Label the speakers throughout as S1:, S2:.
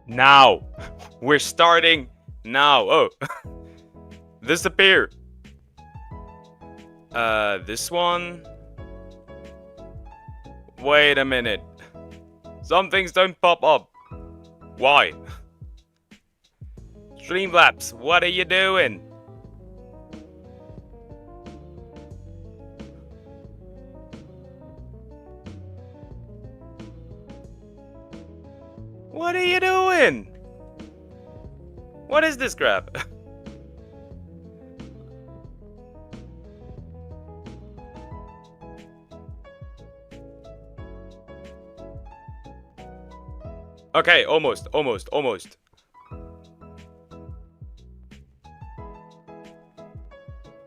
S1: Now! We're starting now! Oh! Disappear! This one? Wait a minute. Some things don't pop up. Why? Streamlabs, what are you doing? What are you doing? What is this crap? Okay, almost.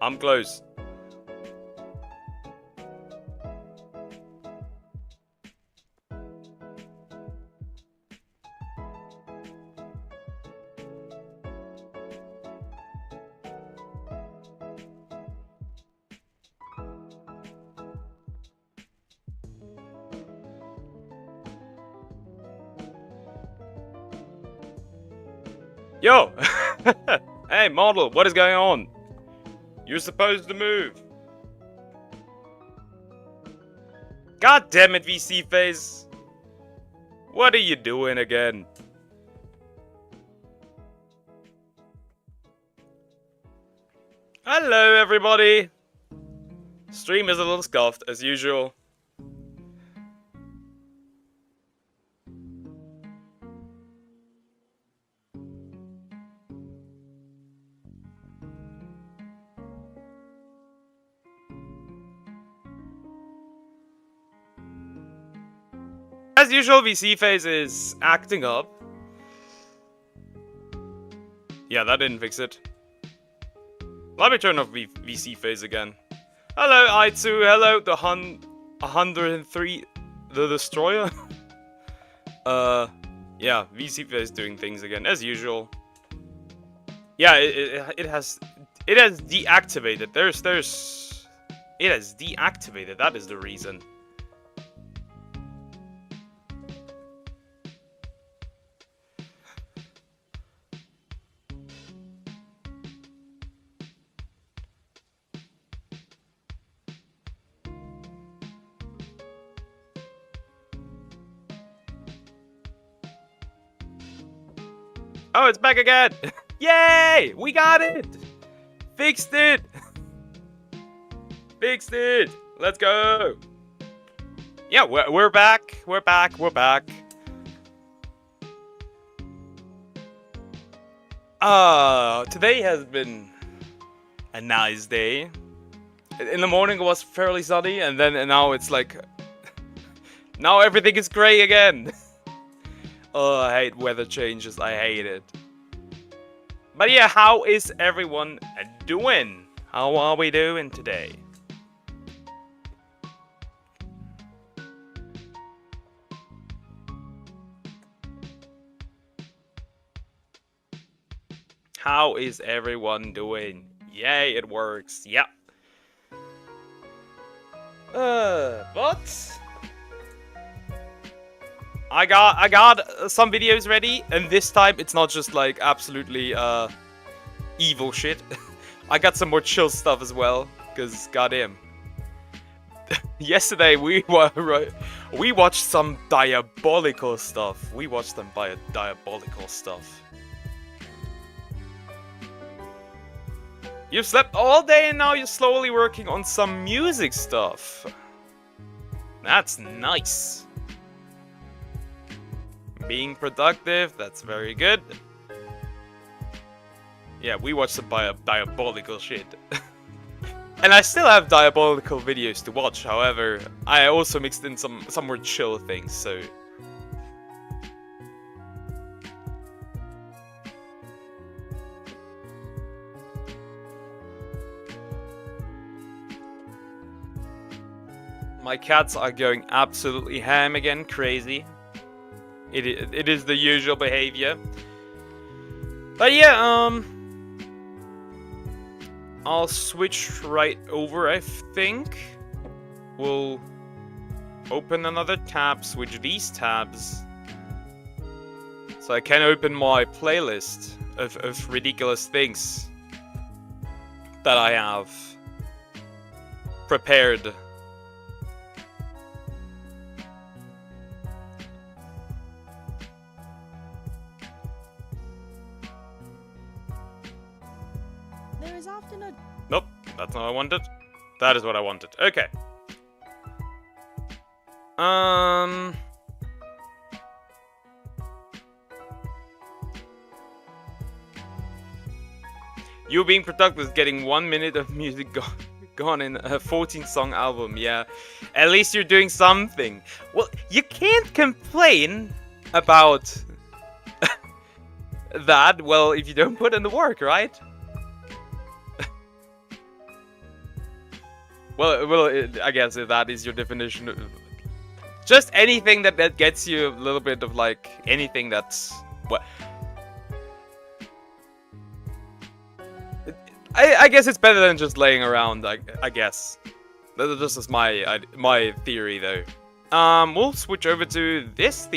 S1: I'm close. Yo! Hey, model, what is going on? You're supposed to move. God damn it, VC face. What are you doing again? Hello, everybody. Stream is a little scuffed, as usual. As usual, VC phase is acting up. Yeah, that didn't fix it. Let me turn off VC phase again. Hello, Aitsu. Hello, the 103, the Destroyer. Yeah, VC phase doing things again as usual. Yeah, it has deactivated. It has deactivated. That is the reason. Oh, it's back again! Yay! We got it! Fixed it! Fixed it! Let's go! Yeah, we're back. We're back. Today has been a nice day. In the morning it was fairly sunny, and now it's like... now everything is gray again! Oh, I hate weather changes. I hate it. But yeah, how is everyone doing? How are we doing today? How is everyone doing? Yay, it works. Yeah. But I got some videos ready, and this time it's not just like absolutely evil shit. I got some more chill stuff as well, cause goddamn. Yesterday we watched some diabolical stuff. We watched some diabolical stuff. You've slept all day and now you're slowly working on some music stuff. That's nice. Being productive, that's very good. Yeah, we watched some diabolical shit. And I still have diabolical videos to watch, however, I also mixed in some more chill things, so... My cats are going absolutely ham again, crazy. It is the usual behavior. But yeah, I'll switch right over, I think. We'll open another tab, switch these tabs. So I can open my playlist of ridiculous things that I have prepared.
S2: There is often a...
S1: Nope, that's not what I wanted. That is what I wanted. Okay. You being productive with getting 1 minute of music gone in a 14-song album. Yeah, at least you're doing something. Well, you can't complain about that. Well, if you don't put in the work, right? Well, I guess if that is your definition of just anything that gets you a little bit of like anything that's what. I guess it's better than just laying around. I guess this is my theory though. We'll switch over to this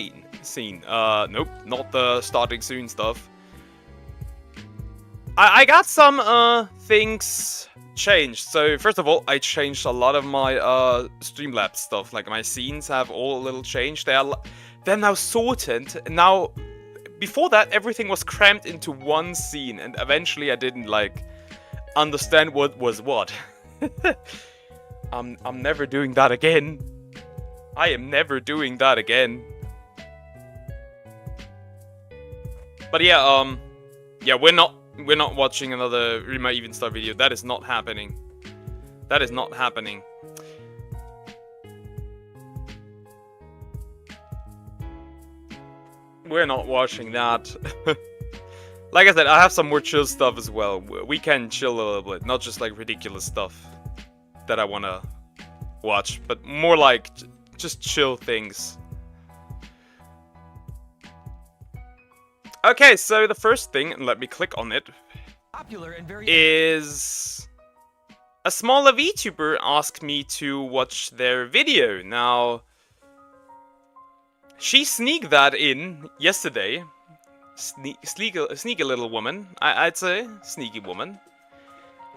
S1: scene. Nope, not the starting soon stuff. I got some things changed. So first of all, I changed a lot of my Streamlabs stuff. Like my scenes have all a little changed. They're now sorted. Now, before that, everything was crammed into one scene, and eventually I didn't like understand what was what. I'm never doing that again. I am never doing that again. But yeah, yeah, we're not watching another Rima Even Star video. That is not happening. That is not happening. We're not watching that. Like I said, I have some more chill stuff as well. We can chill a little bit, not just like ridiculous stuff that I want to watch, but more like just chill things. Okay, so the first thing, and let me click on it, is a smaller VTuber asked me to watch their video. Now, she sneaked that in yesterday. Sneaky little woman, I'd say. Sneaky woman.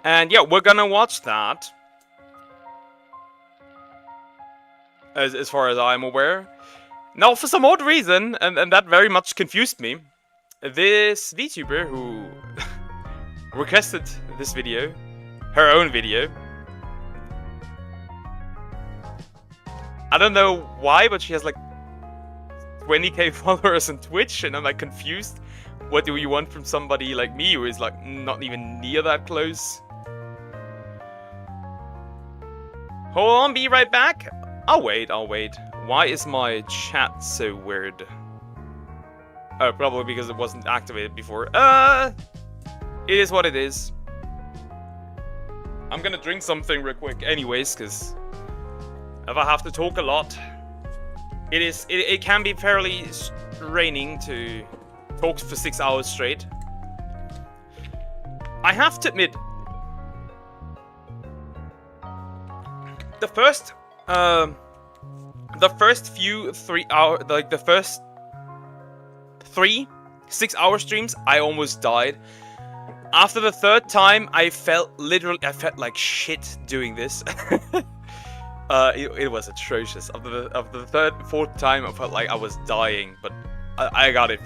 S1: And yeah, we're gonna watch that. As far as I'm aware. Now, for some odd reason, and that very much confused me, this VTuber who requested this video, her own video. I don't know why, but she has like 20k followers on Twitch, and I'm like confused. What do you want from somebody like me who is like not even near that close? Hold on, be right back. I'll wait. Why is my chat so weird? Oh, probably because it wasn't activated before. It is what it is. I'm gonna drink something real quick anyways, because if I have to talk a lot, it can be fairly draining to talk for 6 hours straight. I have to admit, the first few 3 hour, like the first 3 6-hour streams, I almost died. After the third time, I felt like shit doing this. It was atrocious. After the third, fourth time, I felt like I was dying, but I got it.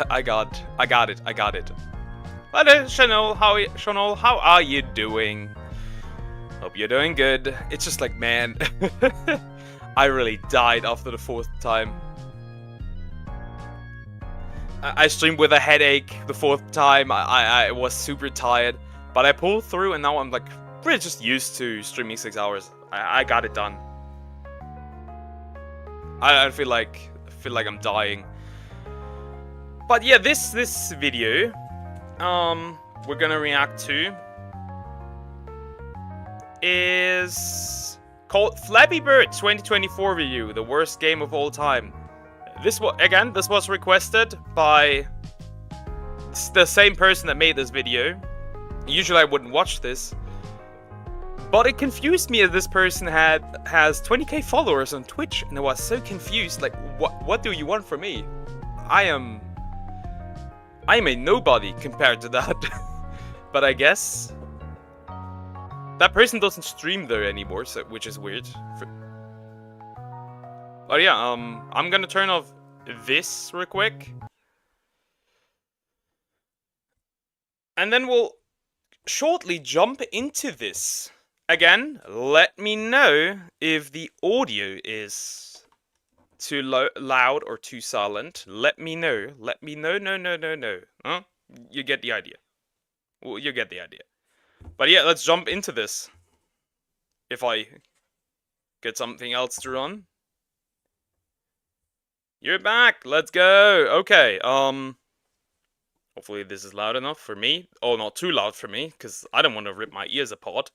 S1: I got it. But Chanel, how are you doing? Hope you're doing good. It's just like, man, I really died after the fourth time. I streamed with a headache the fourth time. I was super tired, but I pulled through, and now I'm like pretty just used to streaming 6 hours. I got it done. I feel like I'm dying. But yeah, this video, we're gonna react to is called Flappy Bird 2024 review, the worst game of all time. This was requested by the same person that made this video. Usually I wouldn't watch this, but it confused me as this person has 20k followers on Twitch, and I was so confused. Like, what do you want from me? I am I'm a nobody compared to that. But I guess that person doesn't stream there anymore, so which is weird. Oh yeah, I'm gonna turn off this real quick. And then we'll shortly jump into this. Again, let me know if the audio is too loud or too silent. Let me know. Let me know. No. Huh? You get the idea. Well, you get the idea. But yeah, let's jump into this. If I get something else to run. You're back. Let's go. Okay. Hopefully this is loud enough for me. Oh, not too loud for me, because I don't want to rip my ears apart.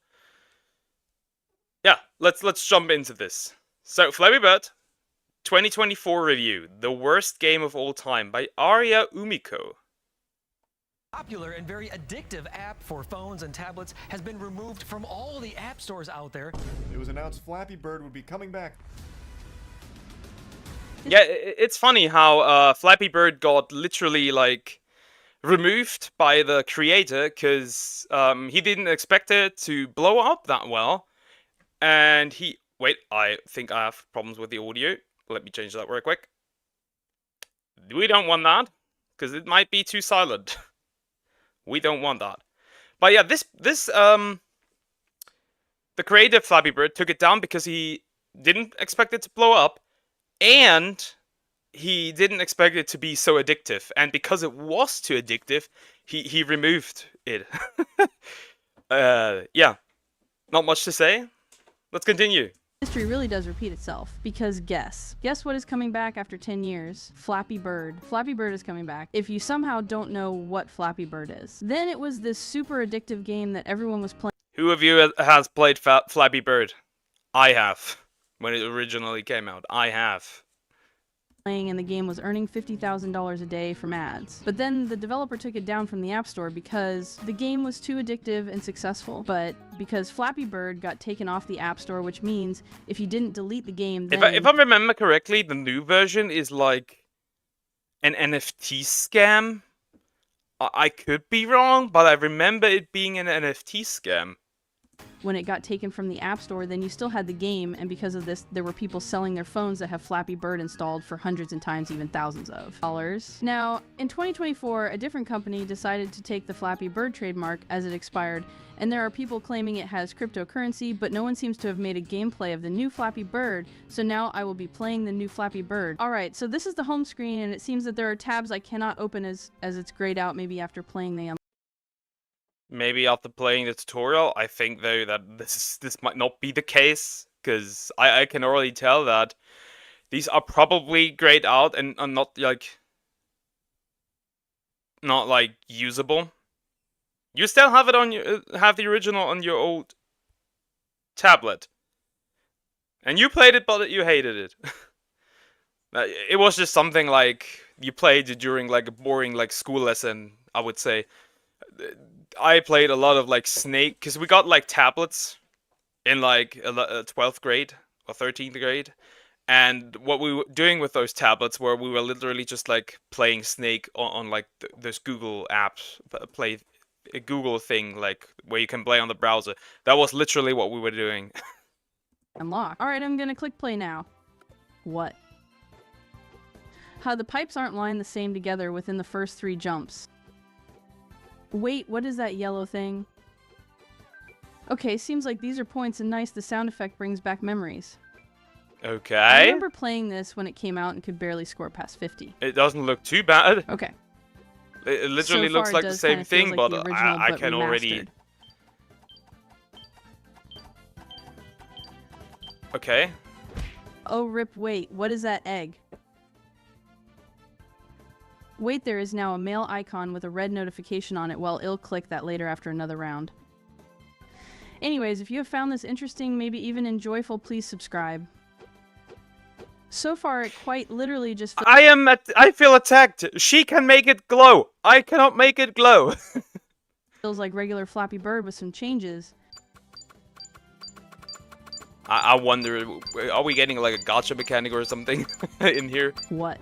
S1: Yeah, let's jump into this. So, Flappy Bird 2024 review. The worst game of all time by Arya Umiko.
S3: Popular and very addictive app for phones and tablets has been removed from all the app stores out there.
S4: It was announced Flappy Bird would be coming back.
S1: Yeah, it's funny how Flappy Bird got literally, like, removed by the creator, because he didn't expect it to blow up that well. And he... Wait, I think I have problems with the audio. Let me change that real quick. We don't want that, because it might be too silent. We don't want that. But yeah, the creator Flappy Bird took it down because he didn't expect it to blow up, and he didn't expect it to be so addictive. And because it was too addictive, he removed it. Yeah, not much to say. Let's continue.
S2: History really does repeat itself, because guess what is coming back after 10 years? Flappy Bird. Flappy Bird is coming back. If you somehow don't know what Flappy Bird is, then it was this super addictive game that everyone was playing.
S1: Who of you has played Flappy Bird? I have. When it originally came out, I have.
S2: And the game was earning $50,000 a day from ads. But then the developer took it down from the App Store because the game was too addictive and successful. But because Flappy Bird got taken off the App Store, which means if you didn't delete the game, then...
S1: If I remember correctly, the new version is like an NFT scam. I could be wrong, but I remember it being an NFT scam.
S2: When it got taken from the App Store, then you still had the game, and because of this, there were people selling their phones that have Flappy Bird installed for hundreds and times even thousands of dollars. Now, in 2024, a different company decided to take the Flappy Bird trademark as it expired, and there are people claiming it has cryptocurrency, but no one seems to have made a gameplay of the new Flappy Bird, so now I will be playing the new Flappy Bird. Alright, so this is the home screen, and it seems that there are tabs I cannot open as it's grayed out, maybe after playing the
S1: Maybe after playing the tutorial. I think though that this might not be the case, because I can already tell that these are probably grayed out and are not like usable. You still have it on your have the original on your old tablet, and you played it, but you hated it. It was just something like you played it during like a boring like school lesson, I would say. I played a lot of like Snake, because we got like tablets in like 12th grade or 13th grade, and what we were doing with those tablets were we were literally just like playing Snake on like those Google apps, play a Google thing like where you can play on the browser. That was literally what we were doing.
S2: unlock. Alright, I'm gonna click play now. What? How the pipes aren't lined the same together within the first 3 jumps. Wait, what is that yellow thing? Okay, seems like these are points and nice, the sound effect brings back memories.
S1: Okay.
S2: I remember playing this when it came out and could barely score past 50.
S1: It doesn't look too bad.
S2: Okay.
S1: It literally
S2: So far,
S1: looks like
S2: it
S1: the
S2: does
S1: same
S2: kinda feels
S1: thing,
S2: like
S1: but
S2: the original,
S1: I
S2: but
S1: can already...
S2: remastered.
S1: Okay.
S2: Oh rip, wait, what is that egg? Wait, there is now a male icon with a red notification on it. Well, I'll click that later after another round. Anyways, if you have found this interesting, maybe even enjoyable, please subscribe. So far, it quite literally just
S1: I feel attacked. She can make it glow. I cannot make it glow.
S2: feels like regular Flappy Bird with some changes.
S1: I wonder, are we getting like a gacha mechanic or something in here?
S2: What?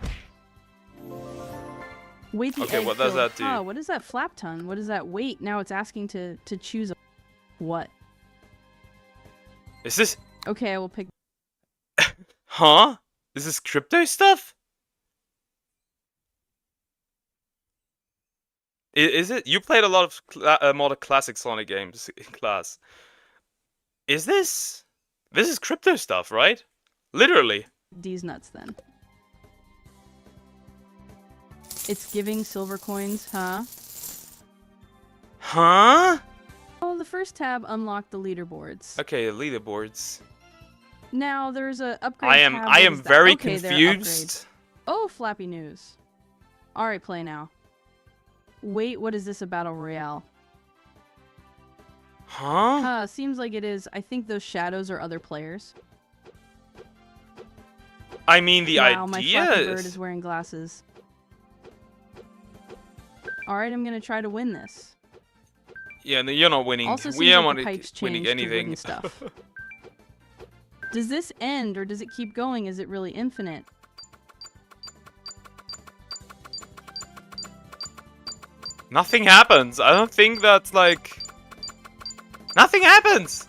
S2: Wait, the
S1: Okay,
S2: egg
S1: what does
S2: filled-
S1: that do?
S2: Huh, what is that flap ton? What is that? Wait, now it's asking to choose a... What?
S1: Is this...
S2: Okay, I will pick...
S1: Huh? Is this crypto stuff? Is it? You played a lot of more classic Sonic games in class. Is this? This is crypto stuff, right? Literally.
S2: These nuts, then. It's giving silver coins, huh?
S1: Huh?
S2: Oh, the first tab unlocked the leaderboards.
S1: Okay, leaderboards.
S2: Now there's a upgrade
S1: I am
S2: tab.
S1: I
S2: What
S1: am
S2: is that?
S1: very
S2: Okay, they're
S1: confused.
S2: upgrades. Oh, Flappy News. Alright, play now. Wait, what is this, a battle royale?
S1: Huh?
S2: Seems like it is. I think those shadows are other players.
S1: I mean, the
S2: Wow, my
S1: idea
S2: Flappy Bird
S1: is...
S2: is wearing glasses. Alright, I'm gonna try to win this.
S1: Yeah, no, you're not winning.
S2: Also
S1: We
S2: seems
S1: don't
S2: like
S1: want
S2: the pipes
S1: winning
S2: changed to
S1: anything.
S2: wooden stuff. Does this end, or does it keep going? Is it really infinite?
S1: Nothing happens. I don't think that's like... Nothing happens!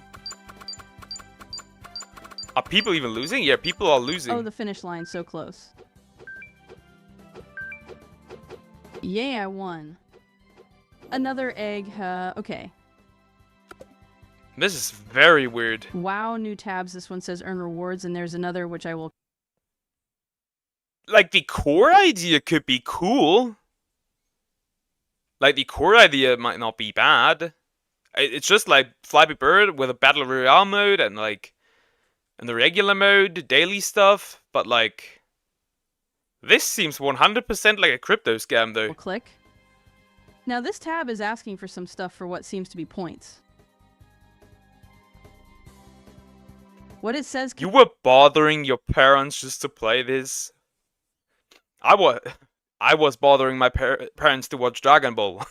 S1: Are people even losing? Yeah, people are losing.
S2: Oh, the finish line, so close. Yay, I won. Another egg, okay.
S1: This is very weird.
S2: Wow, new tabs. This one says earn rewards, and there's another which I will...
S1: Like, the core idea could be cool. Like, the core idea might not be bad. It's just like Flappy Bird with a Battle Royale mode and like... And the regular mode, daily stuff, but like... This seems 100% like a crypto scam, though.
S2: click. Now this tab is asking for some stuff for what seems to be points. What it says...
S1: You were bothering your parents just to play this? I was bothering my parents to watch Dragon Ball.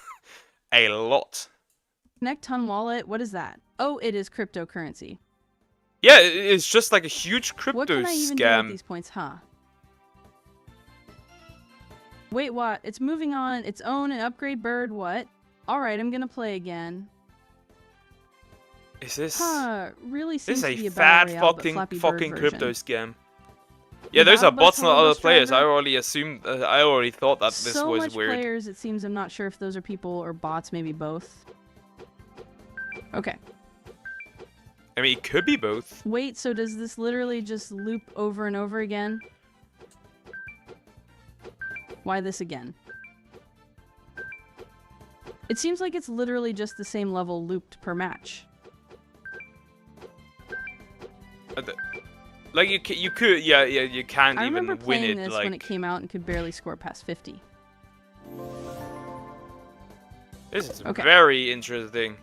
S1: A lot.
S2: Connect Ton Wallet, what is that? Oh, it is cryptocurrency.
S1: Yeah, it's just like a huge crypto
S2: What can I even do
S1: scam.
S2: with these points, huh? Wait, what? It's moving on its own and upgrade bird, what? Alright, I'm gonna play again.
S1: Is this...
S2: Really
S1: This
S2: seems
S1: is
S2: to
S1: a
S2: be a
S1: fat
S2: battle royale, but Flappy
S1: fucking
S2: Bird
S1: crypto
S2: version.
S1: scam. Yeah, those are
S2: Battle
S1: bots,
S2: Bus
S1: not
S2: Hello
S1: other
S2: Bus
S1: players. I
S2: Driver?
S1: already assumed... I already thought that this
S2: So
S1: was
S2: much
S1: weird.
S2: players, it seems I'm not sure if those are people or bots, maybe both. Okay.
S1: I mean, it could be both.
S2: Wait, so does this literally just loop over and over again? Why this again? It seems like it's literally just the same level looped per match.
S1: Like, you could... Yeah, you can't
S2: I
S1: even
S2: remember
S1: win
S2: playing
S1: it,
S2: this
S1: like...
S2: when it came out and could barely score past 50.
S1: This is
S2: Okay.
S1: very interesting.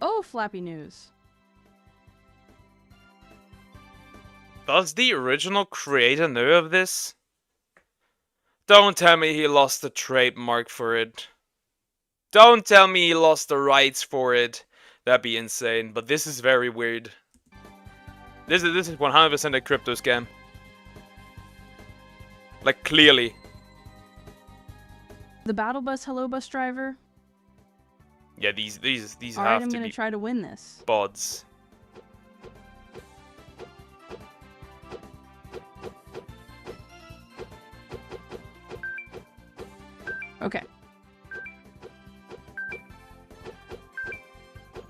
S2: Oh, Flappy News.
S1: Does the original creator know of this? Don't tell me he lost the trademark for it. Don't tell me he lost the rights for it. That'd be insane, but this is very weird. This is 100% a crypto scam. Like, clearly.
S2: The Battle Bus Hello Bus Driver.
S1: Yeah, these
S2: Alright,
S1: have
S2: I'm
S1: to
S2: gonna
S1: be
S2: try to win this.
S1: bots.
S2: Okay.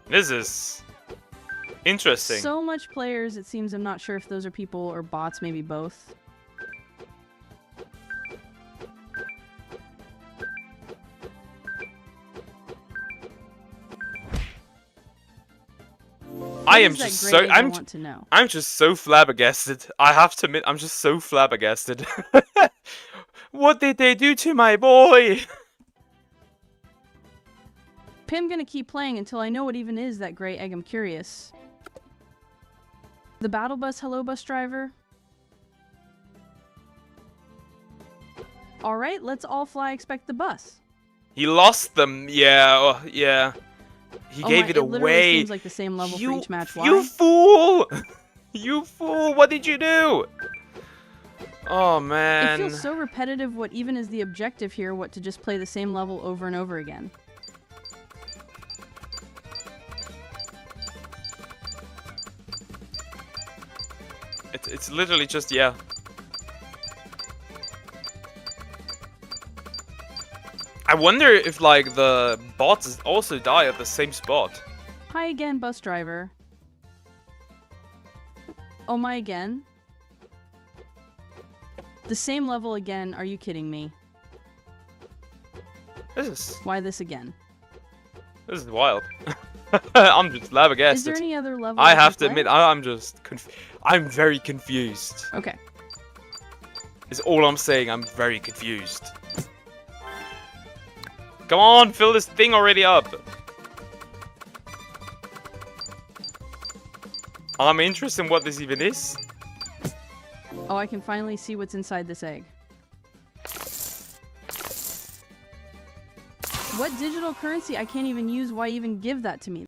S1: This is interesting.
S2: So much players, it seems I'm not sure if those are people or bots, maybe both.
S1: I
S2: What
S1: am
S2: is that
S1: just
S2: gray
S1: so
S2: egg I want to know.
S1: I'm just so flabbergasted. I have to admit, I'm just so flabbergasted. What did they do to my boy?
S2: Pim gonna keep playing until I know what even is that gray egg. I'm curious. The Battle Bus Hello Bus Driver. Alright, let's all fly expect the bus.
S1: He lost them. Yeah, yeah. He gave it
S2: literally
S1: away.
S2: seems like the same level for each match. Why?
S1: You fool! You fool! What did you do? Oh
S2: It
S1: man.
S2: feels so repetitive. What even is the objective here? What, to just play the same level over and over again?
S1: It's literally just, yeah. I wonder if, like, the bots also die at the same spot.
S2: Hi again, bus driver. Oh my again? The same level again, are you kidding me?
S1: This
S2: Why this again?
S1: is wild. I'm just
S2: Is
S1: flabbergasted.
S2: there any other level
S1: I
S2: can
S1: have to
S2: play?
S1: admit, I'm just I'm very confused.
S2: Okay.
S1: Is all I'm saying. I'm very confused. Come on, fill this thing already up. I'm interested in what this even is.
S2: Oh, I can finally see what's inside this egg. What digital currency I can't even use? Why even give that to me?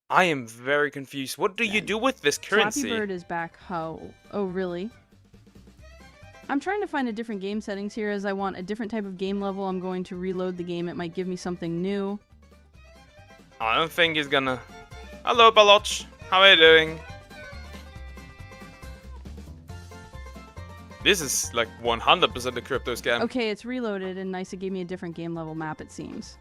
S1: I am very confused. What do you do with this currency?
S2: Flappy Bird is back. How? Oh, really? I'm trying to find a different game settings here as I want a different type of game level. I'm going to reload the game. It might give me something new.
S1: I don't think he's gonna... Hello, Baloch. How are you doing? This is like 100% the crypto scam.
S2: Okay, it's reloaded and nice. It gave me a different game level map, it seems.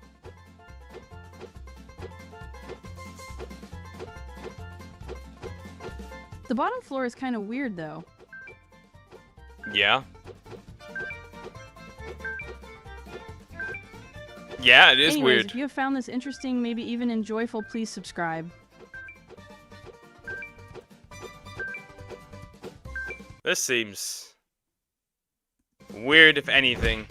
S2: The bottom floor is kind of weird, though.
S1: Yeah. Yeah, it is
S2: Anyways,
S1: weird.
S2: if you have found this interesting, maybe even enjoyable, please subscribe.
S1: This seems weird, if anything.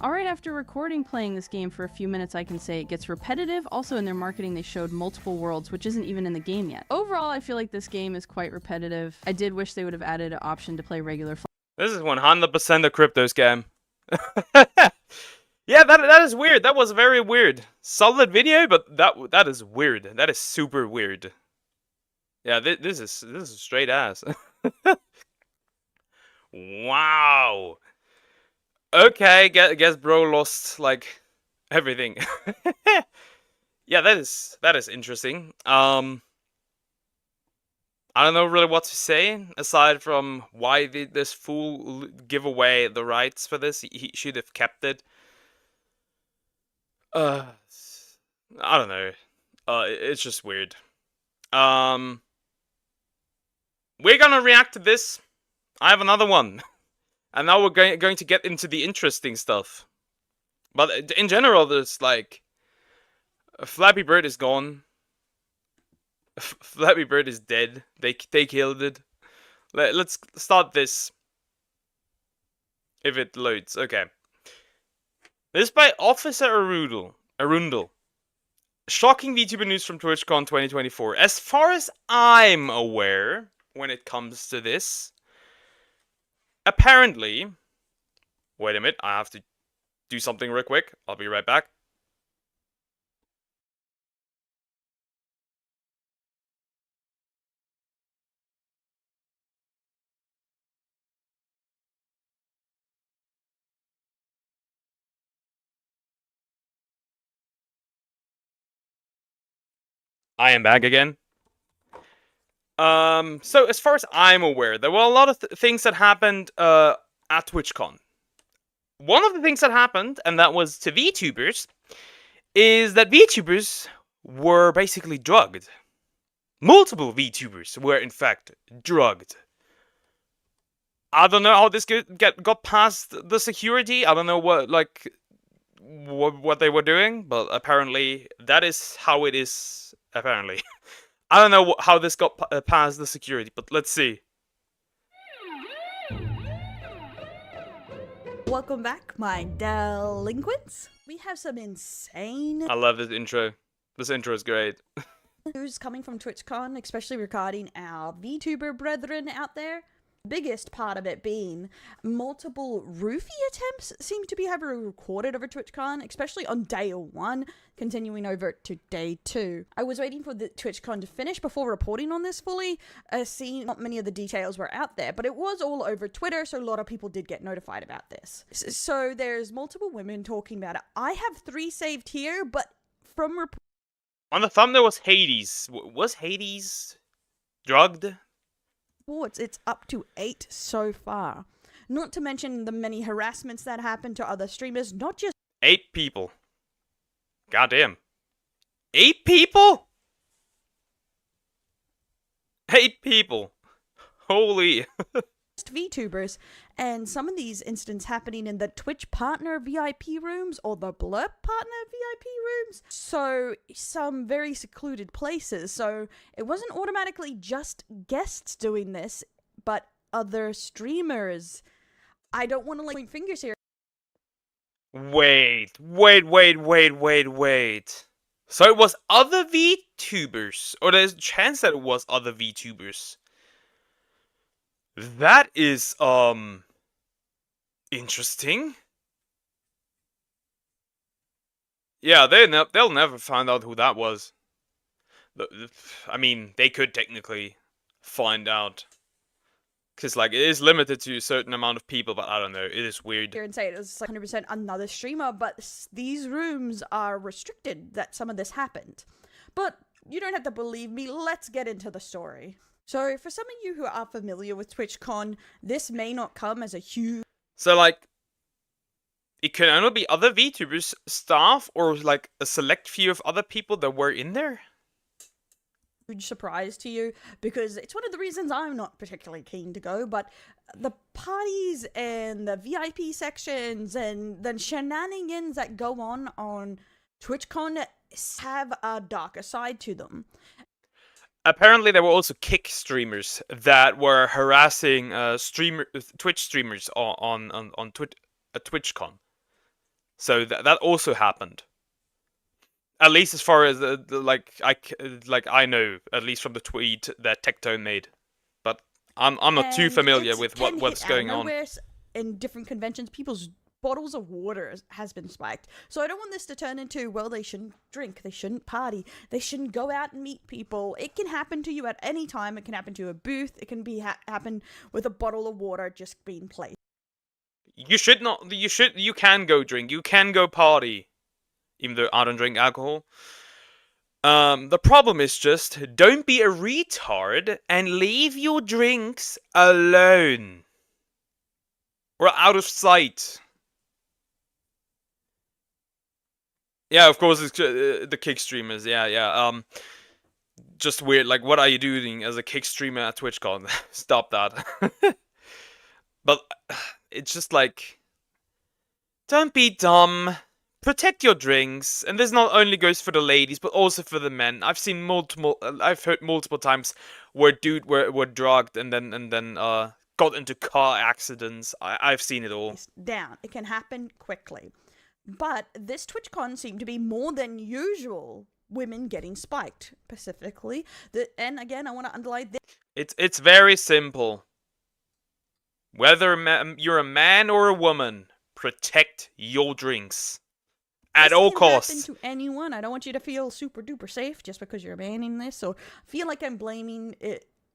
S2: Alright, after recording playing this game for a few minutes, I can say it gets repetitive. Also, in their marketing, they showed multiple worlds, which isn't even in the game yet. Overall, I feel like this game is quite repetitive. I did wish they would have added an option to play regular
S1: This is 100% a crypto scam. Yeah, that is weird. That was very weird. Solid video, but that is weird. That is super weird. Yeah, this is straight ass. Wow. Okay, guess bro lost like everything. Yeah, that is interesting. I don't know really what to say aside from why did this fool give away the rights for this. He should have kept it. I don't know. It's just weird. We're gonna react to this. I have another one. And now we're going to get into the interesting stuff. But in general, there's like... Flappy Bird is gone. Flappy Bird is dead. They killed it. Let's start this. If it loads. Okay. This is by Officer Arundel. Shocking VTuber news from TwitchCon 2024. As far as I'm aware, when it comes to this... Apparently, wait a minute, I have to do something real quick. I'll be right back. I am back again. So as far as I'm aware, there were a lot of things that happened at TwitchCon. One of the things that happened, and that was to VTubers, is that VTubers were basically drugged. Multiple VTubers were in fact drugged. I don't know how this got past the security. I don't know what they were doing, but apparently that is how it is. Apparently. I don't know how this got past the security, but let's see.
S5: Welcome back, my delinquents. We have some insane
S1: I love this intro. This intro is great.
S5: news coming from TwitchCon, especially regarding our VTuber brethren out there. Biggest part of it being multiple roofie attempts seem to be having recorded over TwitchCon, especially on day 1, continuing over to day 2. I was waiting for the TwitchCon to finish before reporting on this fully, seeing not many of the details were out there, but it was all over Twitter, so a lot of people did get notified about this. So there's multiple women talking about it. I have 3 saved here, but from
S1: On the thumbnail was Hades. Was Hades drugged?
S5: reports, it's up to 8 so far. Not to mention the many harassments that happened to other streamers, not just
S1: 8 people. Goddamn. 8 people? 8 people. Holy.
S5: VTubers, and some of these incidents happening in the Twitch partner VIP rooms or the Blurp partner VIP rooms. So some very secluded places. So it wasn't automatically just guests doing this, but other streamers. I don't want to point fingers here.
S1: Wait. So it was other VTubers, or there's a chance that it was other VTubers. That is, interesting. Yeah, they'll never find out who that was. I mean, they could technically find out. Because, like, it is limited to a certain amount of people, but I don't know, it is weird.
S5: Here and say it was like 100% another streamer, but these rooms are restricted that some of this happened. But you don't have to believe me, let's get into the story. So, for some of you who are familiar with TwitchCon, this may not come as a huge
S1: So, like, it can only be other VTubers, staff, or, like, a select few of other people that were in there?
S5: surprise to you, because it's one of the reasons I'm not particularly keen to go, but the parties and the VIP sections and the shenanigans that go on TwitchCon have a darker side to them.
S1: Apparently, there were also kick streamers that were harassing Twitch streamers on TwitchCon. So that also happened. At least as far as I know, at least from the tweet that Tectone made. But I'm not too familiar with what's going on.
S5: In different conventions, people's bottles of water has been spiked. So I don't want this to turn into, well, they shouldn't drink, they shouldn't party, they shouldn't go out and meet people. It can happen to you at any time. It can happen to a booth. It can be happen with a bottle of water just being placed.
S1: You can go drink. You can go party. Even though I don't drink alcohol. The problem is just, don't be a retard and leave your drinks alone. Or out of sight. Yeah, of course, it's the kick streamers. Yeah. Just weird. Like, what are you doing as a kick streamer at TwitchCon? Stop that. But it's just like, don't be dumb. Protect your drinks, and this not only goes for the ladies, but also for the men. I've heard multiple times where dudes were drugged and then got into car accidents. I've seen it all.
S5: Down. It can happen quickly. But this TwitchCon seemed to be more than usual women getting spiked, specifically. And again, I want to underline this.
S1: It's very simple. Whether you're a man or a woman, protect your drinks. At all costs.
S5: This can happen to anyone. I don't want you to feel super duper safe just because you're banning this, or feel like I'm blaming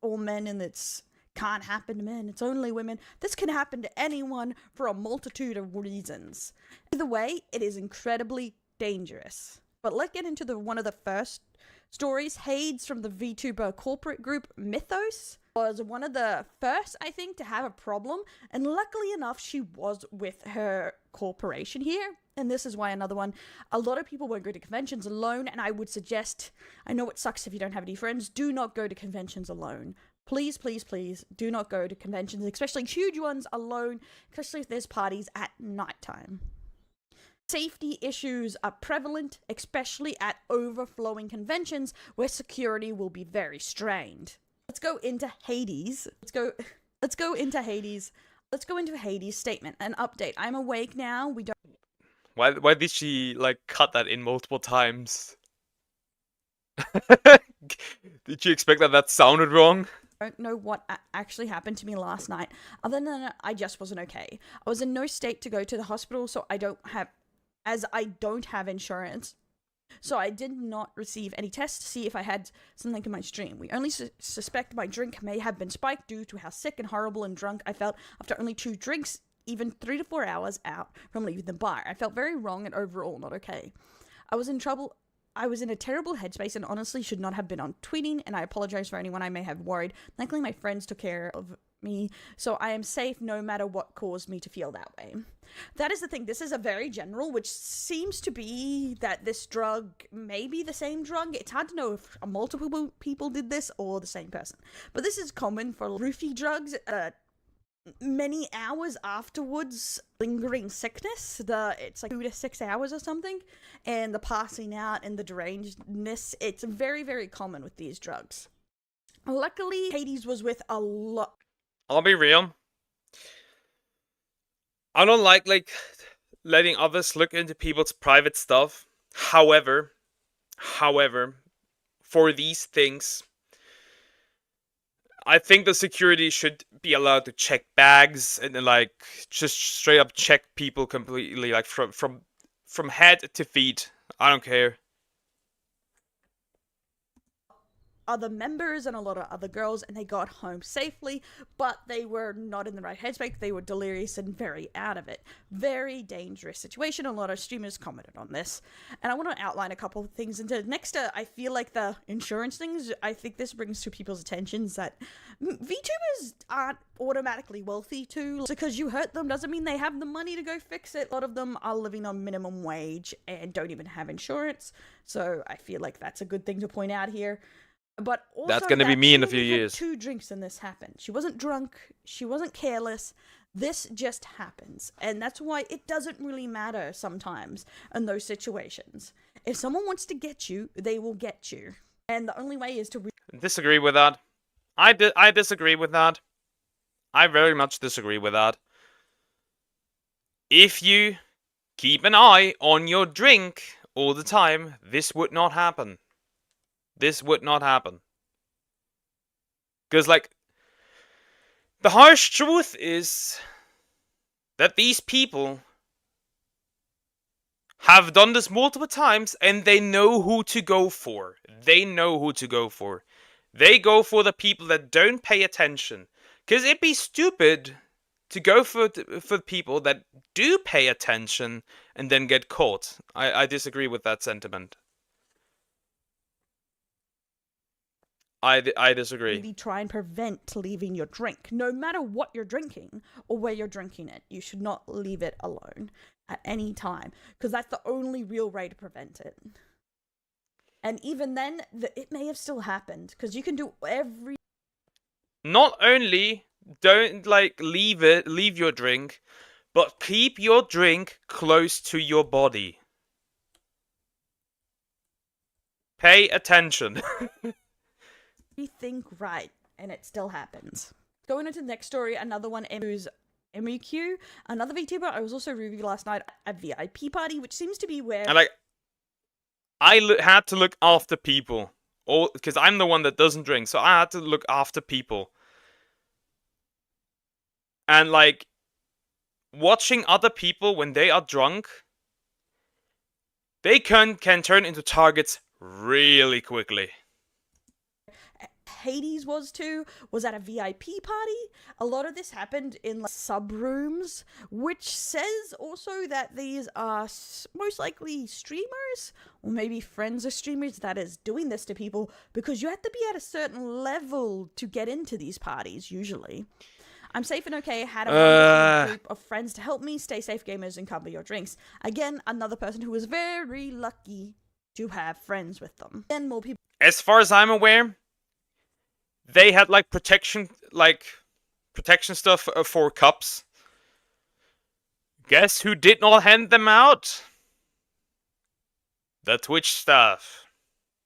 S5: all men and it's can't happen to men. It's only women. This can happen to anyone for a multitude of reasons. Either way, it is incredibly dangerous. But let's get into one of the first stories. Hades from the VTuber corporate group Mythos was one of the first, I think, to have a problem, and luckily enough, she was with her corporation here. And this is why another one, a lot of people won't go to conventions alone, and I would suggest, I know it sucks if you don't have any friends, do not go to conventions alone. Please, please, please, do not go to conventions, especially huge ones, alone, especially if there's parties at nighttime. Safety issues are prevalent, especially at overflowing conventions where security will be very strained. Let's go into Hades. Let's go into Hades. Let's go into Hades' statement. An update. I'm awake now. We don't.
S1: Why did she like cut that in multiple times? Did you expect that sounded wrong?
S5: don't know what actually happened to me last night, other than I just wasn't okay. I was in no state to go to the hospital, so I don't have insurance. So I did not receive any tests to see if I had something in my stream. We only suspect my drink may have been spiked due to how sick and horrible and drunk I felt after only 2 drinks, even 3 to 4 hours out from leaving the bar. I felt very wrong and overall not okay. I was in trouble. I was in a terrible headspace and honestly should not have been on tweeting, and I apologize for anyone I may have worried. Thankfully, my friends took care of me, so I am safe no matter what caused me to feel that way. That is the thing. This is a very general, which seems to be that this drug may be the same drug. It's hard to know if multiple people did this or the same person. But this is common for roofie drugs. Many hours afterwards, lingering sickness, it's like 2 to 6 hours or something, and the passing out and the derangedness, it's very, very common with these drugs. Luckily, Hades was with a lot.
S1: I'll be real. I don't like letting others look into people's private stuff. However, for these things, I think the security should be allowed to check bags and then, like, just straight up check people completely, like from head to feet. I don't care.
S5: Other members and a lot of other girls, and they got home safely, but they were not in the right headspace. They were delirious and very out of it. Very dangerous situation. A lot of streamers commented on this, and I want to outline a couple of things. And next to, I feel like the insurance things, I think this brings to people's attentions that VTubers aren't automatically wealthy too. So because you hurt them doesn't mean they have the money to go fix it. A lot of them are living on minimum wage and don't even have insurance. So I feel like that's a good thing to point out here. But also
S1: that's gonna be me in a few years.
S5: 2 drinks and this happened. She wasn't drunk. She wasn't careless. This just happens. And that's why it doesn't really matter sometimes in those situations. If someone wants to get you, they will get you. And the only way is to...
S1: Disagree with that. I disagree with that. I very much disagree with that. If you keep an eye on your drink all the time, this would not happen. This would not happen. Because, like, the harsh truth is that these people have done this multiple times and they know who to go for. They know who to go for. They go for the people that don't pay attention. Because it'd be stupid to go for people that do pay attention and then get caught. I disagree with that sentiment. I disagree.
S5: Really try and prevent leaving your drink. No matter what you're drinking or where you're drinking it, you should not leave it alone at any time. Because that's the only real way to prevent it. And even then, it may have still happened. Because you can do every...
S1: Not only don't, like, leave your drink, but keep your drink close to your body. Pay attention.
S5: Think right, and it still happens. Going into the next story, another one who's MEQ, another VTuber. I was also reviewing last night a VIP party, which seems to be where...
S1: And, like, I had to look after people. Because I'm the one that doesn't drink, so I had to look after people. And, like, watching other people when they are drunk, they can turn into targets really quickly.
S5: Hades was at a VIP party. A lot of this happened in, like, sub rooms, which says also that these are most likely streamers or maybe friends of streamers that is doing this to people, because you have to be at a certain level to get into these parties usually. I'm safe and okay. Had a group of friends to help me. Stay safe, gamers, and cover your drinks. Again, another person who was very lucky to have friends with them. And more people.
S1: As far as I'm aware, they had, like, protection stuff for cups. Guess who did not hand them out? The Twitch staff.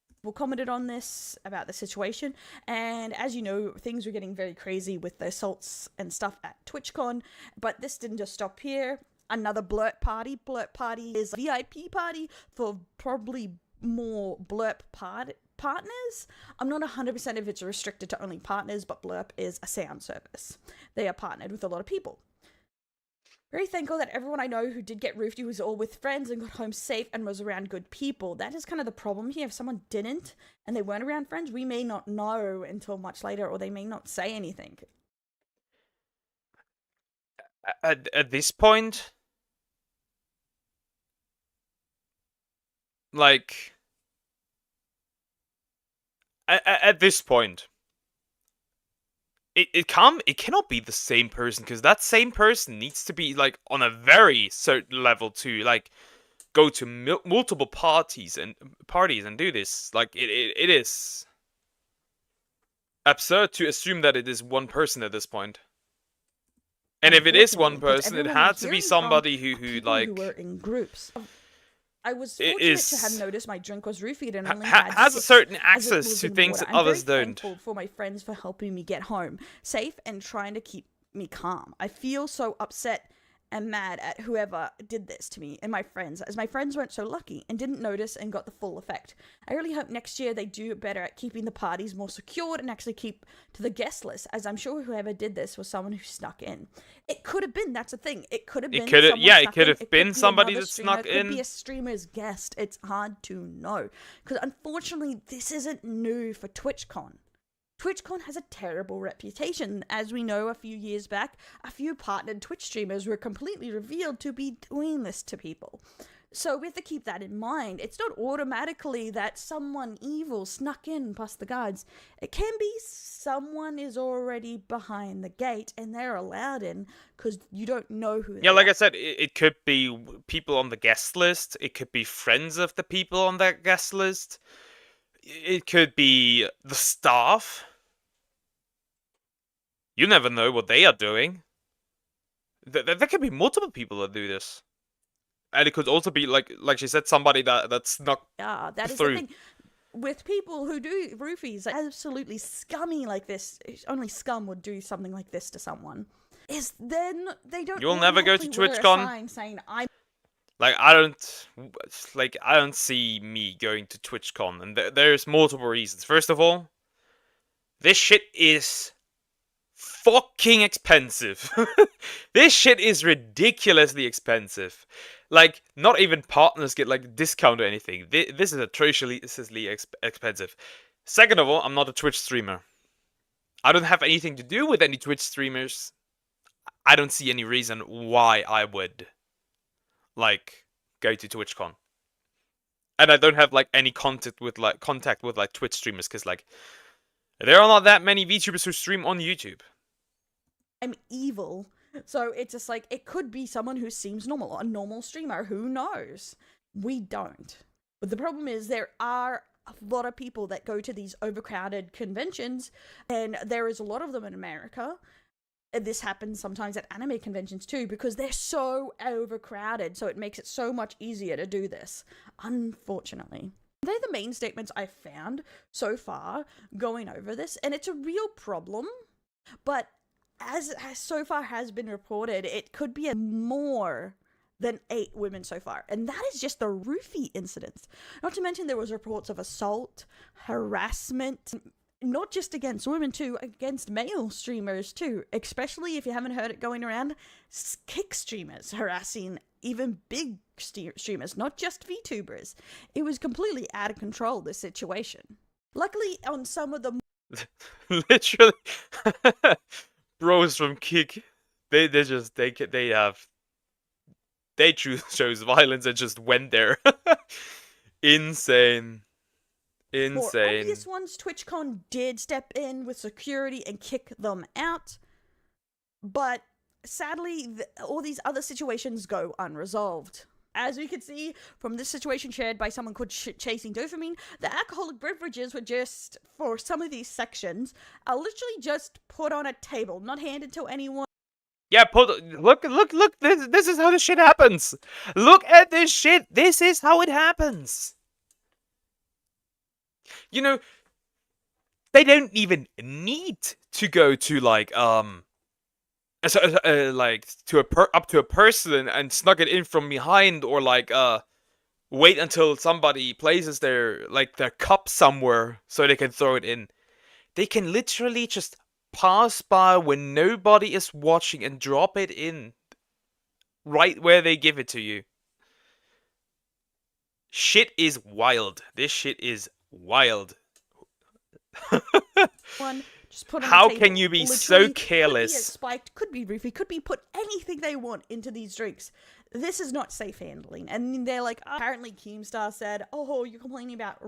S5: People commented on this, about the situation, and as you know, things were getting very crazy with the assaults and stuff at TwitchCon, but this didn't just stop here. Another blurp party. Blurp party is a VIP party for probably more blurp partners. I'm not 100% if it's restricted to only partners, but Blurp is a sound service. They are partnered with a lot of people. Very thankful that everyone I know who did get roofed was all with friends and got home safe and was around good people. That is kind of the problem here. If someone didn't and they weren't around friends, we may not know until much later, or they may not say anything.
S1: At this point, like, at this point, it cannot be the same person, because that same person needs to be like on a very certain level to like go to multiple parties and do this. Like it is absurd to assume that it is one person at this point. And if it is one person, it had to be somebody who like
S5: who were in groups. I was
S1: It
S5: fortunate
S1: is-
S5: to have noticed my drink was roofied and only
S1: has a
S5: had 6
S1: certain
S5: as it
S1: access
S5: was
S1: to
S5: in
S1: things
S5: water.
S1: that
S5: I'm
S1: others
S5: very
S1: don't.
S5: thankful for my friends for helping me get home safe and trying to keep me calm. I feel so upset and mad at whoever did this to me and my friends, as my friends weren't so lucky and didn't notice and got the full effect. I really hope next year they do better at keeping the parties more secured and actually keep to the guest list, as I'm sure whoever did this was someone who snuck in. It could have been, that's the thing, it could have been someone
S1: yeah, it
S5: snuck
S1: could
S5: in.
S1: have been
S5: be
S1: somebody
S5: another
S1: that
S5: streamer,
S1: snuck
S5: it could be
S1: in.
S5: a streamer's guest. It's hard to know, because unfortunately this isn't new for TwitchCon. TwitchCon has a terrible reputation. As we know, a few years back, a few partnered Twitch streamers were completely revealed to be doing this to people. So we have to keep that in mind. It's not automatically that someone evil snuck in past the guards. It can be someone is already behind the gate and they're allowed in because you don't know who they
S1: Yeah, like
S5: are.
S1: I said, it could be people on the guest list. It could be friends of the people on that guest list. It could be the staff. You never know what they are doing. There could be multiple people that do this. And it could also be, like she said, somebody that snuck
S5: Yeah, that is
S1: through.
S5: the thing. With people who do roofies, absolutely scummy like this, only scum would do something like this to someone, is then they don't
S1: You'll never go to
S5: automatically wear a
S1: TwitchCon?
S5: sign saying, I'm
S1: Like, I don't see me going to TwitchCon, and there's multiple reasons. First of all, this shit is fucking expensive. This shit is ridiculously expensive. Like, not even partners get like a discount or anything. This is atrociously expensive. Second of all, I'm not a Twitch streamer. I don't have anything to do with any Twitch streamers. I don't see any reason why I would like go to TwitchCon. And I don't have like any contact with like Twitch streamers, because like there are not that many VTubers who stream on YouTube.
S5: evil. So it's just like, it could be someone who seems normal, a normal streamer. Who knows? We don't. But the problem is there are a lot of people that go to these overcrowded conventions, and there is a lot of them in America. And this happens sometimes at anime conventions too, because they're so overcrowded, so it makes it so much easier to do this, unfortunately. They're the main statements I've found so far going over this, and it's a real problem, but as so far has been reported, it could be more than 8 women so far, and that is just the roofie incidents. Not to mention there was reports of assault, harassment, not just against women too, against male streamers too, especially if you haven't heard it going around, kick streamers harassing even big streamers, not just VTubers. It was completely out of control, this situation. Luckily, on some of the
S1: Literally, bros from Kick, they chose violence and just went there. Insane.
S5: more
S1: Insane.
S5: obvious ones, TwitchCon did step in with security and kick them out, but sadly, all these other situations go unresolved. As we could see from this situation shared by someone called Chasing Dopamine, the alcoholic beverages were just, for some of these sections, are literally just put on a table, not handed to anyone.
S1: Yeah, look, this is how this shit happens. Look at this shit. This is how it happens. You know, they don't even need to go to like like to up to a person and snuck it in from behind, or like wait until somebody places their cup somewhere so they can throw it in. They can literally just pass by when nobody is watching and drop it in right where they give it to you. Shit is wild. This shit is wild.
S5: One, just put on
S1: How
S5: the table.
S1: can you be
S5: Literally,
S1: so
S5: Could be
S1: careless?
S5: a spiked, could be roofie, could be put anything they want into these drinks. This is not safe handling. And they're like, apparently Keemstar said, oh, you're complaining about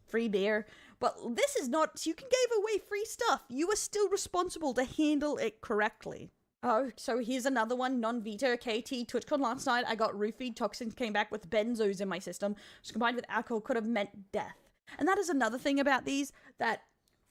S5: free beer. But this is not, you can give away free stuff. You are still responsible to handle it correctly. Oh, so here's another one. Non-Vita KT TwitchCon last night. I got roofied. Toxins came back with benzos in my system, which combined with alcohol could have meant death. And that is another thing about these, that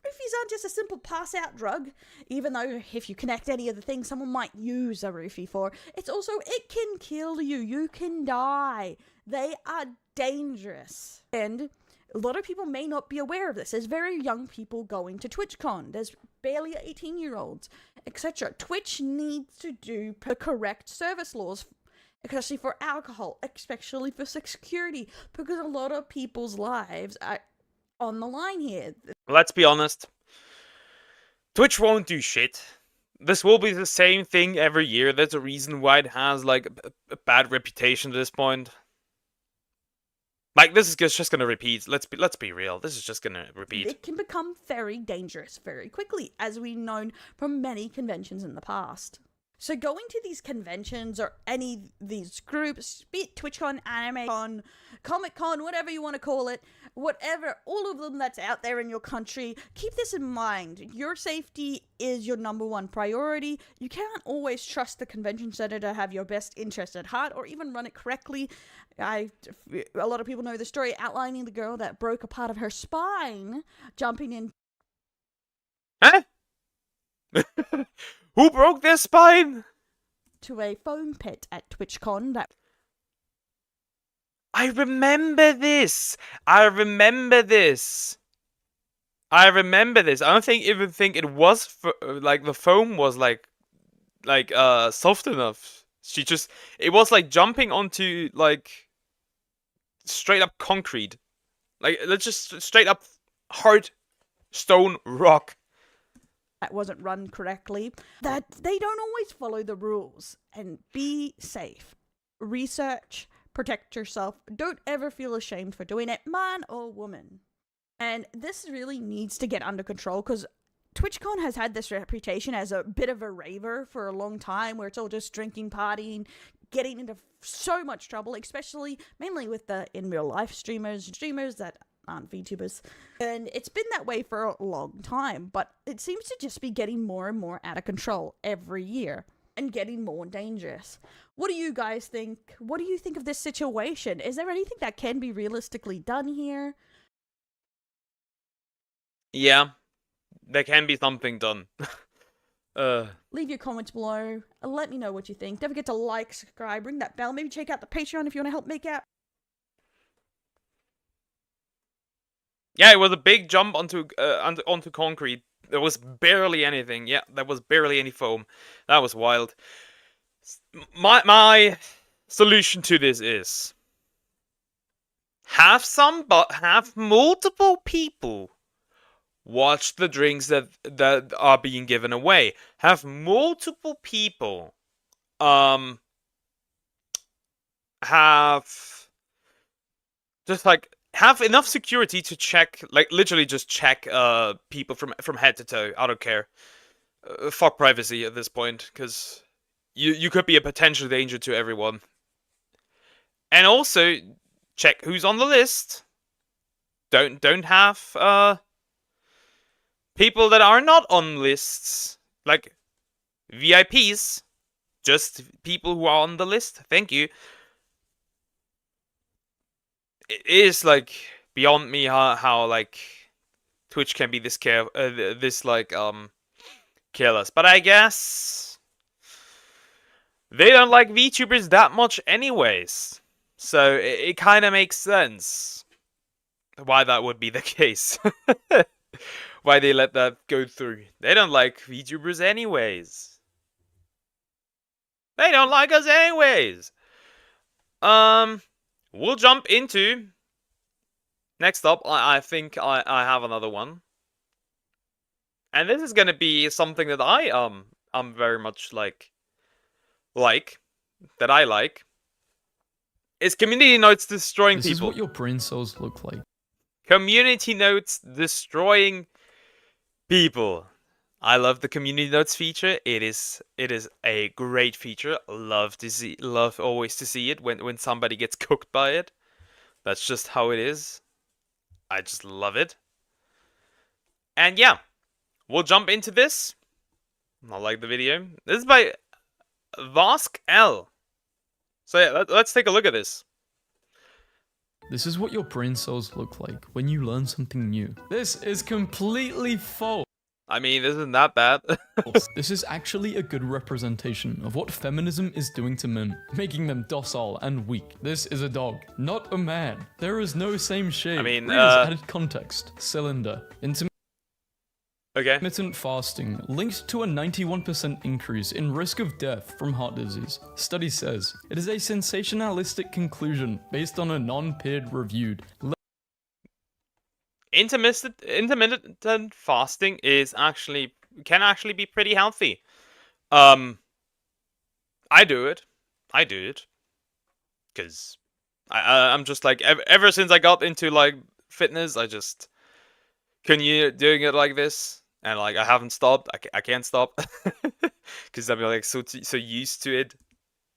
S5: roofies aren't just a simple pass-out drug, even though if you connect any of the things someone might use a roofie for, it's also, it can kill you. You can die. They are dangerous. And a lot of people may not be aware of this. There's very young people going to TwitchCon. There's barely 18-year-olds, etc. Twitch needs to do the correct service laws, especially for alcohol, especially for security, because a lot of people's lives are on the line here.
S1: Let's be honest. Twitch won't do shit. This will be the same thing every year. There's a reason why it has like a bad reputation at this point. Like, this is just gonna repeat. Let's be real. This is just gonna repeat.
S5: It can become very dangerous very quickly, as we've known from many conventions in the past. So going to these conventions or any of these groups, be it TwitchCon, AnimeCon, Comic-Con, whatever you want to call it, whatever, all of them that's out there in your country, keep this in mind. Your safety is your number one priority. You can't always trust the convention center to have your best interest at heart or even run it correctly. A lot of people know the story outlining the girl that broke a part of her spine jumping in.
S1: Huh? Who broke their spine?
S5: To a foam pit at TwitchCon. That
S1: I remember this. I remember this. I don't even think it was like the foam was like soft enough. It was like jumping onto like straight up concrete. Like, let's just straight up hard stone rock.
S5: that wasn't run correctly, that they don't always follow the rules. And be safe. Research, protect yourself. Don't ever feel ashamed for doing it, man or woman. And this really needs to get under control, because TwitchCon has had this reputation as a bit of a raver for a long time, where it's all just drinking, partying, getting into so much trouble, especially mainly with the in real life streamers that aren't VTubers. And it's been that way for a long time, but it seems to just be getting more and more out of control every year and getting more dangerous. What do you guys think? What do you think of this situation? Is there anything that can be realistically done here?
S1: Yeah, there can be something done.
S5: Leave your comments below. Let me know what you think. Don't forget to like, subscribe, ring that bell. Maybe check out the Patreon if you want to help make out.
S1: Yeah, it was a big jump onto concrete. There was barely anything. Yeah, there was barely any foam. That was wild. My solution to this is have multiple people watch the drinks that are being given away. Have multiple people have enough security to check, like literally just check people from head to toe. I don't care. Fuck privacy at this point, because you could be a potential danger to everyone. And also check who's on the list. Don't have people that are not on lists, like VIPs, just people who are on the list. Thank you. It is like beyond me how like Twitch can be this careless, but I guess they don't like VTubers that much anyways, so it kind of makes sense why that would be the case. Why they let that go through. They don't like VTubers anyways. They don't like us anyways. we'll jump into... Next up, I think I have another one. And this is gonna be something that I'm very much like, that I like. Is community notes destroying
S6: This
S1: people.
S6: is what your brain cells look like.
S1: Community notes destroying people. I love the community notes feature. It is a great feature. Love always to see it when somebody gets cooked by it. That's just how it is. I just love it. And yeah, we'll jump into this. I like the video. This is by Vask L. So yeah, let's take a look at this.
S6: This is what your brain cells look like when you learn something new. This is completely false.
S1: I mean, this isn't that bad.
S6: This is actually a good representation of what feminism is doing to men, making them docile and weak. This is a dog, not a man. There is no same shape.
S1: I mean,
S6: Readers added context. Cylinder.
S1: Okay.
S6: Intermittent fasting linked to a 91% increase in risk of death from heart disease. Study says it is a sensationalistic conclusion based on a non-peer-reviewed.
S1: Intermittent fasting can actually be pretty healthy. I do it. Because I'm just like, ever since I got into like fitness, I just continue doing it like this, and like I haven't stopped. I can't stop because I'm like so used to it.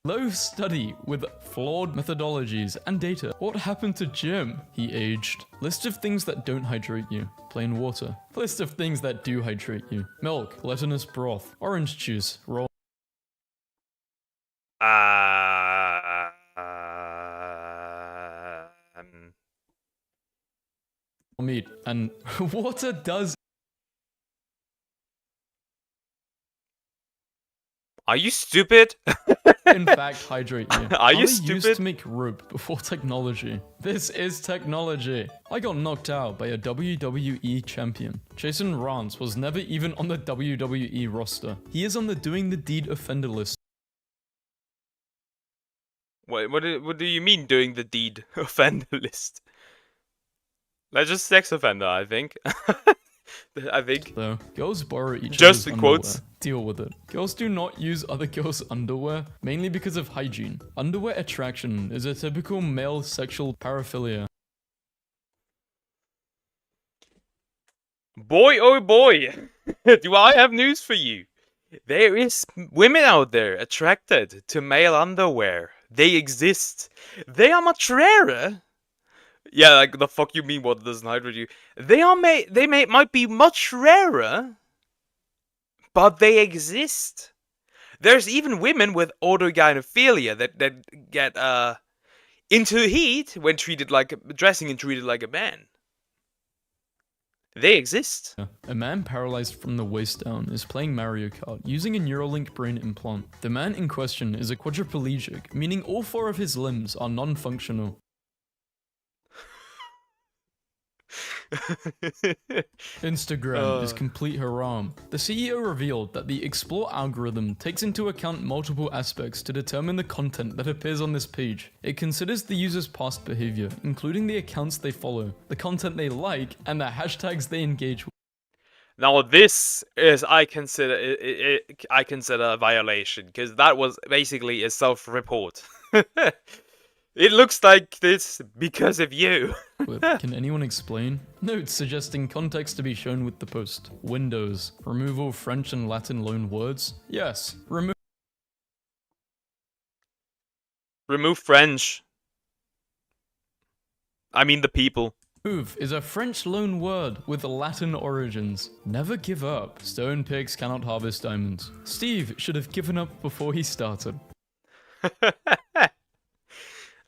S6: Low study with flawed methodologies and data. What happened to Jim? He aged. List of things that don't hydrate you. Plain water. List of things that do hydrate you. Milk, glutinous broth, orange juice, raw meat. And water does.
S1: Are you stupid?
S6: In fact, hydrate you.
S1: Are you
S6: Only
S1: stupid?
S6: used to make rope before technology. This is technology. I got knocked out by a WWE champion. Jason Rance was never even on the WWE roster. He is on the Doing the Deed offender list.
S1: What do you mean doing the deed offender list? That's just sex offender, I think. I think.
S6: Though girls borrow each
S1: Just
S6: other's
S1: in quotes.
S6: underwear. Deal with it. Girls do not use other girls' underwear, mainly because of hygiene. Underwear attraction is a typical male sexual paraphilia.
S1: Boy, oh boy, do I have news for you. There is women out there attracted to male underwear. They exist. They are much rarer. Yeah, like the fuck you mean what doesn't hydrate you? Might be much rarer, but they exist. There's even women with autogynephilia that get into heat when dressing and treated like a man. They exist.
S6: A man paralyzed from the waist down is playing Mario Kart using a Neuralink brain implant. The man in question is a quadriplegic, meaning all 4 of his limbs are non-functional. Instagram is complete haram. The CEO revealed that the Explore algorithm takes into account multiple aspects to determine the content that appears on this page. It considers the user's past behavior, including the accounts they follow, the content they like, and the hashtags they engage with.
S1: Now this is I consider a violation, because that was basically a self-report. It looks like this because of you.
S6: Can anyone explain? Notes suggesting context to be shown with the post. Windows. Removal French and Latin loan words? Yes.
S1: Remove French. I mean the people.
S6: Remove is a French loan word with Latin origins. Never give up. Stone pigs cannot harvest diamonds. Steve should have given up before he started.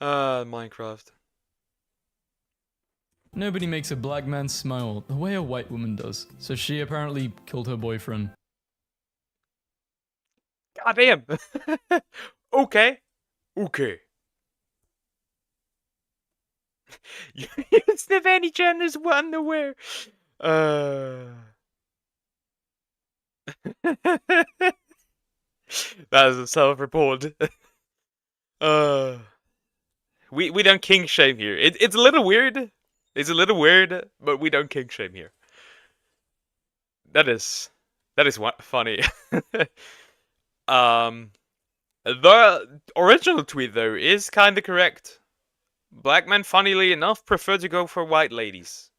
S1: Minecraft.
S6: Nobody makes a black man smile the way a white woman does, so she apparently killed her boyfriend.
S1: God damn. Okay. You sniff any gender's underwear. That is a self-report. We don't kink shame here. It's a little weird. It's a little weird, but we don't kink shame here. That is funny. The original tweet though is kind of correct. Black men, funnily enough, prefer to go for white ladies.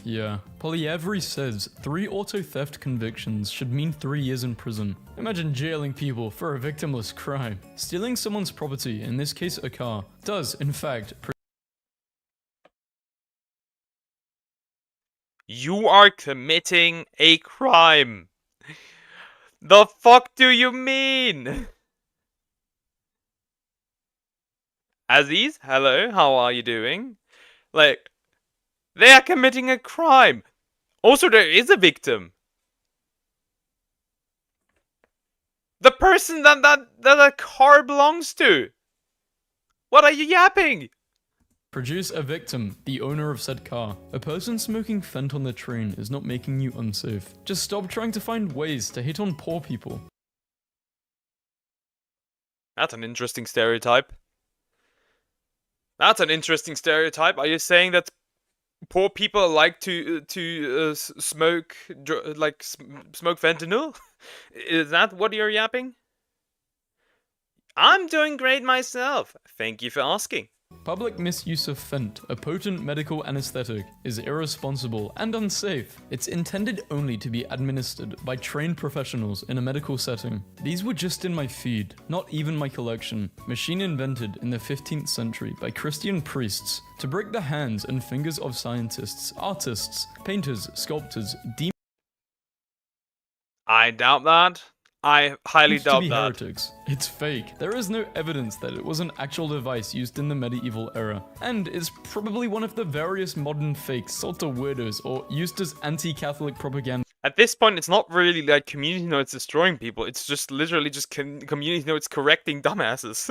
S6: Yeah. Polyavery says 3 auto theft convictions should mean 3 years in prison. Imagine jailing people for a victimless crime. Stealing someone's property, in this case a car, does, in fact,
S1: You are committing a crime. The fuck do you mean? Aziz, hello, how are you doing? Like, they are committing a crime. Also, there is a victim. The person that a car belongs to. What are you yapping?
S6: produce a victim, the owner of said car. A person smoking Fent on the train is not making you unsafe. Just stop trying to find ways to hit on poor people.
S1: That's an interesting stereotype. That's an interesting stereotype. Are you saying that poor people like to smoke smoke fentanyl? Is that what you're yapping? I'm doing great myself. Thank you for asking.
S6: Public misuse of Fent, a potent medical anesthetic, is irresponsible and unsafe. It's intended only to be administered by trained professionals in a medical setting. These were just in my feed, not even my collection. Machine invented in the 15th century by Christian priests to break the hands and fingers of scientists, artists, painters, sculptors, demons.
S1: I doubt that. I highly
S6: to
S1: doubt
S6: be
S1: that.
S6: heretics. It's fake. There is no evidence that it was an actual device used in the medieval era, and is probably one of the various modern fakes sold to weirdos or used as anti-Catholic propaganda.
S1: At this point, it's not really like community notes destroying people. It's just literally just community notes correcting dumbasses.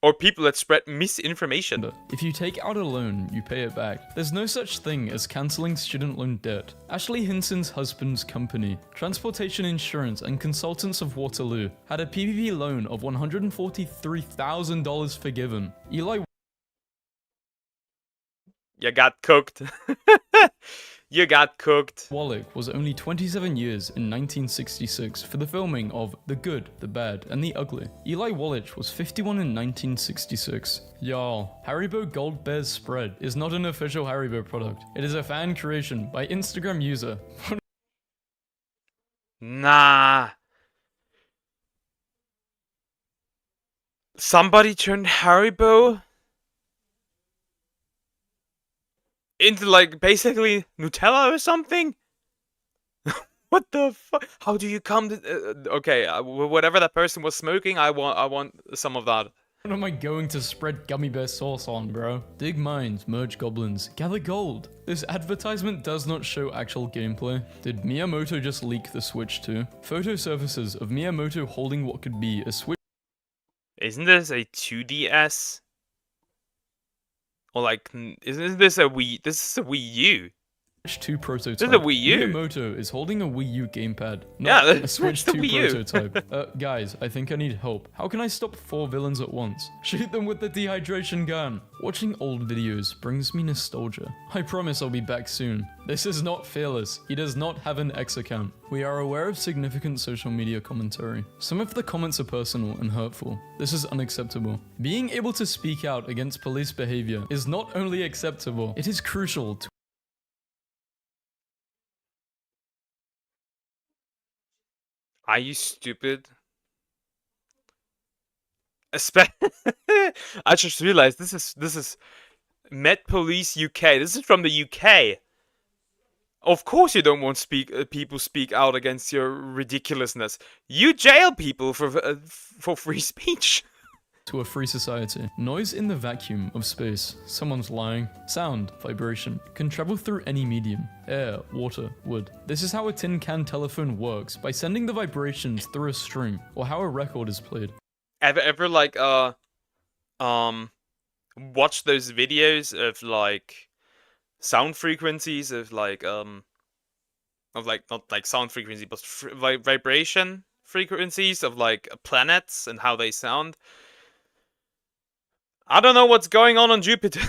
S1: Or people that spread misinformation.
S6: If you take out a loan, you pay it back. There's no such thing as cancelling student loan debt. Ashley Hinson's husband's company, Transportation Insurance and Consultants of Waterloo, had a PPP loan of $143,000 forgiven. Eli
S1: You got cooked. You got cooked.
S6: Wallach was only 27 years in 1966 for the filming of The Good, the Bad, and the Ugly. Eli Wallach was 51 in 1966. Y'all, Haribo Gold Bears Spread is not an official Haribo product. It is a fan creation by Instagram user.
S1: Nah. Somebody turned Haribo into like basically Nutella or something? What the fuck? How do you come to okay, whatever that person was smoking, I want some of that.
S6: What am I going to spread gummy bear sauce on, bro? Dig mines, merge goblins, gather gold. This advertisement does not show actual gameplay. Did Miyamoto just leak the Switch too? Photo surfaces of Miyamoto holding what could be a Switch.
S1: Isn't this a 2DS? Or like, isn't this a Wii? This is a Wii U.
S6: Switch 2 prototype.
S1: This is a Wii U.
S6: Miyamoto is holding a Wii U gamepad, not
S1: Yeah,
S6: a Switch
S1: the
S6: 2
S1: Wii U.
S6: prototype. Guys, I think I need help. How can I stop 4 villains at once? Shoot them with the dehydration gun. Watching old videos brings me nostalgia. I promise I'll be back soon. This is not Fearless. He does not have an X account. We are aware of significant social media commentary. Some of the comments are personal and hurtful. This is unacceptable. Being able to speak out against police behavior is not only acceptable, it is crucial to
S1: Are you stupid? I just realized this is Met Police UK. This is from the UK. Of course you don't want people speak out against your ridiculousness. You jail people for free speech.
S6: to a free society. Noise in the vacuum of space, someone's lying, sound, vibration, can travel through any medium, air, water, wood. This is how a tin can telephone works, by sending the vibrations through a string, or how a record is played.
S1: Ever like watch those videos of like sound frequencies of like not like sound frequency but vibration frequencies of like planets and how they sound. I don't know what's going on Jupiter.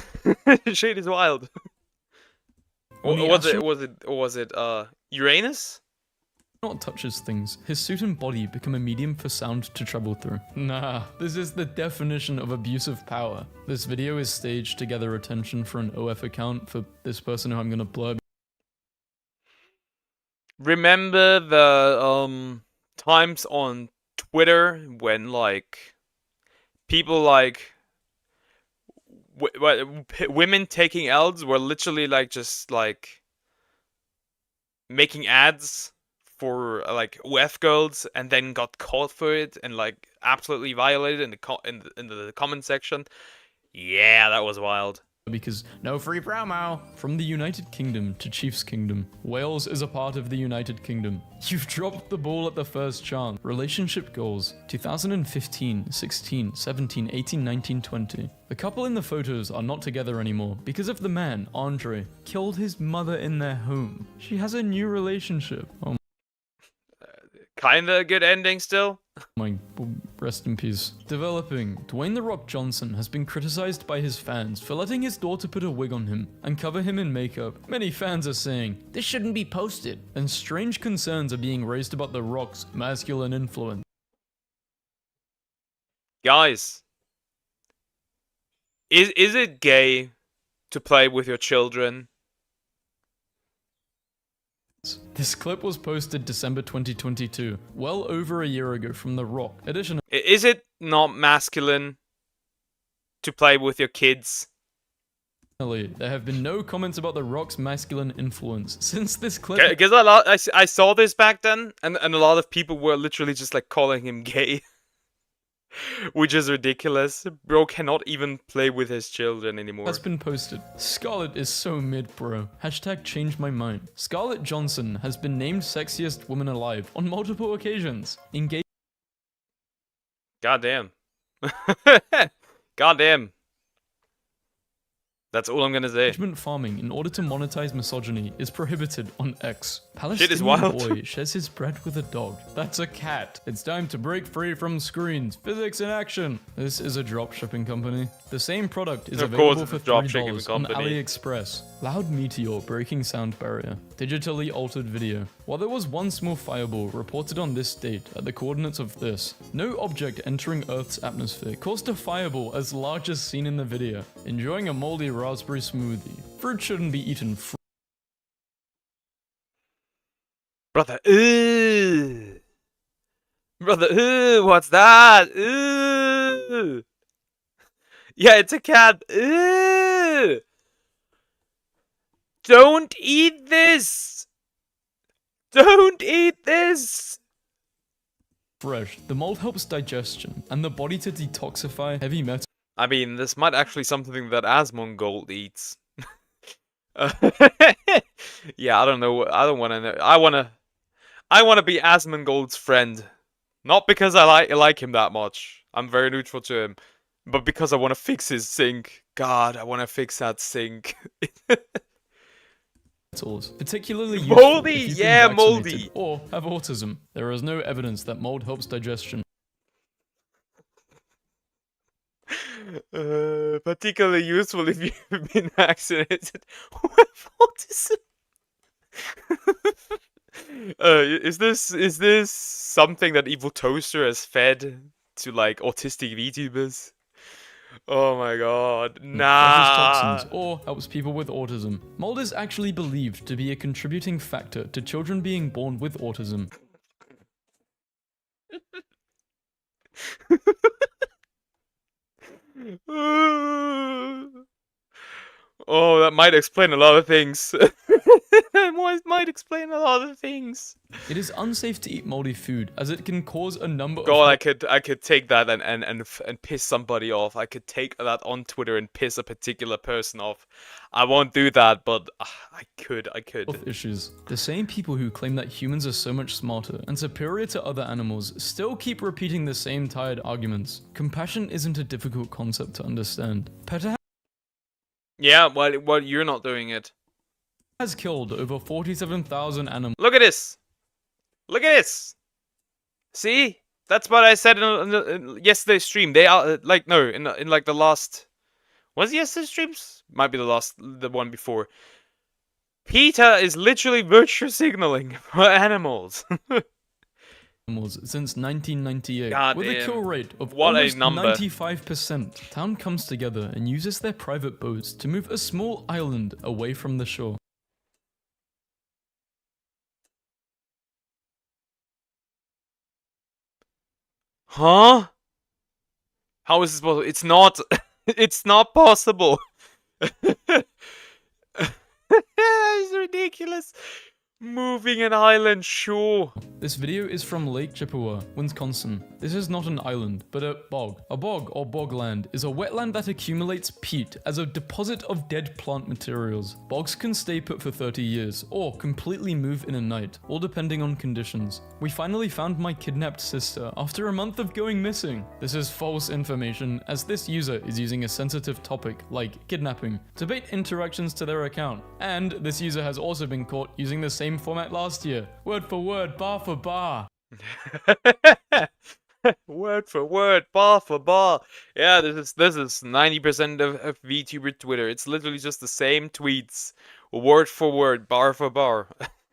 S1: Shit is wild.
S6: When the
S1: Was it Uranus?
S6: astronaut touches things, his suit and body become a medium for sound to travel through. Nah, this is the definition of abuse of power. This video is staged to gather attention for an OF account for this person who I'm gonna blur.
S1: Remember the times on Twitter when like people like women taking L's were literally like just like making ads for like OF girls and then got caught for it and like absolutely violated in the comment section. Yeah, that was wild.
S6: Because no free promo! From the United Kingdom to Chiefs Kingdom, Wales is a part of the United Kingdom. You've dropped the ball at the first chance. Relationship goals: 2015, 16, 17, 18, 19, 20. The couple in the photos are not together anymore because of the man, Andre, killed his mother in their home. She has a new relationship. Oh
S1: Kinda a good ending still.
S6: my, rest in peace. Developing, Dwayne "The Rock" Johnson has been criticized by his fans for letting his daughter put a wig on him and cover him in makeup. Many fans are saying, this shouldn't be posted, and strange concerns are being raised about The Rock's masculine influence.
S1: Guys, is it gay to play with your children?
S6: This clip was posted December 2022, well over a year ago from The Rock. Additionally,
S1: Is it not masculine to play with your kids?
S6: there have been no comments about The Rock's masculine influence since this clip.
S1: Because I saw this back then, and a lot of people were literally just like calling him gay. Which is ridiculous. Bro cannot even play with his children anymore.
S6: Has been posted. Scarlett is so mid, bro. Hashtag change my mind. Scarlett Johansson has been named sexiest woman alive on multiple occasions.
S1: Goddamn. Goddamn. That's all I'm gonna say.
S6: Engagement farming in order to monetize misogyny is prohibited on X.
S1: Shit is
S6: Palestinian
S1: wild.
S6: boy shares his bread with a dog. That's a cat. It's time to break free from screens. Physics in action. This is a dropshipping company. The same product is
S1: Of course
S6: available
S1: it's
S6: for
S1: a
S6: $3
S1: dropshipping
S6: on
S1: company.
S6: AliExpress. Loud meteor breaking sound barrier. Digitally altered video. While there was one small fireball reported on this date at the coordinates of this, no object entering Earth's atmosphere caused a fireball as large as seen in the video. Enjoying a moldy raspberry smoothie. Fruit shouldn't be eaten
S1: Brother, Brother, what's that? Yeah, it's a cat. Don't eat this! Don't eat this!
S6: fresh. The mold helps digestion and the body to detoxify heavy metals.
S1: I mean, this might actually something that Asmongold eats. Yeah, I don't know. I don't want to know. I want to be Asmongold's friend, not because I like him that much. I'm very neutral to him, but because I want to fix his sink. God, I want to fix that sink.
S6: Particularly useful
S1: Moldy,
S6: if you've
S1: yeah,
S6: been
S1: moldy.
S6: vaccinated or have autism. There is no evidence that mold helps digestion.
S1: Particularly useful if you've been vaccinated with autism. Is this something that Evil Toaster has fed to like autistic VTubers? Oh my god,
S6: Causes
S1: nah.
S6: toxins or helps people with autism. Mold is actually believed to be a contributing factor to children being born with autism.
S1: Oh, that might explain a lot of things. Might explain a lot of things.
S6: It is unsafe to eat moldy food as it can cause a number
S1: God,
S6: of
S1: I could take that and piss somebody off. I could take that on Twitter and piss a particular person off. I won't do that, but I could.
S6: health issues. The same people who claim that humans are so much smarter and superior to other animals still keep repeating the same tired arguments. Compassion isn't a difficult concept to understand. PETA
S1: Yeah, well, you're not doing it.
S6: has killed over 47,000 animals.
S1: Look at this. Look at this. See, that's what I said in yesterday's stream. They are like no, in like the last. Was it yesterday's streams? Might be the one before. PETA is literally virtue signaling for animals.
S6: Since 1998,
S1: God
S6: with a
S1: damn.
S6: kill rate of
S1: What a
S6: almost
S1: number.
S6: 95%. Town comes together and uses their private boats to move a small island away from the shore.
S1: Huh? How is this possible? It's not. It's not possible. It's ridiculous. Moving an island, sure.
S6: This video is from Lake Chippewa, Wisconsin. This is not an island, but a bog. A bog, or bogland, is a wetland that accumulates peat as a deposit of dead plant materials. Bogs can stay put for 30 years, or completely move in a night, all depending on conditions. We finally found my kidnapped sister after a month of going missing. This is false information, as this user is using a sensitive topic, like kidnapping, to bait interactions to their account. And this user has also been caught using the same format last year. Word for word, bar for bar.
S1: Word for word, bar for bar. Yeah, this is 90% of VTuber Twitter. It's literally just the same tweets, word for word, bar for bar,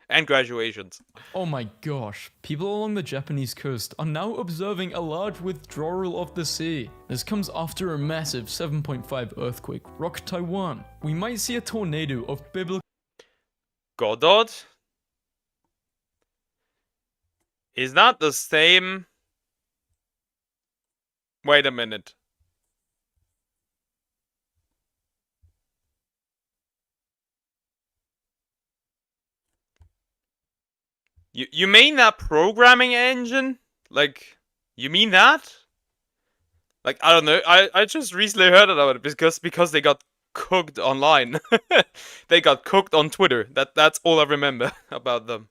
S1: and graduations.
S6: Oh my gosh, people along the Japanese coast are now observing a large withdrawal of the sea. This comes after a massive 7.5 earthquake rocked Taiwan. We might see a tornado of biblical
S1: Godot? Is that the same? Wait a minute. You mean that programming engine? Like, you mean that? Like, I don't know. I just recently heard about it because they got cooked online. They got cooked on Twitter. That's all I remember about them.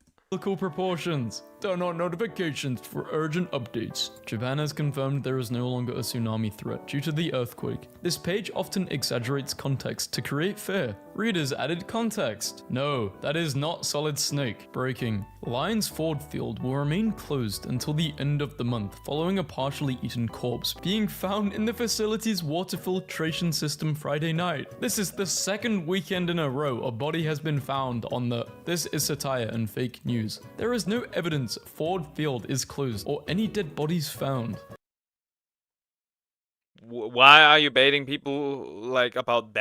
S6: proportions. Turn on notifications for urgent updates. Japan has confirmed there is no longer a tsunami threat due to the earthquake. This page often exaggerates context to create fear. Readers added context. No, that is not Solid Snake. Breaking. Lions Ford Field will remain closed until the end of the month following a partially eaten corpse being found in the facility's water filtration system Friday night. This is the second weekend in a row a body has been found on the... This is satire and fake news. There is no evidence Ford Field is closed or any dead bodies found.
S1: Why are you baiting people like about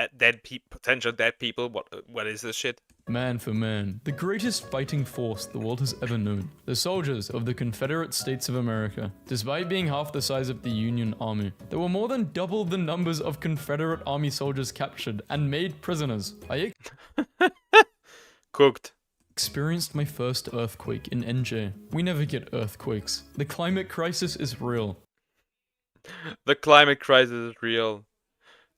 S1: potential dead people? What is this shit?
S6: Man for man, the greatest fighting force the world has ever known. The soldiers of the Confederate States of America. Despite being half the size of the Union Army, there were more than double the numbers of Confederate Army soldiers captured and made prisoners. I
S1: Cooked.
S6: experienced my first earthquake in NJ. We never get earthquakes. The climate crisis is real.
S1: The climate crisis is real.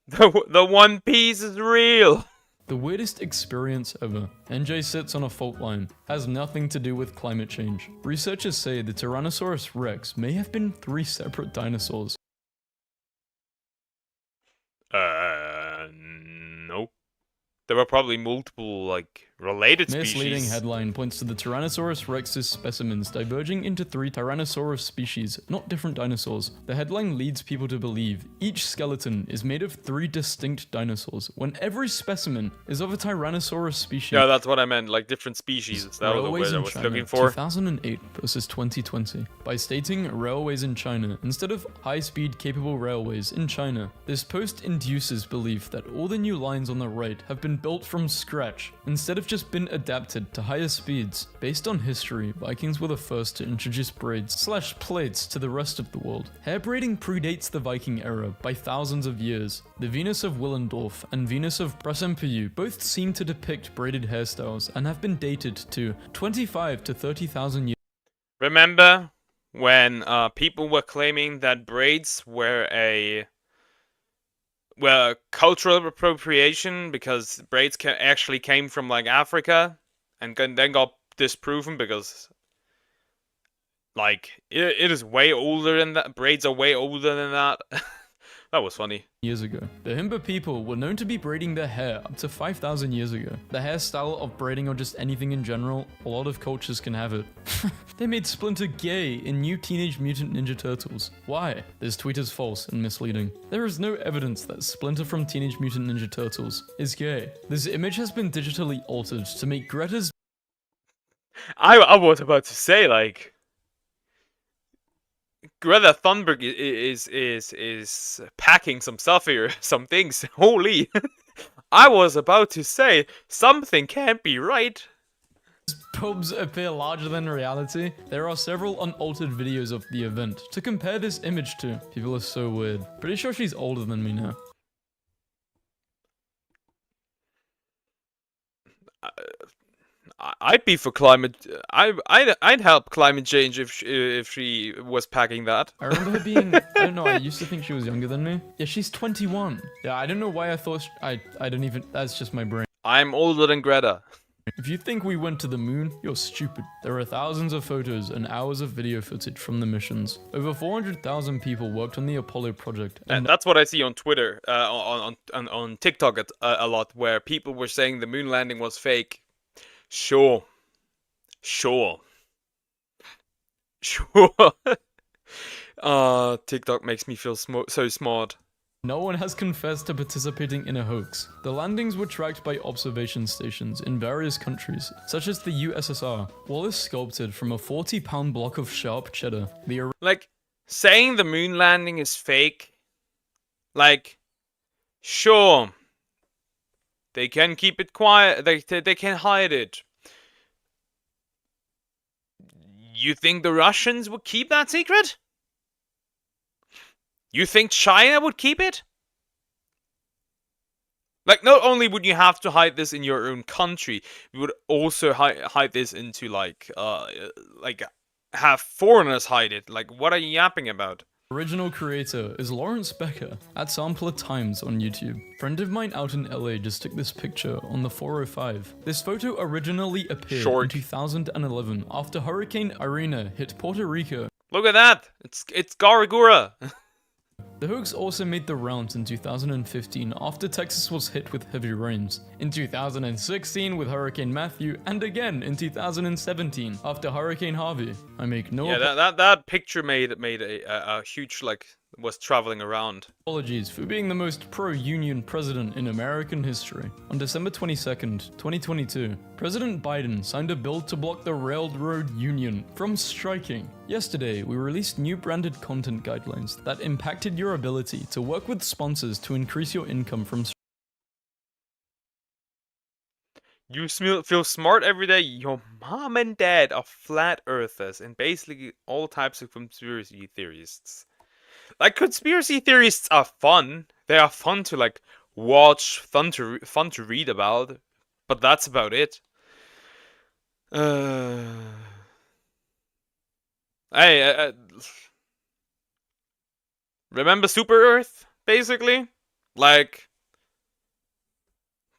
S1: The One Piece is real.
S6: The weirdest experience ever. NJ sits on a fault line. Has nothing to do with climate change. Researchers say the Tyrannosaurus rex may have been 3 separate dinosaurs.
S1: No. There were probably multiple, like, related
S6: Misleading
S1: species.
S6: headline points to the Tyrannosaurus rex's specimens diverging into 3 Tyrannosaurus species, not different dinosaurs. The headline leads people to believe each skeleton is made of 3 distinct dinosaurs, when every specimen is of a Tyrannosaurus species.
S1: Yeah, that's what I meant, like different species. That was the
S6: Railways
S1: word I
S6: in
S1: was
S6: China,
S1: looking for.
S6: 2008 versus 2020. By stating railways in China instead of high-speed capable railways in China, this post induces belief that all the new lines on the right have been built from scratch, instead of just been adapted to higher speeds. Based on history, Vikings were the first to introduce braids/plates to the rest of the world. Hair braiding predates the Viking era by thousands of years. The Venus of Willendorf and Venus of Brasempeyou both seem to depict braided hairstyles and have been dated to 25 to 30,000 years.
S1: Remember when people were claiming that braids were cultural appropriation because braids actually came from like Africa, and then got disproven because like it is way older than that. Braids are way older than that. That was funny.
S6: years ago. The Himba people were known to be braiding their hair up to 5,000 years ago. The hairstyle of braiding or just anything in general, a lot of cultures can have it. They made Splinter gay in New Teenage Mutant Ninja Turtles. Why? This tweet is false and misleading. There is no evidence that Splinter from Teenage Mutant Ninja Turtles is gay. This image has been digitally altered to make Greta's
S1: I was about to say, like, Greta Thunberg is packing some stuff here, some things. Holy! I was about to say something can't be right.
S6: pubs appear larger than reality. There are several unaltered videos of the event to compare this image to. People are so weird. Pretty sure she's older than me now.
S1: I'd be for climate. I'd help climate change if she was packing that.
S6: I remember her being, I don't know, I used to think she was younger than me. Yeah, she's 21. Yeah, I don't know why I thought, I don't even, that's just my brain.
S1: I'm older than Greta.
S6: If you think we went to the moon, you're stupid. There are thousands of photos and hours of video footage from the missions. Over 400,000 people worked on the Apollo project.
S1: And that's what I see on Twitter, on TikTok a lot, where people were saying the moon landing was fake. Sure. TikTok makes me feel so smart.
S6: No one has confessed to participating in a hoax. The landings were tracked by observation stations in various countries, such as the USSR. Wallace sculpted from a 40-pound block of sharp cheddar.
S1: Like, saying the moon landing is fake, like, sure. They can keep it quiet, they can hide it. You think the Russians would keep that secret? You think China would keep it? Like, not only would you have to hide this in your own country, you would also hide this into, like, have foreigners hide it. Like, what are you yapping about?
S6: Original creator is Lawrence Becker at Sampler Times on YouTube. Friend of mine out in LA just took this picture on the 405. This photo originally appeared in 2011 after Hurricane Irene hit Puerto Rico.
S1: Look at that! It's Garagura!
S6: The hoax also made the rounds in 2015 after Texas was hit with heavy rains, in 2016 with Hurricane Matthew, and again in 2017 after Hurricane Harvey. I make no
S1: that picture made a huge, like, was traveling around.
S6: Apologies for being the most pro-union president in American history. On December 22nd, 2022, President Biden signed a bill to block the railroad union from striking. Yesterday, we released new branded content guidelines that impacted your ability to work with sponsors to increase your income from.
S1: You feel smart every day. Your mom and dad are flat earthers and basically all types of conspiracy theorists. Like, conspiracy theorists are fun. They are fun to, like, watch, fun to read about, but that's about it. Hey, remember Super Earth, basically? Like,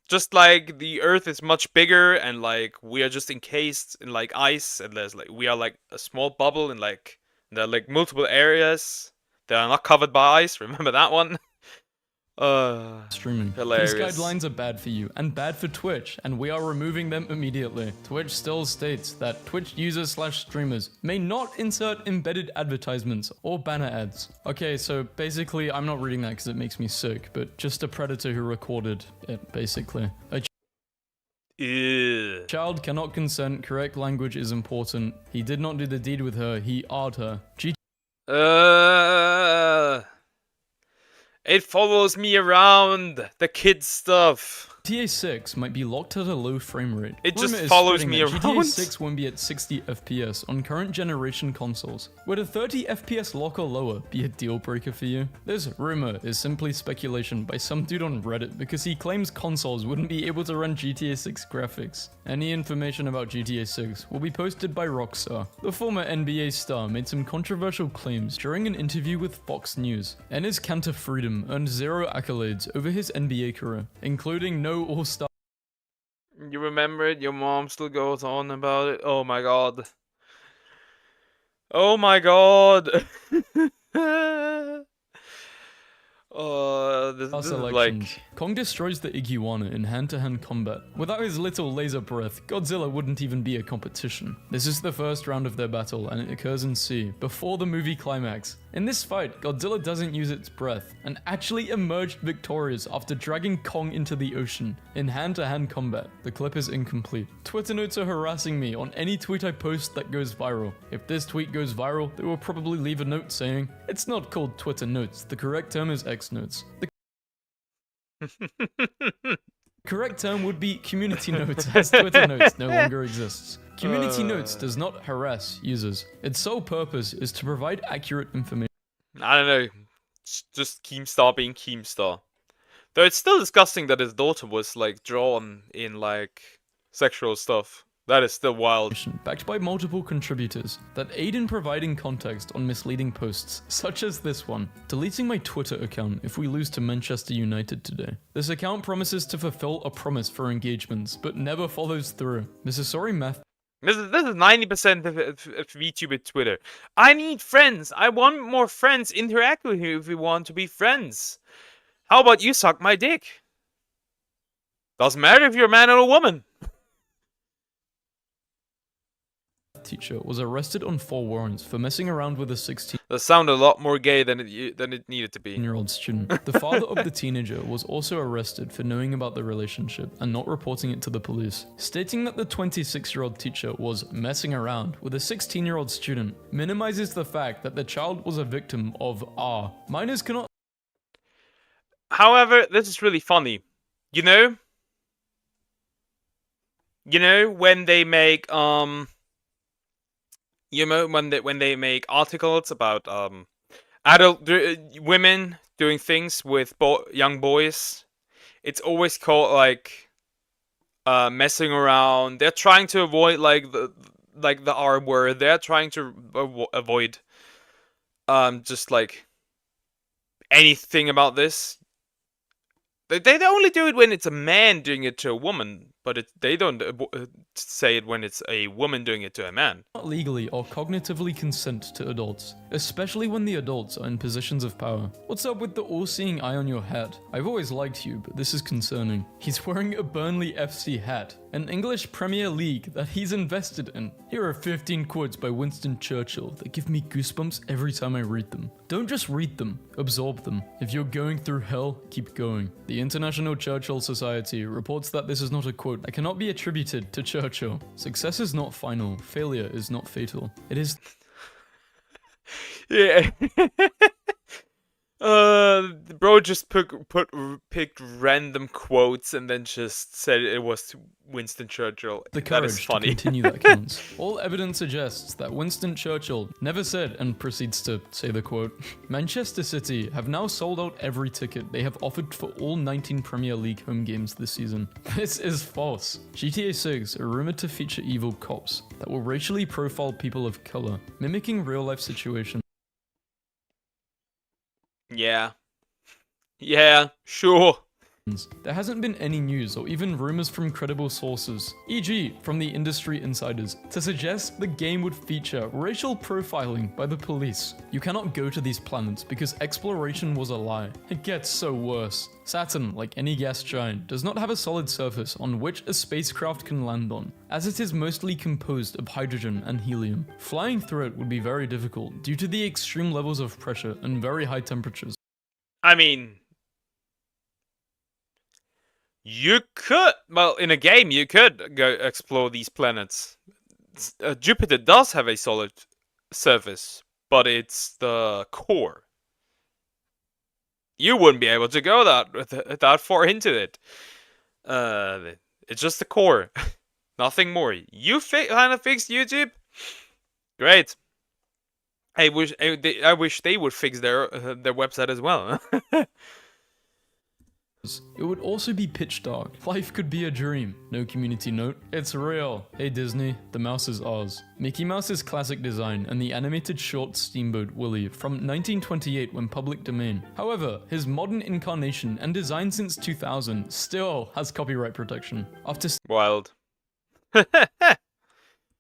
S1: just like the Earth is much bigger and, like, we are just encased in, like, ice, and there's, like, we are, like, a small bubble, and, like, there are, like, multiple areas that are not covered by ice. Remember that one?
S6: Streaming.
S1: Hilarious.
S6: These guidelines are bad for you and bad for Twitch, and we are removing them immediately. Twitch still states that Twitch users/streamers may not insert embedded advertisements or banner ads. Okay, so basically, I'm not reading that because it makes me sick, but just a predator who recorded it, basically.
S1: Ew.
S6: Child cannot consent, correct language is important. He did not do the deed with her, he R'd her.
S1: It follows me around, the kid stuff.
S6: GTA 6 might be locked at a low frame rate.
S1: It
S6: Rumor
S1: just
S6: is
S1: follows
S6: spreading
S1: me
S6: that
S1: around.
S6: GTA 6 won't be at 60 FPS on current generation consoles. Would a 30 FPS lock or lower be a deal breaker for you? This rumor is simply speculation by some dude on Reddit because he claims consoles wouldn't be able to run GTA 6 graphics. Any information about GTA 6 will be posted by Rockstar. The former NBA star made some controversial claims during an interview with Fox News. Enes Kanter Freedom earned 0 accolades over his NBA career, including no All-Star.
S1: You remember it? Your mom still goes on about it? Oh my god. Oh my god. Oh, this is
S6: selections.
S1: like...
S6: Kong destroys the iguana in hand-to-hand combat. Without his little laser breath, Godzilla wouldn't even be a competition. This is the first round of their battle, and it occurs in sea, before the movie climax. In this fight, Godzilla doesn't use its breath, and actually emerged victorious after dragging Kong into the ocean. In hand-to-hand combat, the clip is incomplete. Twitter notes are harassing me on any tweet I post that goes viral. If this tweet goes viral, they will probably leave a note saying, "It's not called Twitter notes, the correct term is X notes." The correct term would be community notes, as Twitter notes no longer exists. Community notes does not harass users. Its sole purpose is to provide accurate information.
S1: I don't know. It's just Keemstar being Keemstar. Though it's still disgusting that his daughter was, like, drawn in, like, sexual stuff. That is still wild.
S6: Backed by multiple contributors that aid in providing context on misleading posts, such as this one. Deleting my Twitter account if we lose to Manchester United today. This account promises to fulfill a promise for engagements, but never follows through. Mrs. Sorry Math.
S1: This is 90% of VTuber Twitter. I need friends. I want more friends. Interact with you if we want to be friends. How about you suck my dick? Doesn't matter if you're a man or a woman.
S6: Teacher was arrested on 4 warrants for messing around with a 16.
S1: That sounded a lot more gay than it needed to be.
S6: 16-year-old student. The father of the teenager was also arrested for knowing about the relationship and not reporting it to the police, stating that the 26-year-old teacher was messing around with a 16-year-old student, minimizes the fact that the child was a victim of R. Minors cannot.
S1: However, this is really funny. You know when they make when they make articles about adult women doing things with young boys, it's always called like messing around. They're trying to avoid like the R word. They're trying to avoid just like anything about this. They only do it when it's a man doing it to a woman, but they don't say it when it's a woman doing it to a man.
S6: Not legally or cognitively consent to adults, especially when the adults are in positions of power. What's up with the all-seeing eye on your hat? I've always liked you, but this is concerning. He's wearing a Burnley FC hat, an English Premier League that he's invested in. Here are 15 quotes by Winston Churchill that give me goosebumps every time I read them. Don't just read them, absorb them. If you're going through hell, keep going. The International Churchill Society reports that this is not a quote that cannot be attributed to Churchill. Success is not final, failure is not fatal. It is...
S1: Yeah. Bro just picked random quotes and then just said it was Winston Churchill.
S6: The
S1: That is
S6: courage
S1: funny.
S6: to continue that counts. All evidence suggests that Winston Churchill never said, and proceeds to say the quote, "Manchester City have now sold out every ticket they have offered for all 19 Premier League home games this season." This is false. GTA 6 are rumored to feature evil cops that will racially profile people of color, mimicking real-life situations.
S1: Yeah. Yeah, sure.
S6: There hasn't been any news or even rumors from credible sources, e.g. from the industry insiders, to suggest the game would feature racial profiling by the police. You cannot go to these planets because exploration was a lie. It gets so worse. Saturn, like any gas giant, does not have a solid surface on which a spacecraft can land on, as it is mostly composed of hydrogen and helium. Flying through it would be very difficult due to the extreme levels of pressure and very high temperatures.
S1: I mean, you could, well, in a game, you could go explore these planets. Jupiter does have a solid surface, but it's the core. You wouldn't be able to go that far into it. It's just the core, nothing more. You kind of fixed YouTube? Great. I wish they would fix their website as well.
S6: It would also be pitch dark. Life could be a dream. No community note. It's real. Hey Disney, the mouse is ours. Mickey Mouse's classic design and the animated short Steamboat Willie from 1928 when public domain. However, his modern incarnation and design since 2000 still has copyright protection. After
S1: Wild.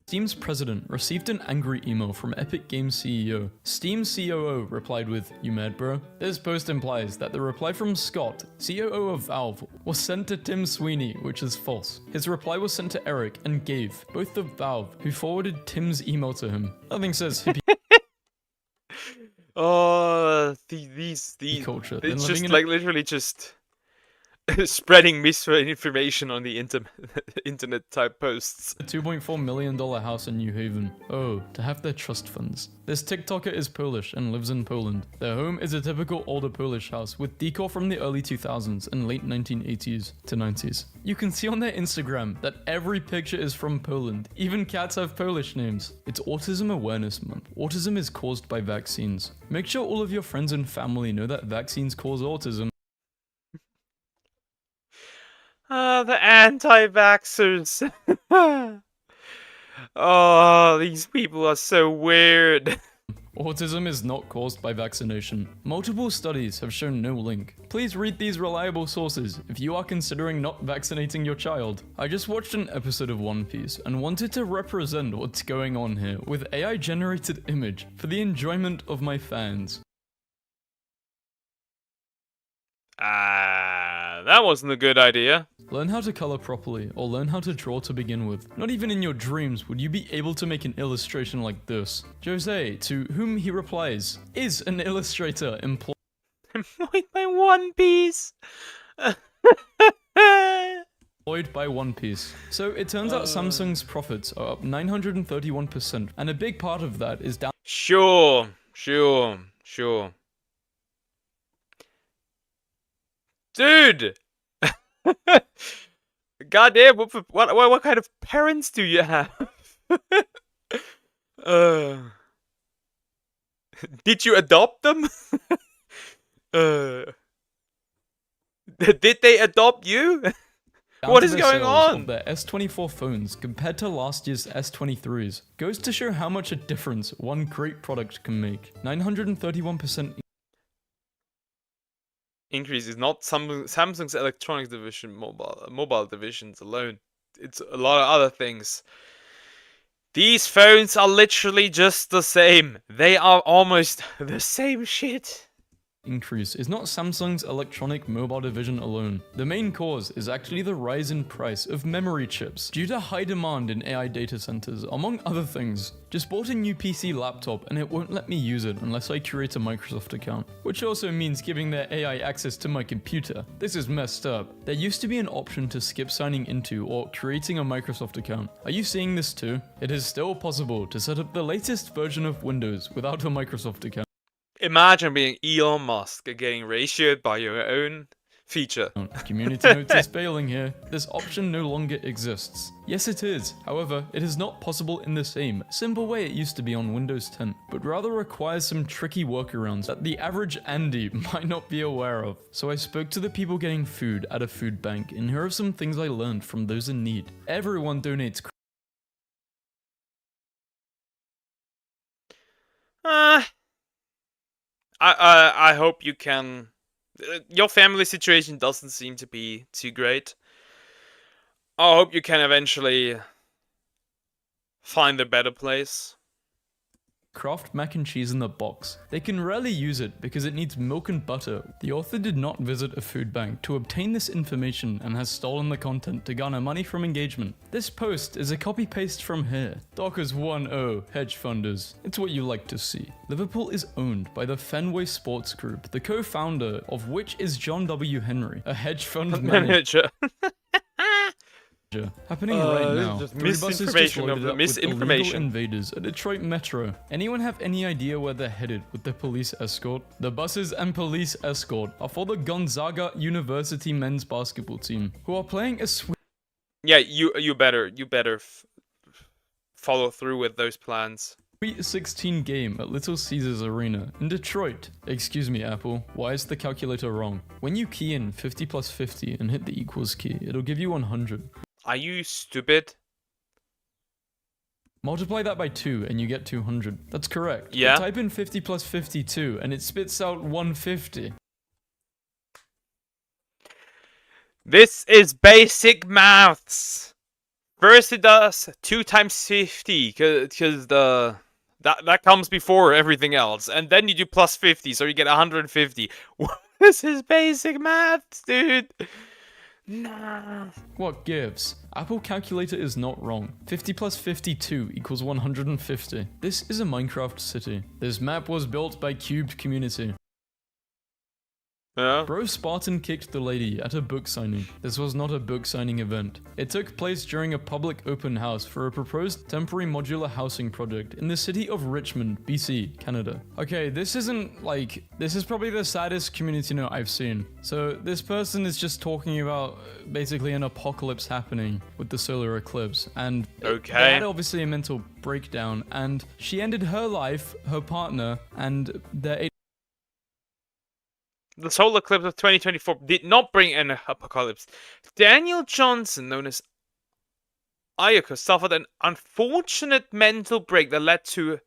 S6: Steam's president received an angry email from Epic Games CEO. Steam's COO replied with, "You mad, bro?" This post implies that the reply from Scott, COO of Valve, was sent to Tim Sweeney, which is false. His reply was sent to Eric and Gabe, both of Valve, who forwarded Tim's email to him. Nothing says hippie
S1: Oh, these
S6: culture.
S1: it's just like literally just spreading misinformation on the internet type posts.
S6: A $2.4 million house in New Haven. Oh, to have their trust funds. This TikToker is Polish and lives in Poland. Their home is a typical older Polish house with decor from the early 2000s and late 1980s to 90s. You can see on their Instagram that every picture is from Poland. Even cats have Polish names. It's Autism Awareness Month. Autism is caused by vaccines. Make sure all of your friends and family know that vaccines cause autism.
S1: The anti-vaxxers. Oh, these people are so weird.
S6: Autism is not caused by vaccination. Multiple studies have shown no link. Please read these reliable sources if you are considering not vaccinating your child. I just watched an episode of One Piece and wanted to represent what's going on here with AI-generated image for the enjoyment of my fans.
S1: That wasn't a good idea.
S6: Learn how to color properly, or learn how to draw to begin with. Not even in your dreams would you be able to make an illustration like this. Jose, to whom he replies, is an illustrator employed
S1: by One Piece.
S6: by One Piece. So it turns out Samsung's profits are up 931%, and a big part of that is down.
S1: Sure. Dude! Goddamn, what kind of parents do you have? Did you adopt them? Did they adopt you? What is going on?
S6: Of their S24 phones compared to last year's S23s goes to show how much a difference one great product can make. 931%
S1: increase is not Samsung's electronics division, mobile divisions alone. It's a lot of other things. These phones are literally just the same. They are almost the same shit.
S6: Increase is not Samsung's electronic mobile division alone. The main cause is actually the rise in price of memory chips due to high demand in AI data centers, among other things. Just bought a new PC laptop and it won't let me use it unless I create a Microsoft account, which also means giving their AI access to my computer. This is messed up. There used to be an option to skip signing into or creating a Microsoft account. Are you seeing this too? It is still possible to set up the latest version of Windows without a Microsoft account.
S1: Imagine being Elon Musk and getting ratioed by your own feature.
S6: Community notice failing here. This option no longer exists. Yes, it is. However, it is not possible in the same simple way it used to be on Windows 10, but rather requires some tricky workarounds that the average Andy might not be aware of. So I spoke to the people getting food at a food bank, and here are some things I learned from those in need. Everyone donates.
S1: I hope you can. Your family situation doesn't seem to be too great. I hope you can eventually find a better place.
S6: Craft mac and cheese in the box. They can rarely use it because it needs milk and butter. The author did not visit a food bank to obtain this information and has stolen the content to garner money from engagement. This post is a copy-paste from here. Dockers 1-0, hedge funders. It's what you like to see. Liverpool is owned by the Fenway Sports Group, the co-founder of which is John W. Henry, a hedge fund manager. Happening right now.
S1: Just
S6: Three buses just
S1: misinformation
S6: loaded
S1: of the
S6: up with illegal
S1: misinformation.
S6: invaders at Detroit Metro. Anyone have any idea where they're headed with the police escort? The buses and police escort are for the Gonzaga University men's basketball team, who are playing a
S1: Yeah, you better follow through with those plans.
S6: Sweet 16 game at Little Caesars Arena in Detroit. Excuse me, Apple, why is the calculator wrong? When you key in 50 plus 50 and hit the equals key, it'll give you 100.
S1: Are you stupid?
S6: Multiply that by 2 and you get 200. That's correct.
S1: Yeah.
S6: But type in 50 plus 52 and it spits out 150.
S1: This is basic maths. First it does 2 times 50, because that comes before everything else, and then you do plus 50, so you get 150. This is basic math, dude. Nah.
S6: What gives? Apple calculator is not wrong. 50 plus 52 equals 150. This is a Minecraft city. This map was built by Cubed Community.
S1: Yeah.
S6: Bro Spartan kicked the lady at a book signing. This was not a book signing event. It took place during a public open house for a proposed temporary modular housing project in the city of Richmond, BC, Canada. Okay, this isn't like, this is probably the saddest community note I've seen. So this person is just talking about basically an apocalypse happening with the solar eclipse, and
S1: Okay.
S6: they had obviously a mental breakdown, and she ended her life, her partner, and their
S1: The solar eclipse of 2024 did not bring an apocalypse. Daniel Johnson, known as Ayako, suffered an unfortunate mental break that led to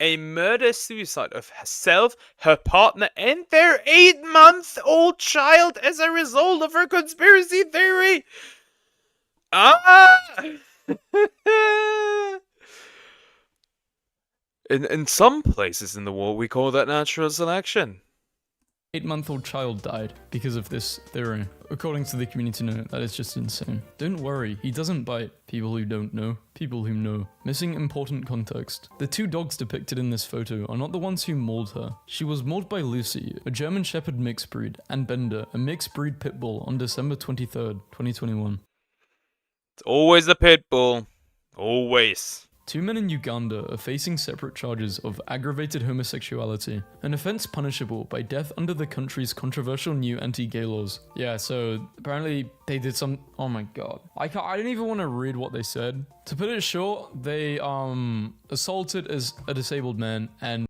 S1: a murder-suicide of herself, her partner, and their 8-month-old child as a result of her conspiracy theory. In some places in the world, we call that natural selection.
S6: 8-month-old child died because of this theory. According to the community note, that is just insane. Don't worry, he doesn't bite. People who don't know, people who know. Missing important context. The 2 dogs depicted in this photo are not the ones who mauled her. She was mauled by Lucy, a German Shepherd mixed breed, and Bender, a mixed breed pit bull, on December 23rd, 2021.
S1: It's always the pit bull. Always.
S6: 2 men in Uganda are facing separate charges of aggravated homosexuality, an offense punishable by death under the country's controversial new anti-gay laws. Yeah, so apparently they did some. Oh my god, I didn't even want to read what they said. To put it short, they assaulted as a disabled man and.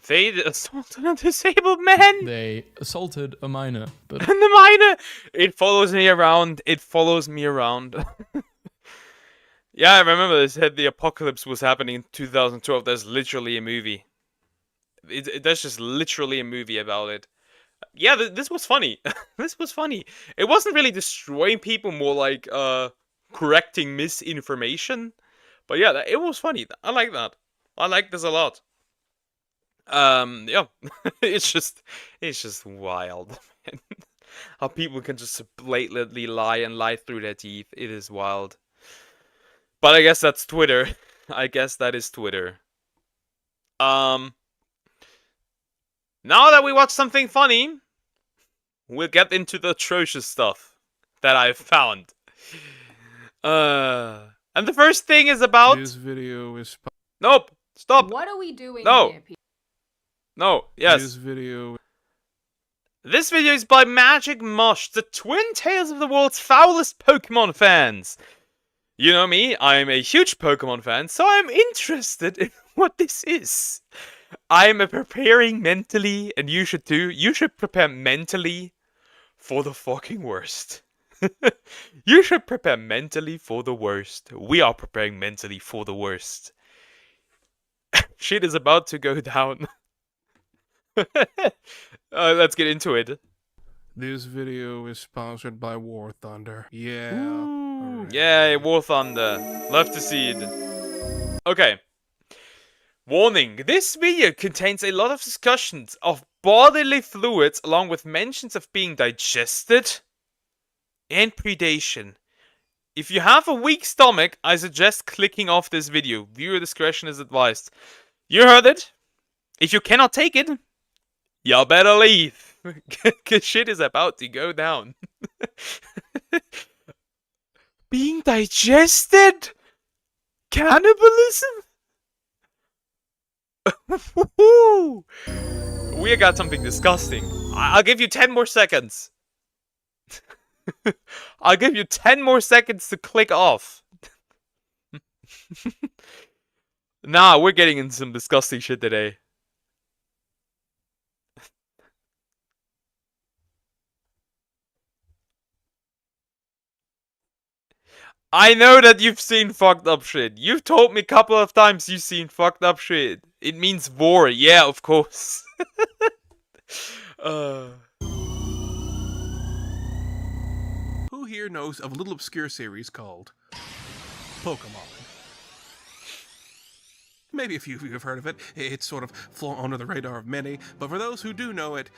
S1: They assaulted a disabled man.
S6: They assaulted a minor, but
S1: And the minor, it follows me around. It follows me around. Yeah, I remember they said the apocalypse was happening in 2012. There's literally a movie. There's just literally a movie about it. Yeah, this was funny. This was funny. It wasn't really destroying people, more like correcting misinformation. But yeah, it was funny. I like that. I like this a lot. Yeah, it's just wild, man. How people can just blatantly lie through their teeth. It is wild. But I guess that's Twitter. I guess that is Twitter. Now that we watched something funny, we'll get into the atrocious stuff that I've found. And the first thing is about.
S7: This video is.
S1: Nope. Stop.
S8: What are we doing
S1: No.
S8: here, people?
S1: No. Yes.
S7: This video.
S1: This video is by Magic Mosh, the twin tails of the world's foulest Pokemon fans. You know me, I'm a huge Pokemon fan, so I'm interested in what this is. I'm preparing mentally, and you should too. You should prepare mentally for the fucking worst. You should prepare mentally for the worst. We are preparing mentally for the worst. Shit is about to go down. Let's get into it.
S7: This video is sponsored by War Thunder. Yeah.
S1: Ooh, yeah, War Thunder. Love to see it. Okay. Warning. This video contains a lot of discussions of bodily fluids along with mentions of being digested and predation. If you have a weak stomach, I suggest clicking off this video. Viewer discretion is advised. You heard it. If you cannot take it, y'all better leave. Cause shit is about to go down. Being digested? Cannibalism? We got something disgusting. I'll give you 10 more seconds. I'll give you 10 more seconds to click off. Nah, we're getting into some disgusting shit today. I know that you've seen fucked up shit. You've told me a couple of times you've seen fucked up shit. It means war. Yeah, of course.
S7: here knows of a little obscure series called Pokemon? Maybe a few of you have heard of it. It's sort of flown under the radar of many, but for those who do know it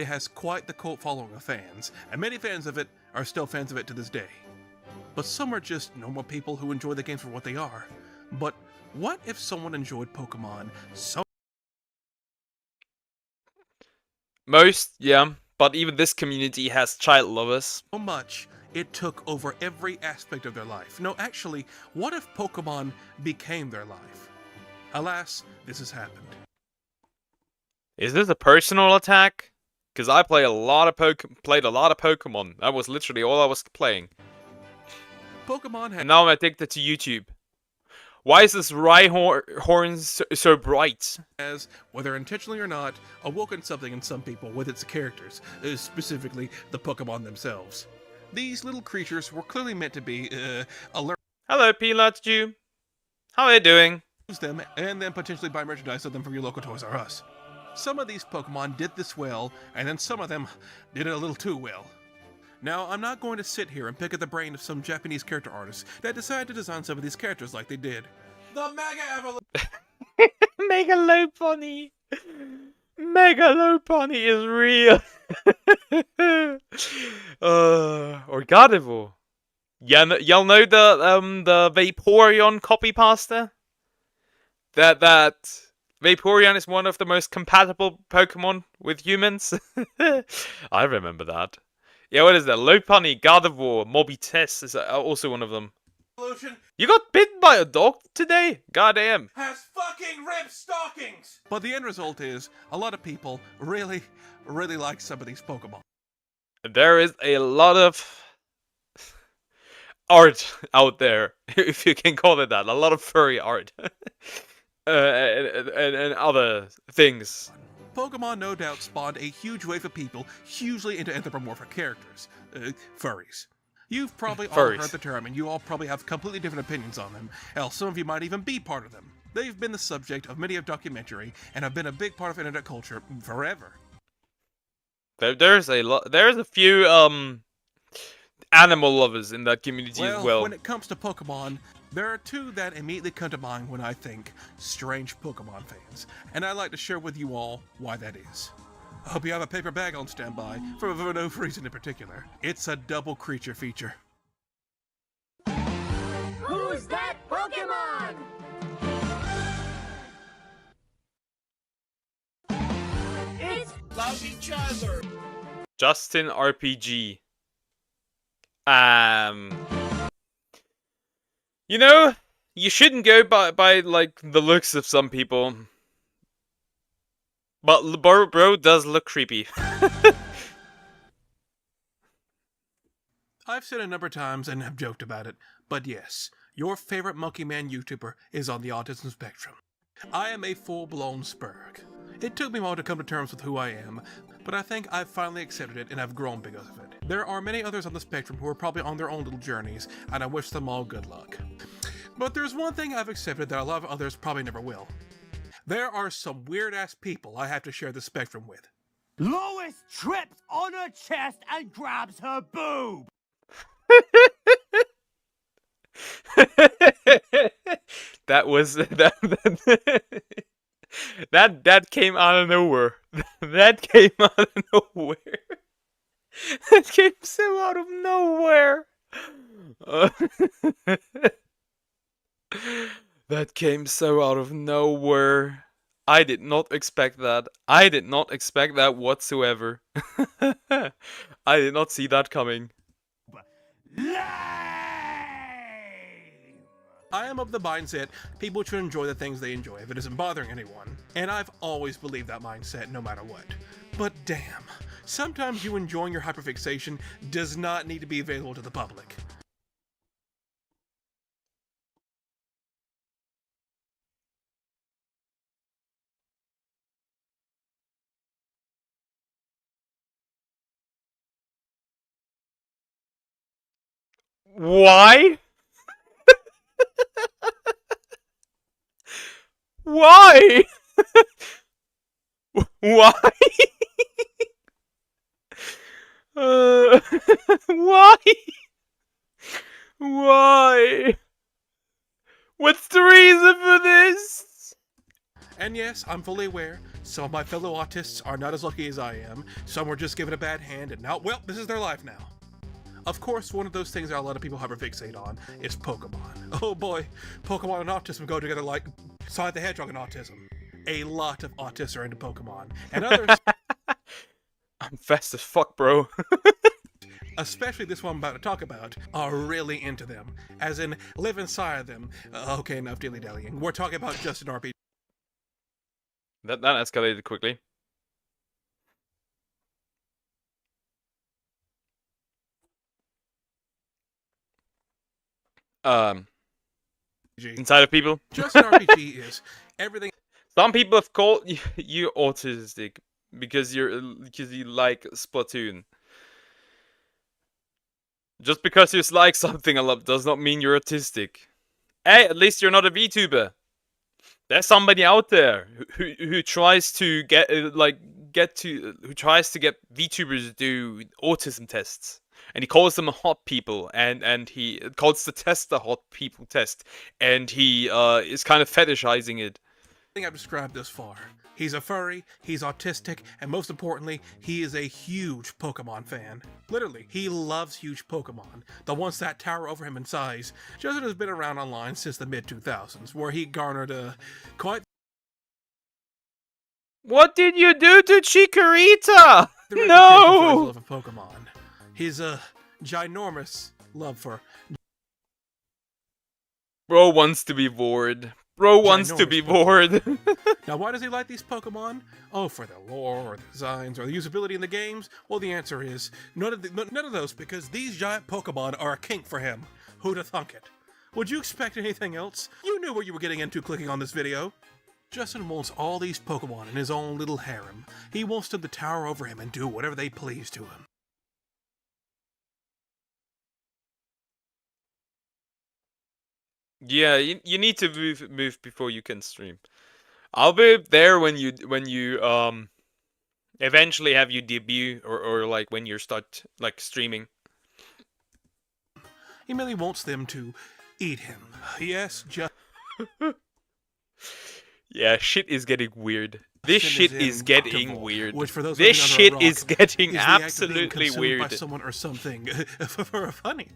S7: has quite the cult following of fans, and many fans of it are still fans of it to this day. But some are just normal people who enjoy the games for what they are. But what if someone enjoyed Pokemon so
S1: Most, yeah. But even this community has child lovers.
S7: much it took over every aspect of their life? No, actually, what if Pokemon became their life? Alas, this has happened.
S1: Is this a personal attack? Because I played a lot of Pokemon. That was literally all I was playing.
S7: Pokemon
S1: And
S7: had
S1: now I'm addicted to YouTube. Why is this Rhyhorn so bright?
S7: has, whether intentionally or not, awoken something in some people with its characters, specifically the Pokemon themselves. These little creatures were clearly meant to be alert.
S1: Hello, Peanut How are you doing?
S7: Use them and then potentially buy merchandise of them from your local Toys R Us. Some of these Pokemon did this well, and then some of them did it a little too well. Now, I'm not going to sit here and pick at the brain of some Japanese character artists that decided to design some of these characters like they did. The Mega Evolution!
S1: Megalopony! Megalopony is real! Or Gardevoir. Yeah, y'all know the Vaporeon copy pasta? That Vaporeon is one of the most compatible Pokemon with humans. I remember that. Yeah, what is that? Lopunny, Gardevoir, Mobites is also one of them.
S7: Evolution
S1: You got bitten by a dog today? Goddamn.
S7: has fucking ripped stockings! But the end result is, a lot of people really like some of these Pokemon.
S1: There is a lot of art out there, if you can call it that. A lot of furry art. And other things.
S7: Pokemon no doubt spawned a huge wave of people hugely into anthropomorphic characters. Furries. You've probably all
S1: Furries.
S7: heard the term, and you all probably have completely different opinions on them. Hell, some of you might even be part of them. They've been the subject of many a documentary, and have been a big part of internet culture forever.
S1: There's a few animal lovers in that community as well.
S7: When it comes to Pokemon, there are two that immediately come to mind when I think strange Pokemon fans, and I'd like to share with you all why that is. I hope you have a paper bag on standby, for no reason in particular. It's a double creature feature.
S8: Who's that Pokemon? It's
S7: Lousy Charizard!
S1: Justin RPG. You know, you shouldn't go by like the looks of some people. But bro does look creepy.
S7: I've said it a number of times and have joked about it, but yes, your favorite Monkey Man YouTuber is on the autism spectrum. I am a full-blown Spurg. It took me a while to come to terms with who I am, but I think I've finally accepted it and I've grown because of it. There are many others on the spectrum who are probably on their own little journeys, and I wish them all good luck. But there's one thing I've accepted that a lot of others probably never will. There are some weird-ass people I have to share the spectrum with.
S8: Lois trips on her chest and grabs her boob.
S1: That was that came out of nowhere. That came out of nowhere. That came so out of nowhere. That came so out of nowhere. I did not expect that. I did not expect that whatsoever. I did not see that coming.
S7: I am of the mindset people should enjoy the things they enjoy if it isn't bothering anyone. And I've always believed that mindset no matter what. But damn, sometimes you enjoying your hyperfixation does not need to be available to the public.
S1: Why? Why? Why? Why? Why? What's the reason for this?
S7: And yes, I'm fully aware, some of my fellow autists are not as lucky as I am. Some were just given a bad hand, and now, well, this is their life now. Of course, one of those things that a lot of people hyperfixate on is Pokemon. Oh boy, Pokemon and autism go together like Sonic the Hedgehog and autism. A lot of autists are into Pokemon, and others,
S1: I'm fast as fuck, bro.
S7: especially this one I'm about to talk about, are really into them. As in, live inside of them. Okay, enough dilly-dallying. We're talking about Justin RPG.
S1: That escalated quickly. Inside of people.
S7: Justin RPG is everything.
S1: Some people have called you autistic because you like Splatoon. Just because you like something a lot does not mean you're autistic. Hey, at least you're not a VTuber. There's somebody out there who tries to get VTubers to do autism tests, and he calls them hot people, and he calls the test the hot people test, and he is kind of fetishizing it.
S7: I've described thus far. He's a furry, he's autistic, and most importantly, he is a huge Pokemon fan. Literally, he loves huge Pokemon, the ones that tower over him in size. Justin has been around online since the mid-2000s, where he garnered quite
S1: What did you do to Chikorita?
S7: the reputation for his
S1: No!
S7: love of Pokemon. His ginormous love for
S1: Bro wants to be bored. Bro wants to be bored.
S7: Now, why does he like these Pokemon? Oh, for the lore, or the designs, or the usability in the games? Well, the answer is none of those, because these giant Pokemon are a kink for him. Who'd have thunk it? Would you expect anything else? You knew what you were getting into clicking on this video. Justin wants all these Pokemon in his own little harem. He wants them to tower over him and do whatever they please to him.
S1: Yeah, you need to move before you can stream. I'll be there when you eventually have your debut or like when you start like streaming.
S7: He merely wants them to eat him. Yes,
S1: Yeah, shit is getting weird. This shit is getting weird.
S7: Which for those
S1: This
S7: living under a
S1: shit is
S7: rock,
S1: getting
S7: is the act of being
S1: absolutely
S7: consumed by
S1: weird.
S7: someone or something for funny.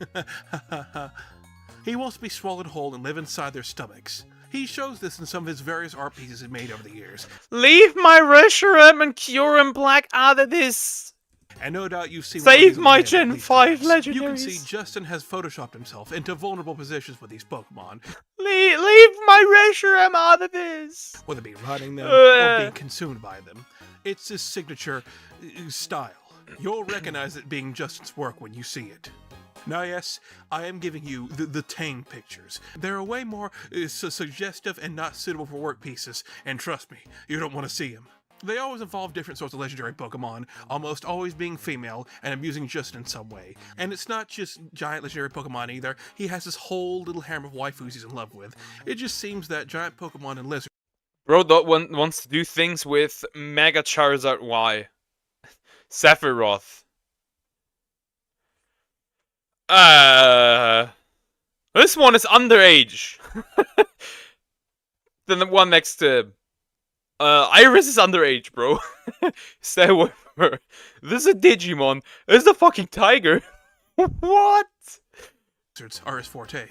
S7: He wants to be swallowed whole and live inside their stomachs. He shows this in some of his various art pieces he made over the years.
S1: Leave my Reshiram and Kyurem Black out of this!
S7: And no doubt you've seen
S1: Save my
S7: Gen
S1: Gen 5 legendaries!
S7: You can see Justin has photoshopped himself into vulnerable positions with these Pokemon,
S1: Leave my Reshiram out of this!
S7: whether it be riding them or being consumed by them. It's his signature style. You'll recognize it being Justin's work when you see it. Now yes, I am giving you the tame pictures. They're way more suggestive and not suitable for work pieces, and trust me, you don't want to see them. They always involve different sorts of legendary Pokemon, almost always being female and abusing Justin in some way. And it's not just giant legendary Pokemon either, he has this whole little harem of waifus he's in love with. It just seems that giant Pokemon and lizards
S1: Bro wants to do things with Mega Charizard Y. Sephiroth. This one is underage. Then the one next to him. Iris is underage, bro. Stay away from her. This is a Digimon. This is a fucking tiger. What?
S7: are his forte.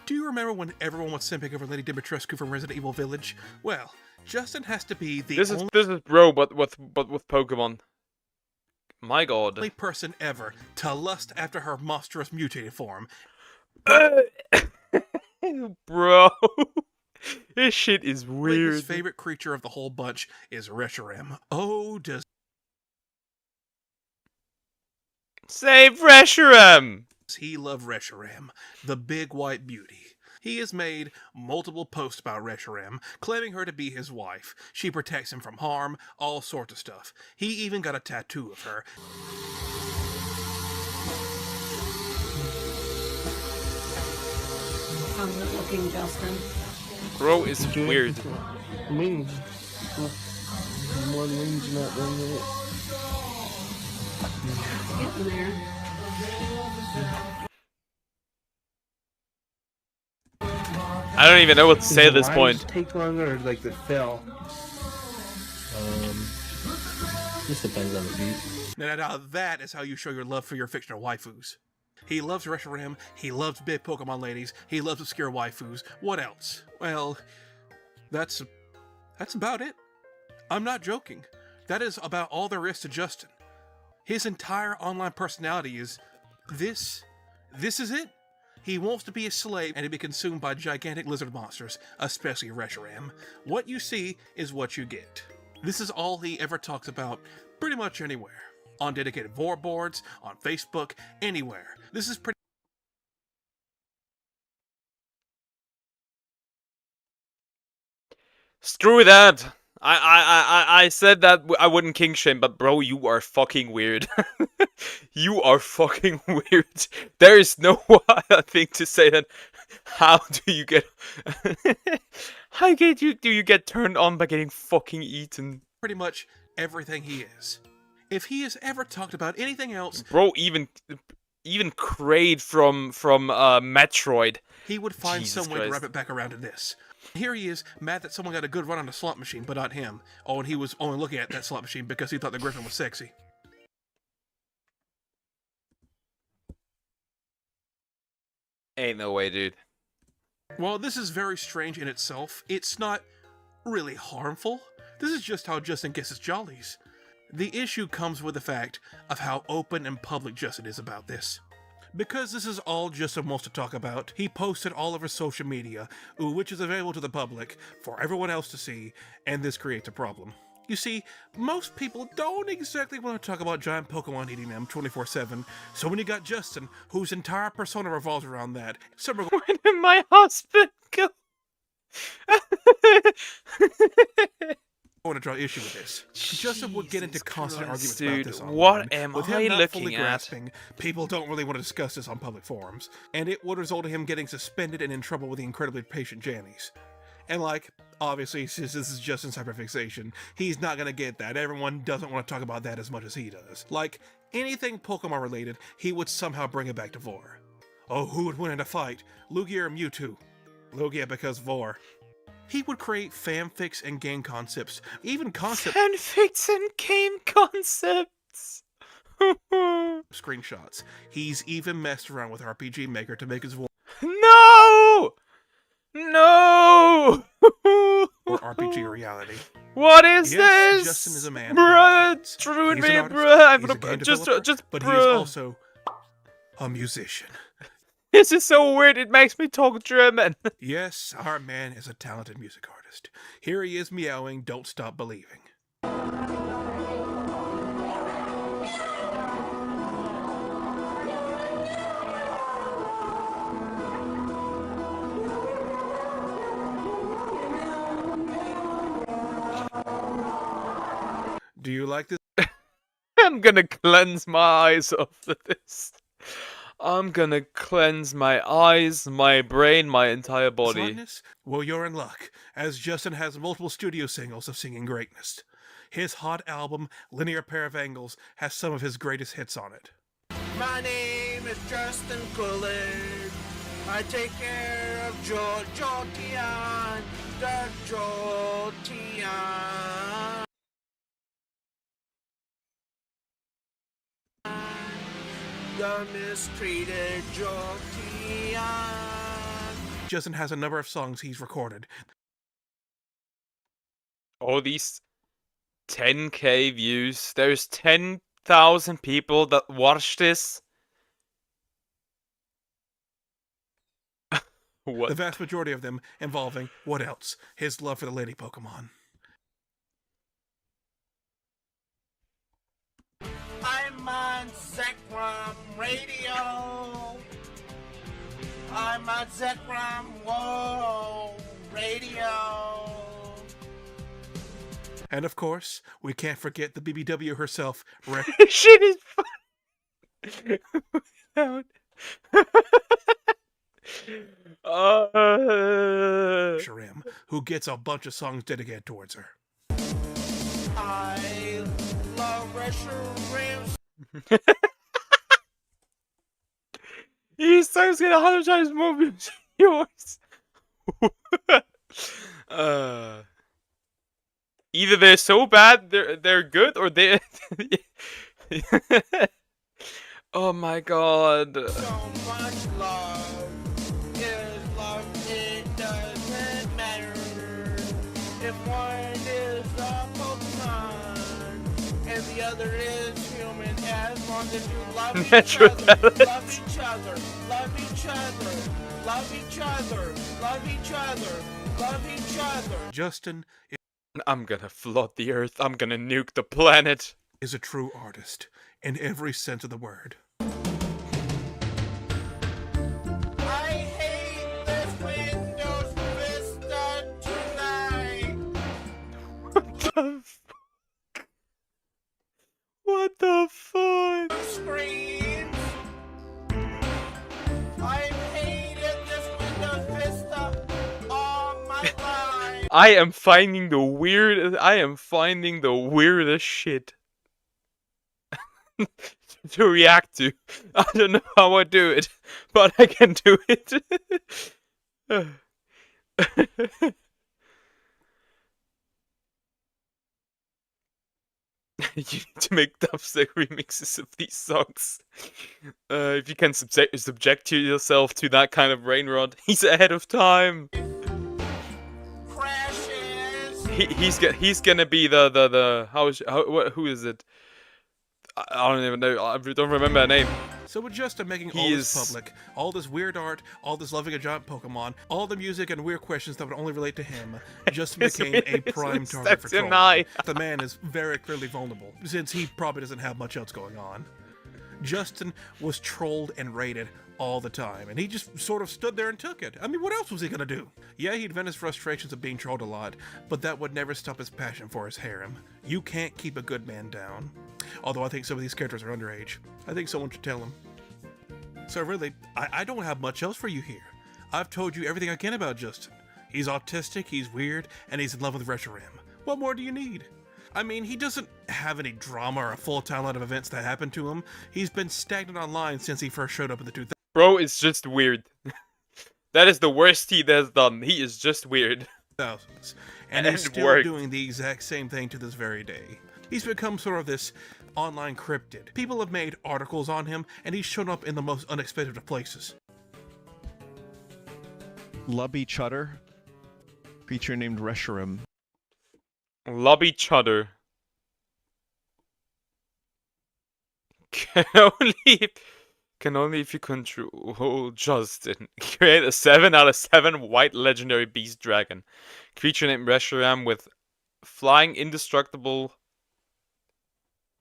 S7: Do you remember when everyone was simping over Lady Dimitrescu from Resident Evil Village? Well, Justin has to be the
S1: This is bro, but with Pokemon. My god.
S7: only person ever to lust after her monstrous mutated form.
S1: Bro. This shit is
S7: His
S1: weird.
S7: favorite creature of the whole bunch is Reshiram. Oh, does
S1: Save Reshiram!
S7: he love Reshiram, the big white beauty. He has made multiple posts about Reshiram, claiming her to be his wife. She protects him from harm, all sorts of stuff. He even got a tattoo of her.
S9: How's it looking, Justin?
S1: Bro is weird.
S10: Wings. More wings in that thing, isn't it?
S9: Getting there.
S1: I don't even know what to say
S10: Does
S1: at
S10: the
S1: this
S10: lives
S1: point.
S10: take longer or like the fill?
S11: This depends on the beat.
S7: Now that is how you show your love for your fictional waifus. He loves Reshiram, he loves big Pokemon ladies, he loves obscure waifus. What else? Well, that's about it. I'm not joking. That is about all there is to Justin. His entire online personality is this. This is it. He wants to be a slave and to be consumed by gigantic lizard monsters, especially Reshiram. What you see is what you get. This is all he ever talks about pretty much anywhere. On dedicated vor boards, on Facebook, anywhere. This is pretty...
S1: Screw that. I said that I wouldn't king shame, but bro, you are fucking weird. You are fucking weird. There is no other thing to say than how do you get do you get turned on by getting fucking eaten?
S7: pretty much everything he is. If he has ever talked about anything else,
S1: bro, even Kraid from Metroid,
S7: he would find
S1: Jesus
S7: some way to
S1: Christ.
S7: wrap it back around to this. Here he is, mad that someone got a good run on a slot machine, but not him. Oh, and he was only looking at that slot machine because he thought the Griffin was sexy.
S1: Ain't no way, dude.
S7: While this is very strange in itself, it's not really harmful. This is just how Justin gets his jollies. The issue comes with the fact of how open and public Justin is about this. Because this is all Justin wants to talk about, he posted all over social media, which is available to the public for everyone else to see, and this creates a problem. You see, most people don't exactly want to talk about giant Pokemon eating them 24/7, so when you got Justin, whose entire persona revolves around that, some are
S1: Where did my husband go?
S7: going to draw issue with this. Justin would get into constant arguments
S1: dude,
S7: about this online.
S1: what am
S7: with
S1: I
S7: him not
S1: looking
S7: fully
S1: at?
S7: grasping, people don't really want to discuss this on public forums, and it would result in him getting suspended and in trouble with the incredibly patient Jannies. And like, obviously, since this is Justin's hyperfixation, he's not gonna get that. Everyone doesn't want to talk about that as much as he does. Like, anything Pokemon related, he would somehow bring it back to Vor. Oh, who would win in a fight? Lugia or Mewtwo? Lugia because Vor. He would create fanfics and game concepts, even concept
S1: Fanfics and game concepts.
S7: screenshots. He's even messed around with RPG Maker to make his voice
S1: No! No!
S7: or RPG reality.
S1: What is
S7: Yes,
S1: this?
S7: Justin is a man.
S1: Bruh, it's ruined
S7: He's
S1: me,
S7: an artist,
S1: bruh. I'm
S7: he's a
S1: gonna
S7: game
S1: just,
S7: developer, but he is
S1: bruh.
S7: also a musician.
S1: This is so weird. It makes me talk German.
S7: Yes, our man is a talented music artist. Here he is meowing, "Don't Stop Believing." Do you like this?
S1: I'm gonna cleanse my eyes after this. I'm gonna cleanse my eyes, my brain, my entire body.
S7: Sadness? Well, you're in luck, as Justin has multiple studio singles of singing greatness. His hot album, Linear Pair of Angles, has some of his greatest hits on it.
S8: My name is Justin Coolidge. I take care of Jolteon, the Jolteon. The mistreated Jolteon.
S7: Justin has a number of songs he's recorded.
S1: All these 10k views. There's 10,000 people that watch this. What?
S7: The vast majority of them involving, what else? His love for the lady Pokemon.
S8: I'm on Zekrom Radio. I'm on Zekrom Radio.
S7: And of course, we can't forget the BBW herself,
S1: Shit is fun.
S7: Reshiram, who gets a bunch of songs dedicated towards her.
S8: I love Reshiram.
S1: These songs get 100 times more views than yours. Either they're so bad they're good, or they. Oh my god.
S8: So much love is love, it doesn't matter if one is a Pokemon and the other is human, as long as you love each
S1: Metro
S8: other,
S1: Talent.
S8: love each other, love each other, love each other, love each other, love each other.
S7: Justin
S1: I'm gonna flood the earth. I'm gonna nuke the planet.
S7: is a true artist in every sense of the word.
S8: I hate this Windows Vista tonight.
S1: What the fuck?
S8: Screens. I've hated this Windows Vista all my life.
S1: I am finding the weirdest shit to react to. I don't know how I do it, but I can do it. You need to make dubstep remixes of these songs. If you can subject yourself to that kind of brain rot, he's ahead of time.
S8: Crashes.
S1: He's gonna be who is it? I don't even know. I don't remember her name.
S7: So with Justin making all this public, all this weird art, all this loving a giant Pokemon, all the music and weird questions that would only relate to him, Justin became a prime target for trolling. The man is very clearly vulnerable, since he probably doesn't have much else going on. Justin was trolled and raided all the time, and he just sort of stood there and took it. I mean, what else was he gonna do? Yeah, he'd vent his frustrations of being trolled a lot, but that would never stop his passion for his harem. You can't keep a good man down. Although I think some of these characters are underage. I think someone should tell him. So really, I don't have much else for you here. I've told you everything I can about Justin. He's autistic, he's weird, and he's in love with Reshiram. What more do you need? I mean, he doesn't have any drama or a full timeline of events that happened to him. He's been stagnant online since he first showed up in the 2000s.
S1: Bro, it's just weird. That is the worst he has done. He is just weird.
S7: And he's still doing the exact same thing to this very day. He's become sort of this online cryptid. People have made articles on him, and he's shown up in the most unexpected of places.
S4: Lubby Chutter, creature named Reshiram.
S1: Love each other. Can only if you control Justin. Create a 7 out of 7 white legendary beast dragon. Creature named Reshiram with flying indestructible.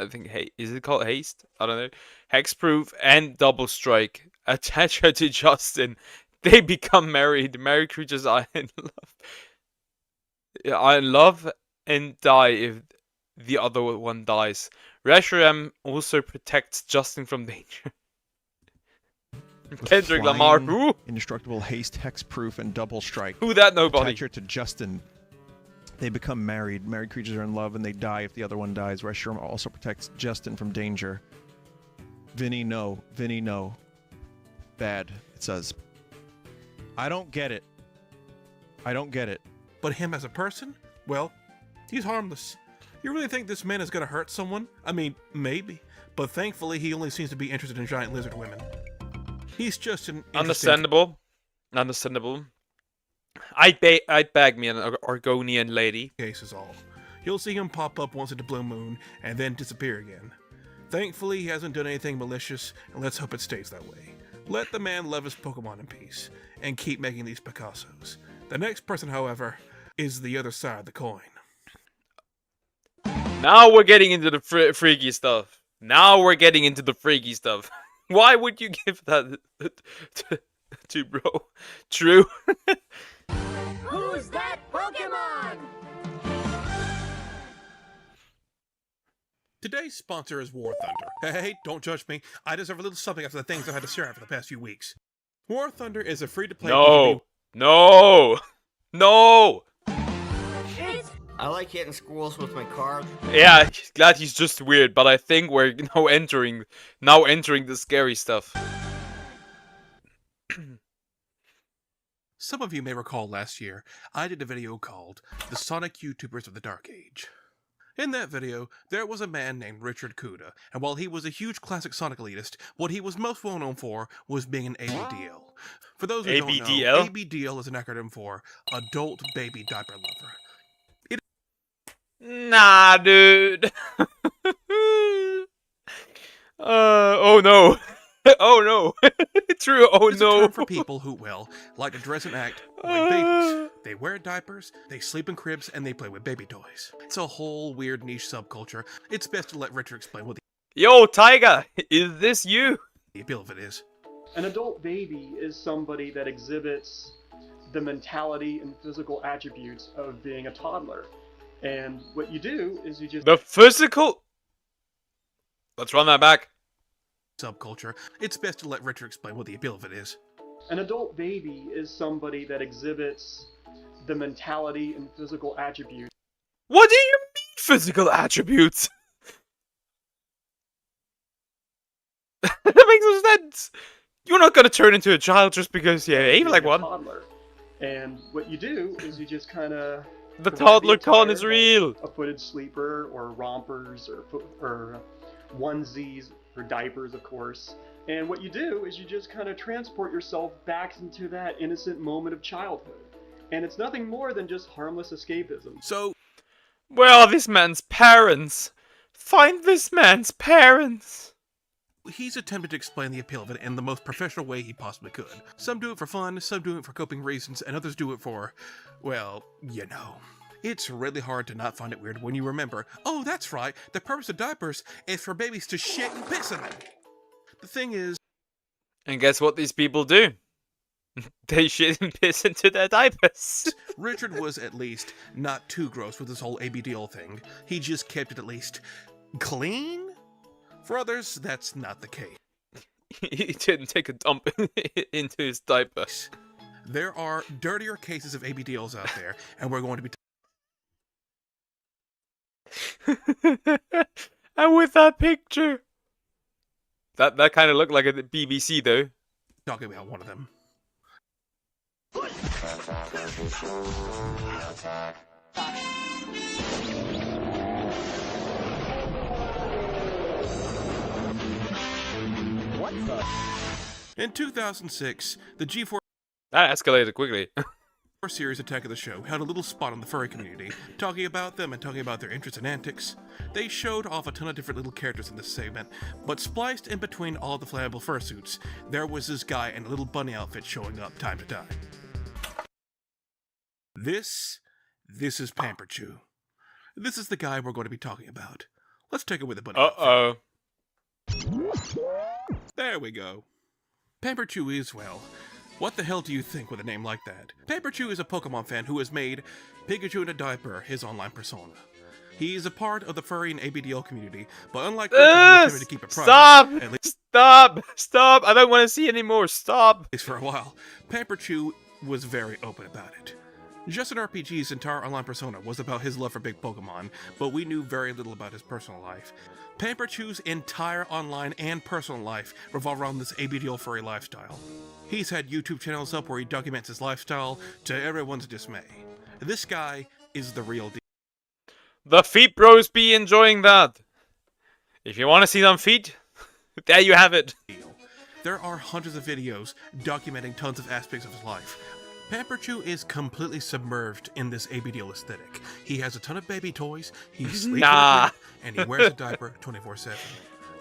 S1: I think, hey, is it called haste? I don't know. Hexproof and double strike. Attach her to Justin. They become married. Married creatures are in love. Yeah, are in love and die if the other one dies. Reshiram also protects Justin from danger. Kendrick Lamar, who?
S4: Indestructible haste, hexproof, and double strike.
S1: Who that nobody?
S4: Attach her to Justin. They become married. Married creatures are in love and they die if the other one dies. Reshiram also protects Justin from danger. Vinny, no. Vinny, no. Bad, it says. I don't get it. I don't get it.
S7: But him as a person? Well, he's harmless. You really think this man is gonna hurt someone? I mean, maybe. But thankfully, he only seems to be interested in giant lizard women. He's just an
S1: Understandable. Understandable. I'd bag me an Argonian lady.
S7: Case is all. You'll see him pop up once at the blue moon, and then disappear again. Thankfully, he hasn't done anything malicious, and let's hope it stays that way. Let the man love his Pokemon in peace, and keep making these Picassos. The next person, however, is the other side of the coin.
S1: Now we're getting into the freaky stuff. Now we're getting into the freaky stuff. Why would you give that to bro? True.
S8: Who's that Pokemon?
S7: Today's sponsor is War Thunder. Hey, don't judge me. I deserve a little something after the things I've had to share for the past few weeks. War Thunder is a free-to-play PvP.
S1: No!
S12: I like hitting squirrels with my car.
S1: Yeah, glad he's just weird, but I think we're now entering the scary stuff.
S7: Some of you may recall last year, I did a video called The Sonic YouTubers of the Dark Age. In that video, there was a man named Richard Kuda, and while he was a huge classic Sonic elitist, what he was most well known for was being an ABDL. For those who don't know,
S1: ABDL?
S7: ABDL is an acronym for Adult Baby Diaper Lover.
S1: Nah, dude. Oh no. Oh no. True, oh
S7: It's a
S1: no.
S7: term for people who, well, like to dress and act like babies. They wear diapers, they sleep in cribs, and they play with baby toys. It's a whole weird niche subculture. It's best to let Richard explain what
S1: Yo, Tiger, is this you?
S7: the appeal of it is.
S13: An adult baby is somebody that exhibits the mentality and physical attributes of being a toddler. And what you do is you just...
S1: The physical... Let's run that back.
S7: Subculture. It's best to let Richard explain what the appeal of it is.
S13: An adult baby is somebody that exhibits the mentality and physical attributes.
S1: What do you mean, physical attributes? That makes no sense. You're not gonna turn into a child just because you behave like one.
S13: Toddler. And what you do is you just kind of...
S1: The toddler con is real.
S13: A footed sleeper, or rompers, or onesies, or diapers, of course. And what you do is you just kind of transport yourself back into that innocent moment of childhood. And it's nothing more than just harmless escapism.
S7: So,
S1: where are this man's parents? Find this man's parents.
S7: he's attempted to explain the appeal of it in the most professional way he possibly could. Some do it for fun, some do it for coping reasons, and others do it for, well, you know. It's really hard to not find it weird when you remember, oh, that's right, the purpose of diapers is for babies to shit and piss in them. The thing is...
S1: And guess what these people do? They shit and piss into their diapers.
S7: Richard was at least not too gross with this whole ABDL thing. He just kept it at least clean? For others, that's not the case.
S1: He didn't take a dump into his diaper.
S7: There are dirtier cases of ABDLs out there, and we're going to be
S1: and with that picture. That kind of looked like a BBC though.
S7: Talking about one of them.
S14: What the?
S7: In 2006, the G4
S1: that escalated quickly.
S7: series Attack of the Show held a little spot on the furry community, talking about them and talking about their interests and antics. They showed off a ton of different little characters in this segment, but spliced in between all the flammable fursuits, there was this guy in a little bunny outfit showing up time to time. This is Pamper Chew. This is the guy we're going to be talking about. Let's take it with a bunny outfit. There we go. Pamper Chew is, well, what the hell do you think with a name like that? Pamper Chew is a Pokemon fan who has made Pikachu in a Diaper his online persona. He is a part of the furry and ABDL community, but unlike Richard, who attempted to keep it private,
S1: stop!
S7: at least
S1: Stop! I don't want to see anymore. Stop!
S7: For a while, Pamper Chew was very open about it. Justin RPG's entire online persona was about his love for big Pokemon, but we knew very little about his personal life. Pamper Chew's entire online and personal life revolve around this ABDL furry lifestyle. He's had YouTube channels up where he documents his lifestyle to everyone's dismay. This guy is the real deal.
S1: The feet bros be enjoying that. If you want to see them feet, there you have it.
S7: There are hundreds of videos documenting tons of aspects of his life. Pamper Chew is completely submerged in this ABDL aesthetic. He has a ton of baby toys, he sleeps in a crib, and he wears a diaper 24/7.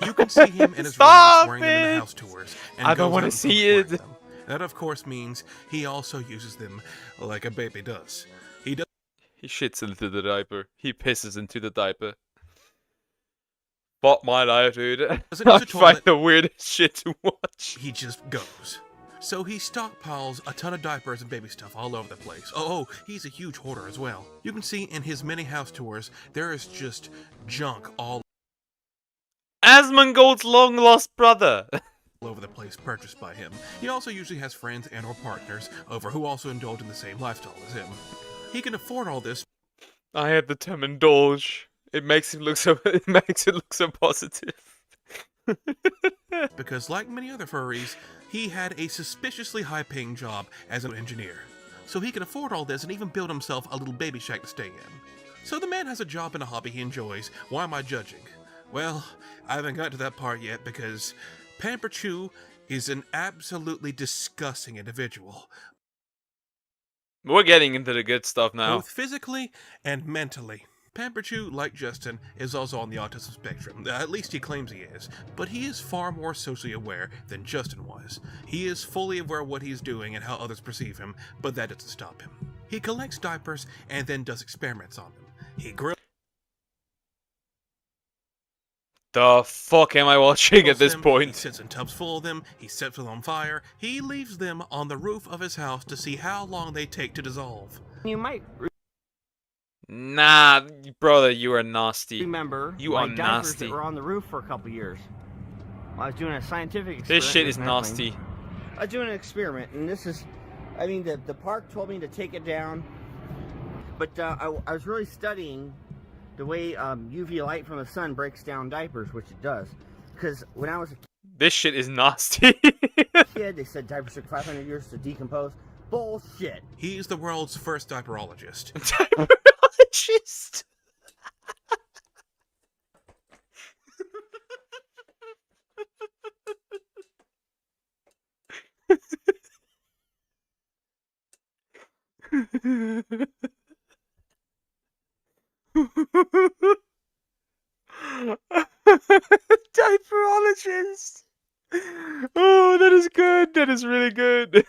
S7: You can see him in his room wearing them in the house tours. And
S1: I don't want to see it.
S7: That, of course, means he also uses them like a baby does. He
S1: shits into the diaper. He pisses into the diaper. Fuck my life, dude. I find the weirdest shit to watch.
S7: He just goes. So he stockpiles a ton of diapers and baby stuff all over the place. Oh, he's a huge hoarder as well. You can see in his many house tours, there is just junk all
S1: Asmongold's long-lost brother.
S7: over the place purchased by him. He also usually has friends and or partners over who also indulge in the same lifestyle as him. He can afford all this.
S1: I had the term indulge. It makes it look so positive.
S7: Because like many other furries, he had a suspiciously high-paying job as an engineer. so he can afford all this and even build himself a little baby shack to stay in. So the man has a job and a hobby he enjoys. Why am I judging? Well, I haven't got to that part yet because Pamper Chew is an absolutely disgusting individual.
S1: We're getting into the good stuff now.
S7: Both physically and mentally. Pamper Chew, like Justin, is also on the autism spectrum. At least he claims he is. But he is far more socially aware than Justin was. He is fully aware of what he's doing and how others perceive him, but that doesn't stop him. He collects diapers and then does experiments on them. He grills
S1: The fuck am I watching at this
S7: them,
S1: point?
S7: He sits in tubs full of them, he sets them on fire, he leaves them on the roof of his house to see how long they take to dissolve.
S12: You might
S1: Nah, brother, you are nasty.
S12: remember
S1: You
S12: my
S1: are
S12: diapers
S1: nasty.
S12: that were on the roof for a couple years. I was doing a scientific experiment.
S1: This shit
S12: with
S1: is
S12: my
S1: nasty.
S12: thing. I was doing an experiment, and this is, I mean, the park told me to take it down, but I was really studying the way UV light from the sun breaks down diapers, which it does. Because when I was a
S1: This shit is nasty.
S12: kid, they said diapers took 500 years to decompose. Bullshit.
S7: He's the world's first diaperologist.
S1: Diaperologist. Diaperologist. Oh, that is good. That is really good.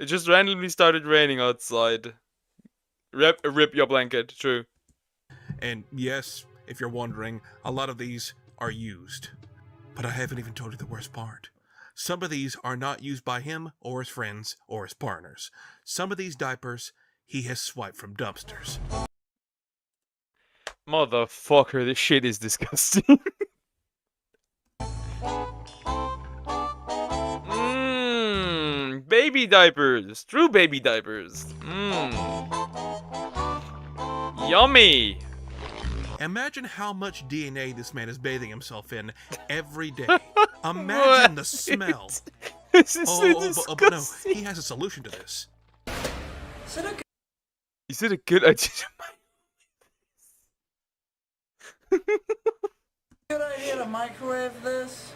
S1: It just randomly started raining outside. Rip your blanket, true.
S7: And yes, if you're wondering, a lot of these are used. But I haven't even told you the worst part. Some of these are not used by him or his friends or his partners. Some of these diapers he has swiped from dumpsters.
S1: Motherfucker, this shit is disgusting. Baby diapers. True baby diapers. Yummy.
S7: Imagine how much DNA this man is bathing himself in every day. Imagine the smell.
S1: This is
S7: but no, he has a solution to this.
S1: Is it a good idea?
S8: Good idea to microwave this?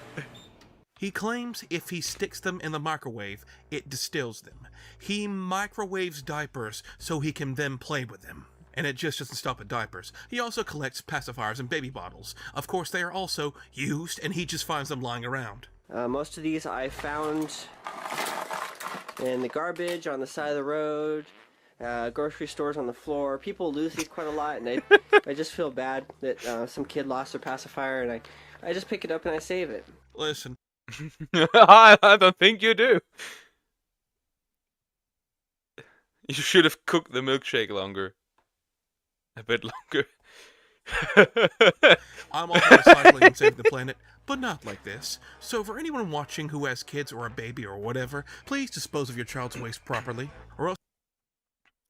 S7: He claims if he sticks them in the microwave, it distills them. He microwaves diapers so he can then play with them. And it just doesn't stop at diapers. He also collects pacifiers and baby bottles. Of course, they are also used, and he just finds them lying around.
S14: Most of these I found in the garbage on the side of the road, grocery stores on the floor. People lose these quite a lot, and I just feel bad that some kid lost their pacifier, and I just pick it up and I save it.
S7: Listen.
S1: I don't think you do. You should have cooked the milkshake longer. A bit longer.
S7: I'm all for recycling and saving the planet, but not like this. So for anyone watching who has kids or a baby or whatever, please dispose of your child's waste properly, or else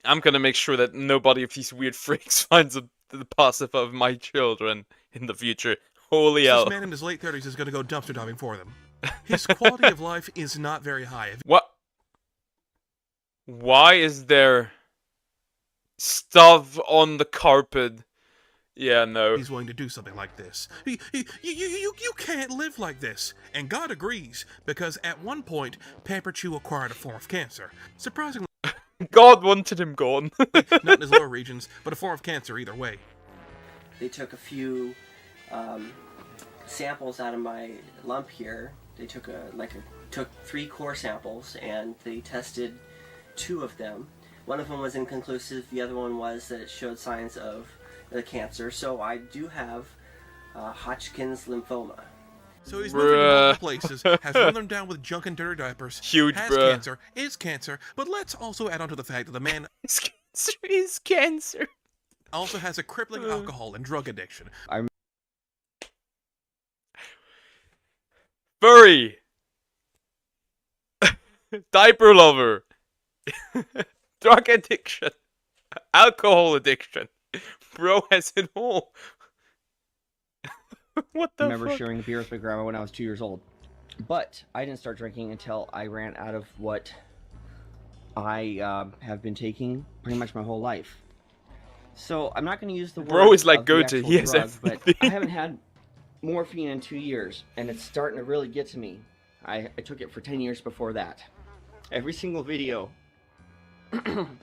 S1: I'm gonna make sure that nobody of these weird freaks finds the pacifier of my children in the future. Holy hell.
S7: This man in his late 30s is gonna go dumpster diving for them. His quality of life is not very high.
S1: What? Why is there stuff on the carpet? Yeah, no.
S7: He's willing to do something like this. You can't live like this. And God agrees, because at one point, Pamper Chew acquired a form of cancer. Surprisingly,
S1: God wanted him gone.
S7: not in his lower regions, but a form of cancer either way.
S14: They took a few samples out of my lump here. They took took 3 core samples, and they tested 2 of them. One of them was inconclusive. The other one was that it showed signs of the cancer. So I do have Hodgkin's lymphoma.
S7: So he's moving to multiple places, has run them down with junk and dirty diapers,
S1: Huge,
S7: has
S1: bruh.
S7: cancer, is cancer, but let's also add on to the fact that the man
S1: is cancer.
S7: Also has a crippling alcohol and drug addiction.
S1: Furry. Diaper lover. Drug addiction. Alcohol addiction. Bro has it all. What the
S12: remember
S1: fuck?
S12: sharing a beer with my grandma when I was 2 years old. But I didn't start drinking until I ran out of what I have been taking pretty much my whole life. So I'm not going to use the word
S1: Bro is like
S12: of the
S1: Goethe.
S12: actual
S1: He has
S12: drug, but
S1: everything.
S12: I haven't had morphine in 2 years, and it's starting to really get to me. I took it for 10 years before that. Every single video from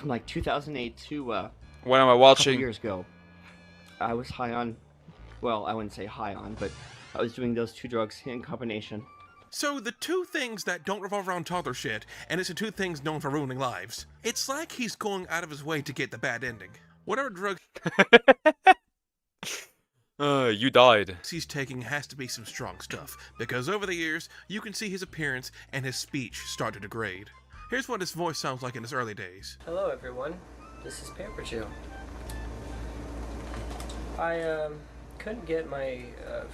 S12: like 2008 to
S1: What am I
S12: a couple
S1: watching?
S12: years ago, I was high on, well, I wouldn't say high on, but I was doing those two drugs in combination.
S7: So the two things that don't revolve around toddler shit, and it's the two things known for ruining lives. It's like he's going out of his way to get the bad ending. Whatever drug
S1: You died.
S7: he's taking has to be some strong stuff, because over the years, you can see his appearance and his speech start to degrade. Here's what his voice sounds like in his early days.
S15: Hello everyone, this is Pamperchu. I couldn't get my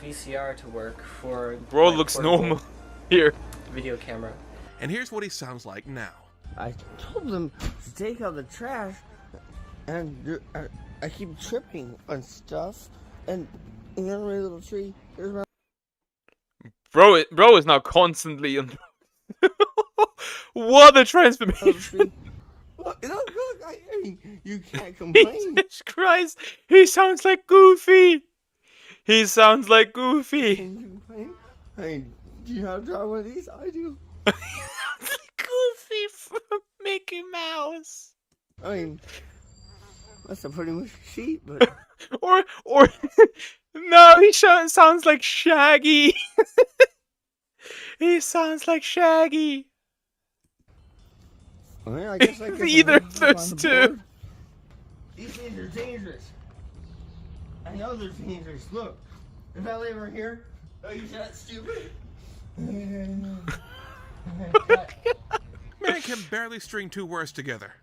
S15: VCR to work for
S1: Bro
S15: my
S1: looks
S15: portable
S1: normal here.
S15: video camera.
S7: And here's what he sounds like now.
S12: I told them to take out the trash, and I keep tripping on stuff, and there's my little tree. There's my
S1: Bro is now constantly on. What a transformation!
S12: look, you can't complain.
S1: Jesus Christ! He sounds like Goofy. He sounds like Goofy.
S12: Hey, do you have to try one of these? I do.
S1: Goofy from Mickey Mouse.
S12: I mean, that's a pretty much sheet, but
S1: or no, he sounds like Shaggy. He sounds like Shaggy.
S12: well, I guess I could
S1: Either of those two.
S12: These things are dangerous. I know they're dangerous. Look, if I lay over here, are you that stupid?
S7: Man can barely string two words together.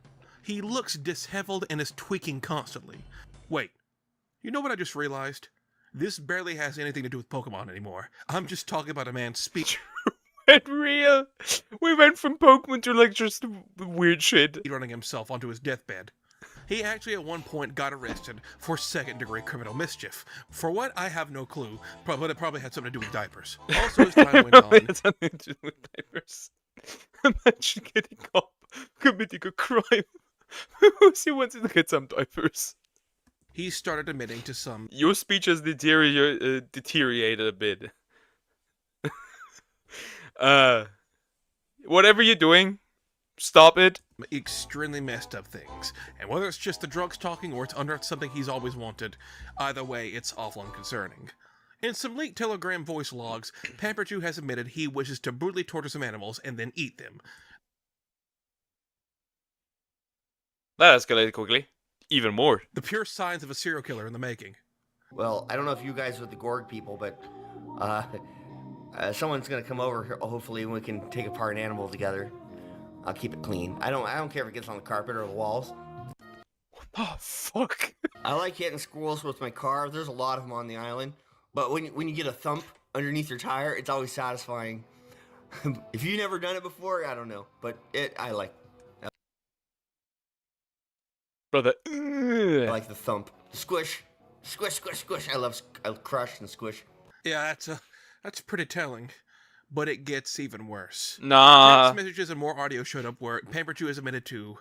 S7: He looks disheveled and is tweaking constantly. Wait, you know what I just realized? This barely has anything to do with Pokemon anymore. I'm just talking about a man's speech.
S1: And real. We went from Pokemon to like just weird shit.
S7: Running himself onto his deathbed. He actually at one point got arrested for second-degree criminal mischief. For what, I have no clue, but it probably had something to do with diapers. Also, as time went on...
S1: It's something to do with diapers. Imagine getting caught committing a crime. He wants to get some diapers.
S7: He started admitting to some...
S1: Your speech has deteriorated a bit. Whatever you're doing, stop it.
S7: Extremely messed up things. And whether it's just the drugs talking or it's under something he's always wanted, either way, it's awful and concerning. In some leaked Telegram voice logs, Pamperchu has admitted he wishes to brutally torture some animals and then eat them.
S1: That escalated quickly. Even more.
S7: The pure signs of a serial killer in the making.
S12: Well, I don't know if you guys are the Gorg people, but someone's gonna come over here, hopefully, and we can take apart an animal together. I'll keep it clean. I don't care if it gets on the carpet or the walls.
S1: What the fuck?
S12: I like hitting squirrels with my car. There's a lot of them on the island, but when you get a thump underneath your tire, it's always satisfying. If you've never done it before, I don't know, but I like.
S1: Brother.
S12: I like the thump, the squish, squish, squish, squish. I crush and squish.
S7: Yeah, that's pretty telling. But it gets even worse.
S1: Nah.
S7: Text messages and more audio showed up where Pamperchu is admitted to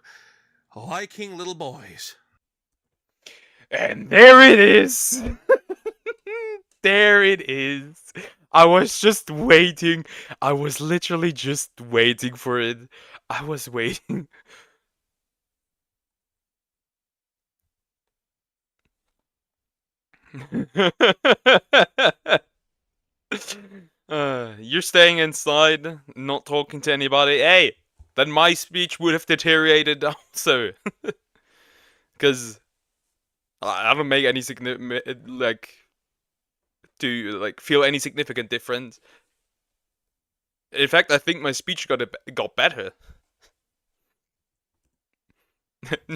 S7: liking little boys.
S1: And there it is. There it is. I was just waiting. I was literally just waiting for it. I was waiting. You're staying inside, not talking to anybody. Hey, then my speech would have deteriorated also. Because I don't make any feel any significant difference. In fact, I think my speech got better.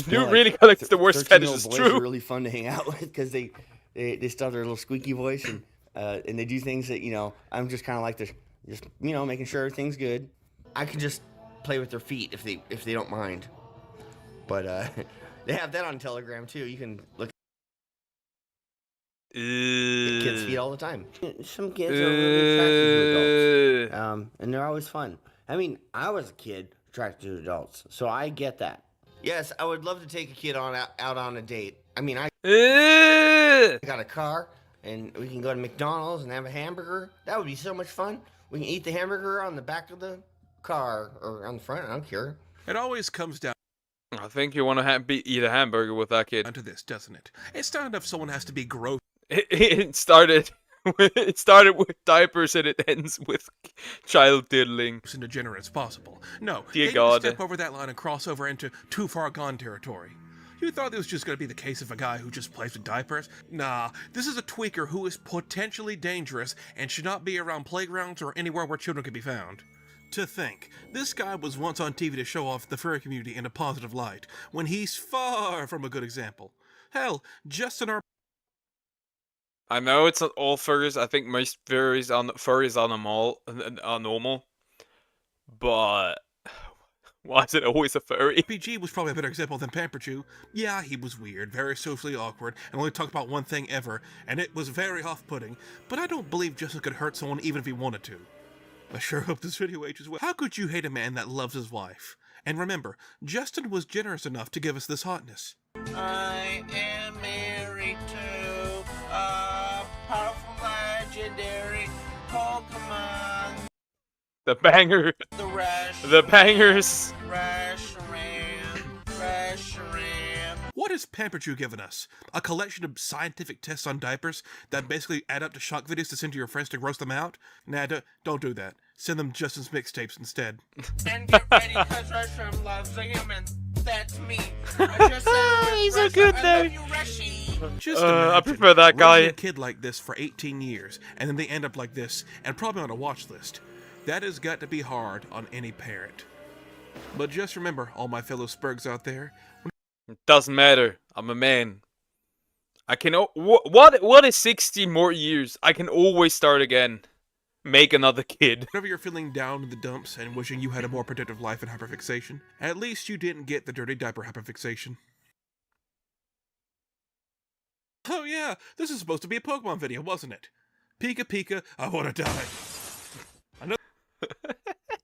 S1: You really collects the worst fetishes.
S12: Boys
S1: True.
S12: are really fun to hang out with because they still have their little squeaky voice and they do things that I'm just kind of like this, just making sure everything's good. I can just play with their feet if they don't mind. But they have that on Telegram too. You can look. The see it all the time. Some kids are really attracted to adults, and they're always fun. I mean, I was a kid attracted to adults, so I get that. Yes, I would love to take a kid out on a date. I mean, I got a car, and we can go to McDonald's and have a hamburger. That would be so much fun. We can eat the hamburger on the back of the car or on the front. I don't care.
S7: It always comes down.
S1: I think you want to eat a hamburger with that kid.
S7: To this, doesn't it? It's not enough someone has to be gross.
S1: It started. It started with diapers and it ends with child diddling.
S7: And degenerate as possible. No,
S1: dear God.
S7: Step over that line and cross over into too far gone territory. You thought this was just going to be the case of a guy who just plays with diapers? Nah, this is a tweaker who is potentially dangerous and should not be around playgrounds or anywhere where children can be found. To think, this guy was once on TV to show off the furry community in a positive light, when he's far from a good example. Hell, just in our...
S1: I know it's not all furries. I think most furries are normal. But why is it always a furry?
S7: PG was probably a better example than Pamperchew. Yeah, he was weird, very socially awkward, and only talked about one thing ever, and it was very off-putting. But I don't believe Justin could hurt someone even if he wanted to. I sure hope this video ages well. How could you hate a man that loves his wife? And remember, Justin was generous enough to give us this hotness.
S8: I am married to a powerful legendary Pokemon.
S1: The banger. The bangers.
S7: What has Pamperchew given us? A collection of scientific tests on diapers that basically add up to shock videos to send to your friends to gross them out? Nah, don't do that. Send them Justin's mixtapes instead.
S8: And get ready, cause Reshiram loves a human. That's me.
S1: He's so good though.
S7: Just
S1: I prefer that guy.
S7: Raising a kid like this for 18 years, and then they end up like this, and probably on a watch list. That has got to be hard on any parent. But just remember, all my fellow Spurgs out there,
S1: it doesn't matter. I'm a man. I can. What is 60 more years? I can always start again. Make another kid.
S7: Whenever you're feeling down in the dumps and wishing you had a more productive life and hyperfixation, at least you didn't get the dirty diaper hyperfixation. Oh yeah, this is supposed to be a Pokemon video, wasn't it? Pika Pika, I wanna die.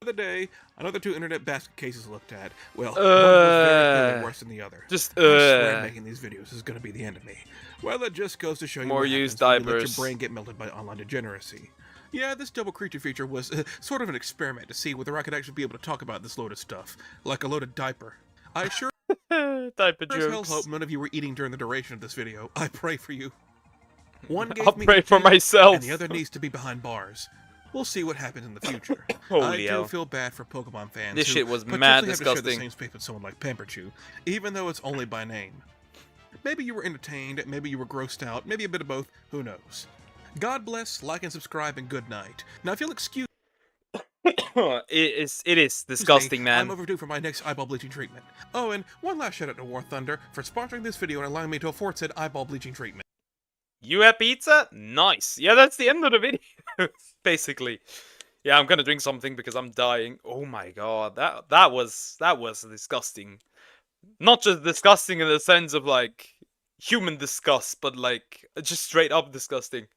S7: Another day, another 2 internet basket cases looked at. Well, one was very clearly worse than the other. I swear making these videos is gonna be the end of me. Well, it just goes to show you
S1: more
S7: what
S1: used
S7: happens when you let
S1: diapers.
S7: your brain get melted by online degeneracy. Yeah, this double creature feature was sort of an experiment to see whether I could actually be able to talk about this loaded stuff, like a loaded diaper. I sure
S1: diaper
S7: as hell
S1: jokes.
S7: hope none of you were eating during the duration of this video. I pray for you. One gave
S1: I'll
S7: me
S1: pray
S7: the
S1: for
S7: tooth,
S1: myself.
S7: and the other needs to be behind bars. We'll see what happens in the future.
S1: Holy
S7: I
S1: hell.
S7: do feel bad for Pokemon fans.
S1: This
S7: who
S1: shit was
S7: potentially
S1: mad
S7: have to share the
S1: disgusting.
S7: same space with someone like Pamperchew, even though it's only by name. Maybe you were entertained, maybe you were grossed out, maybe a bit of both, who knows. God bless, like and subscribe, and good night. Now if you'll excuse
S1: it is disgusting, man.
S7: I'm overdue for my next eyeball bleaching treatment. Oh, and one last shout out to War Thunder for sponsoring this video and allowing me to afford said eyeball bleaching treatment.
S1: You have pizza? Nice. Yeah, that's the end of the video, basically. Yeah, I'm gonna drink something because I'm dying. Oh my god, that was disgusting. Not just disgusting in the sense of like human disgust, but like just straight up disgusting.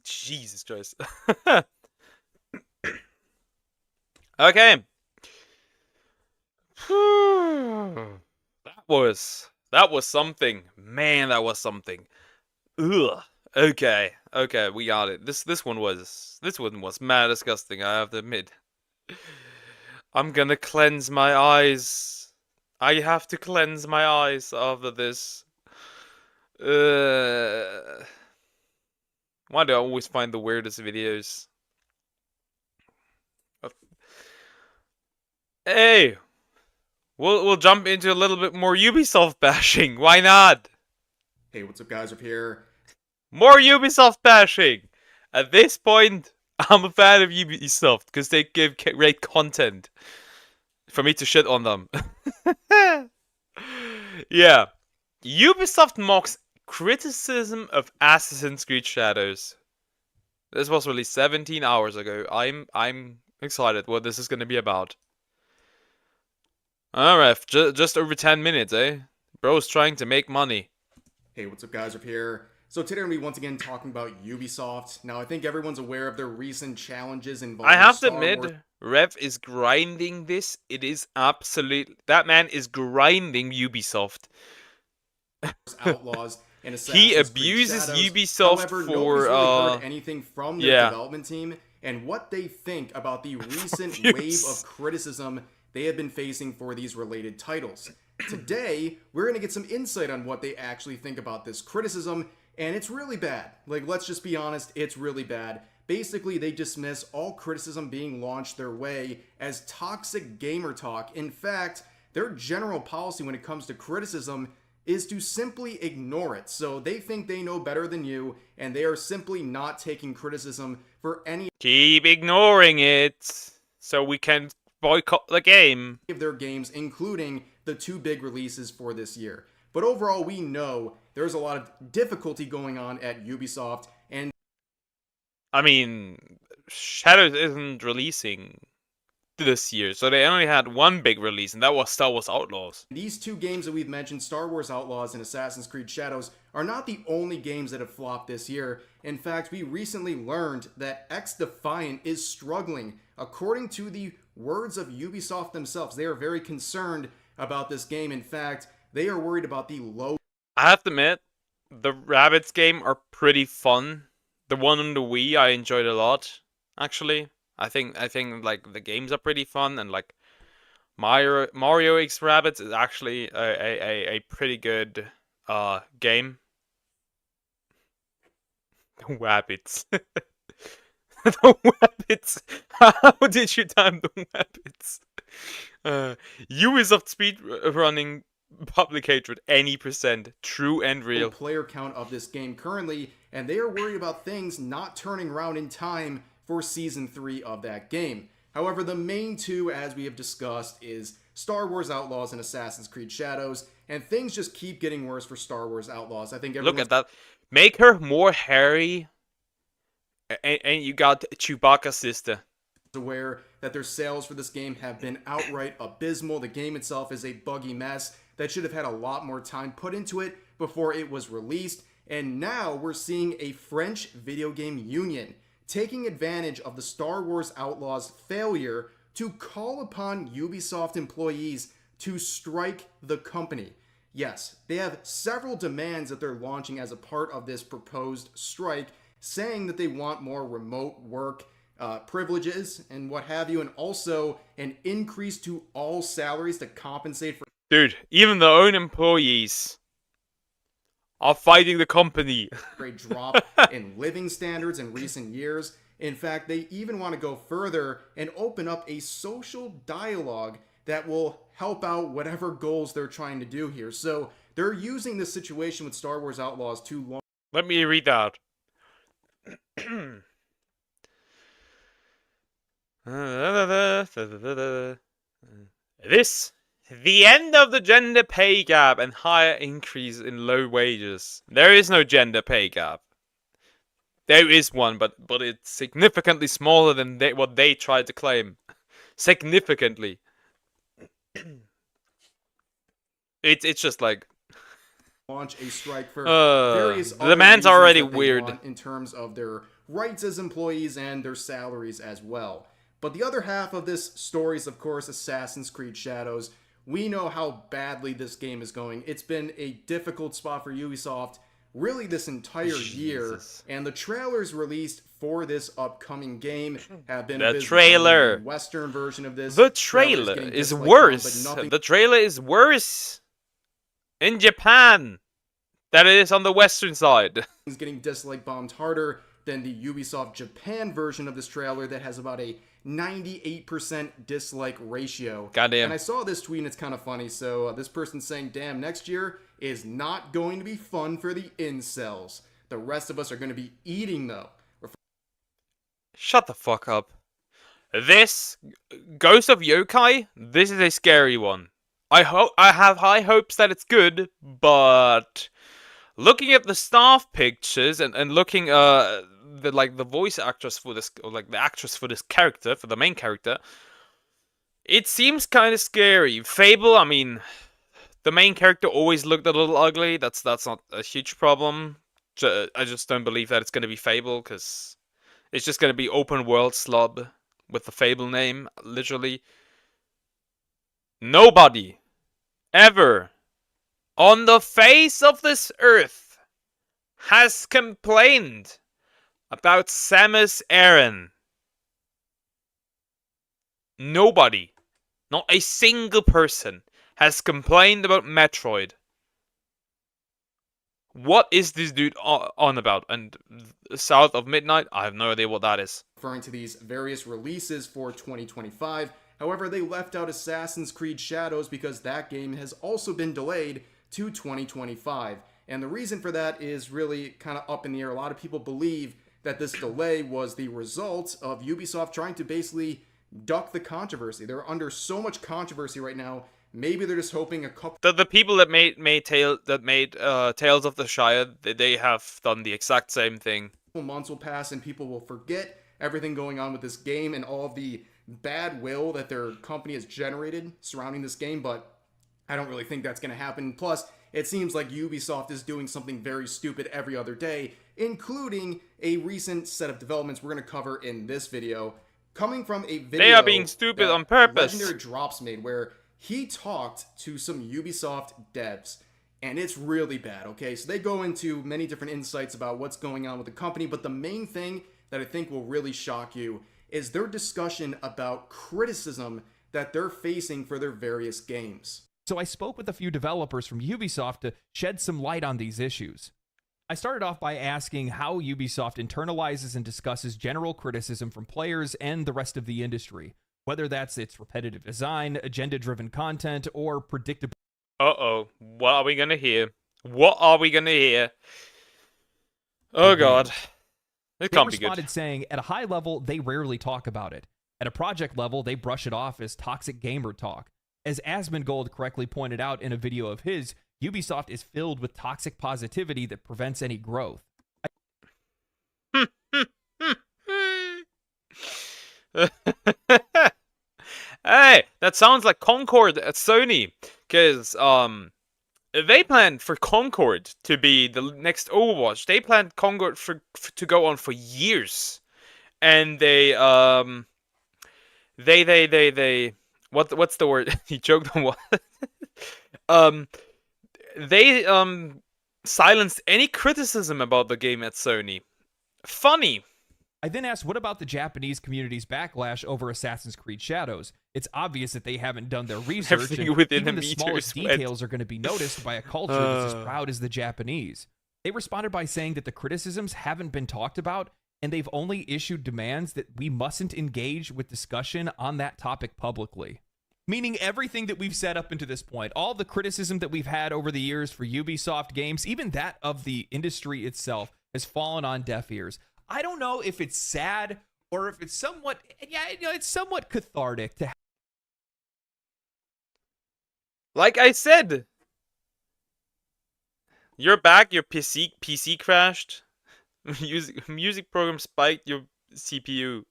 S1: Jesus Christ. Okay. That was something. Man, that was something. Ugh. Okay, we got it. This one was mad disgusting, I have to admit. I'm gonna cleanse my eyes. I have to cleanse my eyes after this. Why do I always find the weirdest videos? Hey! We'll jump into a little bit more Ubisoft bashing. Why not?
S16: Hey, what's up, guys? Up here.
S1: More Ubisoft bashing! At this point, I'm a fan of Ubisoft because they give great content for me to shit on them. Yeah. Ubisoft mocks criticism of Assassin's Creed Shadows. This was released 17 hours ago. I'm excited what this is going to be about. Alright, just over 10 minutes, eh? Bro's trying to make money.
S16: Hey, what's up, guys? Up here. So today we're going to be once again talking about Ubisoft. Now, I think everyone's aware of their recent challenges involving
S1: I have to
S16: Star
S1: admit,
S16: Wars
S1: Rev is grinding this. It is absolute. That man is grinding Ubisoft.
S16: Outlaws and Assassin's
S1: He
S16: Creed
S1: abuses
S16: Shadows.
S1: Ubisoft
S16: However,
S1: for
S16: nobody's really heard anything from their
S1: yeah.
S16: development team and what they think about the recent
S1: Abuse.
S16: wave of criticism they have been facing for these related titles. Today, we're going to get some insight on what they actually think about this criticism, and it's really bad. Like, let's just be honest, it's really bad. Basically, they dismiss all criticism being launched their way as toxic gamer talk. In fact, their general policy when it comes to criticism is to simply ignore it. So they think they know better than you, and they are simply not taking criticism for any
S1: Keep ignoring it, so we can boycott the game.
S16: of their games, including the 2 big releases for this year. But overall, we know there's a lot of difficulty going on at Ubisoft, and
S1: I mean, Shadows isn't releasing this year, so they only had one big release, and that was Star Wars Outlaws.
S16: these 2 games that we've mentioned, Star Wars Outlaws and Assassin's Creed Shadows, are not the only games that have flopped this year. In fact, we recently learned that X-Defiant is struggling. According to the words of Ubisoft themselves, they are very concerned about this game. In fact, they are worried about the low...
S1: I have to admit, the Rabbids game are pretty fun. The one on the Wii I enjoyed a lot, actually. I think like the games are pretty fun, and like Mario X Rabbids is actually a pretty good game. The Rabbids. The Rabbids. How did you time the Rabbids? Ubisoft speedrunning public hatred any %, true and real.
S16: player count of this game currently, and they are worried about things not turning around in time for Season 3 of that game. However, the main 2, as we have discussed, is Star Wars Outlaws and Assassin's Creed Shadows, and things just keep getting worse for Star Wars Outlaws. I think
S1: Look at that. Make her more hairy, and you got Chewbacca's sister.
S16: Aware that their sales for this game have been outright abysmal. The game itself is a buggy mess that should have had a lot more time put into it before it was released, and now we're seeing a French video game union taking advantage of the Star Wars Outlaws' failure to call upon Ubisoft employees to strike the company. Yes, they have several demands that they're launching as a part of this proposed strike, saying that they want more remote work privileges and what have you, and also an increase to all salaries to compensate for...
S1: Dude, even their own employees are fighting the company.
S16: A drop in living standards in recent years. In fact, they even want to go further and open up a social dialogue that will help out whatever goals they're trying to do here. So they're using this situation with Star Wars Outlaws to launch...
S1: Let me read that. This, the end of the gender pay gap and higher increase in low wages. There is no gender pay gap. There is one, but it's significantly smaller than what they tried to claim. Significantly. It's just like...
S16: launch a strike for
S1: various the man's already weird
S16: in terms of their rights as employees and their salaries as well. But the other half of this story is, of course, Assassin's Creed Shadows. We know how badly this game is going. It's been a difficult spot for Ubisoft really this entire year, and the trailers released for this upcoming game have been
S1: the trailer.
S16: The Western version of this.
S1: The trailer is worse. The trailer is worse in Japan than it is on the Western side.
S16: It's getting dislike bombed harder than the Ubisoft Japan version of this trailer that has about a 98% dislike ratio.
S1: Goddamn.
S16: And I saw this tweet and it's kind of funny. So this person's saying, damn, next year is not going to be fun for the incels. The rest of us are going to be eating though.
S1: Shut the fuck up. This Ghost of Yokai, this is a scary one. I have high hopes that it's good, but looking at the staff pictures and looking the voice actress for this, or like the actress for this character, for the main character, It seems kind of scary. Fable, I mean, the main character always looked a little ugly. That's not a huge problem. I just don't believe that it's going to be Fable, because it's just going to be open world slub with the Fable name. Literally, nobody ever on the face of this earth has complained about Samus Aran. Nobody, not a single person, has complained about Metroid. What is this dude on about? And South of Midnight? I have no idea what that is.
S16: Referring to these various releases for 2025. However, they left out Assassin's Creed Shadows because that game has also been delayed to 2025. And the reason for that is really kind of up in the air. A lot of people believe that this delay was the result of Ubisoft trying to basically duck the controversy. They're under so much controversy right now. Maybe they're just hoping a couple.
S1: The people that made Tales of the Shire, they have done the exact same thing.
S16: Months will pass and people will forget everything going on with this game and all of the bad will that their company has generated surrounding this game. But I don't really think that's going to happen. Plus, it seems like Ubisoft is doing something very stupid every other day, including a recent set of developments we're going to cover in this video. Coming from a video
S1: they are being stupid on purpose.
S16: Legendary Drops made, where he talked to some Ubisoft devs, and it's really bad, okay? So they go into many different insights about what's going on with the company, but the main thing that I think will really shock you is their discussion about criticism that they're facing for their various games.
S17: So I spoke with a few developers from Ubisoft to shed some light on these issues. I started off by asking how Ubisoft internalizes and discusses general criticism from players and the rest of the industry, whether that's its repetitive design, agenda-driven content, or predictable...
S1: Uh-oh. What are we gonna hear? What are we gonna hear? Oh god. It can't be good.
S17: They responded saying, at a high level, they rarely talk about it. At a project level, they brush it off as toxic gamer talk. As Asmongold correctly pointed out in a video of his, Ubisoft is filled with toxic positivity that prevents any growth.
S1: Hey, that sounds like Concord at Sony, because they planned for Concord to be the next Overwatch. They planned Concord to go on for years, and they what's the word? He joked on what? They silenced any criticism about the game at Sony. Funny.
S17: I then asked, what about the Japanese community's backlash over Assassin's Creed Shadows? It's obvious that they haven't done their research, and even the smallest details are going to be noticed by a culture that's as proud as the Japanese. They responded by saying that the criticisms haven't been talked about, and they've only issued demands that we mustn't engage with discussion on that topic publicly. Meaning everything that we've set up into this point, all the criticism that we've had over the years for Ubisoft games, even that of the industry itself, has fallen on deaf ears. I don't know if it's sad or if it's somewhat, it's somewhat cathartic to.
S1: Like I said, you're back. Your PC crashed. Music program spiked your CPU.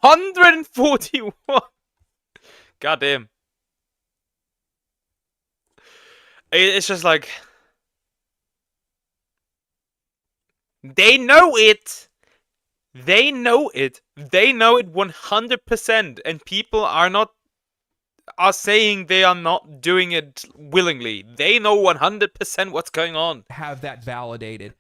S1: 141. Goddamn. It's just like, they know it. They know it. They know it 100%. And people are saying they are not doing it willingly. They know 100% what's going on.
S17: Have that validated.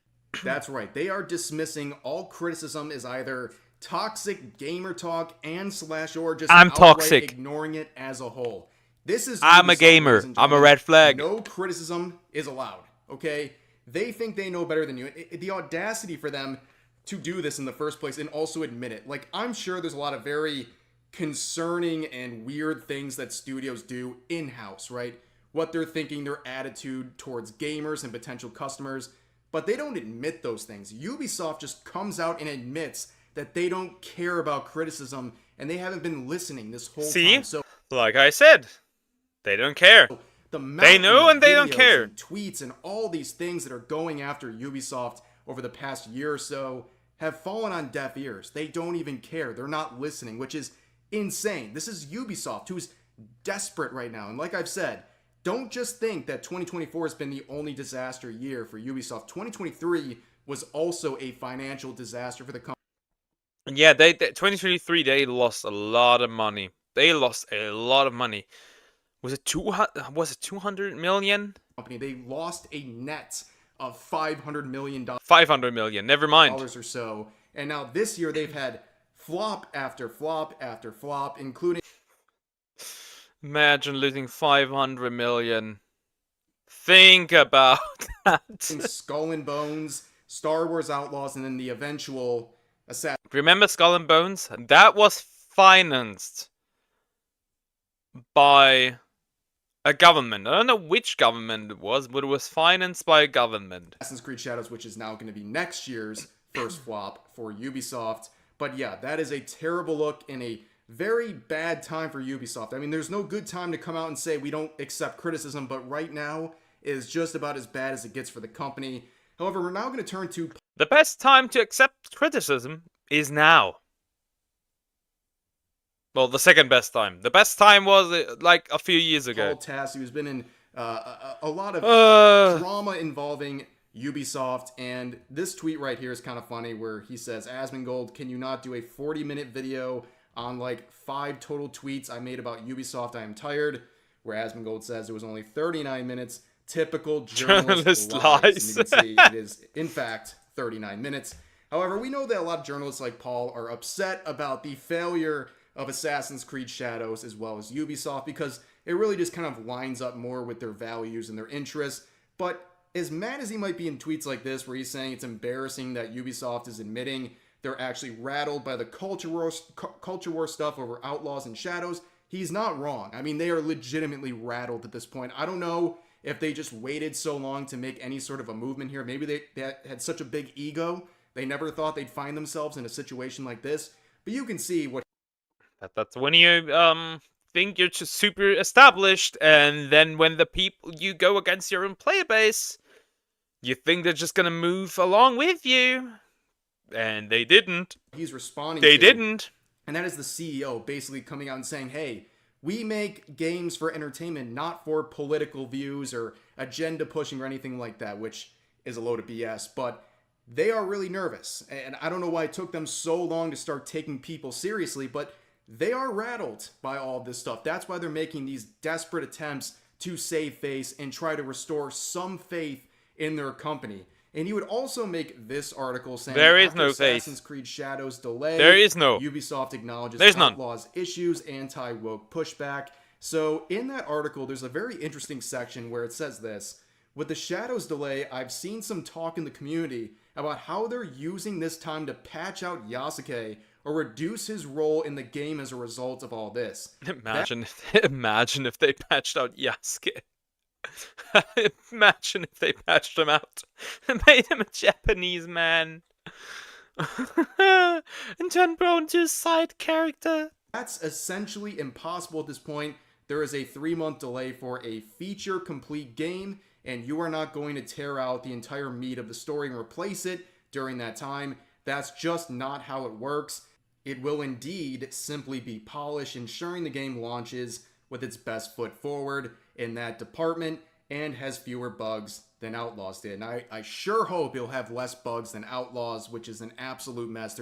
S16: That's right. They are dismissing all criticism as either toxic gamer talk and / or just
S1: I'm
S16: outright
S1: toxic.
S16: Ignoring it as a whole. This is
S1: I'm a
S16: Ubisoft,
S1: gamer.
S16: ladies and
S1: I'm a
S16: gentlemen.
S1: red flag.
S16: No criticism is allowed, okay? They think they know better than you. The audacity for them to do this in the first place and also admit it. Like, I'm sure there's a lot of very concerning and weird things that studios do in-house, right? What they're thinking, their attitude towards gamers and potential customers, but they don't admit those things. Ubisoft just comes out and admits that they don't care about criticism and they haven't been listening this whole time. So,
S1: like I said, they don't care. They know and they don't care.
S16: And tweets and all these things that are going after Ubisoft over the past year or so have fallen on deaf ears. They don't even care. They're not listening, which is insane. This is Ubisoft, who's desperate right now. And like I've said, don't just think that 2024 has been the only disaster year for Ubisoft. 2023 was also a financial disaster for the company.
S1: Yeah, they 2023 they lost a lot of money. They lost a lot of money. Was it 200 million?
S16: They lost a net of $500 million.
S1: 500 million. Never mind.
S16: Dollars or so. And now this year they've had flop after flop after flop, including.
S1: Imagine losing 500 million. Think about that.
S16: Skull and Bones, Star Wars Outlaws, and then the eventual Assassin's.
S1: Remember Skull and Bones? That was financed by a government. I don't know which government it was, but it was financed by a government.
S16: Assassin's Creed Shadows, which is now going to be next year's first flop for Ubisoft. But yeah, that is a terrible look in a very bad time for Ubisoft. I mean, there's no good time to come out and say we don't accept criticism, but right now is just about as bad as it gets for the company. However, we're now going to turn to...
S1: The best time to accept criticism is now. Well, the second best time. The best time was like a few years ago.
S16: Paul Tassi, who's been in a lot of drama involving Ubisoft, and this tweet right here is kind of funny where he says, Asmongold, can you not do a 40-minute video on like 5 total tweets I made about Ubisoft? I am tired. Where Asmongold says it was only 39 minutes. Typical journalist lies. And you can see it is, in fact, 39 minutes. However, we know that a lot of journalists like Paul are upset about the failure of Assassin's Creed Shadows as well as Ubisoft because it really just kind of lines up more with their values and their interests. But as mad as he might be in tweets like this where he's saying it's embarrassing that Ubisoft is admitting they're actually rattled by the culture war stuff over Outlaws and Shadows, he's not wrong. I mean, they are legitimately rattled at this point. I don't know if they just waited so long to make any sort of a movement here. Maybe they had such a big ego, they never thought they'd find themselves in a situation like this. But you can see what...
S1: That's when you think you're just super established, and then when the people you go against your own player base, you think they're just gonna move along with you, and they didn't.
S16: He's responding.
S1: They didn't,
S16: and that is the CEO basically coming out and saying, "Hey, we make games for entertainment, not for political views or agenda pushing or anything like that," which is a load of BS. But they are really nervous, and I don't know why it took them so long to start taking people seriously, but they are rattled by all of this stuff. That's why they're making these desperate attempts to save face and try to restore some faith in their company. And he would also make this article saying,
S1: there is no faith.
S16: Assassin's Creed Shadows delay,
S1: there is no.
S16: Ubisoft acknowledges
S1: There's
S16: Outlaws issues, anti-woke pushback. So in that article, there's a very interesting section where it says this: with the Shadows delay, I've seen some talk in the community about how they're using this time to patch out Yasuke or reduce his role in the game as a result of all this.
S1: Imagine if they patched out Yasuke. Imagine if they patched him out and made him a Japanese man and turned bro into a side character.
S16: That's essentially impossible at this point. There is a 3-month delay for a feature-complete game, and you are not going to tear out the entire meat of the story and replace it during that time. That's just not how it works. It will indeed simply be polished, ensuring the game launches with its best foot forward in that department and has fewer bugs than Outlaws did. And I sure hope it'll have less bugs than Outlaws, which is an absolute mess.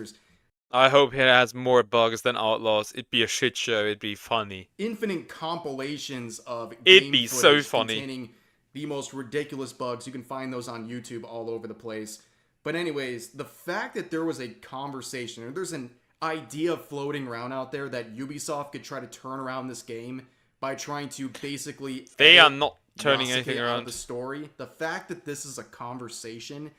S1: I hope it has more bugs than Outlaws. It'd be a shit show. It'd be funny.
S16: Infinite compilations of
S1: it'd be so funny,
S16: containing the most ridiculous bugs. You can find those on YouTube all over the place. But anyways, the fact that there was a conversation, or there's an idea floating around out there that Ubisoft could try to turn around this game by trying to basically...
S1: They are not turning anything around.
S16: The story. The fact that this is a conversation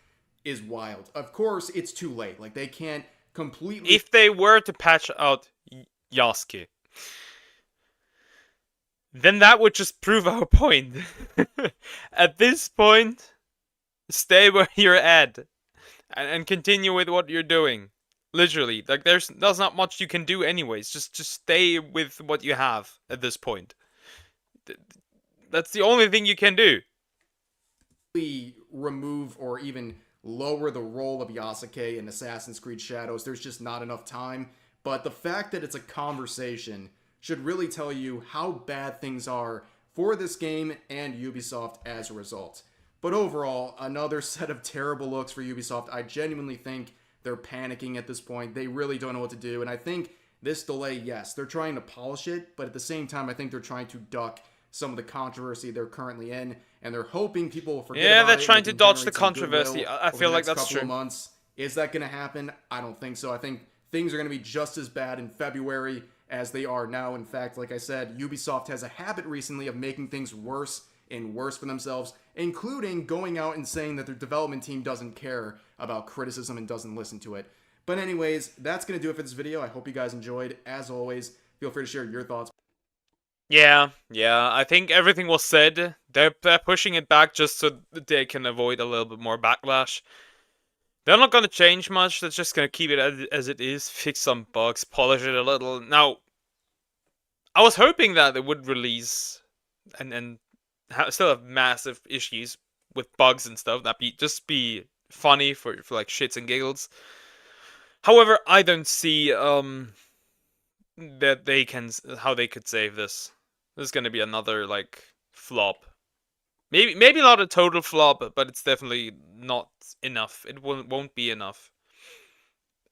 S16: is wild. Of course, it's too late. Like, they can't completely...
S1: If they were to patch out Yasuke, then that would just prove our point. At this point, stay where you're at and continue with what you're doing. Literally, like there's not much you can do anyways. Just stay with what you have at this point. That's the only thing you can do.
S16: Remove or even lower the role of Yasuke in Assassin's Creed Shadows. There's just not enough time. but the fact that it's a conversation should really tell you how bad things are for this game and Ubisoft as a result. But overall, another set of terrible looks for Ubisoft. I genuinely think they're panicking at this point. They really don't know what to do, and I think this delay, yes, they're trying to polish it, but at the same time, I think they're trying to duck some of the controversy they're currently in, and they're hoping people will forget about it.
S1: Yeah, they're trying to dodge the controversy. I feel like that's true.
S16: Months. Is that going to happen? I don't think so. I think things are going to be just as bad in February as they are now. In fact, like I said, Ubisoft has a habit recently of making things worse and worse for themselves, including going out and saying that their development team doesn't care about criticism and doesn't listen to it. But anyways, that's going to do it for this video. I hope you guys enjoyed. As always, feel free to share your thoughts.
S1: Yeah, I think everything was said. They're pushing it back just so they can avoid a little bit more backlash. They're not going to change much. They're just going to keep it as it is, fix some bugs, polish it a little. Now, I was hoping that they would release and still have massive issues with bugs and stuff. That just be funny for like shits and giggles. However, I don't see that how they could save this. This is going to be another like flop. Maybe not a total flop, but it's definitely not enough. It won't be enough.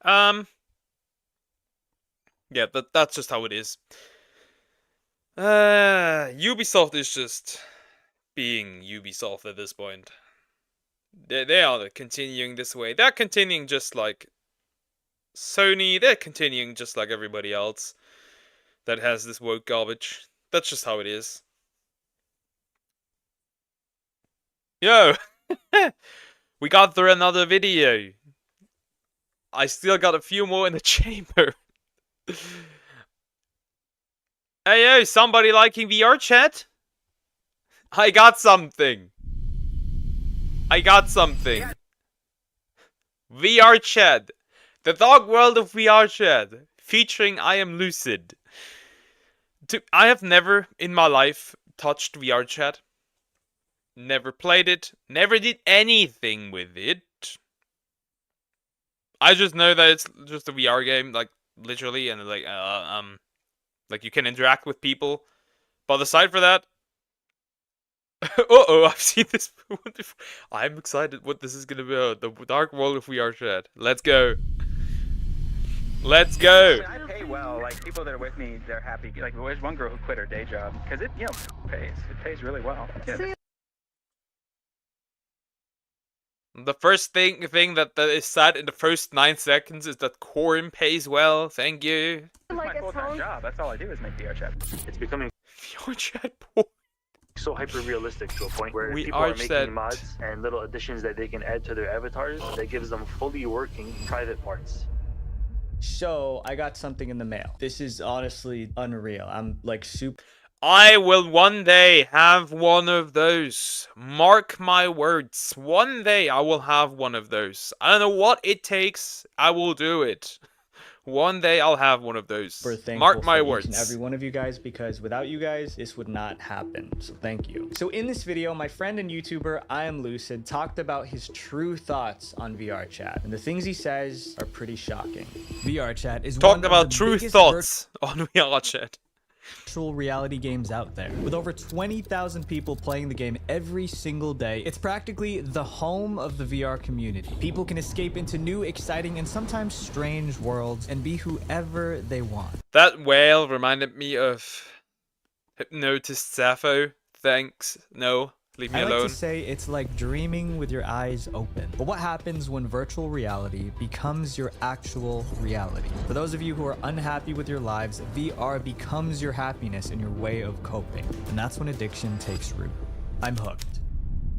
S1: Yeah, that's just how it is. Ubisoft is just being Ubisoft at this point. They are continuing this way. They're continuing just like Sony. They're continuing just like everybody else that has this woke garbage. That's just how it is. Yo! We got through another video. I still got a few more in the chamber. Hey yo, somebody liking VR chat? I got something. VR chat. The Dark World of VR chat. Featuring I Am Lucid. I have never in my life touched VR chat. Never played it. Never did anything with it. I just know that it's just a VR game, like literally, and like you can interact with people. But aside for that, I've seen this one before. I'm excited what this is gonna be. The Dark World of VR chat. Let's go. Let's go.
S18: I pay well. Like people that are with me, they're happy. Like there's one girl who quit her day job because it, pays. It pays really well. Yeah.
S1: The first thing that is said in the first 9 seconds is that Corn pays well. Thank you.
S18: It's my full-time job. That's all I do is make VR chat. It's becoming
S1: VR chat porn.
S18: So hyper-realistic to a point where people are making mods and little additions that they can add to their avatars that gives them fully working private parts.
S19: So, I got something in the mail. This is honestly unreal. I'm like super...
S1: I will one day have one of those. Mark my words. One day I will have one of those. I don't know what it takes. I will do it. One day I'll have one of those. Mark my words.
S19: Each and every one of you guys, because without you guys, this would not happen. So thank you. So in this video, my friend and YouTuber, I Am Lucid, talked about his true thoughts on VR chat. And the things he says are pretty shocking. VR chat is
S1: talked about true thoughts on VR chat.
S19: Virtual reality games out there. With over 20,000 people playing the game every single day, it's practically the home of the VR community. People can escape into new, exciting, and sometimes strange worlds and be whoever they want.
S1: That whale reminded me of Hypnotist Sappho. Thanks. No. Leave me alone.
S19: I like to say it's like dreaming with your eyes open. But what happens when virtual reality becomes your actual reality? For those of you who are unhappy with your lives, VR becomes your happiness and your way of coping. And that's when addiction takes root. I'm hooked.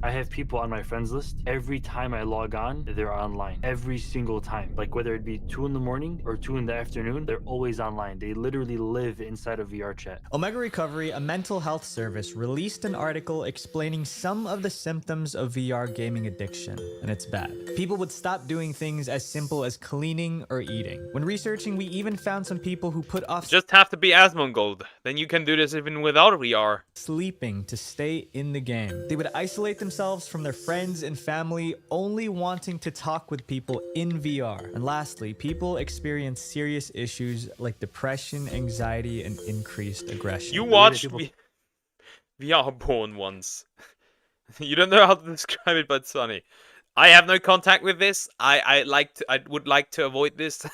S18: I have people on my friends list. Every time I log on, they're online. Every single time. Like whether it be 2 in the morning or 2 in the afternoon, they're always online. They literally live inside of VR chat.
S19: Omega Recovery, a mental health service, released an article explaining some of the symptoms of VR gaming addiction, and it's bad. People would stop doing things as simple as cleaning or eating. When researching, we even found some people who put off
S1: just have to be Asmongold. Then you can do this even without VR.
S19: Sleeping to stay in the game. They would isolate themselves themselves from their friends and family, only wanting to talk with people in VR. And lastly, people experience serious issues like depression, anxiety, and increased aggression.
S1: You watched VR porn once. You don't know how to describe it, but it's funny. I have no contact with this. I would like to avoid this.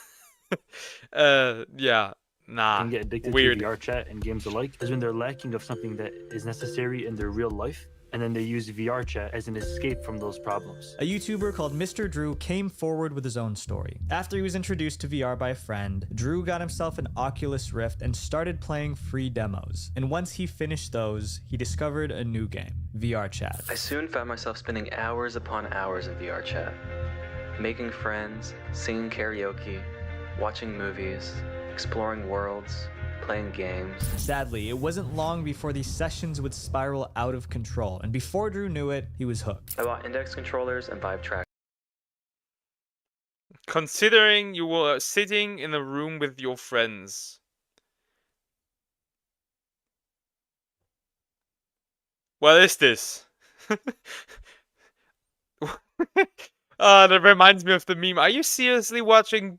S1: Yeah. Nah.
S18: Can get addicted
S1: Weird.
S18: to VR chat and games alike is when they're lacking of something that is necessary in their real life, and then they use VR chat as an escape from those problems.
S19: A YouTuber called Mr. Drew came forward with his own story. After he was introduced to VR by a friend, Drew got himself an Oculus Rift and started playing free demos. And once he finished those, he discovered a new game, VR chat.
S20: I soon found myself spending hours upon hours in VR chat, making friends, singing karaoke, watching movies, exploring worlds, playing games.
S19: Sadly, it wasn't long before these sessions would spiral out of control, and before Drew knew it, he was hooked.
S20: I bought index controllers and Vive track.
S1: Considering you were sitting in a room with your friends. What is this? That reminds me of the meme. Are you seriously watching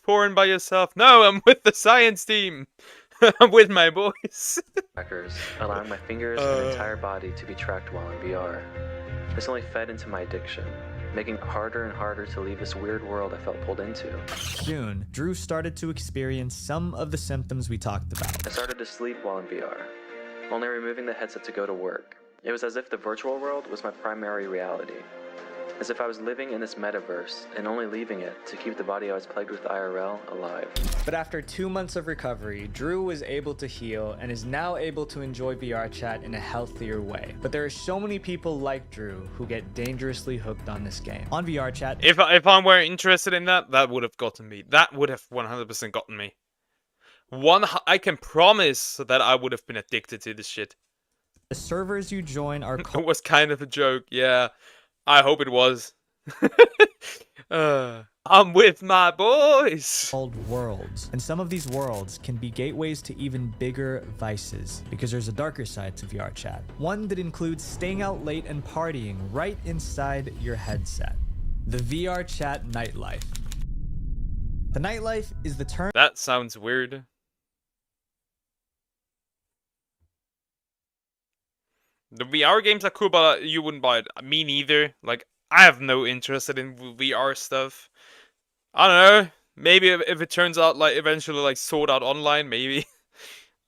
S1: porn by yourself? No, I'm with the science team. I'm with my boys.
S20: Trackers, allowing my fingers and entire body to be tracked while in VR. This only fed into my addiction, making it harder and harder to leave this weird world I felt pulled into.
S19: Soon, Drew started to experience some of the symptoms we talked about.
S20: I started to sleep while in VR, only removing the headset to go to work. It was as if the virtual world was my primary reality. As if I was living in this metaverse and only leaving it to keep the body I was plagued with IRL alive.
S19: But after 2 months of recovery, Drew was able to heal and is now able to enjoy VR chat in a healthier way. But there are so many people like Drew who get dangerously hooked on this game. On VR chat,
S1: if I were interested in that, that would have gotten me. That would have 100% gotten me. I can promise that I would have been addicted to this shit.
S19: The servers you join are
S1: It was kind of a joke, yeah. I hope it was. I'm with my boys.
S19: Called worlds. And some of these worlds can be gateways to even bigger vices, because there's a darker side to VR chat. One that includes staying out late and partying right inside your headset. The VR chat nightlife. The nightlife is the term.
S1: That sounds weird. The VR games are cool, but you wouldn't buy it. Me neither. Like, I have no interest in VR stuff. I don't know. Maybe if it turns out, like, eventually, like, sold out online, maybe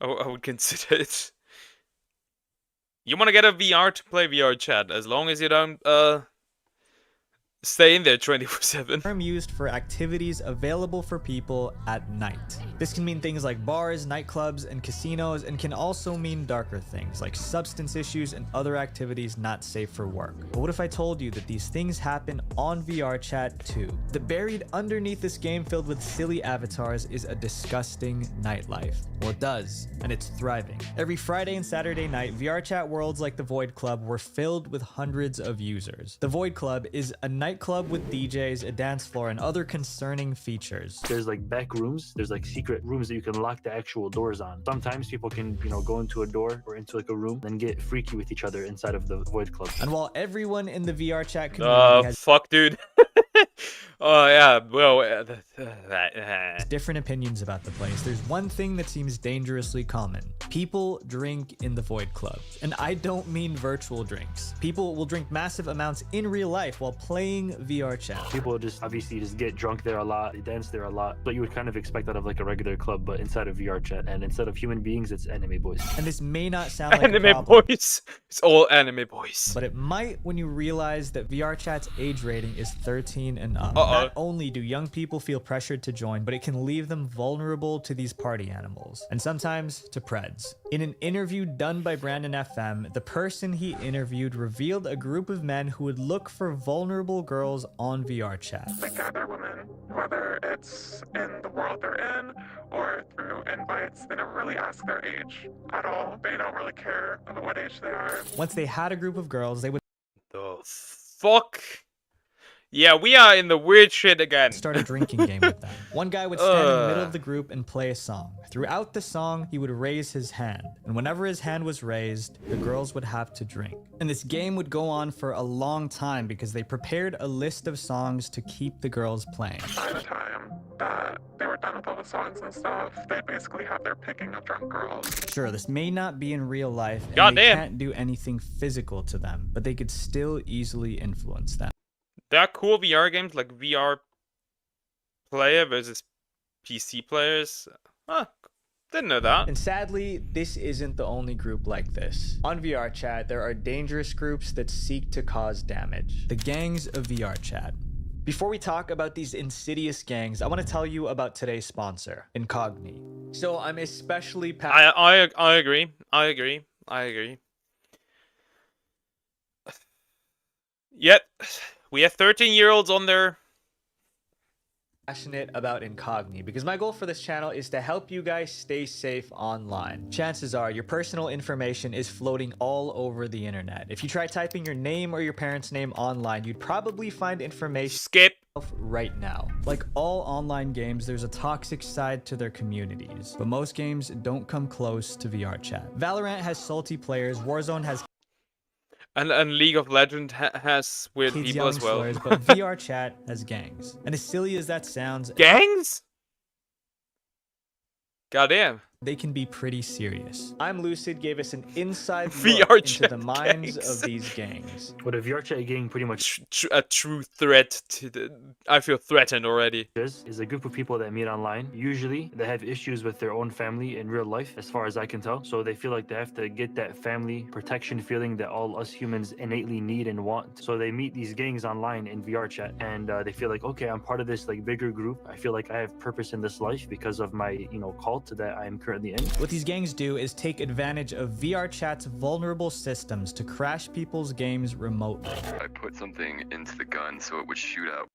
S1: I would consider it. You want to get a VR to play VR chat, as long as you don't, stay in there 24/7.
S19: Term used for activities available for people at night. This can mean things like bars, nightclubs, and casinos, and can also mean darker things like substance issues and other activities not safe for work. But what if I told you that these things happen on VR chat too? The buried underneath this game filled with silly avatars is a disgusting nightlife. Well, it does, and it's thriving. Every Friday and Saturday night, VR chat worlds like the Void Club were filled with hundreds of users. The Void Club is a nightclub with DJs, a dance floor, and other concerning features.
S18: There's like back rooms, there's like secret rooms that you can lock the actual doors on. Sometimes people can, go into a door or into like a room and get freaky with each other inside of the Void Club.
S19: And while everyone in the VR chat community has
S1: fuck, dude. Oh yeah, well,
S19: different opinions about the place, there's one thing that seems dangerously common. People drink in the Void Club. And I don't mean virtual drinks. People will drink massive amounts in real life while playing VR chat.
S18: People just obviously just get drunk there a lot, they dance there a lot. But you would kind of expect that of like a regular club, but inside of VR chat. And instead of human beings, it's anime boys.
S19: And this may not sound like
S1: anime
S19: a problem,
S1: boys. It's all anime boys.
S19: but it might when you realize that VR chat's age rating is 13 and up. Not only do young people feel pressured to join, but it can leave them vulnerable to these party animals, and sometimes to preds. In an interview done by Brandon FM, the person he interviewed revealed a group of men who would look for vulnerable girls on VR chat.
S21: They gather women, whether it's in the world they're in or through invites. They don't really ask their age at all. They don't really care about what age they are.
S19: Once they had a group of girls, they would
S1: the fuck? Yeah, we are in the weird shit again.
S19: Start a drinking game with them. One guy would stand in the middle of the group and play a song. Throughout the song, he would raise his hand. And whenever his hand was raised, the girls would have to drink. And this game would go on for a long time because they prepared a list of songs to keep the girls playing.
S21: By the time that they were done with all the songs and stuff, they basically have their picking of drunk girls.
S19: Sure, this may not be in real life, and
S1: God
S19: they
S1: damn.
S19: can't do anything physical to them, but they could still easily influence them.
S1: There are cool VR games like VR player versus PC players. Huh, didn't know that.
S19: And sadly, this isn't the only group like this. On VRChat, there are dangerous groups that seek to cause damage. The gangs of VRChat. Before we talk about these insidious gangs, I want to tell you about today's sponsor, Incogni. So I'm especially
S1: I agree. Yet, we have 13-year-olds on there.
S19: Passionate about Incogni because my goal for this channel is to help you guys stay safe online. Chances are your personal information is floating all over the internet. If you try typing your name or your parents' name online, you'd probably find information right now. Like all online games, there's a toxic side to their communities, but most games don't come close to VRChat. Valorant has salty players, Warzone has
S1: And League of Legends has weird
S19: kids
S1: people as well.
S19: slurs, but VRChat has gangs. And as silly as that sounds,
S1: gangs? Goddamn.
S19: They can be pretty serious. I'm Lucid gave us an inside
S1: VR
S19: look into the
S1: chat
S19: minds
S1: gangs.
S19: of these gangs.
S18: What a VRChat gang pretty much
S1: A true threat to the... I feel threatened already.
S18: is a group of people that meet online. Usually, they have issues with their own family in real life, as far as I can tell. So they feel like they have to get that family protection feeling that all us humans innately need and want. So they meet these gangs online in VRChat, and they feel like, okay, I'm part of this like bigger group. I feel like I have purpose in this life because of my, cult that I am currently in.
S19: What these gangs do is take advantage of VRChat's vulnerable systems to crash people's games remotely.
S3: I put something into the gun so it would shoot out.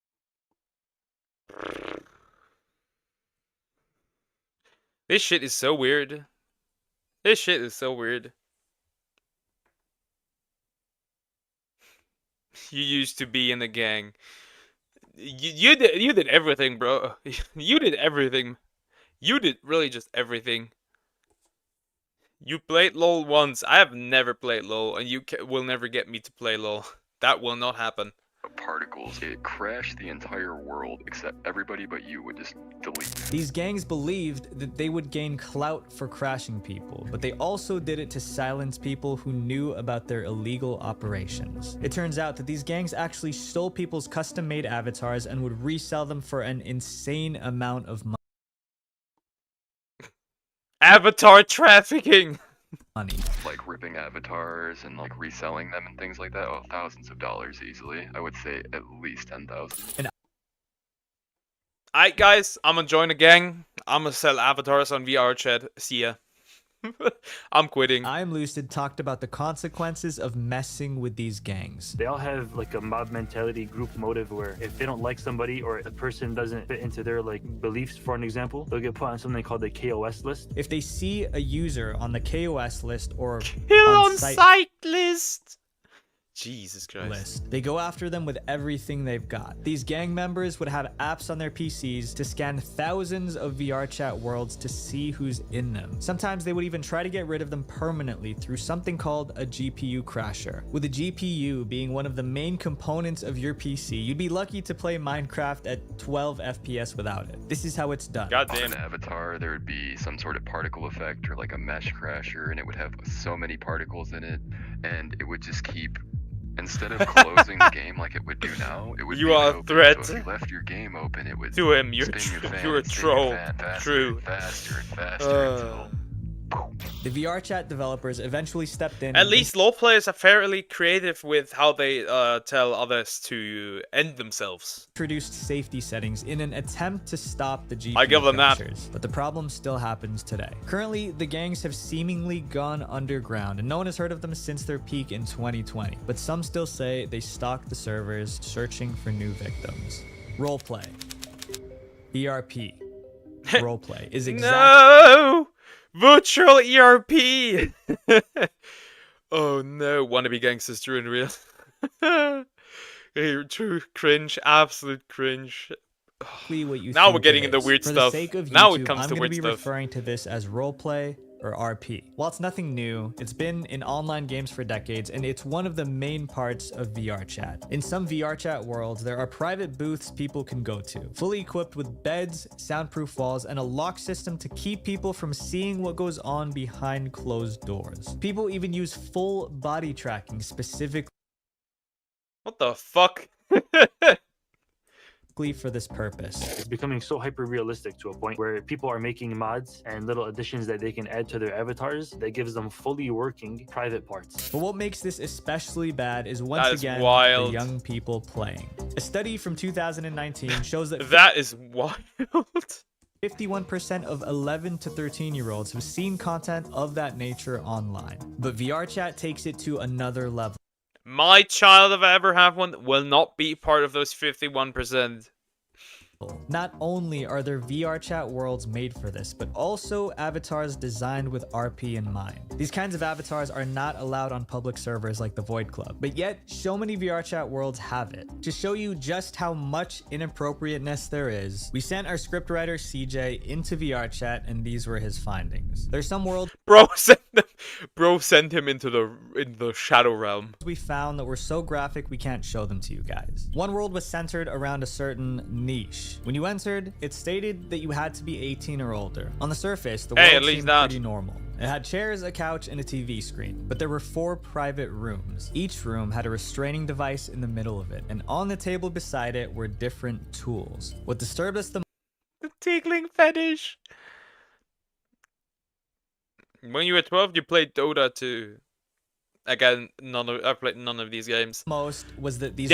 S1: This shit is so weird. This shit is so weird. You used to be in a gang. You did everything, bro. You did everything. You did really just everything. You played LoL once. I have never played LoL, and you will never get me to play LoL. That will not happen.
S3: Particles, it crashed the entire world, except everybody but you would just delete.
S19: These gangs believed that they would gain clout for crashing people, but they also did it to silence people who knew about their illegal operations. It turns out that these gangs actually stole people's custom-made avatars and would resell them for an insane amount of money.
S1: Avatar trafficking!
S3: Like ripping avatars and like reselling them and things like that. Oh, thousands of dollars easily. I would say at least 10,000.
S1: Alright guys, I'm gonna join a gang. I'm gonna sell avatars on VRChat. See ya. I'm quitting.
S19: I'm Lucid talked about the consequences of messing with these gangs.
S18: They all have like a mob mentality, group motive, where if they don't like somebody or a person doesn't fit into their like beliefs, for an example, they'll get put on something called the KOS list.
S19: If they see a user on the KOS list or
S1: Kill on site list, Jesus Christ.
S19: They go after them with everything they've got. These gang members would have apps on their PCs to scan thousands of VRChat worlds to see who's in them. Sometimes they would even try to get rid of them permanently through something called a GPU crasher. With a GPU being one of the main components of your PC, you'd be lucky to play Minecraft at 12 FPS without it. This is how it's done.
S3: On an avatar, there would be some sort of particle effect or like a mesh crasher, and it would have so many particles in it, and it would just keep... Instead of closing the game like it would do now, it would
S1: You are a threat.
S3: So if you left your game open, it would
S1: to him. You're
S3: spin your fan,
S1: you're a
S3: spin
S1: troll.
S3: your fan faster
S1: True.
S3: and faster and faster until...
S19: The VRChat developers eventually stepped in.
S1: At least LoL players are fairly creative with how they tell others to end themselves.
S19: Introduced safety settings in an attempt to stop the GPU
S1: I give them that.
S19: crashers, but the problem still happens today. Currently, the gangs have seemingly gone underground, and no one has heard of them since their peak in 2020. But some still say they stalk the servers, searching for new victims. Roleplay. ERP. Roleplay is exactly...
S1: No! Virtual ERP! Oh no, wannabe gangsters doing real. True cringe, absolute cringe.
S19: What you
S1: Now
S19: think
S1: we're getting
S19: it
S1: into
S19: is.
S1: weird
S19: For
S1: stuff.
S19: the sake of
S1: Now
S19: YouTube,
S1: it comes
S19: I'm
S1: to
S19: going to
S1: weird
S19: be
S1: stuff.
S19: referring to this as roleplay or RP. While it's nothing new, it's been in online games for decades, and it's one of the main parts of VR chat. In some VR chat worlds, there are private booths people can go to, fully equipped with beds, soundproof walls, and a lock system to keep people from seeing what goes on behind closed doors. People even use full body tracking specifically
S1: What the fuck?
S19: for this purpose.
S18: It's becoming so hyper realistic to a point where people are making mods and little additions that they can add to their avatars that gives them fully working private parts.
S19: But what makes this especially bad is once again
S1: wild.
S19: the young people playing. A study from 2019 shows that
S1: that is wild.
S19: 51% of 11 to 13-year-olds have seen content of that nature online. But VR chat takes it to another level.
S1: My child, if I ever have one, will not be part of those 51%.
S19: Not only are there VR chat worlds made for this, but also avatars designed with RP in mind. These kinds of avatars are not allowed on public servers like the Void Club, but yet so many VR chat worlds have it. To show you just how much inappropriateness there is, we sent our scriptwriter CJ into VR chat, and these were his findings. There's some worlds
S1: send him into the shadow realm.
S19: We found that were so graphic we can't show them to you guys. One world was centered around a certain niche. When you entered, it stated that you had to be 18 or older. On the surface, the world seemed pretty normal. It had chairs, a couch, and a TV screen, but there were 4 private rooms. Each room had a restraining device in the middle of it, and on the table beside it were different tools. What disturbed us the
S1: tickling fetish. When you were 12, you played Dota too. Again, I played none of these games.
S19: Most was that these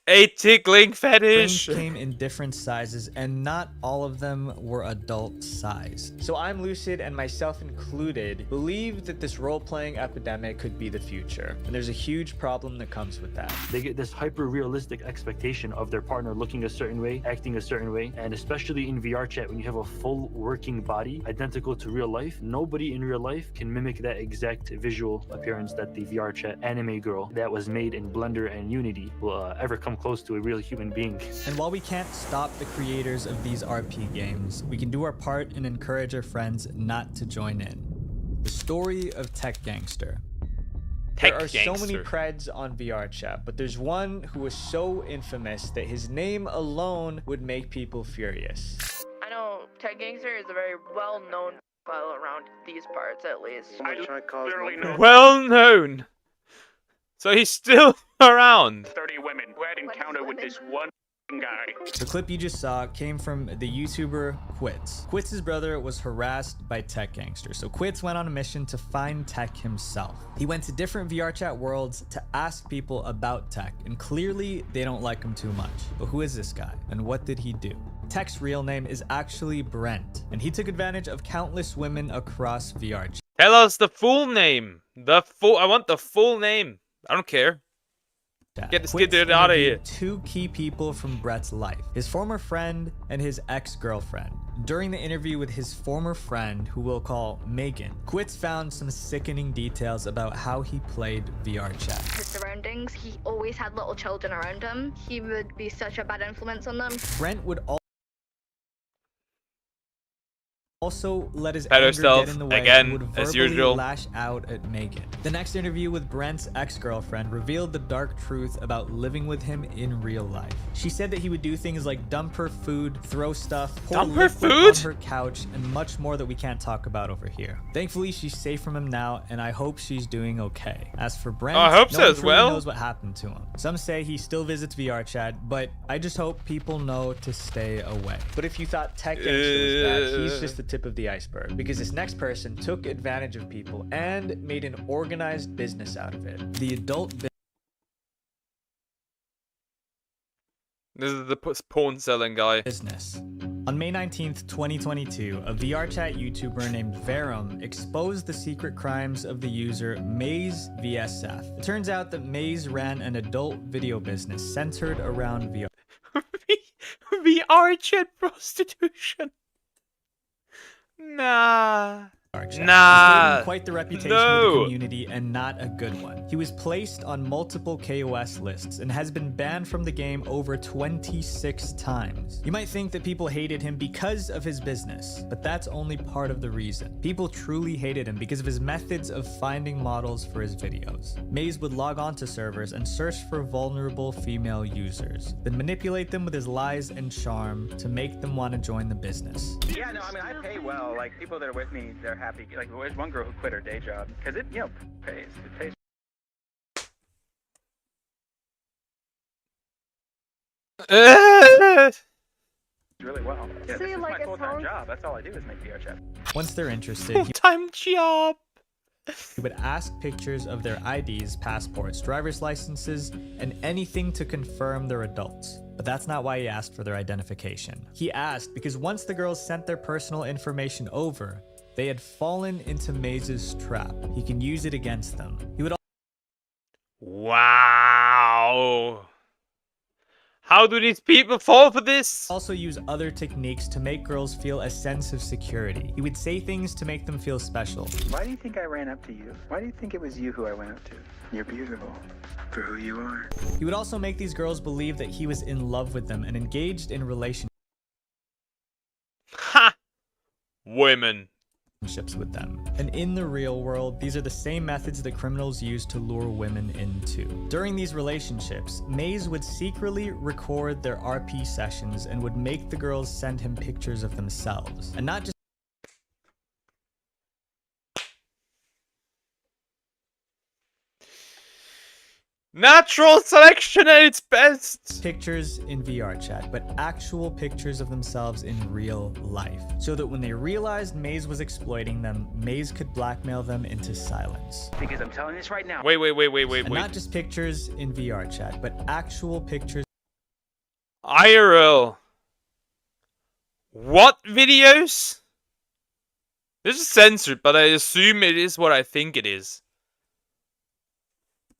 S1: a tickling fetish
S19: came in different sizes, and not all of them were adult size. So I'm lucid, and myself included, believe that this role-playing epidemic could be the future. And there's a huge problem that comes with that.
S18: They get this hyper realistic expectation of their partner looking a certain way, acting a certain way, and especially in VR chat when you have a full working body identical to real life, nobody in real life can mimic that exact visual appearance that the VR chat anime girl that was made in Blender and Unity will ever come close to a real human being.
S19: And while we can't stop the creators of these RP games, we can do our part and encourage our friends not to join in. The story of Tech Gangster. There are so many creds on VR chat, but there's one who was so infamous that his name alone would make people furious.
S2: I know Tech Gangster is a very well-known file around these parts, at least.
S1: Well known. So he's still around.
S22: 30 women who had encounter with this one guy.
S19: The clip you just saw came from the YouTuber Quits. Quits' brother was harassed by Tech Gangster, so Quits went on a mission to find Tech himself. He went to different VR chat worlds to ask people about Tech, and clearly they don't like him too much. But who is this guy, and what did he do? Tech's real name is actually Brent, and he took advantage of countless women across VR chat.
S1: Tell us the full name. I want the full name. I don't care. Get this kid out of here.
S19: 2 key people from Brett's life: his former friend and his ex-girlfriend. During the interview with his former friend, who we'll call Megan, Quits found some sickening details about how he played VR chat.
S23: His surroundings, he always had little children around him. He would be such a bad influence on them.
S19: Brent would also let his anger get in the way and would verbally lash out at Megan. The next interview with Brent's ex-girlfriend revealed the dark truth about living with him in real life. She said that he would do things like dump her food, throw stuff, pour liquid on her couch, and much more that we can't talk about over here. Thankfully, she's safe from him now, and I hope she's doing okay. As for Brent,
S1: I hope so as well.
S19: Knows what happened to him. Some say he still visits VR chat, but I just hope people know to stay away. But if you thought Tech Gangster was bad, he's just the tip of the iceberg, because this next person took advantage of people and made an organized business out of it. The adult
S1: This is the porn selling guy.
S19: Business. On May 19th, 2022, a VR chat YouTuber named Verum exposed the secret crimes of the user Maze VSF. It turns out that Maze ran an adult video business centered around VR.
S1: VR chat prostitution. Nah.
S19: Nah, he's gained quite the reputation with the community and not a good one. He was placed on multiple KOS lists and has been banned from the game over 26 times. You might think that people hated him because of his business, but that's only part of the reason. People truly hated him because of his methods of finding models for his videos. Maze would log on to servers and search for vulnerable female users, then manipulate them with his lies and charm to make them want to join the business.
S5: Yeah, no, I mean, I pay well. Like, people that are with me, they're happy. Like, there's one girl who quit her day job because it, you know, pays. It pays. Really well. Yeah, this is my full-time job. That's all I do is make VR chat.
S19: Once they're interested,
S1: full-time job.
S19: He would ask pictures of their IDs, passports, driver's licenses, and anything to confirm they're adults. But that's not why he asked for their identification. He asked because once the girls sent their personal information over, they had fallen into Maze's trap. He can use it against them. He would
S1: Wow. How do these people fall for this?
S19: Also use other techniques to make girls feel a sense of security. He would say things to make them feel special.
S5: Why do you think I ran up to you? Why do you think it was you who I went up to? You're beautiful for who you are.
S19: He would also make these girls believe that he was in love with them and engaged in relationships.
S1: Ha! Women.
S19: With them. And in the real world, these are the same methods that criminals use to lure women into. During these relationships, Maze would secretly record their RP sessions and would make the girls send him pictures of themselves. And not just
S1: natural selection at its best.
S19: Pictures in VR chat, but actual pictures of themselves in real life. So that when they realized Maze was exploiting them, Maze could blackmail them into silence.
S5: Because I'm telling you this right now.
S1: Wait.
S19: And not just pictures in VR chat, but actual pictures.
S1: IRL. What videos? This is censored, but I assume it is what I think it is.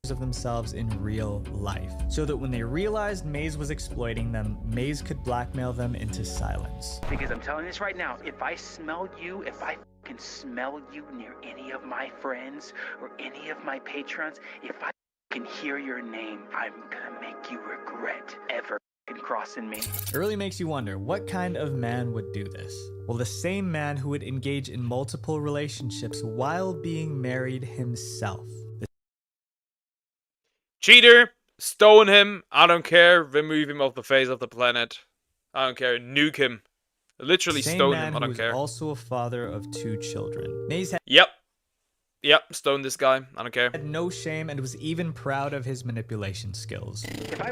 S19: Of themselves in real life, so that when they realized Maze was exploiting them, Maze could blackmail them into silence.
S5: Because I'm telling you this right now, if I smell you, if I can smell you near any of my friends or any of my patrons, if I can hear your name, I'm gonna make you regret ever crossing me.
S19: It really makes you wonder, what kind of man would do this? Well, the same man who would engage in multiple relationships while being married himself.
S1: Cheater, stone him, I don't care, remove him off the face of the planet. I don't care, nuke him. Literally stone him, I don't care.
S19: Also a father of 2 children. Maze had
S1: Yep, stone this guy, I don't care.
S19: Had no shame and was even proud of his manipulation skills.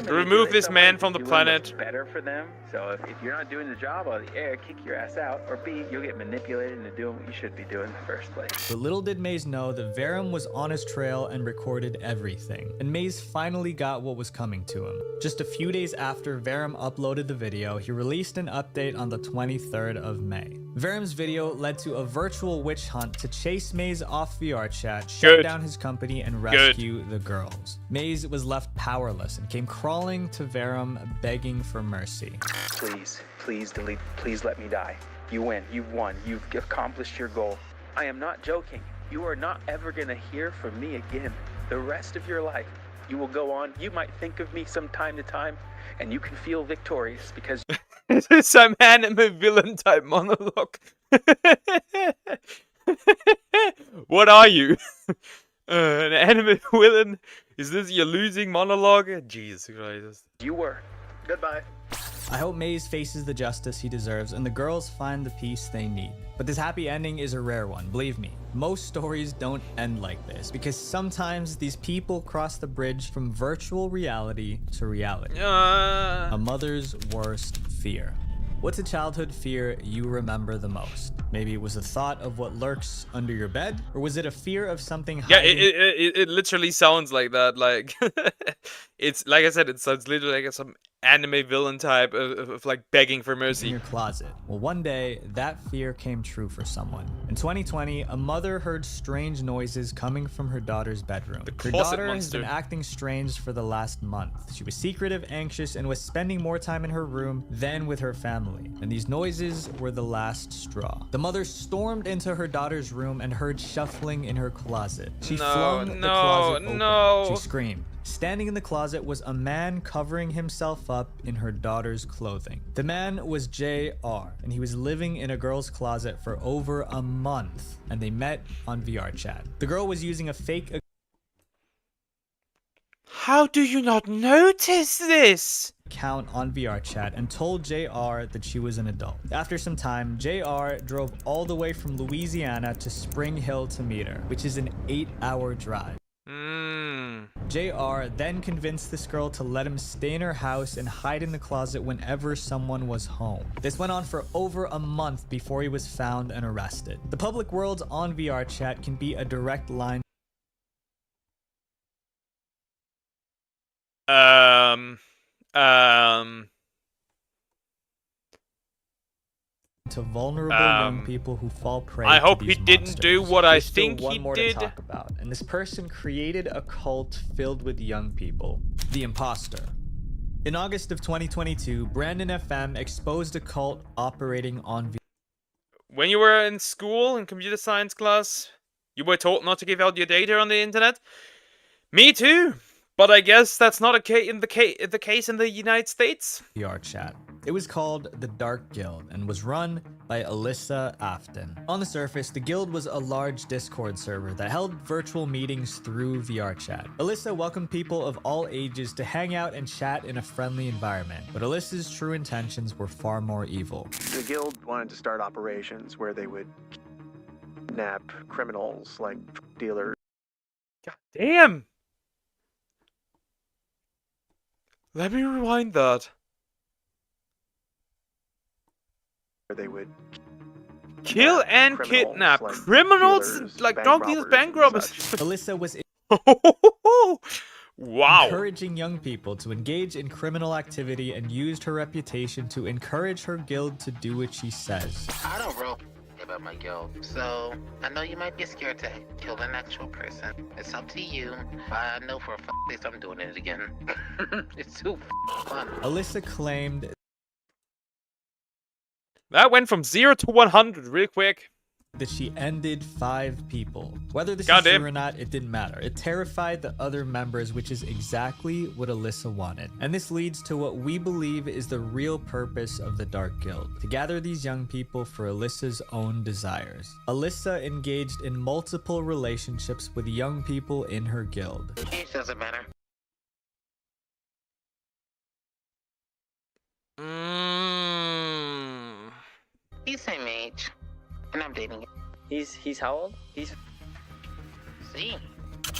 S1: Remove this man from the planet.
S5: Better for them. So if you're not doing the job, I'll A, kick your ass out, or B, you'll get manipulated into doing what you should be doing in the first place.
S19: But little did Maze know that Verum was on his trail and recorded everything. And Maze finally got what was coming to him. Just a few days after Verum uploaded the video, he released an update on the 23rd of May. Verum's video led to a virtual witch hunt to chase Maze off VR chat, shut down his company, and rescue the girls. Maze was left powerless and came crawling to Verum, begging for mercy.
S5: Please delete. Please let me die. You win. You've won. You've accomplished your goal. I am not joking. You are not ever gonna hear from me again. The rest of your life, you will go on. You might think of me from time to time, and you can feel victorious because
S1: this is some anime villain type monologue. What are you? An anime villain? Is this your losing monologue? Jesus Christ.
S5: You were. Goodbye.
S19: I hope Maze faces the justice he deserves and the girls find the peace they need. But this happy ending is a rare one, believe me. Most stories don't end like this because sometimes these people cross the bridge from virtual reality to reality. A mother's worst fear. What's a childhood fear you remember the most? Maybe it was a thought of what lurks under your bed, or was it a fear of something hiding?
S1: Yeah, it literally sounds like that. Like, it's like I said, it sounds literally like some anime villain type of like begging for mercy.
S19: In your closet. Well, one day, that fear came true for someone. In 2020, a mother heard strange noises coming from her daughter's bedroom. Her daughter has been acting strange for the last month. She was secretive, anxious, and was spending more time in her room than with her family. And these noises were the last straw. The mother stormed into her daughter's room and heard shuffling in her closet. She flung the closet open. She screamed. Standing in the closet was a man covering himself up in her daughter's clothing. The man was JR, and he was living in a girl's closet for over a month, and they met on VR chat. The girl was using a fake...
S1: How do you not notice this?
S19: Account on VR chat and told JR that she was an adult. After some time, JR drove all the way from Louisiana to Spring Hill to meet her, which is an 8-hour drive. JR then convinced this girl to let him stay in her house and hide in the closet whenever someone was home. This went on for over a month before he was found and arrested. The public worlds on VR chat can be a direct line to vulnerable young people who fall prey
S1: I
S19: to
S1: hope
S19: these
S1: he didn't
S19: monsters.
S1: do what I
S19: There's still
S1: think
S19: one
S1: he
S19: more
S1: did.
S19: to talk about, and this person created a cult filled with young people. The Imposter. In August of 2022, Brandon FM exposed a cult operating on VR.
S1: When you were in school, in computer science class, you were taught not to give out your data on the internet? Me too! But I guess that's not the case in the United States.
S19: VR chat. It was called the Dark Guild and was run by Alyssa Afton. On the surface, the guild was a large Discord server that held virtual meetings through VR chat. Alyssa welcomed people of all ages to hang out and chat in a friendly environment, but Alyssa's true intentions were far more evil.
S6: The guild wanted to start operations where they would kidnap criminals like dealers.
S1: God damn! Let me rewind that.
S6: They would
S1: kill and kidnap criminals like drug dealers, bank robbers.
S19: Alyssa was
S1: wow.
S19: Encouraging young people to engage in criminal activity and used her reputation to encourage her guild to do what she says.
S9: I don't roll about my guild, so I know you might be scared to kill an actual person. It's up to you. I know for a fact I'm doing it again. It's too fun.
S19: Alyssa claimed
S1: that went from 0 to 100 real quick.
S19: That she ended 5 people. Whether this is true or not, it didn't matter. It terrified the other members, which is exactly what Alyssa wanted. And this leads to what we believe is the real purpose of the Dark Guild: to gather these young people for Alyssa's own desires. Alyssa engaged in multiple relationships with young people in her guild.
S9: Age doesn't matter. He's same age, and I'm dating him.
S10: He's how old? He's...
S9: See?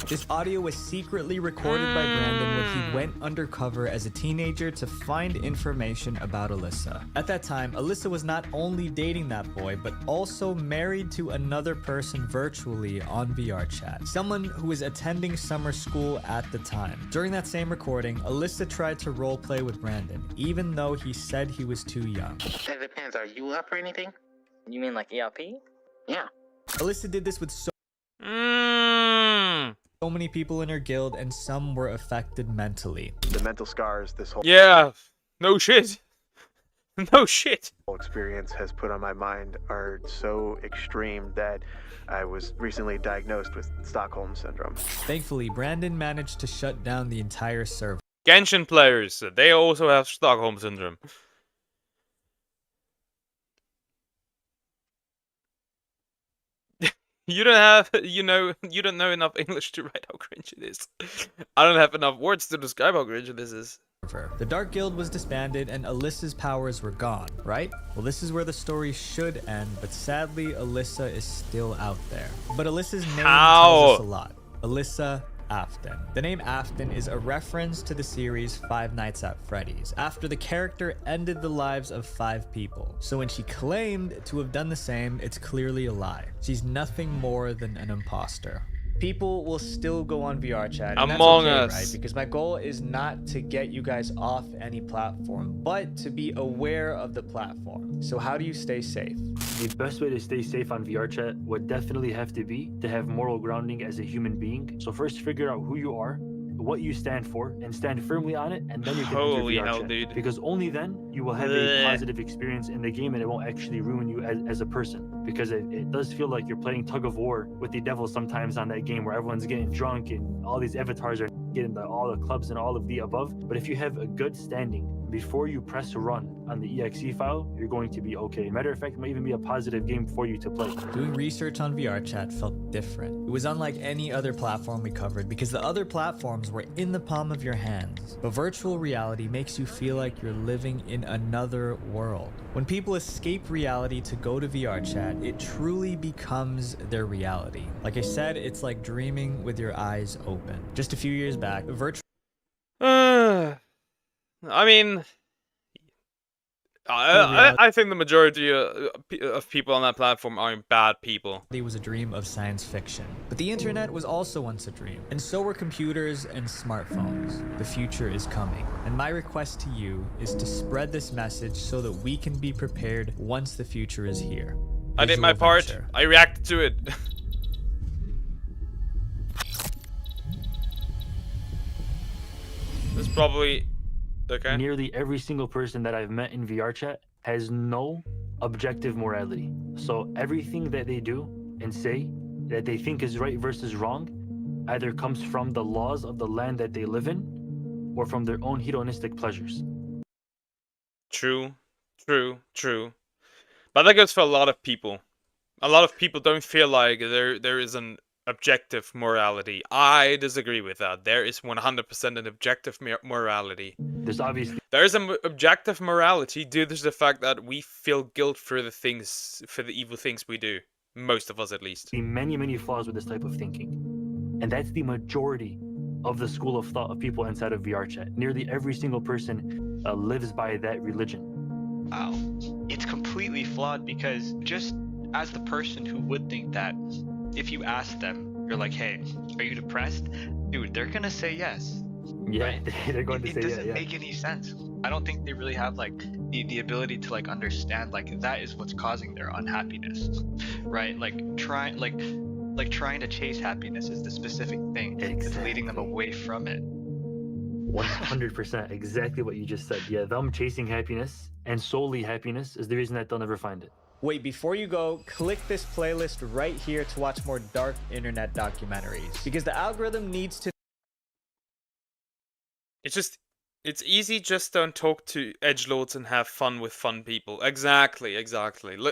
S19: This audio was secretly recorded by Brandon when he went undercover as a teenager to find information about Alyssa. At that time, Alyssa was not only dating that boy, but also married to another person virtually on VR chat, someone who was attending summer school at the time. During that same recording, Alyssa tried to roleplay with Brandon, even though he said he was too young.
S9: That depends. Are you up or anything?
S10: You mean like ERP?
S9: Yeah.
S19: Alyssa did this with so many people in her guild, and some were affected mentally.
S6: The mental scars this whole
S1: no shit. No shit.
S6: Experience has put on my mind are so extreme that I was recently diagnosed with Stockholm Syndrome.
S19: Thankfully, Brandon managed to shut down the entire server.
S1: Genshin players, they also have Stockholm Syndrome. You don't have, you don't know enough English to write how cringe it is. I don't have enough words to describe how cringe this is.
S19: The Dark Guild was disbanded and Alyssa's powers were gone, right? Well, this is where the story should end, but sadly, Alyssa is still out there. But Alyssa's name tells us a lot. Alyssa Afton. The name Afton is a reference to the series Five Nights at Freddy's, after the character ended the lives of 5 people. So when she claimed to have done the same, it's clearly a lie. She's nothing more than an imposter. People will still go on VR chat. And
S1: Among
S19: that's okay,
S1: Us.
S19: right? Because my goal is not to get you guys off any platform, but to be aware of the platform. So how do you stay safe?
S18: The best way to stay safe on VR chat would definitely have to be to have moral grounding as a human being. So first figure out who you are, what you stand for, and stand firmly on it, and then you can enter
S1: Holy
S18: VR
S1: hell,
S18: chat.
S1: dude.
S18: Because only then you will have a positive experience in the game and it won't actually ruin you as a person. Because it does feel like you're playing tug of war with the devil sometimes on that game where everyone's getting drunk and all these avatars are getting all the clubs and all of the above. But if you have a good standing, before you press run on the exe file, you're going to be okay. Matter of fact, it might even be a positive game for you to play.
S19: Doing research on VR chat felt different. It was unlike any other platform we covered because the other platforms were in the palm of your hands. But virtual reality makes you feel like you're living in another world. When people escape reality to go to VR chat, it truly becomes their reality. Like I said, it's like dreaming with your eyes open. Just a few years back, virtual
S1: I mean, I think the majority of people on that platform are bad people.
S19: It was a dream of science fiction. But the internet was also once a dream. And so were computers and smartphones. The future is coming. And my request to you is to spread this message so that we can be prepared once the future is here.
S1: I did my part. I reacted to it. That's probably... Okay.
S18: Nearly every single person that I've met in VR chat has no objective morality. So everything that they do and say that they think is right versus wrong either comes from the laws of the land that they live in or from their own hedonistic pleasures.
S1: True. But that goes for a lot of people. A lot of people don't feel like there is an objective morality. I disagree with that. There is 100% an objective morality. There is an objective morality due to the fact that we feel guilt for the evil things we do. Most of us, at least.
S18: Many flaws with this type of thinking. And that's the majority of the school of thought of people inside of VR chat. Nearly every single person lives by that religion.
S4: Wow. It's completely flawed because just as the person who would think that if you ask them, you're like, hey, are you depressed? Dude, they're gonna say yes.
S18: Yeah,
S4: right?
S18: they're going to say
S4: it doesn't
S18: yeah.
S4: make any sense. I don't think they really have like the ability to like understand like that is what's causing their unhappiness, right? Like trying to chase happiness is the specific thing that's leading them away from it.
S18: 100%, exactly what you just said. Yeah, them chasing happiness and solely happiness is the reason that they'll never find it.
S19: Wait, before you go, click this playlist right here to watch more dark internet documentaries. Because the algorithm needs to...
S1: It's easy, just don't talk to edgelords and have fun with fun people. Exactly.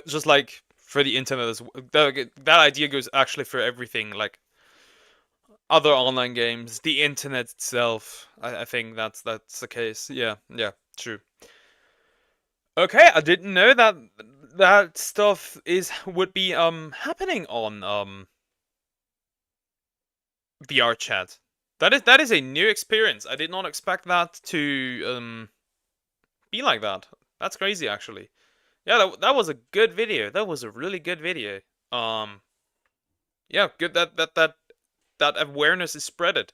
S1: Just like for the internet as well. That idea goes actually for everything, like other online games, the internet itself. I think that's the case. Yeah, true. Okay, I didn't know that stuff would be happening on VR chat. That is a new experience. I did not expect that to be like that. That's crazy, actually. Yeah, that was a good video. That was a really good video. Yeah, good that awareness is spreaded.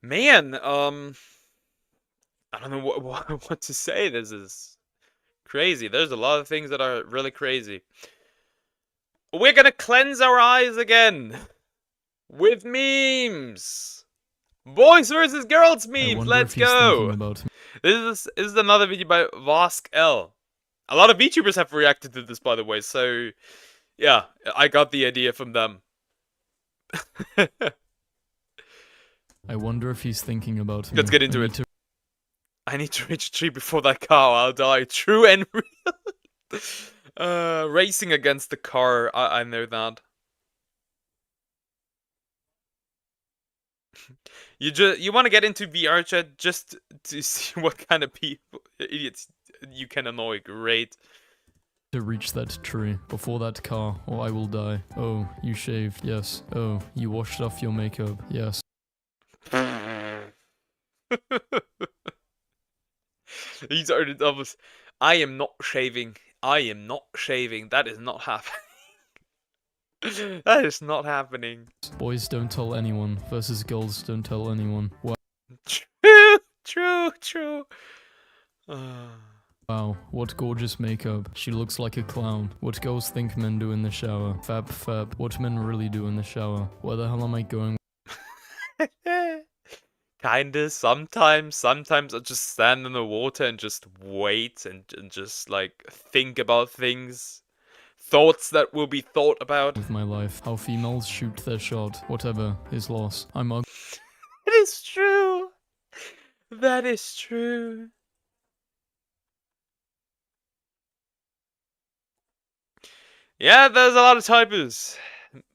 S1: Man, I don't know what to say. This is crazy. There's a lot of things that are really crazy. We're gonna cleanse our eyes again with memes. Boys versus girls memes. Let's go. This is another video by Vosk L. A lot of VTubers have reacted to this, by the way. So yeah, I got the idea from them.
S11: I wonder if he's thinking about me.
S1: Let's get into it. I need to reach a tree before that car. I'll die. True and real. Racing against the car. I know that. You want to get into VR chat just to see what kind of idiots you can annoy. Great.
S11: To reach that tree before that car, or I will die. Oh, you shaved. Yes. Oh, you washed off your makeup. Yes.
S1: These are the doubles. I am not shaving. That is not happening. That is not happening.
S11: Boys don't tell anyone versus girls don't tell anyone. Wow.
S1: True.
S11: Wow, what gorgeous makeup. She looks like a clown. What girls think men do in the shower. Fab. What men really do in the shower. Where the hell am I going?
S1: Kinda, sometimes I just stand in the water and just wait and just like think about things. Thoughts that will be thought about.
S11: With my life. How females shoot their shot. Whatever is lost. I'm ugly.
S1: It is true. That is true. Yeah, there's a lot of typos.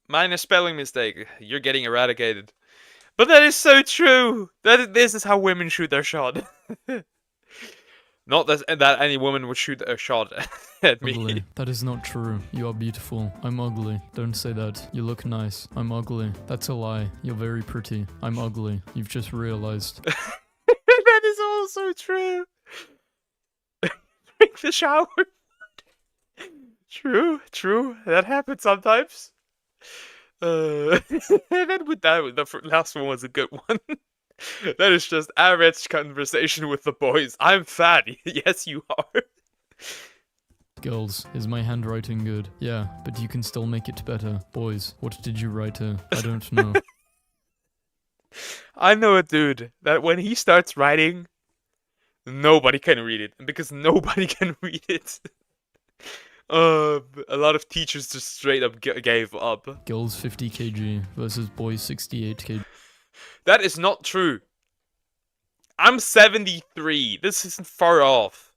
S1: Minor spelling mistake. You're getting eradicated. But that is so true. This is how women shoot their shot. Not that any woman would shoot a shot at me.
S11: Ugly. That is not true. You are beautiful. I'm ugly. Don't say that. You look nice. I'm ugly. That's a lie. You're very pretty. I'm ugly. You've just realized.
S1: That is also true. Drink the shower. True. That happens sometimes. The last one was a good one. That is just average conversation with the boys. I'm fat. Yes, you are.
S11: Girls, is my handwriting good? Yeah, but you can still make it better. Boys, what did you write here? I don't know.
S1: I know a dude that when he starts writing, nobody can read it. And because nobody can read it, a lot of teachers just straight up gave up.
S11: Girls 50 kg versus boys 68 kg.
S1: That is not true. I'm 73. This isn't far off.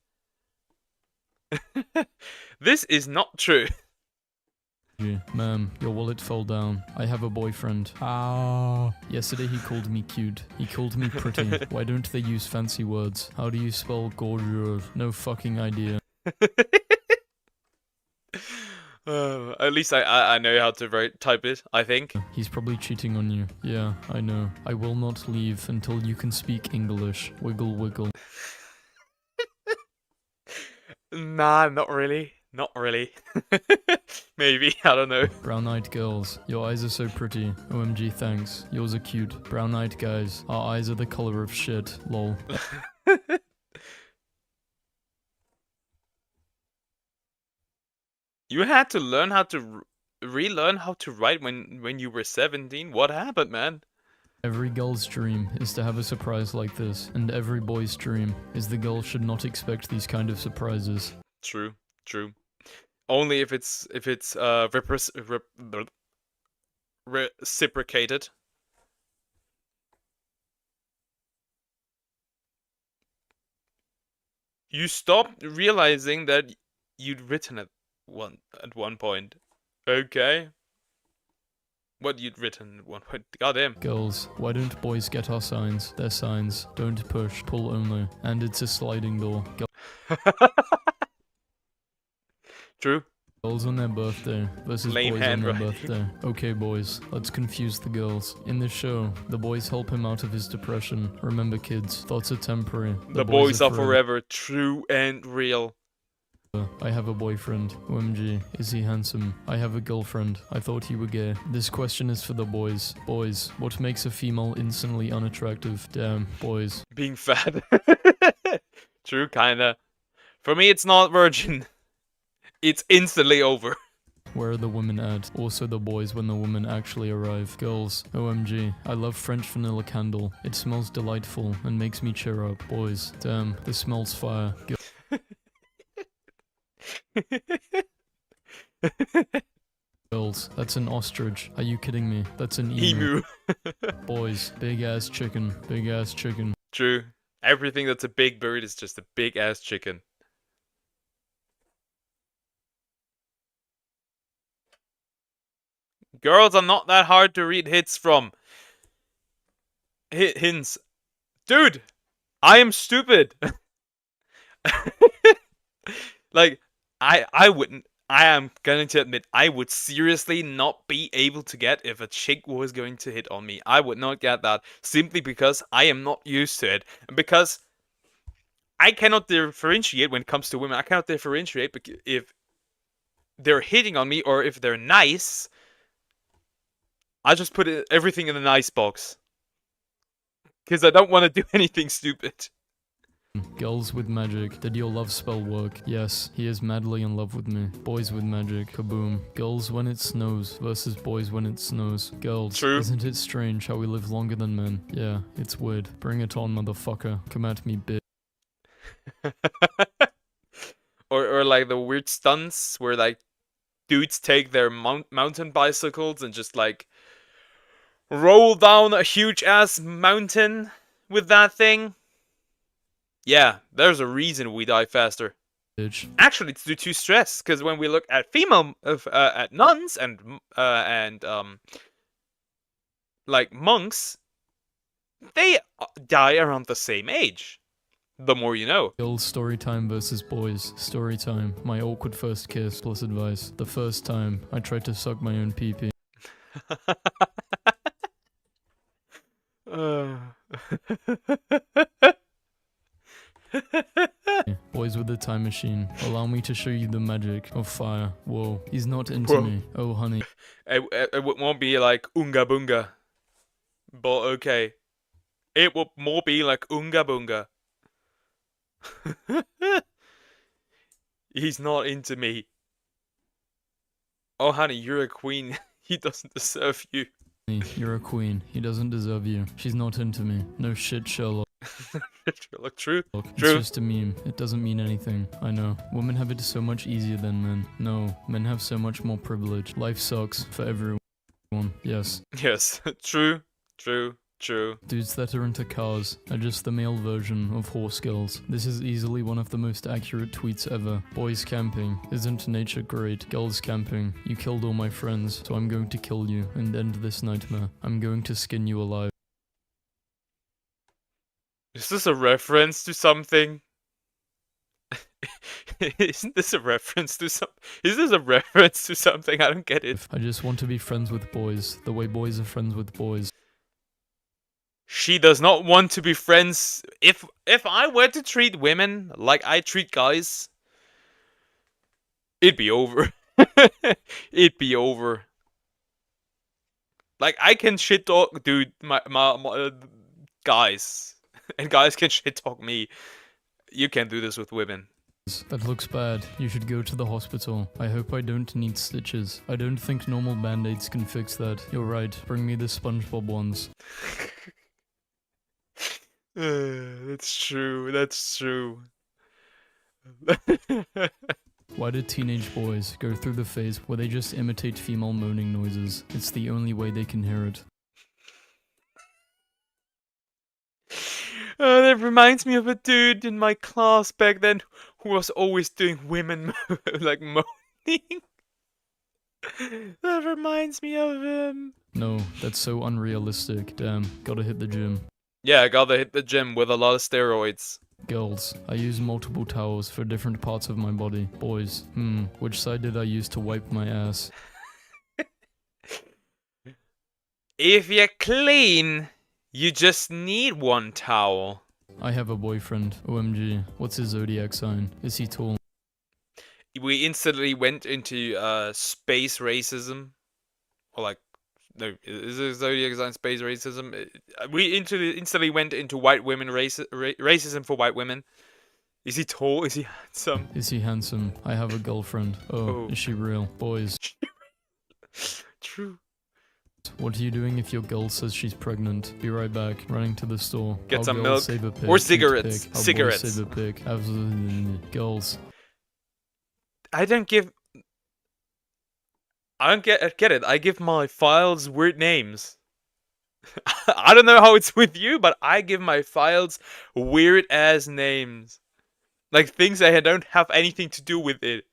S1: This is not true.
S11: Ma'am, your wallet fell down. I have a boyfriend. Ah. Yesterday he called me cute. He called me pretty. Why don't they use fancy words? How do you spell gorgeous? No fucking idea.
S1: At least I know how to type it, I think.
S11: He's probably cheating on you. Yeah, I know. I will not leave until you can speak English. Wiggle, wiggle.
S1: Nah, not really. Not really. Maybe, I don't know.
S11: Brown-eyed girls, your eyes are so pretty. OMG, thanks. Yours are cute. Brown-eyed guys, our eyes are the color of shit. Lol.
S1: You had to learn how to relearn how to write when you were 17? What happened, man?
S11: Every girl's dream is to have a surprise like this, and every boy's dream is the girl should not expect these kind of surprises.
S1: True. Only if it's reciprocated. You stopped realizing that you'd written at one point. Okay. What you'd written at one point. Goddamn.
S11: Girls, why don't boys get our signs? They're signs. Don't push, pull only. And it's a sliding door.
S1: True.
S11: Girls on their birthday versus
S1: Lame
S11: boys on their
S1: handwriting.
S11: birthday. Okay, boys, let's confuse the girls. In this show, the boys help him out of his depression. Remember, kids, thoughts are temporary.
S1: The boys are forever. True and real.
S11: I have a boyfriend. OMG, is he handsome? I have a girlfriend. I thought you were gay. This question is for the boys. Boys, what makes a female instantly unattractive? Damn, boys.
S1: Being fat. True, kinda. For me, it's not virgin. It's instantly over.
S11: Where are the women at? Also the boys when the women actually arrive. Girls, OMG, I love French vanilla candle. It smells delightful and makes me cheer up. Boys, damn, this smells fire. Girls, that's an ostrich. Are you kidding me? That's an emu. Boys, big ass chicken. Big ass chicken.
S1: True. Everything that's a big bird is just a big ass chicken. Girls are not that hard to read hits from. Hints. Dude, I am stupid. Like, I wouldn't. I am going to admit, I would seriously not be able to get if a chick was going to hit on me. I would not get that simply because I am not used to it. And because I cannot differentiate when it comes to women. I cannot differentiate if they're hitting on me or if they're nice I just put everything in an icebox. Because I don't want to do anything stupid.
S11: Girls with magic. Did your love spell work? Yes, he is madly in love with me. Boys with magic. Kaboom. Girls when it snows versus boys when it snows. Girls.
S1: True.
S11: Isn't it strange how we live longer than men? Yeah, it's weird. Bring it on, motherfucker. Come at me, bitch.
S1: or like the weird stunts where like dudes take their mountain bicycles and just like roll down a huge ass mountain with that thing. Yeah, there's a reason we die faster. Actually, it's due to stress, because when we look at female, at nuns and like monks, they die around the same age. The more you know.
S11: Girls story time versus boys story time. My awkward first kiss plus advice. The first time I tried to suck my own pee-pee. Boys with a time machine. Allow me to show you the magic of fire. Whoa, he's not into me. Oh, honey.
S1: It won't be like Unga Bunga. But okay. It will more be like Unga Bunga. He's not into me. Oh, honey, you're a queen. He doesn't deserve you.
S11: You're a queen. He doesn't deserve you. She's not into me. No shit, Sherlock.
S1: Sherlock, true.
S11: It's just a meme. It doesn't mean anything. I know. Women have it so much easier than men. No, men have so much more privilege. Life sucks for everyone. Yes.
S1: Yes. True. True. True.
S11: Dudes that are into cars are just the male version of horse girls. This is easily one of the most accurate tweets ever. Boys camping. Isn't nature great? Girls camping. You killed all my friends, so I'm going to kill you and end this nightmare. I'm going to skin you alive.
S1: Is this a reference to something? Isn't this a reference to some? Is this a reference to something? I don't get it.
S11: I just want to be friends with boys, the way boys are friends with boys.
S1: She does not want to be friends. If I were to treat women like I treat guys, it'd be over. It'd be over. Like I can shit talk, dude. My guys, and guys can shit talk me. You can't do this with women.
S11: That looks bad. You should go to the hospital. I hope I don't need stitches. I don't think normal band-aids can fix that. You're right. Bring me the SpongeBob ones.
S1: That's true. That's true.
S11: Why do teenage boys go through the phase where they just imitate female moaning noises? It's the only way they can hear it.
S1: That reminds me of a dude in my class back then who was always doing women like moaning. That reminds me of him.
S11: No, that's so unrealistic. Damn, gotta hit the gym.
S1: Yeah, I gotta hit the gym with a lot of steroids.
S11: Girls, I use multiple towels for different parts of my body. Boys, which side did I use to wipe my ass?
S1: If you're clean, you just need one towel.
S11: I have a boyfriend. OMG. What's his zodiac sign? Is he tall?
S1: We instantly went into space racism. Or like, no, is it zodiac sign space racism? We instantly went into white women racism for white women. Is he tall? Is he handsome?
S11: Is he handsome? I have a girlfriend. Oh, is she real? Boys.
S1: True.
S11: What are you doing if your girl says she's pregnant? Be right back. Running to the store.
S1: Get
S11: Our
S1: some
S11: girls
S1: milk
S11: save a pig.
S1: or
S11: Eat
S1: cigarettes.
S11: pig. Our boys
S1: Cigarettes.
S11: Save a pig. Absolutely. Girls.
S1: I don't get it. I give my files weird names. I don't know how it's with you, but I give my files weird ass names. Like things that don't have anything to do with it.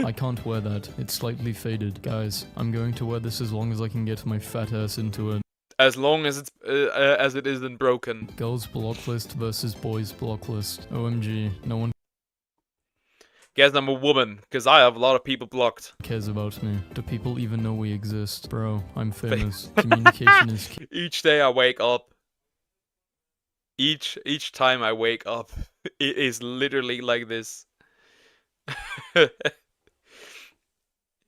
S11: I can't wear that. It's slightly faded. Guys, I'm going to wear this as long as I can get my fat ass into it.
S1: As long as it isn't broken.
S11: Girls block list versus boys block list. OMG, no one
S1: Guess I'm a woman, because I have a lot of people blocked.
S11: cares about me. Do people even know we exist? Bro, I'm famous. Communication is key.
S1: Each day I wake up. Each time I wake up, it is literally like this.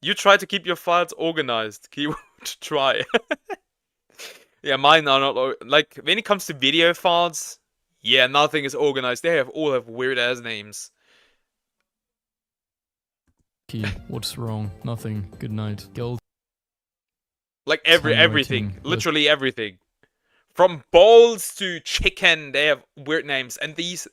S1: You try to keep your files organized. Keyword try. Yeah, mine are not like when it comes to video files. Yeah, nothing is organized. They all have weird ass names.
S11: Key, what's wrong? Nothing. Good night. Girl.
S1: Like everything, literally everything. From balls to chicken, they have weird names, and these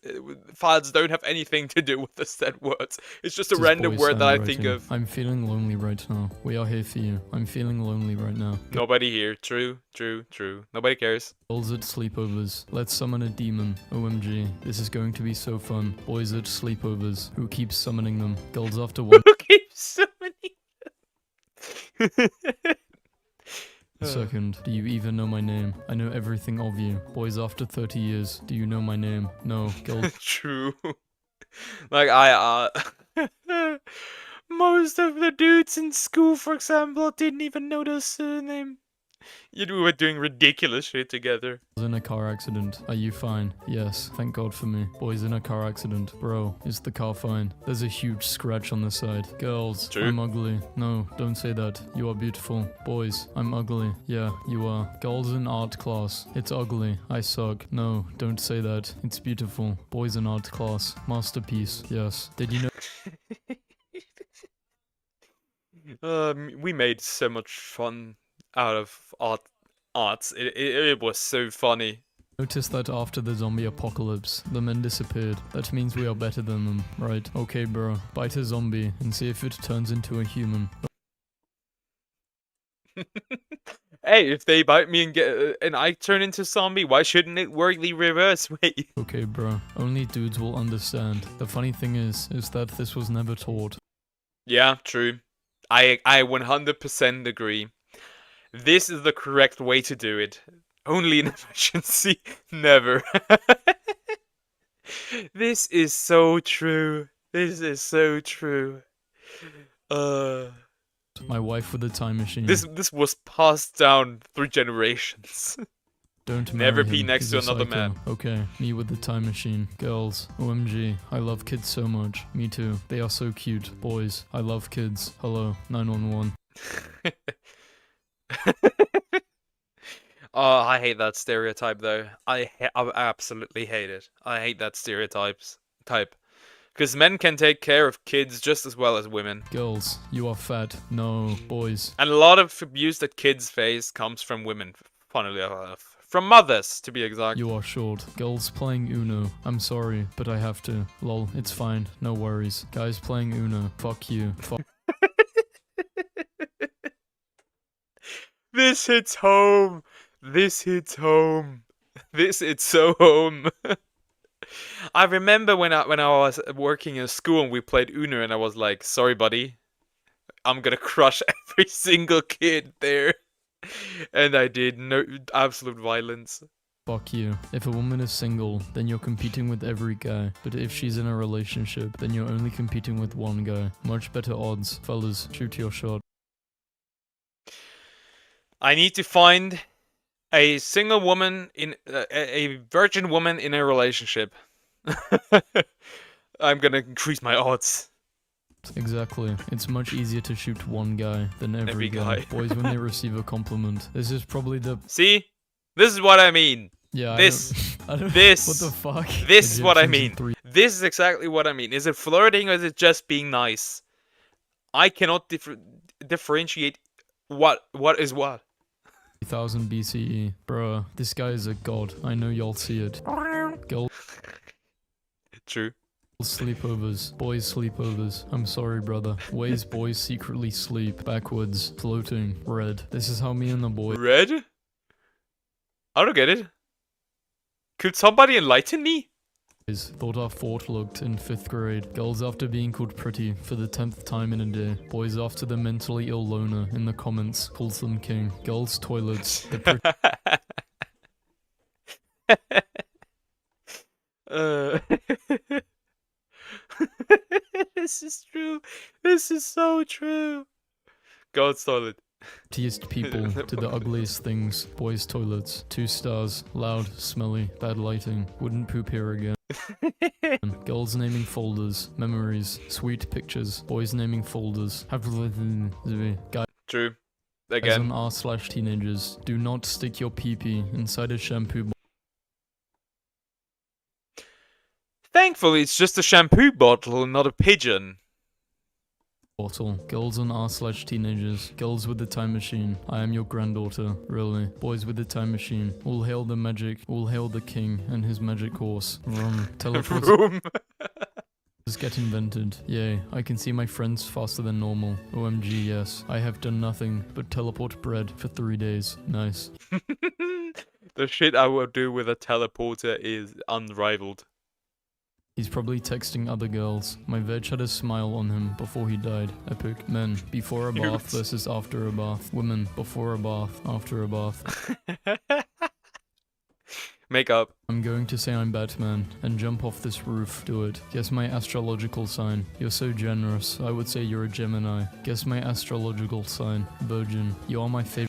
S1: files don't have anything to do with the said words. It's just a random word that I think of.
S11: I'm feeling lonely right now. We are here for you. I'm feeling lonely right now.
S1: Nobody here. True, true, true. Nobody cares.
S11: Girls at sleepovers. Let's summon a demon. OMG. This is going to be so fun. Boys at sleepovers. Who keeps summoning them? Girls after one.
S1: Who keeps summoning them?
S11: Second, do you even know my name? I know everything of you. Boys after 30 years, do you know my name? No, girls.
S1: True. Like, most of the dudes in school, for example, didn't even know their surname. Yet we were doing ridiculous shit together.
S11: In a car accident. Are you fine? Yes, thank God for me. Boys in a car accident. Bro, is the car fine? There's a huge scratch on the side. Girls,
S1: True.
S11: I'm ugly. No, don't say that. You are beautiful. Boys, I'm ugly. Yeah, you are. Girls in art class. It's ugly. I suck. No, don't say that. It's beautiful. Boys in art class. Masterpiece. Yes. Did you
S1: know? We made so much fun out of arts. It was so funny.
S11: Notice that after the zombie apocalypse, the men disappeared. That means we are better than them, right? Okay, bro. Bite a zombie and see if it turns into a human.
S1: Hey, if they bite me and I turn into zombie, why shouldn't it work the reverse way?
S11: Okay, bro. Only dudes will understand. The funny thing is that this was never taught.
S1: Yeah, true. I 100% agree. This is the correct way to do it. Only in emergency, never. This is so true. This is so true.
S11: My wife with a time machine.
S1: This was passed down through generations.
S11: Don't
S1: never
S11: marry
S1: be
S11: him.
S1: next to
S11: He's a
S1: another
S11: psycho.
S1: man.
S11: Okay, me with the time machine. Girls, OMG, I love kids so much. Me too. They are so cute. Boys, I love kids. Hello, 911.
S1: Oh, I hate that stereotype though. I absolutely hate it. I hate that type. Because men can take care of kids just as well as women.
S11: Girls, you are fat. No, boys.
S1: And a lot of abuse that kids face comes from women, funnily enough. From mothers, to be exact.
S11: You are short. Girls playing Uno. I'm sorry, but I have to. Lol, it's fine. No worries. Guys playing Uno. Fuck you. Fuck.
S1: This hits home. This hits home. This hits so home. I remember when I was working in school and we played Uno and I was like, sorry buddy, I'm gonna crush every single kid there. And I did. No absolute violence.
S11: Fuck you. If a woman is single, then you're competing with every guy. But if she's in a relationship, then you're only competing with one guy. Much better odds. Fellas, shoot your shot.
S1: I need to find a single woman in a virgin woman in a relationship. I'm gonna increase my odds.
S11: Exactly. It's much easier to shoot one guy than every guy. Boys, when they receive a compliment, this is probably the...
S1: See? This is what I mean.
S11: Yeah,
S1: this.
S11: I don't...
S1: This.
S11: What the fuck?
S1: This is what I mean. This is exactly what I mean. Is it flirting or is it just being nice? I cannot differentiate what is what.
S11: 3000 BCE. Bruh, this guy is a god. I know y'all see it. Girl.
S1: True.
S11: Sleepovers. Boys sleepovers. I'm sorry, brother. Ways boys secretly sleep. Backwards. Floating. Red. This is how me and the boy...
S1: Red? I don't get it. Could somebody enlighten me?
S11: Thought our fort looked in 5th grade. Girls after being called pretty for the 10th time in a day. Boys after the mentally ill loner in the comments calls them king. Girls toilets. The
S1: This is true. This is so true. God's toilet.
S11: Prettiest people to the ugliest things. Boys toilets. 2 stars. Loud, smelly, bad lighting. Wouldn't poop here again. Girls naming folders, memories, sweet pictures, boys naming folders. Guys,
S1: True.
S11: on
S1: Again.
S11: r/teenagers, do not stick your pee-pee inside a shampoo
S1: Thankfully, it's just a shampoo bottle, not a pigeon.
S11: bottle. Girls on r/teenagers, girls with the time machine. I am your granddaughter, really. Boys with the time machine. All hail the magic, all hail the king and his magic horse. Teleport. Get invented. Yay, I can see my friends faster than normal. OMG, yes. I have done nothing but teleport bread for 3 days. Nice.
S1: The shit I will do with a teleporter is unrivaled.
S11: He's probably texting other girls. My veg had a smile on him before he died. Epic. Men, before a bath versus after a bath. Women, before a bath, after a bath.
S1: Makeup.
S11: I'm going to say I'm Batman and jump off this roof. Do it. Guess my astrological sign. You're so generous. I would say you're a Gemini. Guess my astrological sign. Virgin. You are my favorite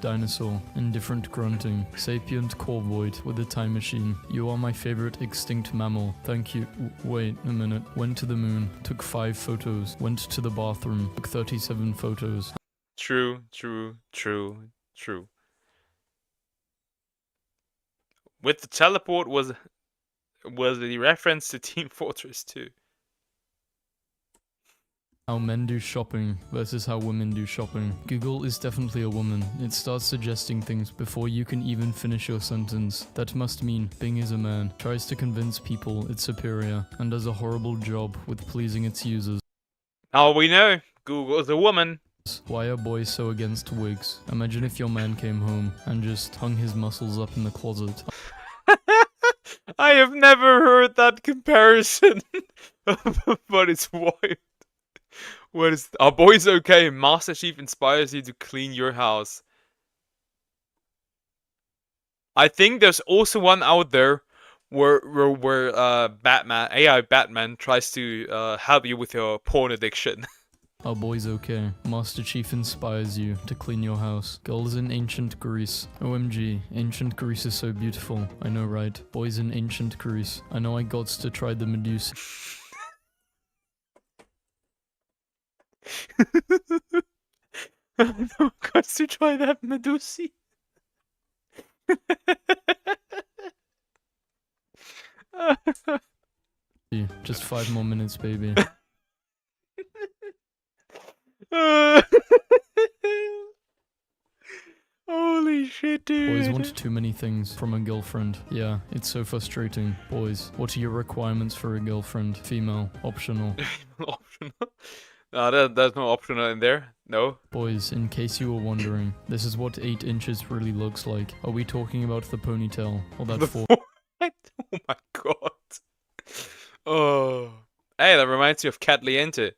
S11: dinosaur. Indifferent grunting. Sapient corvoid with a time machine. You are my favorite extinct mammal. Thank you. Wait a minute. Went to the moon. Took 5 photos. Went to the bathroom. Took 37 photos.
S1: True, true, true, true. With the teleport was the reference to Team Fortress 2.
S11: How men do shopping versus how women do shopping. Google is definitely a woman. It starts suggesting things before you can even finish your sentence. That must mean Bing is a man. Tries to convince people it's superior and does a horrible job with pleasing its users.
S1: Now we know Google is a woman.
S11: Why are boys so against wigs? Imagine if your man came home and just hung his muscles up in the closet.
S1: I have never heard that comparison, but it's wild. What is? Are boys okay? Master Chief inspires you to clean your house. I think there's also one out there where Batman, AI Batman, tries to help you with your porn addiction.
S11: Are boys okay? Master Chief inspires you to clean your house. Girls in ancient Greece. OMG, ancient Greece is so beautiful. I know, right? Boys in ancient Greece. I know I got to try the Medusa.
S1: I know I got to try that Medusa.
S11: Just 5 more minutes, baby.
S1: Holy shit, dude.
S11: Boys want too many things from a girlfriend. Yeah, it's so frustrating. Boys, what are your requirements for a girlfriend? Female, optional.
S1: Optional? No, there's no optional in there. No.
S11: Boys, in case you were wondering, this is what 8 inches really looks like. Are we talking about the ponytail or that 4?
S1: What? Oh my god. Oh. Hey, that reminds me of Cat Liente.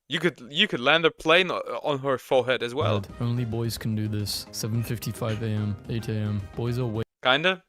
S1: You could land a plane on her forehead as well.
S11: Only boys can do this. 7:55 a.m., 8 a.m. Boys are way
S1: Kinda.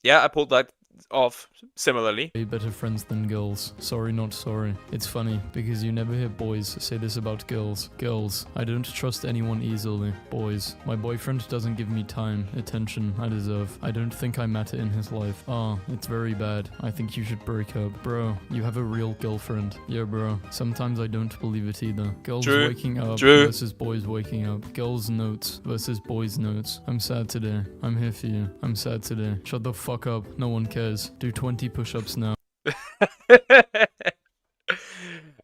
S1: Yeah, I pulled that off similarly.
S11: Way better friends than girls. Sorry, not sorry. It's funny because you never hear boys say this about girls. Girls, I don't trust anyone easily. Boys, my boyfriend doesn't give me time, attention I deserve. I don't think I matter in his life. It's very bad. I think you should break up. Bro, you have a real girlfriend. Yeah, bro. Sometimes I don't believe it either. Girls waking up versus boys waking up. Girls notes versus boys notes. I'm sad today. I'm here for you. I'm sad today. Shut the fuck up. No one cares. Do 20 push-ups now.
S1: I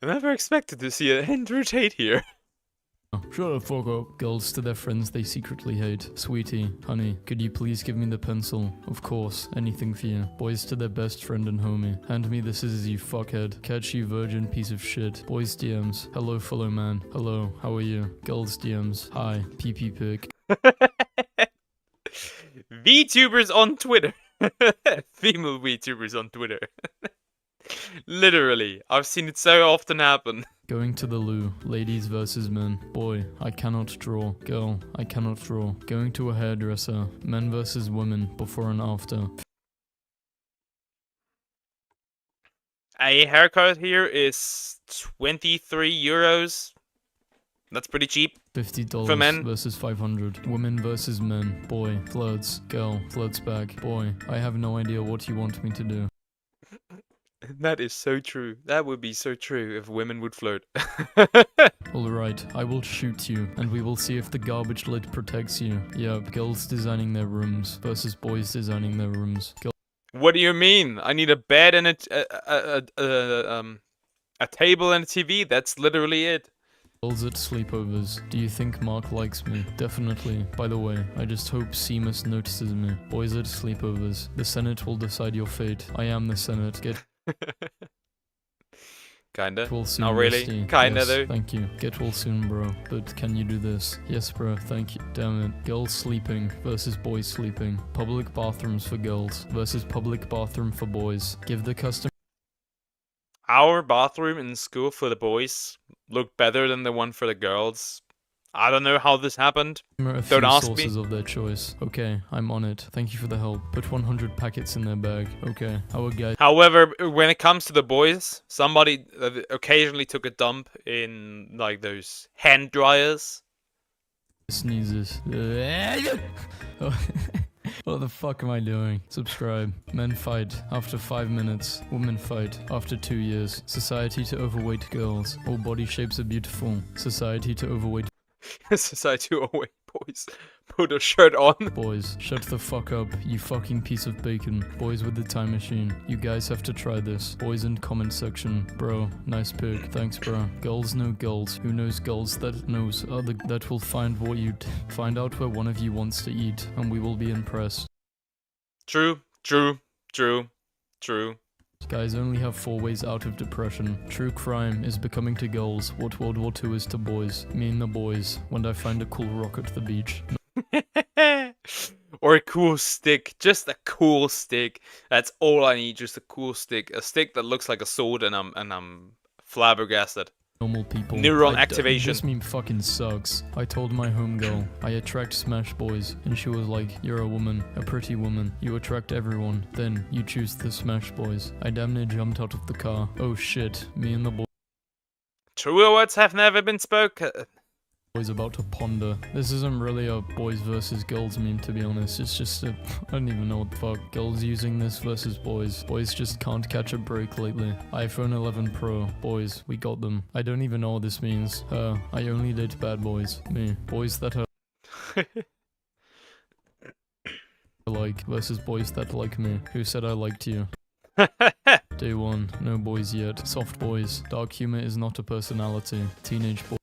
S1: never expected to see an Andrew Tate here.
S11: Shut the fuck up. Girls to their friends they secretly hate. Sweetie, honey, could you please give me the pencil? Of course, anything for you. Boys to their best friend and homie. Hand me the scissors, you fuckhead. Catch you virgin piece of shit. Boys DMs. Hello, fellow man. Hello, how are you? Girls DMs. Hi, PP pic.
S1: VTubers on Twitter. Female VTubers on Twitter. Literally, I've seen it so often happen.
S11: Going to the loo. Ladies versus men. Boy, I cannot draw. Girl, I cannot draw. Going to a hairdresser. Men versus women, before and after.
S1: A haircut here is 23 euros. That's pretty cheap.
S11: $50
S1: for men.
S11: versus 500. Women versus men. Boy, flirts. Girl, flirts back. Boy, I have no idea what you want me to do.
S1: That is so true. That would be so true if women would flirt.
S11: Alright, I will shoot you, and we will see if the garbage lid protects you. Yep, girls designing their rooms versus boys designing their rooms.
S1: What do you mean? I need a bed and a table and a TV. That's literally it.
S11: Girls at sleepovers. Do you think Mark likes me? Definitely. By the way, I just hope Seamus notices me. Boys at sleepovers. The Senate will decide your fate. I am the Senate. Get
S1: Kinda.
S11: well soon,
S1: Not really.
S11: Rusty.
S1: Kinda
S11: Yes,
S1: though.
S11: Thank you. Get well soon, bro. But can you do this? Yes, bro. Thank you. Damn it. Girls sleeping versus boys sleeping. Public bathrooms for girls versus public bathroom for boys. Give the customer.
S1: Our bathroom in school for the boys looked better than the one for the girls. I don't know how this happened.
S11: A
S1: Don't
S11: few
S1: ask me.
S11: sources of their choice. Okay, I'm on it. Thank you for the help. Put 100 packets in their bag. Okay, our guy.
S1: However, when it comes to the boys, somebody occasionally took a dump in like those hand dryers.
S11: Sneezes. What the fuck am I doing? Subscribe. Men fight after 5 minutes. Women fight after 2 years. Society to overweight girls. All body shapes are beautiful. Society to overweight.
S1: Society to overweight boys. Put a shirt on.
S11: Boys, shut the fuck up, you fucking piece of bacon. Boys with the time machine. You guys have to try this. Boys in comment section. Bro, nice pick. Thanks, bro. Girls know girls. Who knows girls that knows other that will find what you find out where one of you wants to eat, and we will be impressed.
S1: True, true, true, true.
S11: Guys only have 4 ways out of depression. True crime is becoming to girls what World War II is to boys. Me and the boys, when I find a cool rock at the beach.
S1: Or a cool stick. Just a cool stick. That's all I need, just a cool stick. A stick that looks like a sword and I'm flabbergasted.
S11: Normal people.
S1: Neuron activation.
S11: This meme fucking sucks. I told my homegirl, I attract smash boys, and she was like, you're a woman, a pretty woman, you attract everyone, then you choose the smash boys. I damn near jumped out of the car. Oh shit, me and the
S1: Truer words have never been spoken.
S11: boys about to ponder. This isn't really a boys versus girls meme, to be honest. It's just a, I don't even know what the fuck. Girls using this versus boys. Boys just can't catch a break lately. iPhone 11 Pro. Boys, we got them. I don't even know what this means. I only date bad boys. Me. Boys that are like versus boys that like me. Who said I liked you? Day 1. No boys yet. Soft boys. Dark humor is not a personality. Teenage boy.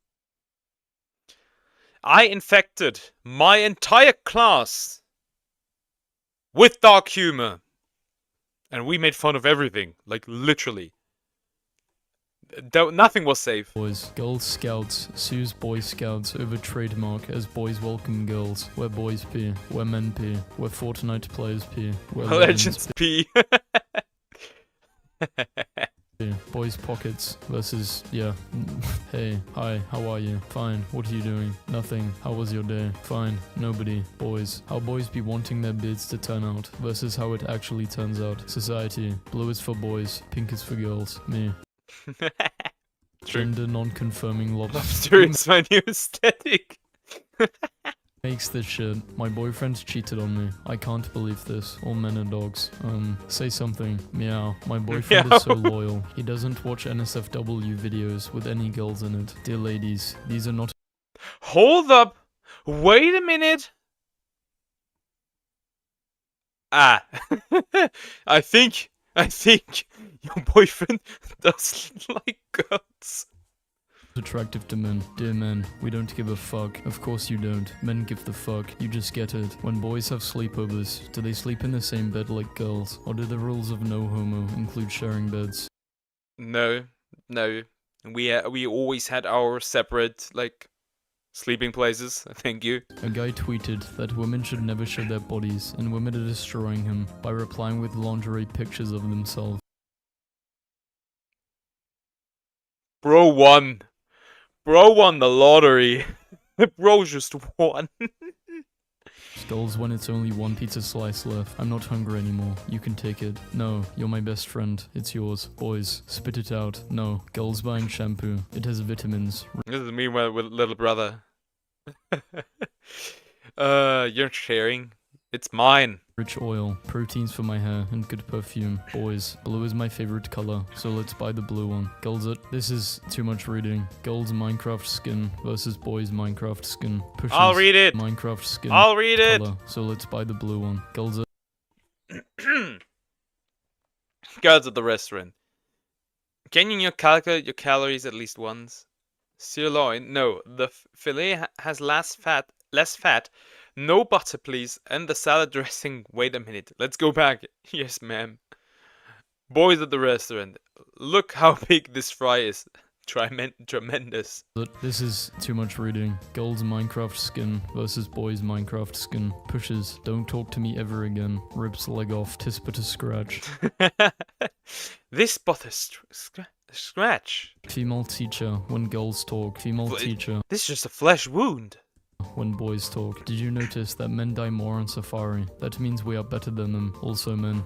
S1: I infected my entire class with dark humor. And we made fun of everything. Like, literally. Nothing was safe.
S11: Boys. Girls Scouts sues Boy Scouts over trademark as boys welcome girls. Where boys pee. Where men pee. Where Fortnite players pee. Where
S1: Legends pee.
S11: Boys pockets versus, yeah. Hey, hi, how are you? Fine, what are you doing? Nothing. How was your day? Fine, nobody. Boys. How boys be wanting their beards to turn out versus how it actually turns out. Society. Blue is for boys, pink is for girls. Me. Gender non-confirming lobster.
S1: It's my new aesthetic.
S11: Makes this shit. My boyfriend's cheated on me. I can't believe this. All men are dogs. Say something. Meow. My boyfriend is so loyal. He doesn't watch NSFW videos with any girls in it. Dear ladies, these are not—
S1: Hold up. Wait a minute. Ah. I think your boyfriend does like girls.
S11: Attractive to men. Dear men, we don't give a fuck. Of course you don't. Men give the fuck. You just get it. When boys have sleepovers, do they sleep in the same bed like girls? Or do the rules of no homo include sharing beds?
S1: No. We always had our separate, like, sleeping places. Thank you.
S11: A guy tweeted that women should never show their bodies, and women are destroying him by replying with lingerie pictures of themselves.
S1: Bro won. Bro won the lottery. Bro just won.
S11: Girls, when it's only one pizza slice left. I'm not hungry anymore. You can take it. No, you're my best friend. It's yours. Boys, spit it out. No. Girls buying shampoo. It has vitamins.
S1: This is me with little brother. You're sharing. It's mine.
S11: Rich oil, proteins for my hair, and good perfume. Boys, blue is my favorite color, so let's buy the blue one. Girls, this is too much reading. Girls Minecraft skin versus boys Minecraft skin. Pushes
S1: I'll read it.
S11: Minecraft skin.
S1: I'll read it.
S11: Color, so let's buy the blue one. Girls,
S1: Girls at the restaurant. Can you calculate your calories at least once? Sirloin, no. The fillet has less fat. No butter, please. And the salad dressing. Wait a minute. Let's go back. Yes, ma'am. Boys at the restaurant. Look how big this fry is. Tremendous.
S11: this is too much reading. Girls Minecraft skin versus boys Minecraft skin. Pushes. Don't talk to me ever again. Rips leg off. Tis but a scratch.
S1: This but a scratch.
S11: Female teacher. When girls talk. Female teacher.
S1: This is just a flesh wound.
S11: When boys talk. Did you notice that men die more on safari? That means we are better than them. Also men.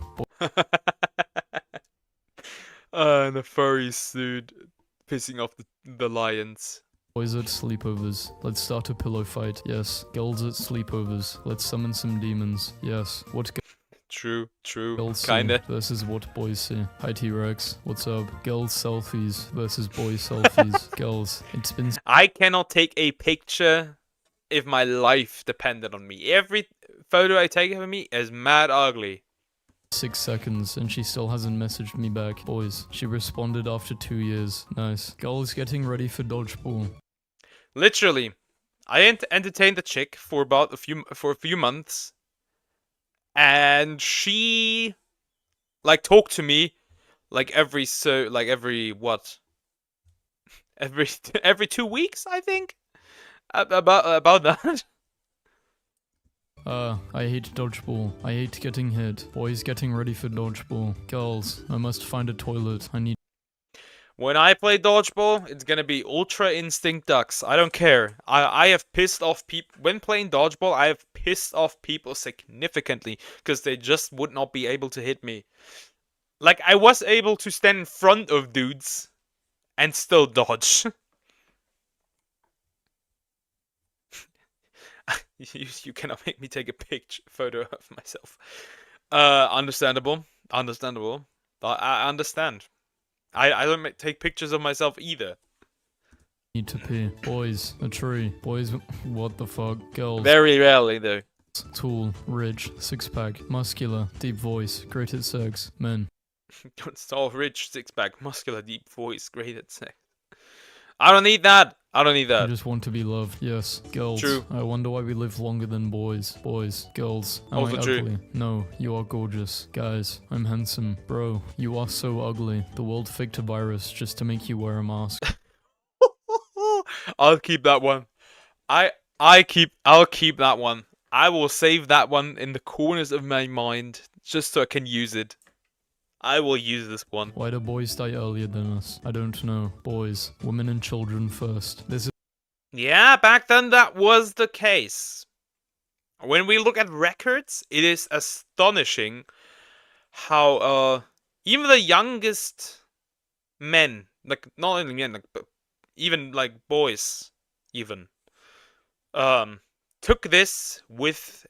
S1: And the furry suit pissing off the lions.
S11: Boys at sleepovers. Let's start a pillow fight. Yes. Girls at sleepovers. Let's summon some demons. Yes. What
S1: True.
S11: Girls
S1: Kinda.
S11: see versus what boys see. Hi T-Rex. What's up? Girls selfies versus boys selfies. Girls. It's been...
S1: I cannot take a picture if my life depended on me. Every photo I take of me is mad ugly.
S11: 6 seconds and she still hasn't messaged me back. Boys, she responded after 2 years. Nice. Girls getting ready for dodgeball.
S1: Literally, I entertained the chick for about a few months, and she like talked to me like every 2 weeks, I think. About that.
S11: I hate dodgeball. I hate getting hit. Boys getting ready for dodgeball. Girls, I must find a toilet. I need...
S1: When I play dodgeball, it's gonna be Ultra Instinct Ducks. I don't care. I have pissed off people... When playing dodgeball, I have pissed off people significantly, because they just would not be able to hit me. Like, I was able to stand in front of dudes and still dodge. You cannot make me take a photo of myself. Understandable. But I understand. I don't take pictures of myself either.
S11: Need to pee. Boys, a tree. Boys, what the fuck? Girls.
S1: Very rarely, though.
S11: Tall, rich, six-pack, muscular, deep voice, great at sex. Men.
S1: Tall, rich, six-pack, muscular, deep voice, great at sex. I don't need that. I
S11: just want to be loved. Yes. Girls.
S1: True.
S11: I wonder why we live longer than boys. Boys. Girls. Am
S1: Also
S11: I
S1: true.
S11: ugly? No. You are gorgeous. Guys. I'm handsome. Bro. You are so ugly. The world faked a virus just to make you wear a mask.
S1: I'll keep that one. I'll keep that one. I will save that one in the corners of my mind just so I can use it. I will use this one.
S11: Why do boys die earlier than us? I don't know. Boys, women and children first. This is...
S1: Yeah, back then that was the case. When we look at records, it is astonishing how even the youngest men, like not only men, like but even like boys, even took this with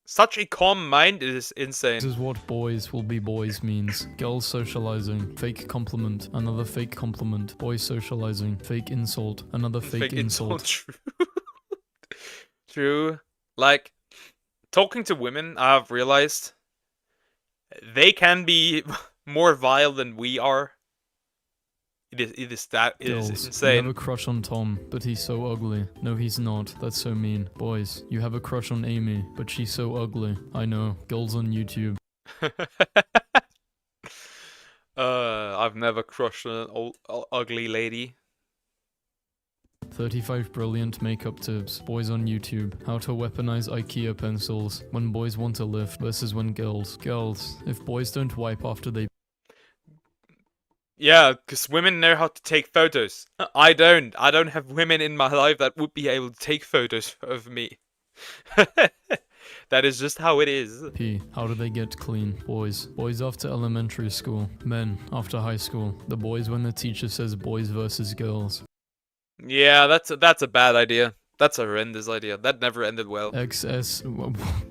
S1: such a calm mind. It is insane.
S11: This is what boys will be boys means. Girls socializing, fake compliment, another fake compliment. Boys socializing, fake insult, another fake insult.
S1: True. True. Like, talking to women, I've realized they can be more vile than we are. It is
S11: Girls,
S1: insane.
S11: You have a crush on Tom, but he's so ugly. No, he's not. That's so mean. Boys, you have a crush on Amy, but she's so ugly. I know. Girls on YouTube.
S1: I've never crushed on an ugly lady.
S11: 35 brilliant makeup tips. Boys on YouTube. How to weaponize IKEA pencils. When boys want to lift versus when girls. Girls, if boys don't wipe after they...
S1: Yeah, because women know how to take photos. I don't. I don't have women in my life that would be able to take photos of me. That is just how it is.
S11: P. How do they get clean? Boys. Boys after elementary school. Men after high school. The boys when the teacher says boys versus girls.
S1: Yeah, that's a bad idea. That's a horrendous idea. That never ended well.
S11: XS.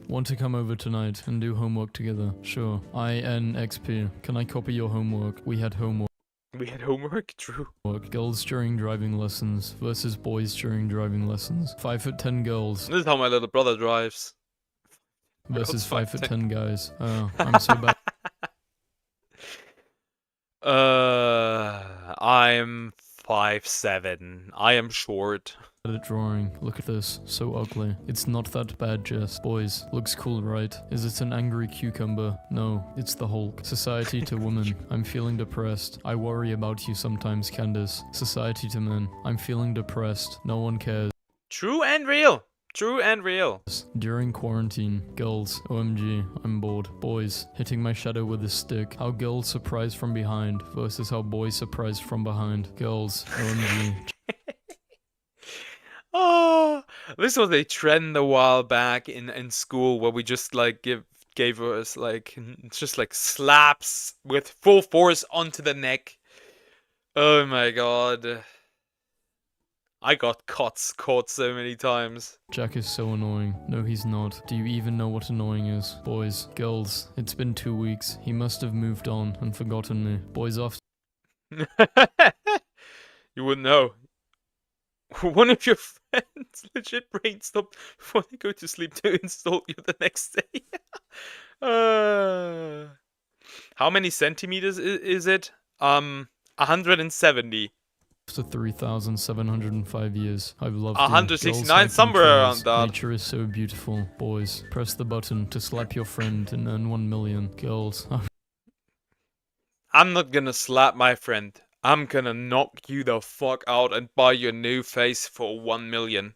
S11: Want to come over tonight and do homework together? Sure. INXP. Can I copy your homework? We had homework.
S1: We had homework? True.
S11: Girls during driving lessons versus boys during driving lessons. 5'10" girls.
S1: This is how my little brother drives.
S11: Versus 5'10" guys. Oh, I'm so bad.
S1: I'm 5'7". I am short.
S11: At drawing. Look at this. So ugly. It's not that bad, Jess. Boys. Looks cool, right? Is it an angry cucumber? No. It's the Hulk. Society to women. I'm feeling depressed. I worry about you sometimes, Candace. Society to men. I'm feeling depressed. No one cares.
S1: True and real. True and real.
S11: During quarantine. Girls. OMG. I'm bored. Boys. Hitting my shadow with a stick. How girls surprise from behind versus how boys surprise from behind. Girls. OMG.
S1: Oh, this was a trend a while back in school where we just like gave us like just like slaps with full force onto the neck. Oh my god. I got caught so many times.
S11: Jack is so annoying. No, he's not. Do you even know what annoying is? Boys, girls, it's been 2 weeks. He must have moved on and forgotten me. Boys off.
S1: You wouldn't know. One of your friends legit brainstormed before they go to sleep to insult you the next day. How many centimeters is it? 170.
S11: After 3,705 years, I've loved
S1: 169, somewhere around that.
S11: Nature is so beautiful. Boys, press the button to slap your friend and earn 1 million. Girls,
S1: I'm not gonna slap my friend. I'm gonna knock you the fuck out and buy you a new face for 1 million.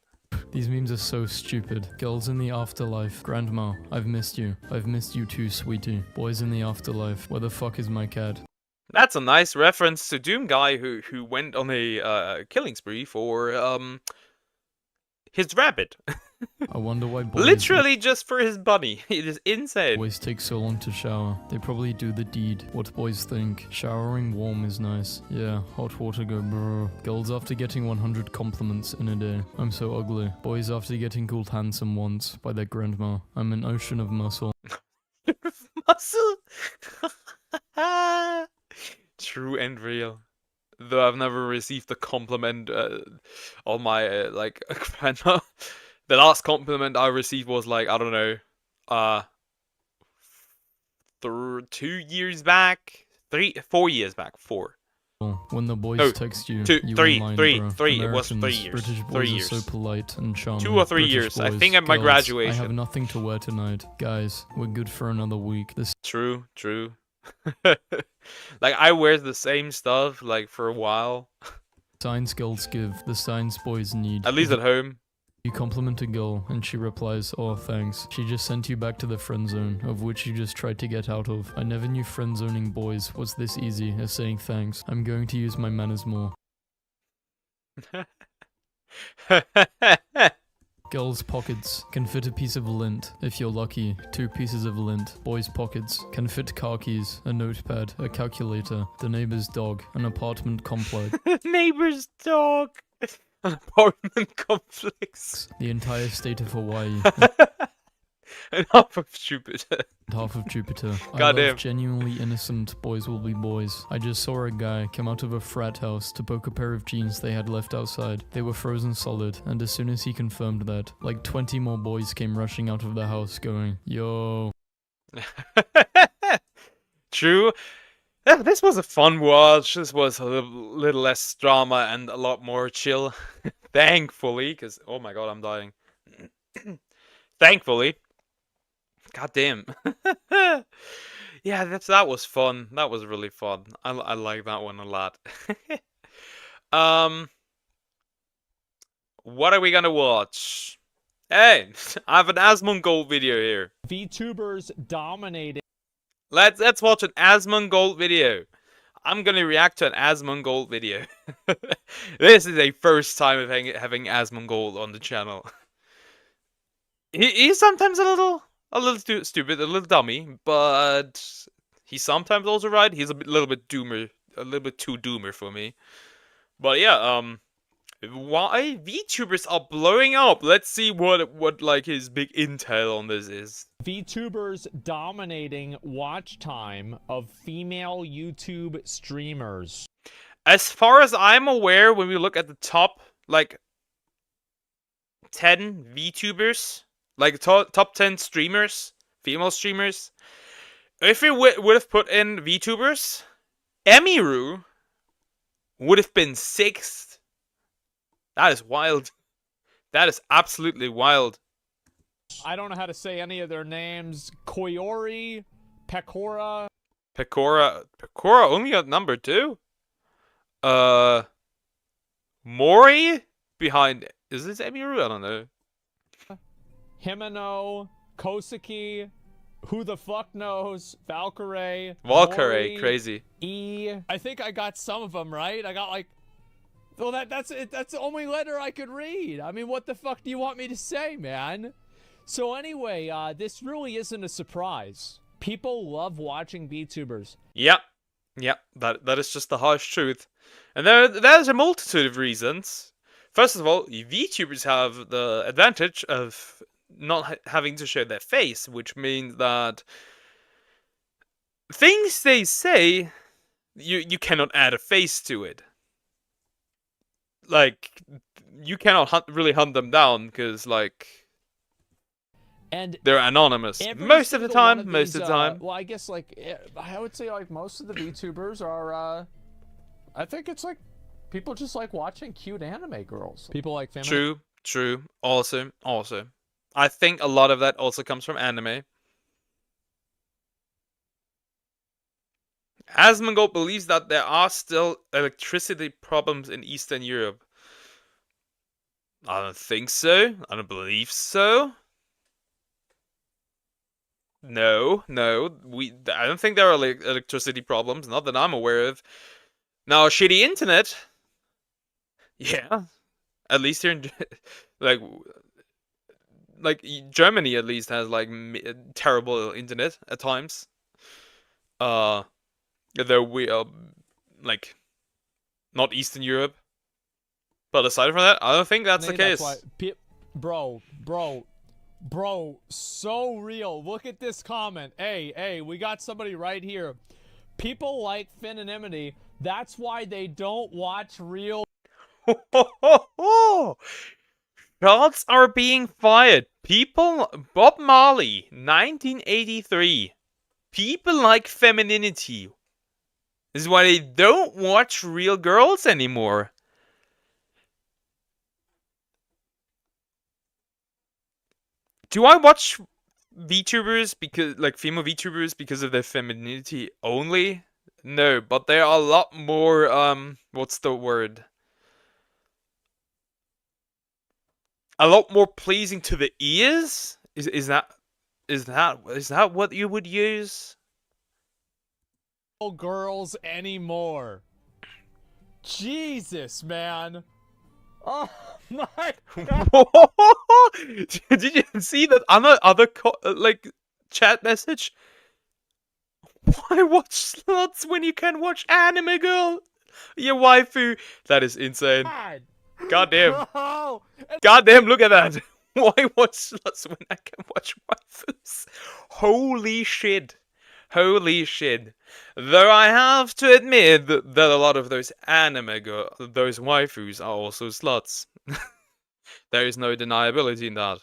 S11: These memes are so stupid. Girls in the afterlife. Grandma, I've missed you. I've missed you too, sweetie. Boys in the afterlife. Where the fuck is my cat?
S1: That's a nice reference to Doom Guy who went on a killing spree for his rabbit.
S11: I wonder why boys
S1: literally just for his bunny. It is insane.
S11: Boys take so long to shower. They probably do the deed. What boys think. Showering warm is nice. Yeah, hot water go brr. Girls after getting 100 compliments in a day. I'm so ugly. Boys after getting called handsome once by their grandma. I'm an ocean of muscle.
S1: Muscle? True and real. Though I've never received a compliment on my like grandma. The last compliment I received was like, I don't know, 2 years back, 4 years back, 4.
S11: When the boys text you,
S1: two,
S11: you
S1: three,
S11: online,
S1: three,
S11: bro.
S1: three. It was
S11: Americans,
S1: 3 years.
S11: British boys
S1: 3
S11: are
S1: years.
S11: so polite and charming.
S1: 2 or 3
S11: British
S1: years. I
S11: boys,
S1: think at my
S11: girls,
S1: graduation.
S11: I have nothing to wear tonight, guys. We're good for another week. This.
S1: True. Like I wear the same stuff like for a while.
S11: Signs girls give, the signs boys need.
S1: At least at home.
S11: You compliment a girl, and she replies, "Oh, thanks." She just sent you back to the friend zone, of which you just tried to get out of. I never knew friend zoning boys was this easy as saying thanks. I'm going to use my manners more. Girls' pockets can fit a piece of lint, if you're lucky. 2 pieces of lint. Boys' pockets can fit car keys, a notepad, a calculator, the neighbor's dog, an apartment complex.
S1: Neighbor's dog. An apartment complex.
S11: The entire state of Hawaii.
S1: And half of Jupiter.
S11: Half of Jupiter. I
S1: Goddamn.
S11: love genuinely innocent boys will be boys. I just saw a guy come out of a frat house to poke a pair of jeans they had left outside. They were frozen solid, and as soon as he confirmed that, like 20 more boys came rushing out of the house going, "Yo."
S1: True. Yeah, this was a fun watch. This was a little less drama and a lot more chill. Thankfully, because, oh my god, I'm dying. Thankfully. God damn. Yeah, that was fun. That was really fun. I like that one a lot. What are we gonna watch? Hey, I have an Asmongold video here.
S13: VTubers dominated.
S1: Let's watch an Asmongold video. I'm gonna react to an Asmongold video. This is a first time of having Asmongold on the channel. He's sometimes a little stupid, a little dummy, but he's sometimes also right. He's little bit doomer, a little bit too doomer for me. But yeah, why VTubers are blowing up? Let's see what like his big intel on this is.
S13: VTubers dominating watch time of female YouTube streamers.
S1: As far as I'm aware, when we look at the top like 10 VTubers, like top 10 streamers, female streamers, if we would have put in VTubers, Emiru would have been 6th. That is wild. That is absolutely wild.
S13: I don't know how to say any of their names. Koyori, Pekora.
S1: Pekora only got number 2. Mori behind. Is this Emiru? I don't know.
S13: Himeno, Kosuke, who the fuck knows? Valkyrie.
S1: Valkyrie, crazy.
S13: I think I got some of them right. I got like. Well, that's it. That's the only letter I could read. I mean, what the fuck do you want me to say, man? So anyway, this really isn't a surprise. People love watching VTubers.
S1: Yep. That is just the harsh truth. And there's a multitude of reasons. First of all, VTubers have the advantage of not having to show their face, which means that things they say, you cannot add a face to it. Like, you cannot really hunt them down because, like,
S13: and
S1: they're anonymous most of the time.
S13: Well, I guess like I would say like most of the VTubers are. I think it's like people just like watching cute anime girls. People like feminine.
S1: True. Also, I think a lot of that also comes from anime. Asmongold believes that there are still electricity problems in Eastern Europe. I don't think so. I don't believe so. No. I don't think there are electricity problems. Not that I'm aware of. Now, shitty internet. Yeah. At least here in like Germany at least has like terrible internet at times. Though we are like not Eastern Europe. But aside from that, I don't think that's the case.
S13: Bro, so real. Look at this comment. Hey, we got somebody right here. People like femininity. That's why they don't watch real.
S1: Shots are being fired. People, Bob Marley, 1983. People like femininity. This is why they don't watch real girls anymore. Do I watch VTubers because, like, female VTubers because of their femininity only? No, but there are a lot more, what's the word? A lot more pleasing to the ears? Is that what you would use?
S13: Girls anymore. Jesus, man. Oh my God.
S1: Did you see that other like chat message? Why watch sluts when you can watch anime, girl? Your waifu. That is insane. Goddamn.
S13: No.
S1: Goddamn, look at that. Why watch sluts when I can watch waifus? Holy shit. Holy shit. Though I have to admit that a lot of those anime those waifus are also sluts. There is no deniability in that.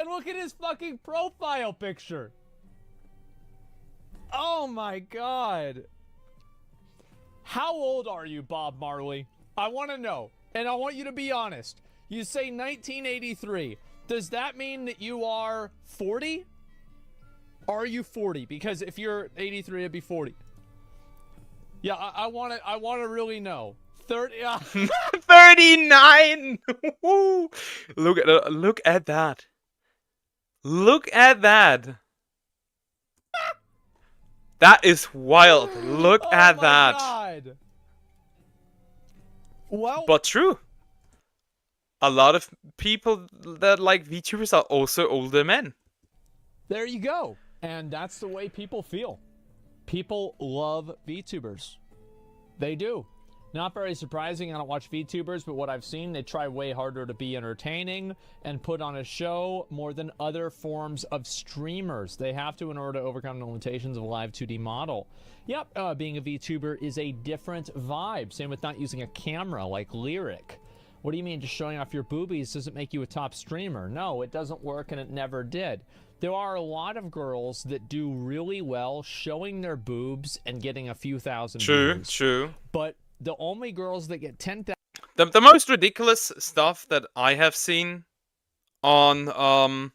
S13: And look at his fucking profile picture. Oh my God. How old are you, Bob Marley? I want to know. And I want you to be honest. You say 1983. Does that mean that you are 40? Are you 40? Because if you're 83, it'd be 40. Yeah, I want to really know. 30.
S1: 39. Look at that. Look at that. That is wild. Look at
S13: my
S1: that.
S13: God. Well,
S1: But true. A lot of people that like VTubers are also older men.
S13: there you go. And that's the way people feel. People love VTubers. They do. Not very surprising. I don't watch VTubers, but what I've seen, they try way harder to be entertaining and put on a show more than other forms of streamers. They have to in order to overcome the limitations of a live 2D model. Yep, being a VTuber is a different vibe. Same with not using a camera like Lyric. What do you mean just showing off your boobies doesn't make you a top streamer? No, it doesn't work and it never did. There are a lot of girls that do really well showing their boobs and getting a few thousand views.
S1: True.
S13: But the only girls that get 10,000...
S1: The most ridiculous stuff that I have seen on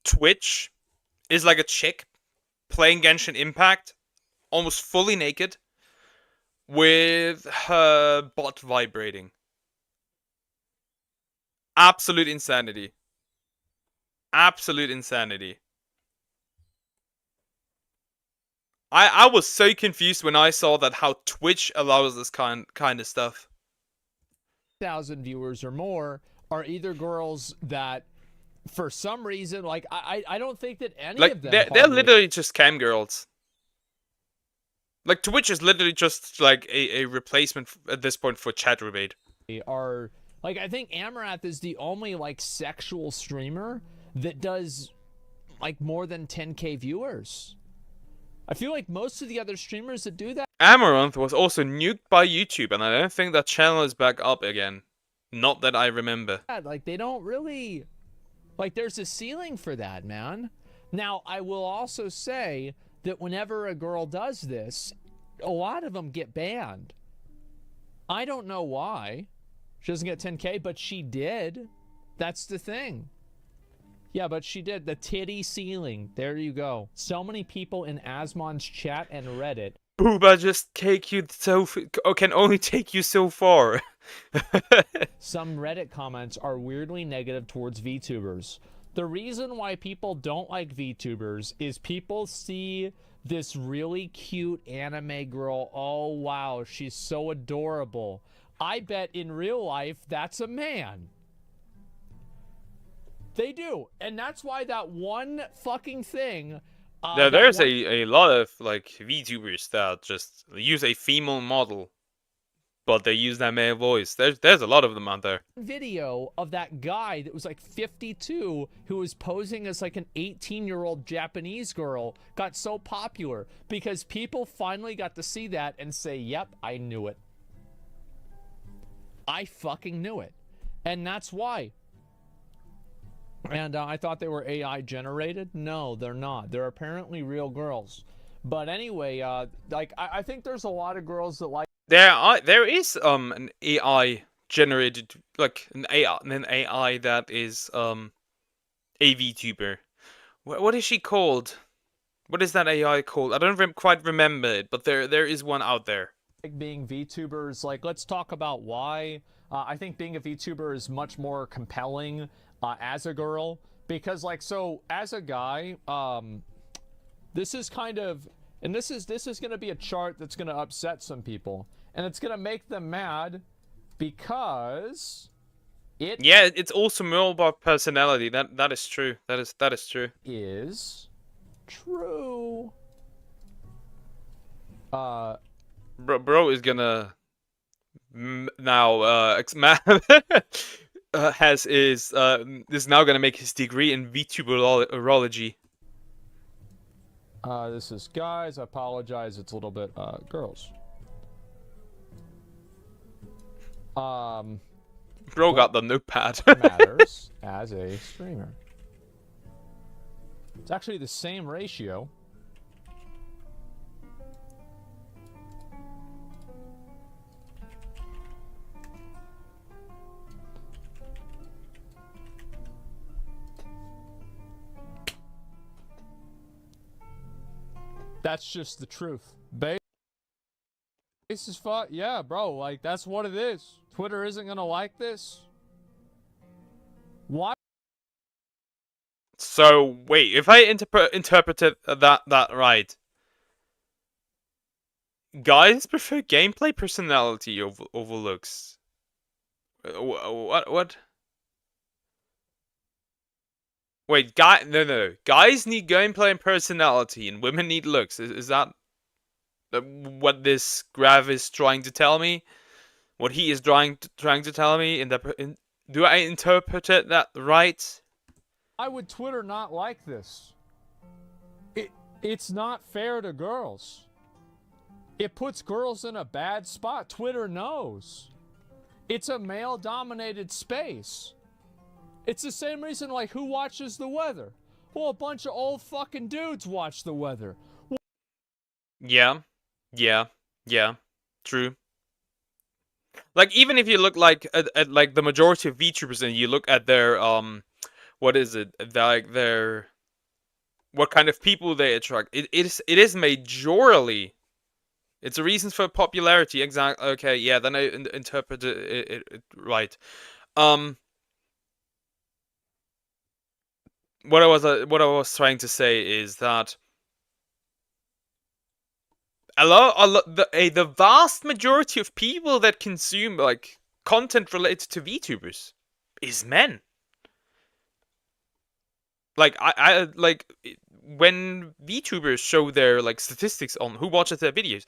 S1: Twitch is like a chick playing Genshin Impact, almost fully naked, with her butt vibrating. Absolute insanity. Absolute insanity. I was so confused when I saw that how Twitch allows this kind of stuff.
S13: 1,000 viewers or more are either girls that, for some reason, like I don't think that any
S1: Like
S13: of them.
S1: they're literally just cam girls. Like Twitch is literally just like a replacement at this point for Chatterbait.
S13: Are like I think Amarath is the only like sexual streamer that does like more than 10K viewers. I feel like most of the other streamers that do that.
S1: Amaranth was also nuked by YouTube, and I don't think that channel is back up again. Not that I remember.
S13: Like they don't really, like there's a ceiling for that, man. Now I will also say that whenever a girl does this, a lot of them get banned. I don't know why. She doesn't get 10K, but she did. That's the thing. Yeah, but she did. The titty ceiling. There you go. So many people in Asmon's chat and Reddit.
S1: Booba just take you can only take you so far.
S13: Some Reddit comments are weirdly negative towards VTubers. The reason why people don't like VTubers is people see this really cute anime girl. Oh, wow, she's so adorable. I bet in real life that's a man. They do. And that's why that one fucking thing...
S1: There's a lot of like VTubers that just use a female model, but they use that male voice. There's a lot of them out there.
S13: Video of that guy that was like 52 who was posing as like an 18-year-old Japanese girl got so popular because people finally got to see that and say, yep, I knew it. I fucking knew it. And that's why. And I thought they were AI generated. No, they're not. They're apparently real girls. But anyway, like I think there's a lot of girls that like.
S1: There is an AI generated, like an AI that is a VTuber. What is she called? What is that AI called? I don't quite remember it, but there is one out there.
S13: Being VTubers, like let's talk about why. I think being a VTuber is much more compelling as a girl, because like, so as a guy, this is kind of, and this is going to be a chart that's going to upset some people, and it's going to make them mad because
S1: it's also more about personality. That is true. That is true.
S13: Is true.
S1: Bro is gonna now is now gonna make his degree in VTuberology.
S13: This is guys. I apologize. It's a little bit girls.
S1: Bro got the notepad.
S13: Matters as a streamer. It's actually the same ratio. That's just the truth. Base is fun. Yeah, bro. Like, that's what it is. Twitter isn't gonna like this. Why?
S1: So wait, if I interpreted that right, guys prefer gameplay personality over looks. What? Wait, no. Guys need gameplay and personality, and women need looks. Is that what this graph is trying to tell me? What he is trying to tell me? Do I interpret it that right?
S13: Why would Twitter not like this? It's not fair to girls. It puts girls in a bad spot. Twitter knows. It's a male-dominated space. It's the same reason, like, who watches the weather? Well, a bunch of old fucking dudes watch the weather.
S1: Yeah. True. Like, even if you look like at like the majority of VTubers and you look at their what is it? Like their what kind of people they attract. It is majorly. It's a reason for popularity. Exactly. Okay, yeah, then I interpret it right. What I was trying to say is that the vast majority of people that consume like content related to VTubers is men. Like I like when VTubers show their like statistics on who watches their videos,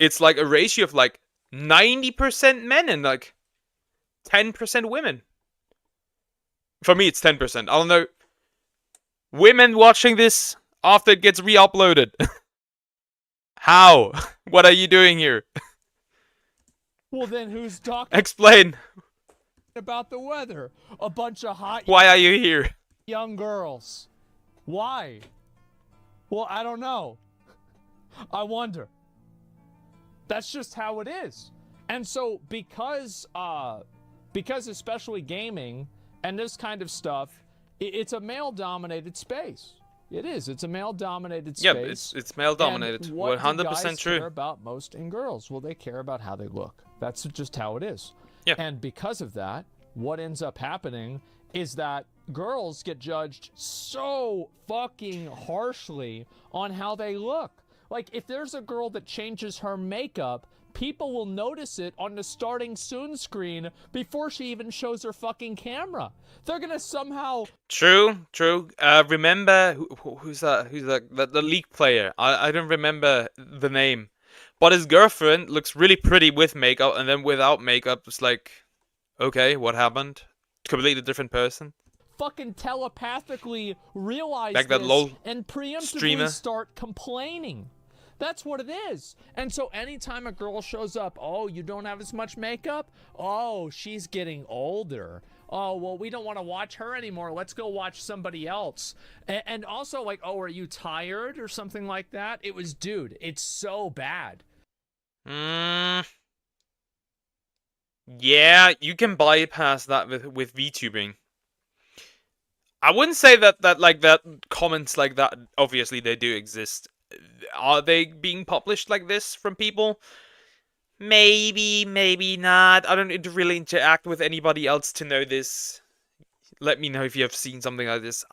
S1: it's like a ratio of like 90% men and like 10% women. For me, it's 10%. I don't know. Women watching this after it gets re-uploaded. How? What are you doing here?
S13: Well, then who's talking?
S1: Explain.
S13: About the weather? A bunch of hot.
S1: Why are you here?
S13: Young girls. Why? Well, I don't know. I wonder. That's just how it is. And so because especially gaming and this kind of stuff, it's a male-dominated space. It is. It's a male-dominated space.
S1: Yeah, it's male-dominated. 100%
S13: true. What do guys
S1: true.
S13: care about most in girls? Well, they care about how they look. That's just how it is.
S1: Yeah.
S13: And because of that, what ends up happening is that girls get judged so fucking harshly on how they look. Like, if there's a girl that changes her makeup, people will notice it on the starting soon screen before she even shows her fucking camera. They're gonna somehow...
S1: True. Remember, who's that? The League player. I don't remember the name. But his girlfriend looks really pretty with makeup, and then without makeup, it's like, okay, what happened? Completely different person.
S13: Fucking telepathically realize
S1: like that
S13: this
S1: LOL
S13: and preemptively
S1: streamer.
S13: Start complaining. That's what it is. And so anytime a girl shows up, oh, you don't have as much makeup? Oh, she's getting older. Oh, well, we don't want to watch her anymore. Let's go watch somebody else. And also, like, oh, are you tired or something like that? It was, dude, it's so bad.
S1: Yeah, you can bypass that with VTubing. I wouldn't say that comments like that, obviously they do exist. Are they being published like this from people? Maybe, maybe not. I don't really interact with anybody else to know this. Let me know if you have seen something like this.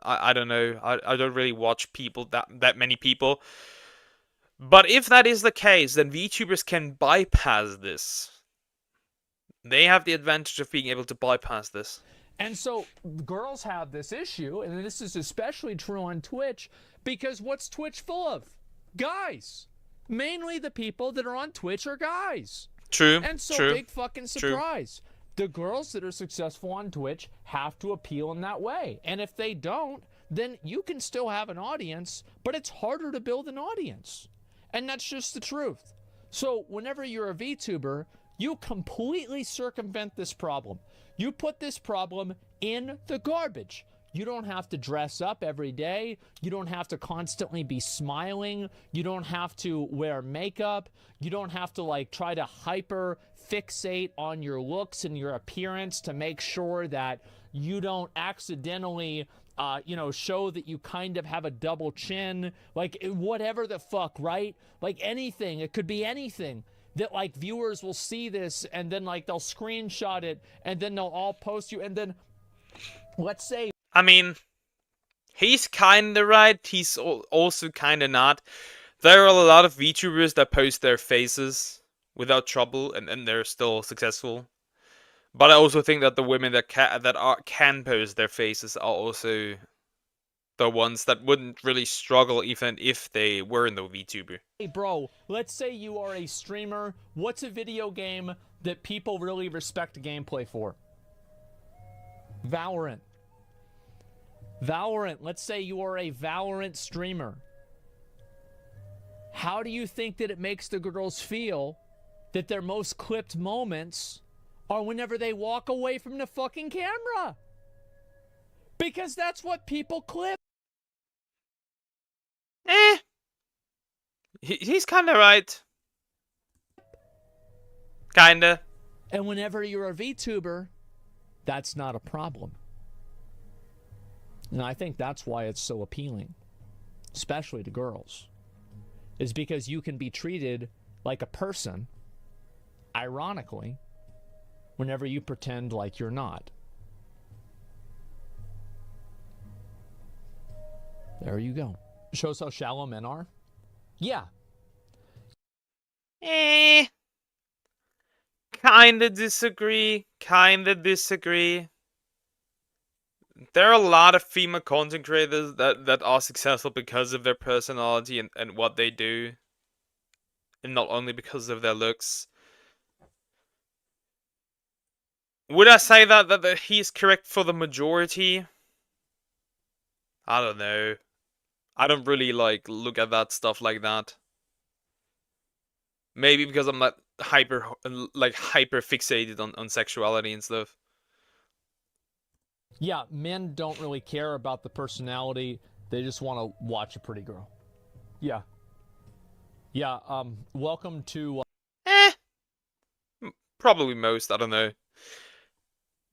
S1: I don't know. I don't really watch people that many people. But if that is the case, then VTubers can bypass this. They have the advantage of being able to bypass this.
S13: And so girls have this issue, and this is especially true on Twitch, because what's Twitch full of? Guys. Mainly the people that are on Twitch are guys.
S1: True.
S13: And so
S1: true,
S13: big fucking surprise. True. The girls that are successful on Twitch have to appeal in that way. And if they don't, then you can still have an audience, but it's harder to build an audience. And that's just the truth. So whenever you're a VTuber, you completely circumvent this problem. You put this problem in the garbage. You don't have to dress up every day. You don't have to constantly be smiling. You don't have to wear makeup. You don't have to like try to hyper fixate on your looks and your appearance to make sure that you don't accidentally show that you kind of have a double chin, like whatever the fuck, right? Like anything, it could be anything that like viewers will see this and then like they'll screenshot it and then they'll all post you and then let's say,
S1: I mean, He's kinda right, he's also kinda not. There are a lot of VTubers that post their faces without trouble, and they're still successful. But I also think that the women that can post their faces are also the ones that wouldn't really struggle even if they were no VTuber.
S13: Hey bro, let's say you are a streamer. What's a video game that people really respect gameplay for? Valorant. Valorant. Let's say you are a Valorant streamer. How do you think that it makes the girls feel that their most clipped moments are whenever they walk away from the fucking camera? Because that's what people clip.
S1: He's kinda right. Kinda.
S13: And whenever you're a VTuber, that's not a problem. And I think that's why it's so appealing, especially to girls, is because you can be treated like a person, ironically, whenever you pretend like you're not. There you go. Shows how shallow men are? Yeah.
S1: Kinda disagree. There are a lot of female content creators that are successful because of their personality and what they do. And not only because of their looks. Would I say that he's correct for the majority? I don't know. I don't really look at that stuff like that. Maybe because I'm not hyper fixated on sexuality and stuff.
S13: Yeah, men don't really care about the personality. They just want to watch a pretty girl. Yeah. Yeah, welcome to...
S1: Probably most, I don't know.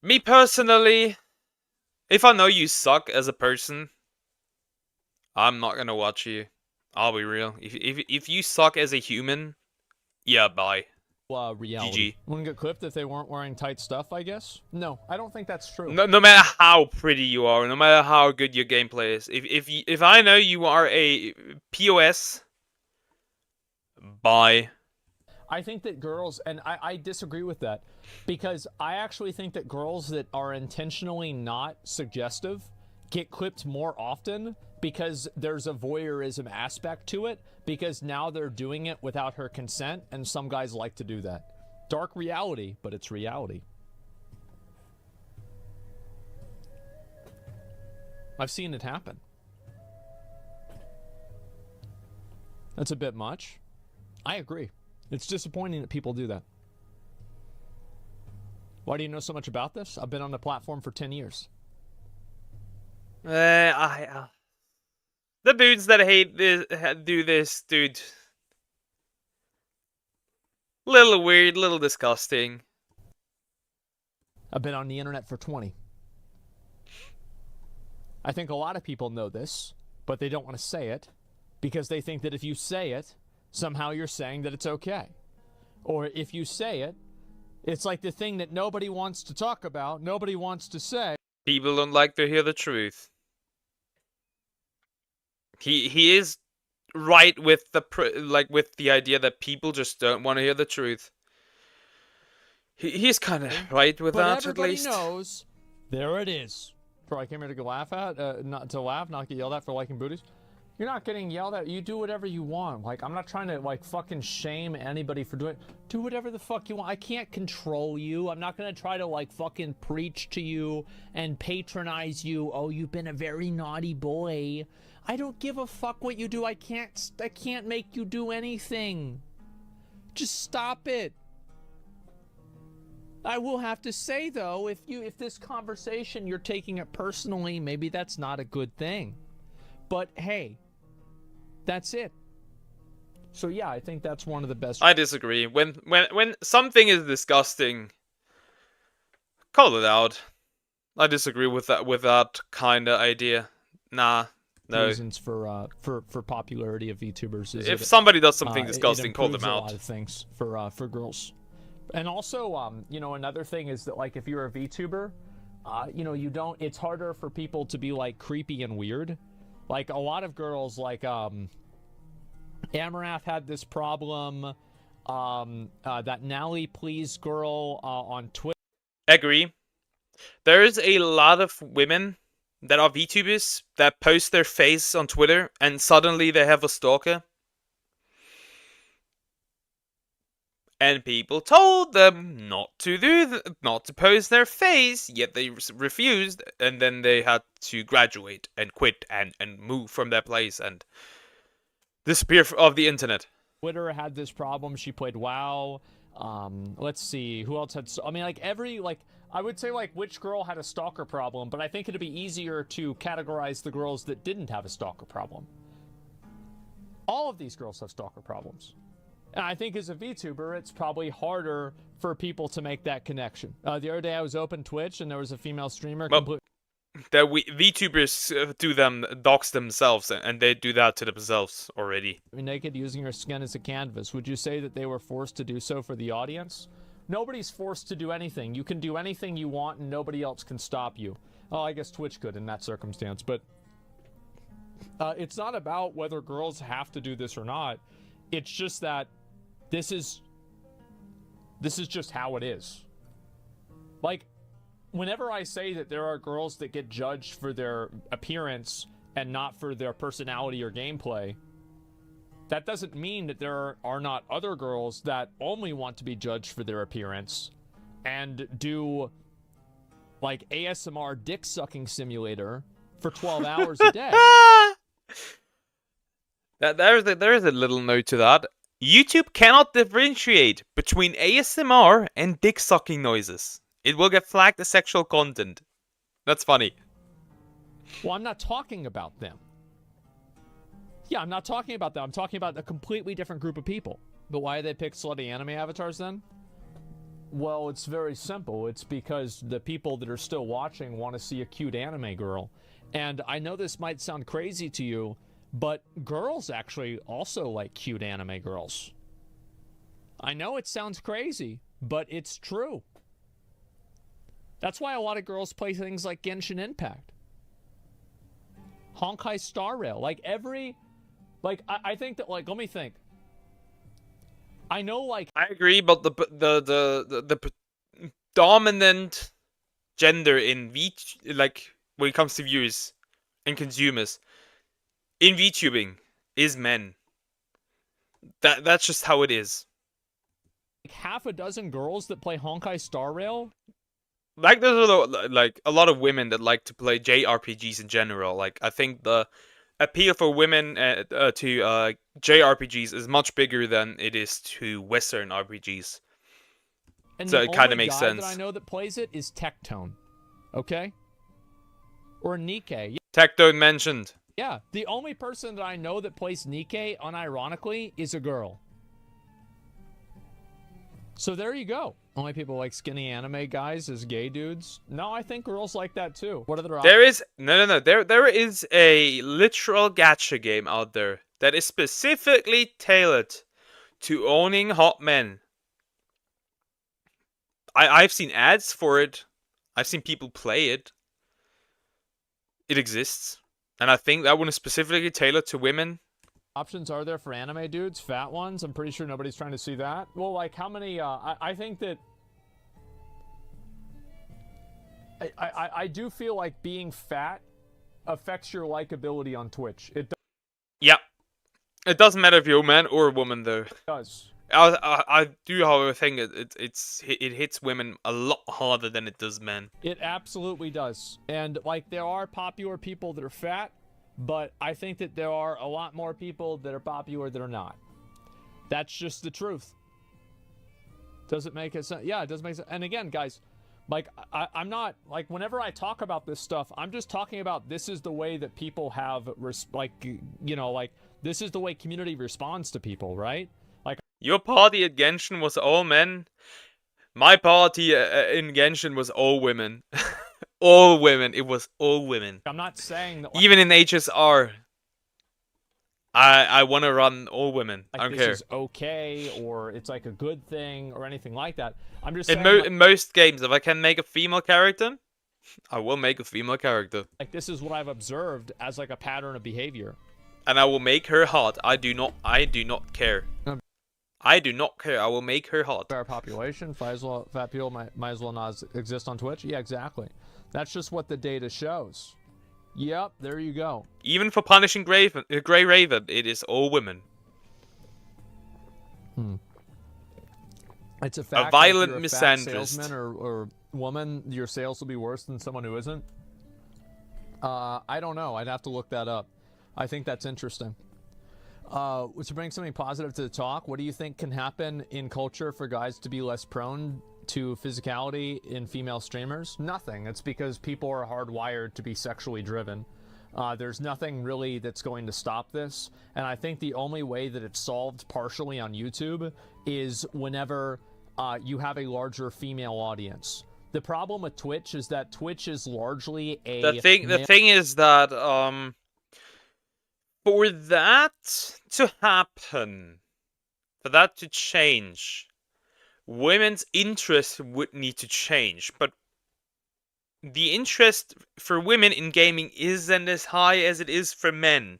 S1: Me personally, if I know you suck as a person, I'm not gonna watch you. I'll be real. If you suck as a human, yeah, bye.
S13: Reality.
S1: GG.
S13: Wouldn't get clipped if they weren't wearing tight stuff, I guess? No, I don't think that's true.
S1: No matter how pretty you are, no matter how good your gameplay is, if I know you are a POS, bye.
S13: I think that girls, and I disagree with that, because I actually think that girls that are intentionally not suggestive get clipped more often because there's a voyeurism aspect to it, because now they're doing it without her consent, and some guys like to do that. Dark reality, but it's reality. I've seen it happen. That's a bit much. I agree. It's disappointing that people do that. Why do you know so much about this? I've been on the platform for 10 years.
S1: The dudes that hate this, do this, dude. Little weird, little disgusting.
S13: I've been on the internet for 20. I think a lot of people know this, but they don't want to say it because they think that if you say it, somehow you're saying that it's okay. Or if you say it, it's like the thing that nobody wants to talk about, nobody wants to say.
S1: People don't like to hear the truth. He is right with the idea that people just don't want to hear the truth. He's kind of right with that, at least.
S13: But everybody knows. There it is. I came here to laugh at, not get yelled at for liking booties. You're not getting yelled at. You do whatever you want. Like, I'm not trying to, fucking shame anybody for doing it. Do whatever the fuck you want. I can't control you. I'm not gonna try to, fucking preach to you and patronize you. Oh, you've been a very naughty boy. I don't give a fuck what you do. I can't make you do anything. Just stop it. I will have to say, though, if this conversation, you're taking it personally, maybe that's not a good thing. But, hey, that's it. So, yeah, I think that's one of the best...
S1: I disagree. When something is disgusting, call it out. I disagree with that kind of idea. Nah, no.
S13: Reasons for popularity of VTubers is
S1: if somebody does something disgusting, call them out.
S13: A lot of things for girls. And also, another thing is that, if you're a VTuber, you know, you don't. It's harder for people to be like creepy and weird. Like a lot of girls, like Amarath had this problem. That Nally Please girl on Twitter.
S1: Agree. There's a lot of women that are VTubers that post their face on Twitter and suddenly they have a stalker. And people told them not to not to post their face, yet they refused, and then they had to graduate and quit and move from their place and disappear off the internet.
S13: Twitter had this problem. She played WoW. Let's see who else had. I mean, like I would say like which girl had a stalker problem, but I think it'd be easier to categorize the girls that didn't have a stalker problem. All of these girls have stalker problems. And I think as a VTuber, it's probably harder for people to make that connection. The other day I was open Twitch and there was a female streamer.
S1: That VTubers dox themselves, and they do that to themselves already.
S13: Naked, using her skin as a canvas. Would you say that they were forced to do so for the audience? Nobody's forced to do anything. You can do anything you want and nobody else can stop you. Oh, I guess Twitch could in that circumstance, but it's not about whether girls have to do this or not. It's just that this is just how it is. Like, whenever I say that there are girls that get judged for their appearance and not for their personality or gameplay, that doesn't mean that there are not other girls that only want to be judged for their appearance and do, like, ASMR dick-sucking simulator for 12 hours a day.
S1: There's a little note to that. YouTube cannot differentiate between ASMR and dick-sucking noises. It will get flagged as sexual content. That's funny.
S13: Well, I'm not talking about them. Yeah, I'm not talking about them. I'm talking about a completely different group of people. But why do they pick slutty anime avatars then? Well, it's very simple. It's because the people that are still watching want to see a cute anime girl. And I know this might sound crazy to you, but girls actually also like cute anime girls. I know it sounds crazy, but it's true. That's why a lot of girls play things like Genshin Impact. Honkai Star Rail. Like I think that, like, let me think. I know, like,
S1: I agree, but the dominant gender in like when it comes to viewers and consumers in VTubing is men. That's just how it is.
S13: Like half a dozen girls that play Honkai Star Rail.
S1: Like there's a lot of women that like to play JRPGs in general. Like I think the appeal for women to JRPGs is much bigger than it is to Western RPGs.
S13: And
S1: so it kind of makes sense.
S13: That I know that plays it is Tectone, okay, or Nikkei.
S1: Tectone mentioned.
S13: Yeah, the only person that I know that plays Nikkei, unironically, is a girl. So there you go. Only people like skinny anime guys as gay dudes? No, I think girls like that too. What are the
S1: There is no. There is a literal gacha game out there that is specifically tailored to owning hot men. I've seen ads for it. I've seen people play it. It exists, and I think that one is specifically tailored to women.
S13: Options are there for anime dudes? Fat ones? I'm pretty sure nobody's trying to see that. Well, like how many? I think that I do feel like being fat affects your likability on Twitch. It does.
S1: Yeah, it doesn't matter if you're a man or a woman, though.
S13: It does.
S1: I do, however, think it hits women a lot harder than it does men.
S13: It absolutely does, and like there are popular people that are fat. But I think that there are a lot more people that are popular that are not. That's just the truth. Does it make sense? Yeah, it does make sense. And again, guys, like, I'm not, like, whenever I talk about this stuff, I'm just talking about this is the way that people have, like, you know, like, this is the way community responds to people, right? Like,
S1: your party at Genshin was all men. My party in Genshin was all women. All women. It was all women.
S13: I'm not saying that.
S1: Even in HSR, I want to run all women.
S13: Like
S1: I don't
S13: this
S1: care.
S13: Is okay, or it's like a good thing, or anything like that. I'm just
S1: in
S13: saying.
S1: In most games, if I can make a female character, I will make a female character.
S13: Like, this is what I've observed as like a pattern of behavior.
S1: And I will make her hot. I do not care. I do not care. I will make her hot.
S13: Our population, fat people might as well not exist on Twitch. Yeah, exactly. That's just what the data shows. Yep, there you go.
S1: Even for punishing Grey Raven, it is all women.
S13: It's a fact.
S1: A violent
S13: that if you're a fat
S1: misandrist.
S13: salesman or woman, your sales will be worse than someone who isn't. I don't know. I'd have to look that up. I think that's interesting. To bring something positive to the talk, what do you think can happen in culture for guys to be less prone to physicality in female streamers? Nothing. It's because people are hardwired to be sexually driven. There's nothing really that's going to stop this, and I think the only way that it's solved partially on YouTube is whenever you have a larger female audience. The problem with Twitch is that Twitch is largely a...
S1: The thing is that, for that to happen, for that to change, women's interest would need to change, but the interest for women in gaming isn't as high as it is for men.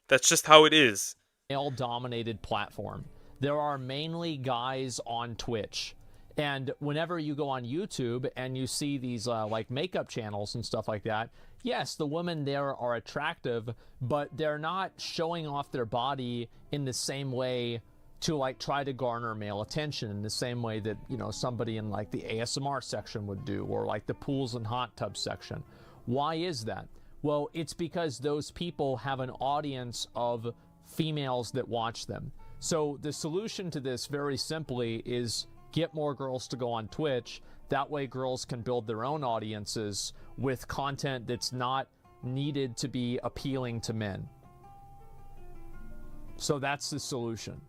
S1: That's just how it is.
S13: Male-dominated platform. There are mainly guys on Twitch. And whenever you go on YouTube and you see these like makeup channels and stuff like that, yes, the women there are attractive, but they're not showing off their body in the same way to like try to garner male attention in the same way that, you know, somebody in like the ASMR section would do, or like the pools and hot tub section. Why is that? Well, it's because those people have an audience of females that watch them. So the solution to this, very simply, is get more girls to go on Twitch. That way girls can build their own audiences with content that's not needed to be appealing to men. So that's the solution.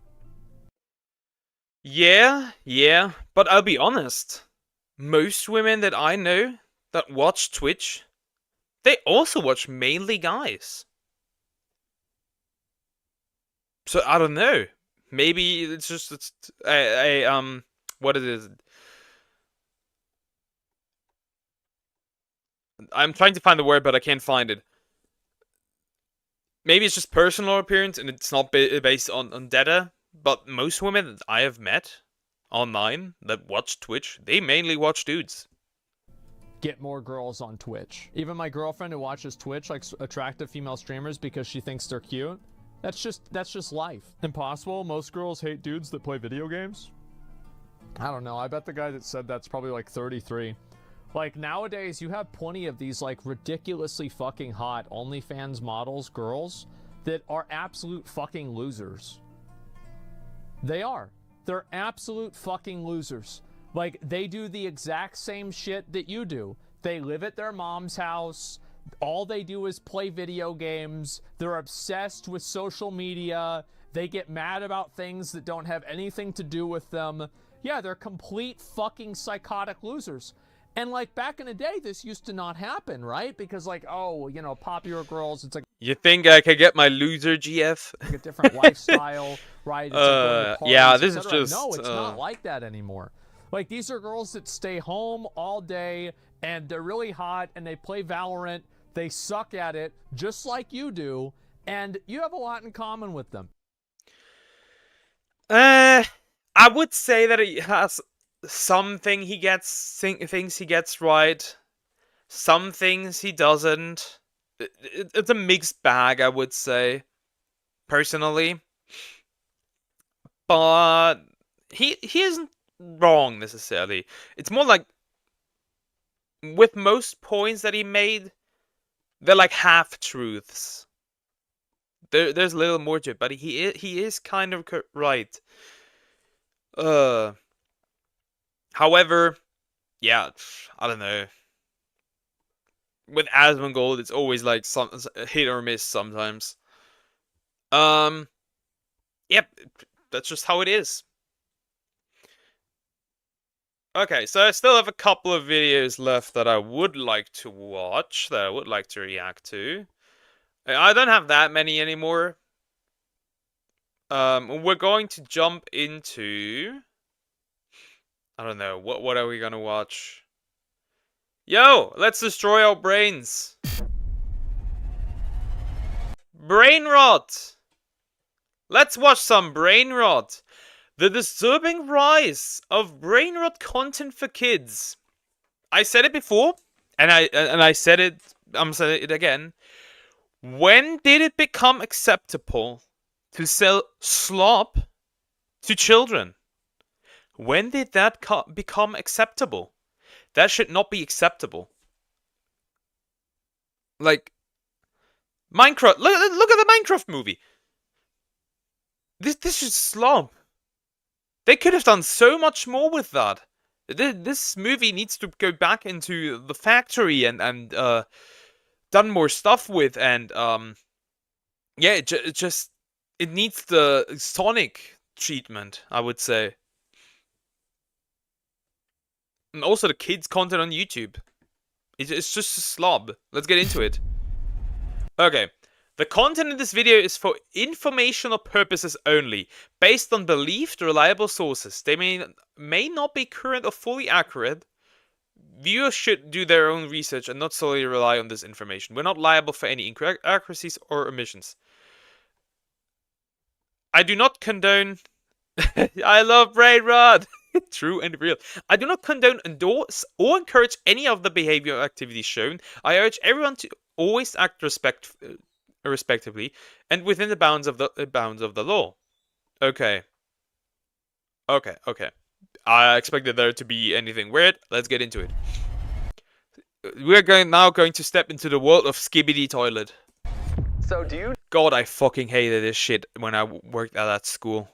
S1: Yeah, but I'll be honest. Most women that I know that watch Twitch, they also watch mainly guys. So I don't know. Maybe it's just what it is. I'm trying to find the word, but I can't find it. Maybe it's just personal appearance and it's not based on data. But most women that I have met online that watch Twitch, they mainly watch dudes.
S13: Get more girls on Twitch. Even my girlfriend who watches Twitch likes attractive female streamers because she thinks they're cute. That's just life. Impossible. Most girls hate dudes that play video games. I don't know. I bet the guy that said that's probably like 33. Like nowadays you have plenty of these like ridiculously fucking hot OnlyFans models, girls, that are absolute fucking losers. They are. They're absolute fucking losers. Like, they do the exact same shit that you do. They live at their mom's house. All they do is play video games. They're obsessed with social media. They get mad about things that don't have anything to do with them. Yeah, they're complete fucking psychotic losers. And, like, back in the day, this used to not happen, right? Because, like, oh, you know, popular girls, it's like...
S1: You think I could get my loser GF?
S13: Like a different lifestyle, right? It's like going to parties,
S1: yeah, this is
S13: etc.
S1: just...
S13: No, it's not like that anymore. Like, these are girls that stay home all day, and they're really hot, and they play Valorant. They suck at it, just like you do, and you have a lot in common with them.
S1: I would say that he has... some things he gets right, some things he doesn't. It's a mixed bag, I would say, personally. But he isn't wrong necessarily. It's more like with most points that he made, they're like half truths. There's a little more to it, but he is kind of right. However, yeah, I don't know. With Asmongold, it's always like some hit or miss sometimes. Yep, that's just how it is. Okay, so I still have a couple of videos left that I would like to watch, that I would like to react to. I don't have that many anymore. We're going to jump into... I don't know, what are we gonna watch? Yo, let's destroy our brains. Brain rot. Let's watch some brain rot. The disturbing rise of brain rot content for kids. I said it before, and I said it. I'm saying it again. When did it become acceptable to sell slop to children? When did that become acceptable? That should not be acceptable. Like Minecraft. Look at the Minecraft movie. This is slop. They could have done so much more with that. This movie needs to go back into the factory and done more stuff with, and yeah, it needs the Sonic treatment, I would say. And also the kids' content on YouTube. It's just a slob. Let's get into it. Okay. The content in this video is for informational purposes only, based on believed reliable sources. They may not be current or fully accurate. Viewers should do their own research and not solely rely on this information. We're not liable for any inaccuracies or omissions. I do not condone... I love brain rot! True and real. I do not condone, endorse, or encourage any of the behavioral activities shown. I urge everyone to always act respectively and within the bounds of the law. Okay. Okay. I expected there to be anything weird. Let's get into it. We're now going to step into the world of Skibidi Toilet.
S5: So do you...
S1: God, I fucking hated this shit when I worked at that school.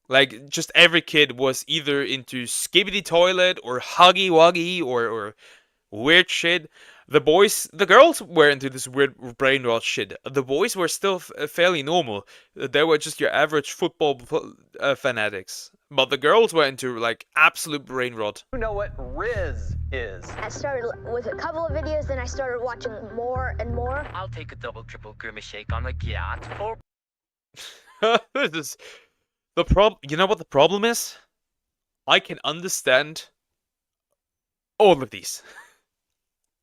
S1: Like, just every kid was either into Skibidi Toilet or Huggy Wuggy or weird shit. The girls were into this weird brain rot shit. The boys were still fairly normal. They were just your average football fanatics. But the girls were into, like, absolute brain rot.
S5: You know what Riz is?
S23: I started with a couple of videos, then I started watching more and more.
S12: I'll take a double, triple grimace shake on the yacht for...
S1: You know what the problem is? I can understand all of these.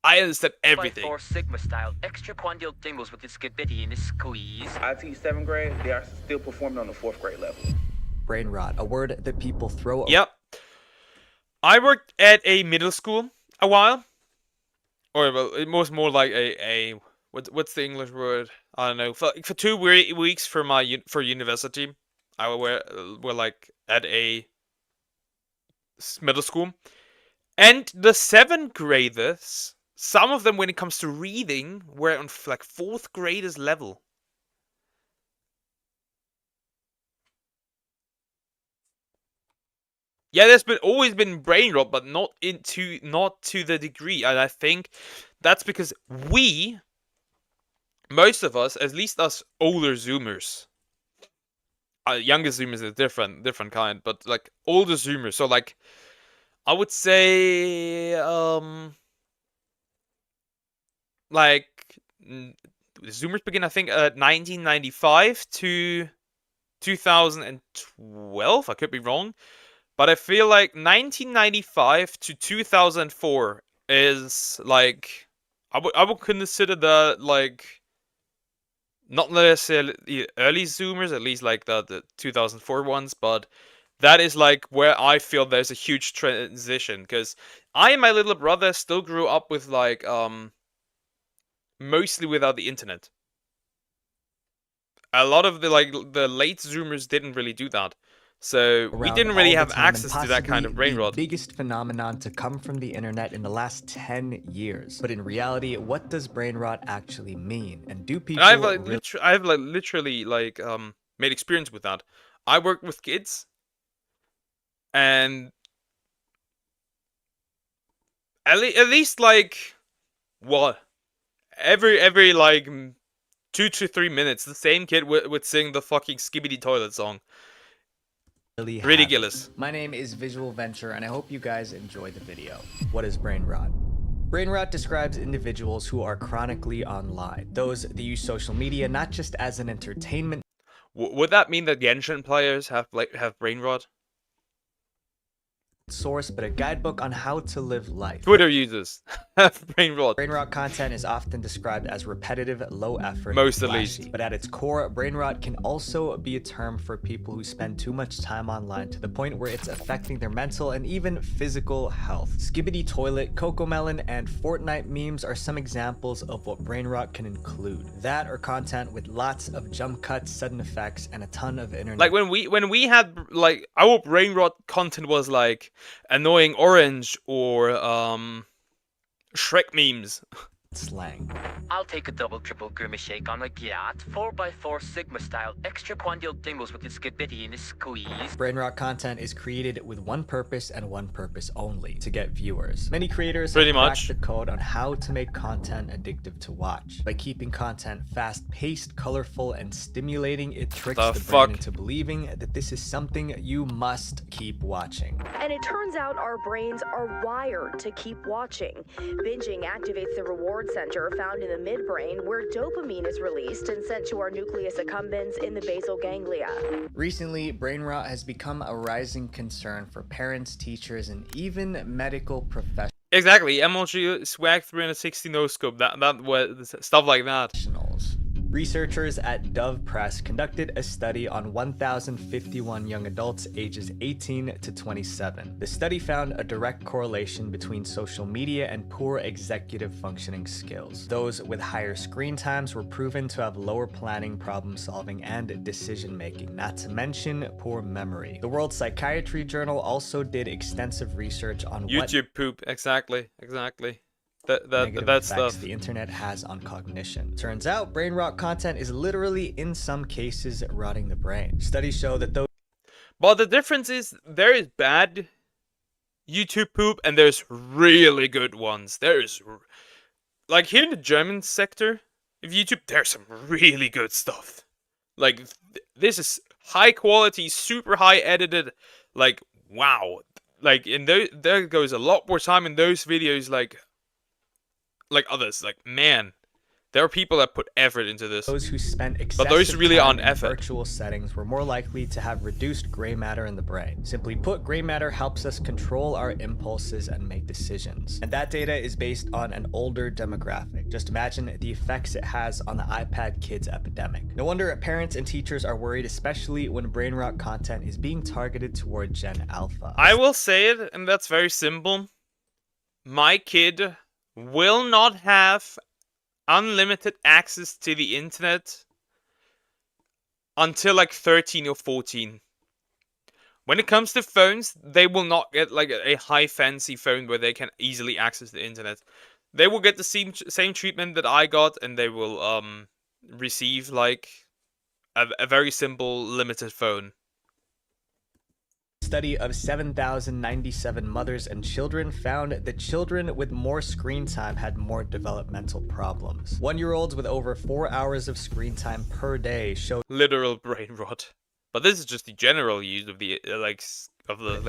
S1: I understand everything.
S12: 4 Sigma style, extra quandial dingles with the skibidi and the squeeze.
S5: I teach 7th grade, they are still performing on the 4th grade level.
S19: Brain rot, a word that people throw...
S1: Yep. I worked at a middle school a while. Or, well, it was more like what's the English word? I don't know. For 2 weeks for university, I were like at a middle school. And the 7th graders, some of them, when it comes to reading, were on like 4th graders level. Yeah, there's always been brain rot, but not to the degree. And I think that's because most of us, at least us older Zoomers, younger Zoomers are different kind, but like older Zoomers, so like I would say like Zoomers begin, I think, 1995 to 2012. I could be wrong. But I feel like 1995 to 2004 is like I would consider the like not necessarily the early Zoomers, at least like the 2004 ones, but that is like where I feel there's a huge transition, because I and my little brother still grew up with like mostly without the internet. A lot of the late Zoomers didn't really do that. So we didn't really have access to that kind of brain rot.
S19: The biggest phenomenon to come from the internet in the last 10 years. But in reality, what does brain rot actually mean? And do people...
S1: I've literally made experience with that. I work with kids, and at least like what every like 2 to 3 minutes, the same kid would sing the fucking Skibidi Toilet song. Ridiculous.
S19: My name is Visual Venture, and I hope you guys enjoy the video. What is brain rot? Brain rot describes individuals who are chronically online. Those that use social media not just as an entertainment.
S1: Would that mean that Genshin players have brain rot?
S19: source, but a guidebook on how to live life.
S1: Twitter users have brain rot.
S19: Brain rot content is often described as repetitive, low effort,
S1: Most at
S19: flashy.
S1: least.
S19: But at its core, brain rot can also be a term for people who spend too much time online to the point where it's affecting their mental and even physical health. Skibbity Toilet, Cocomelon, and Fortnite memes are some examples of what brain rot can include. That or content with lots of jump cuts, sudden effects, and a ton of internet.
S1: Like when we had like our brain rot content was like annoying orange or Shrek memes.
S19: Slang.
S12: I'll take a double triple grimace shake on a Gyat, 4x4 Sigma style, extra quandial dingles with its skibidi and its squeeze.
S19: Brain rot content is created with one purpose and one purpose only, to get viewers. Many creators have cracked the code on how to make content addictive to watch. By keeping content fast-paced, colorful, and stimulating, it tricks the brain into believing that this is something you must keep watching.
S8: And it turns out our brains are wired to keep watching. Binging activates the reward center found in the midbrain, where dopamine is released and sent to our nucleus accumbens in the basal ganglia.
S19: Recently, brain rot has become a rising concern for parents, teachers, and even medical professionals.
S1: Exactly, MLG Swag 360 no scope, that was stuff like that.
S19: Researchers at Dove Press conducted a study on 1,051 young adults ages 18 to 27. The study found a direct correlation between social media and poor executive functioning skills. Those with higher screen times were proven to have lower planning, problem solving, and decision making, not to mention poor memory. The World Psychiatry Journal also did extensive research on
S1: YouTube poop, exactly.
S19: That
S1: stuff
S19: the internet has on cognition. Turns out brain rot content is literally in some cases rotting the brain. Studies show that those
S1: But the difference is there is bad YouTube poop and there's really good ones. There's like here in the German sector of YouTube, there's some really good stuff. Like this is high quality, super high edited, like wow. Like in there goes a lot more time in those videos like others. Like man, there are people that put effort into this.
S19: Those who spent excessive
S1: but those really aren't
S19: time in
S1: effort.
S19: Virtual settings were more likely to have reduced gray matter in the brain. Simply put, gray matter helps us control our impulses and make decisions. And that data is based on an older demographic. Just imagine the effects it has on the iPad kids epidemic. No wonder parents and teachers are worried, especially when brain rot content is being targeted toward Gen Alpha.
S1: I will say it, and that's very simple. My kid will not have unlimited access to the internet until like 13 or 14. When it comes to phones, they will not get like a high fancy phone where they can easily access the internet. They will get the same treatment that I got, and they will receive like a very simple limited phone.
S19: Study of 7,097 mothers and children found that children with more screen time had more developmental problems. 1-year-olds with over 4 hours of screen time per day showed
S1: literal brain rot. But this is just the general use of the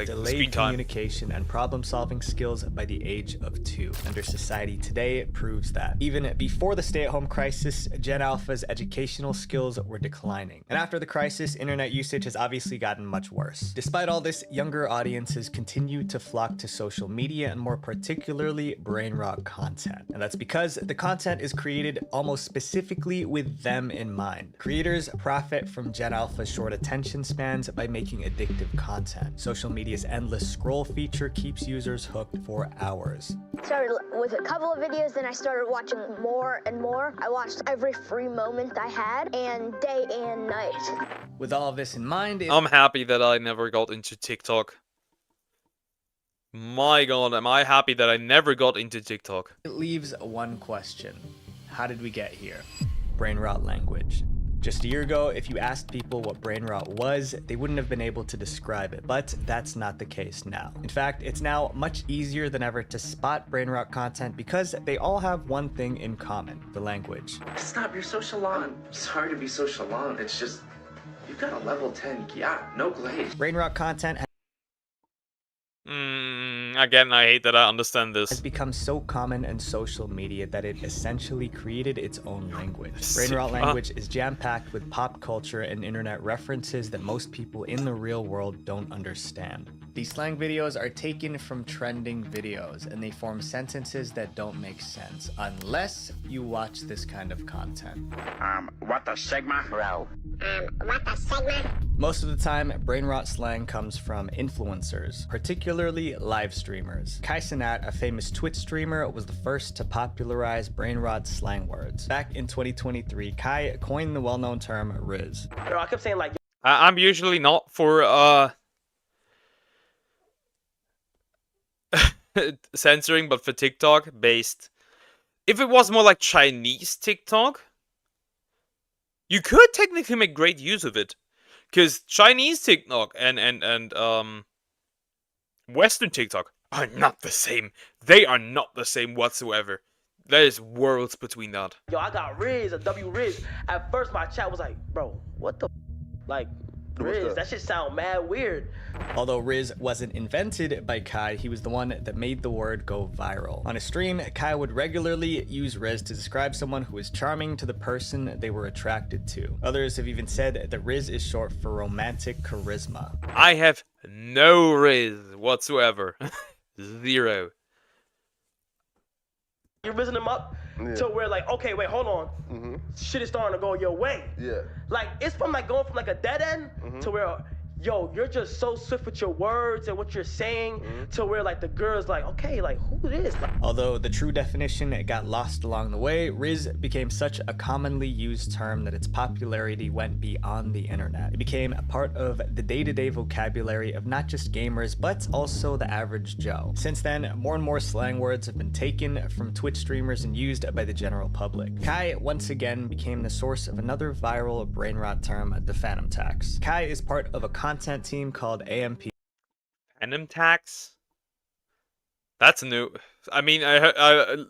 S19: delayed
S1: screen time.
S19: communication and problem-solving skills by the age of 2. Under society today, it proves that. Even before the stay-at-home crisis, Gen Alpha's educational skills were declining. And after the crisis, internet usage has obviously gotten much worse. Despite all this, younger audiences continue to flock to social media and more particularly brain rot content. And that's because the content is created almost specifically with them in mind. Creators profit from Gen Alpha's short attention spans by making addictive content. Social media's endless scroll feature keeps users hooked for hours.
S23: Started with a couple of videos, then I started watching more and more. I watched every free moment I had, and day and night.
S19: With all of this in mind,
S1: I'm happy that I never got into TikTok. My god, am I happy that I never got into TikTok.
S19: It leaves one question. How did we get here? Brain rot language. Just a year ago, if you asked people what brain rot was, they wouldn't have been able to describe it, but that's not the case now. In fact, it's now much easier than ever to spot brain rot content because they all have one thing in common: the language.
S5: Stop, you're so chalant. Sorry to be so chalant, it's just, you've got a level 10 yacht, no glade.
S19: Brain rot content
S1: Again, I hate that I understand this.
S19: Has become so common in social media that it essentially created its own language. Brainrot language is jam-packed with pop culture and internet references that most people in the real world don't understand. These slang videos are taken from trending videos, and they form sentences that don't make sense unless you watch this kind of content.
S22: What the Sigma?
S23: Bro. What the Sigma?
S19: Most of the time, brainrot slang comes from influencers, particularly live streamers. Kai Cenat, a famous Twitch streamer, was the first to popularize brainrot slang words. Back in 2023, Kai coined the well-known term Riz.
S7: I kept saying like,
S1: I'm usually not for censoring, but for TikTok based. If it was more like Chinese TikTok, you could technically make great use of it. Because Chinese TikTok and Western TikTok are not the same. They are not the same whatsoever. There's worlds between that.
S7: yo, I got Riz, a W Riz. At first, my chat was like, bro, what the, like, Riz? That shit sound mad weird.
S19: Although Riz wasn't invented by Kai, he was the one that made the word go viral. On a stream, Kai would regularly use Riz to describe someone who was charming to the person they were attracted to. Others have even said that Riz is short for romantic charisma.
S1: I have no Riz whatsoever. Zero.
S7: You're rizzing them up to where like, okay, wait, hold on. Shit is starting to go your way.
S14: Yeah.
S7: Like, it's from like going from like a dead end to where, yo, you're just so swift with your words and what you're saying to where like the girl's like, okay, like who this? Like,
S19: although the true definition got lost along the way, Riz became such a commonly used term that its popularity went beyond the internet. It became a part of the day-to-day vocabulary of not just gamers, but also the average Joe. Since then, more and more slang words have been taken from Twitch streamers and used by the general public. Kai once again became the source of another viral brainrot term, the phantom tax. Kai is part of a content team called AMP.
S1: Phantom tax? That's new. I mean, I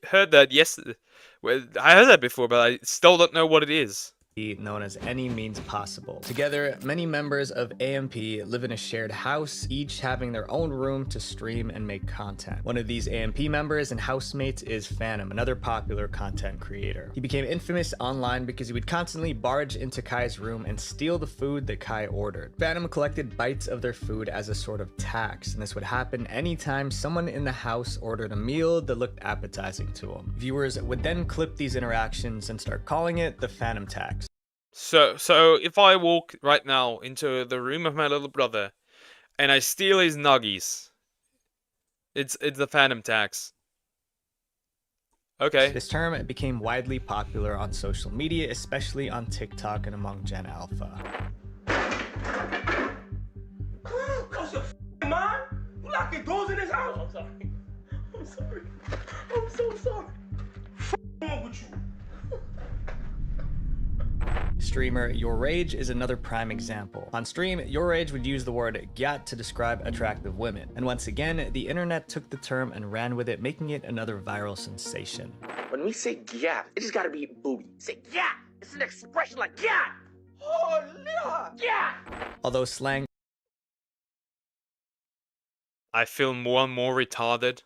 S1: heard that yesterday. Well, I heard that before, but I still don't know what it is.
S19: Known as Any Means Possible. Together, many members of AMP live in a shared house, each having their own room to stream and make content. One of these AMP members and housemates is Phantom, another popular content creator. He became infamous online because he would constantly barge into Kai's room and steal the food that Kai ordered. Phantom collected bites of their food as a sort of tax, and this would happen anytime someone in the house ordered a meal that looked appetizing to him. Viewers would then clip these interactions and start calling it the Phantom tax.
S1: So if I walk right now into the room of my little brother and I steal his nuggies, it's the phantom tax. Okay.
S19: This term became widely popular on social media, especially on TikTok and among Gen Alpha.
S7: Close your mind. You locking doors in this house? I'm sorry. I'm sorry. I'm so sorry. Wrong with you?
S19: Streamer Your Rage is another prime example. On stream, Your Rage would use the word gyat to describe attractive women. And once again, the internet took the term and ran with it, making it another viral sensation.
S7: When we say gyat, it just gotta be booby. Say gyat. It's an expression like gyat. Oh, yeah.
S19: Although slang
S1: I feel more and more retarded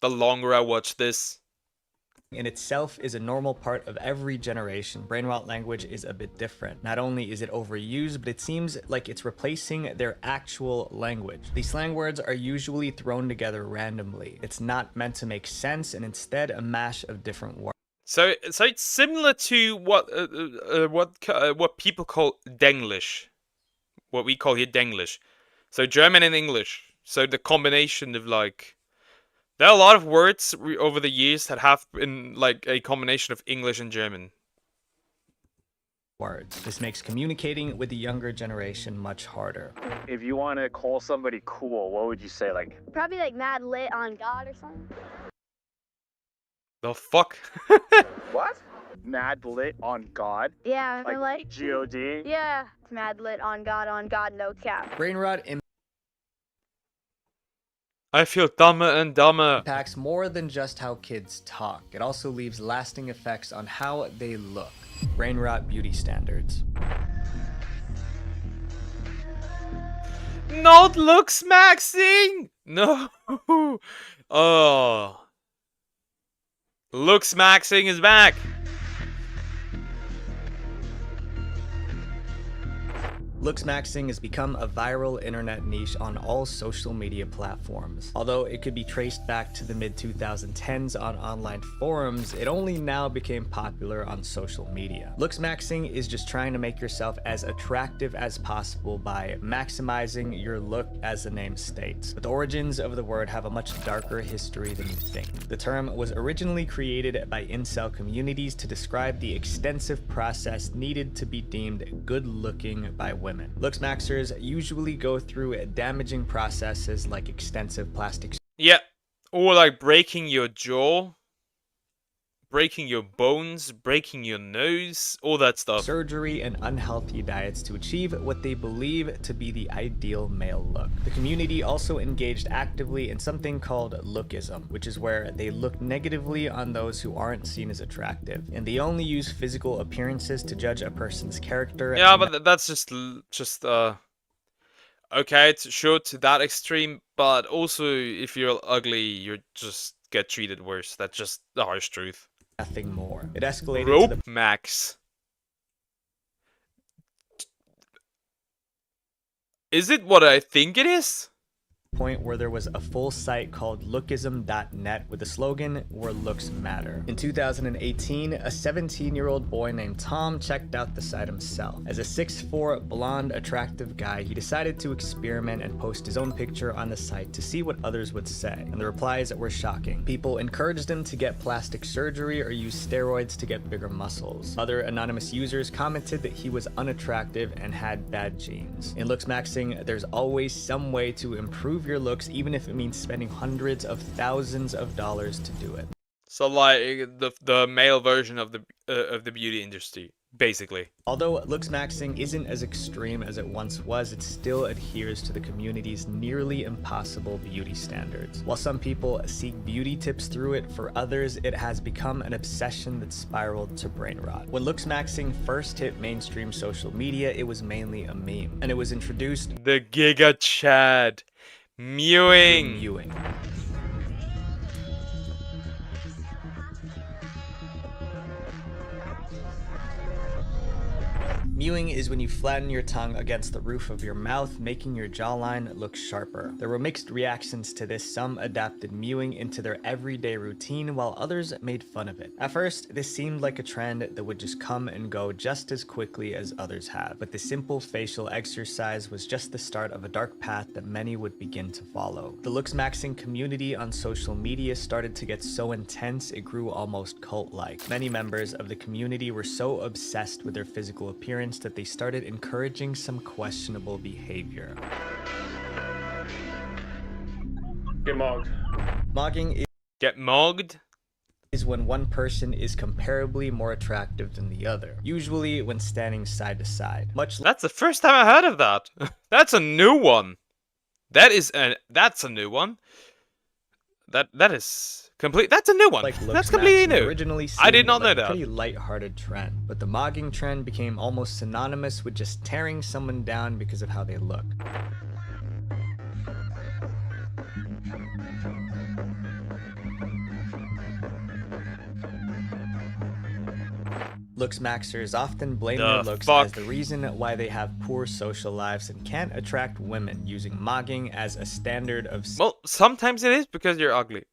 S1: the longer I watch this.
S19: in itself is a normal part of every generation, brainrot language is a bit different. Not only is it overused, but it seems like it's replacing their actual language. These slang words are usually thrown together randomly. It's not meant to make sense, and instead a mash of different words.
S1: So it's similar to what people call Denglish, what we call here Denglish. So German and English. So the combination of like. There are a lot of words over the years that have been like a combination of English and German.
S19: Words. This makes communicating with the younger generation much harder.
S15: If you want to call somebody cool, what would you say? Like
S23: Probably like mad lit on God or something.
S1: The fuck?
S15: What? Mad lit on God?
S23: Yeah,
S15: like G-O-D?
S23: Yeah, mad lit on God, no cap.
S19: Brainrot
S1: I feel dumber and dumber.
S19: Impacts more than just how kids talk. It also leaves lasting effects on how they look. Brainrot beauty standards.
S1: Not looks maxing! No. Oh. Looks maxing is back.
S19: Looks maxing has become a viral internet niche on all social media platforms. Although it could be traced back to the mid-2010s on online forums, it only now became popular on social media. Looks maxing is just trying to make yourself as attractive as possible by maximizing your look, as the name states. But the origins of the word have a much darker history than you think. The term was originally created by incel communities to describe the extensive process needed to be deemed good-looking by women. Looks maxers usually go through damaging processes like extensive plastic.
S1: Yeah, or like breaking your jaw, breaking your bones, breaking your nose, all that stuff.
S19: Surgery and unhealthy diets to achieve what they believe to be the ideal male look. The community also engaged actively in something called lookism, which is where they look negatively on those who aren't seen as attractive, and they only use physical appearances to judge a person's character.
S1: Yeah, but that's just okay, it's sure to that extreme, but also if you're ugly, you just get treated worse. That's just the harsh truth.
S19: Nothing more. It escalated
S1: Rope
S19: to the
S1: Max. Is it what I think it is?
S19: point where there was a full site called lookism.net with the slogan, "Where looks matter." In 2018, a 17-year-old boy named Tom checked out the site himself. As a 6'4", blonde, attractive guy, he decided to experiment and post his own picture on the site to see what others would say, and the replies were shocking. People encouraged him to get plastic surgery or use steroids to get bigger muscles. Other anonymous users commented that he was unattractive and had bad genes. In looks maxing, there's always some way to improve your looks, even if it means spending hundreds of thousands of dollars to do it.
S1: So like the male version of the beauty industry, basically.
S19: Although looks maxing isn't as extreme as it once was, it still adheres to the community's nearly impossible beauty standards. While some people seek beauty tips through it, for others it has become an obsession that spiraled to brain rot. When looks maxing first hit mainstream social media, it was mainly a meme, and it was introduced
S1: the Giga Chad. Mewing.
S19: Mewing is when you flatten your tongue against the roof of your mouth, making your jawline look sharper. There were mixed reactions to this. Some adapted mewing into their everyday routine, while others made fun of it. At first, this seemed like a trend that would just come and go just as quickly as others have, but the simple facial exercise was just the start of a dark path that many would begin to follow. The looks maxing community on social media started to get so intense it grew almost cult-like. Many members of the community were so obsessed with their physical appearance that they started encouraging some questionable behavior.
S14: Get mogged.
S19: Mogging
S1: Get mogged?
S19: Is when one person is comparably more attractive than the other, usually when standing side to side.
S1: That's the first time I heard of that. That's a new one. That's a new one. That is complete. That's a new one. That's completely new.
S19: Originally
S1: I did not know
S19: a
S1: that.
S19: Pretty light-hearted trend, but the mogging trend became almost synonymous with just tearing someone down because of how they look. Looks maxers often blame their looks as the reason why they have poor social lives and can't attract women, using mogging as a standard of...
S1: Well, sometimes it is because you're ugly.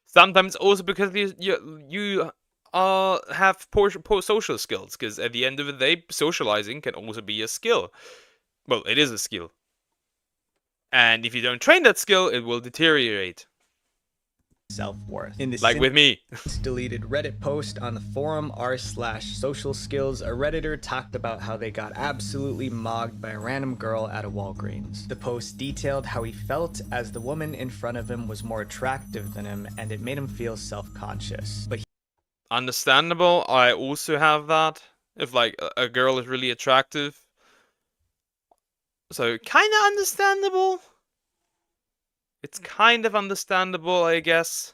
S1: Sometimes also because you have poor social skills, because at the end of the day, socializing can also be a skill. Well, it is a skill. And if you don't train that skill, it will deteriorate.
S19: Self-worth. In the
S1: like with me.
S19: Deleted Reddit post on the forum r/social skills, a Redditor talked about how they got absolutely mogged by a random girl at a Walgreens. The post detailed how he felt as the woman in front of him was more attractive than him, and it made him feel self-conscious. But
S1: understandable. I also have that. If like a girl is really attractive. So kind of understandable. It's kind of understandable, I guess.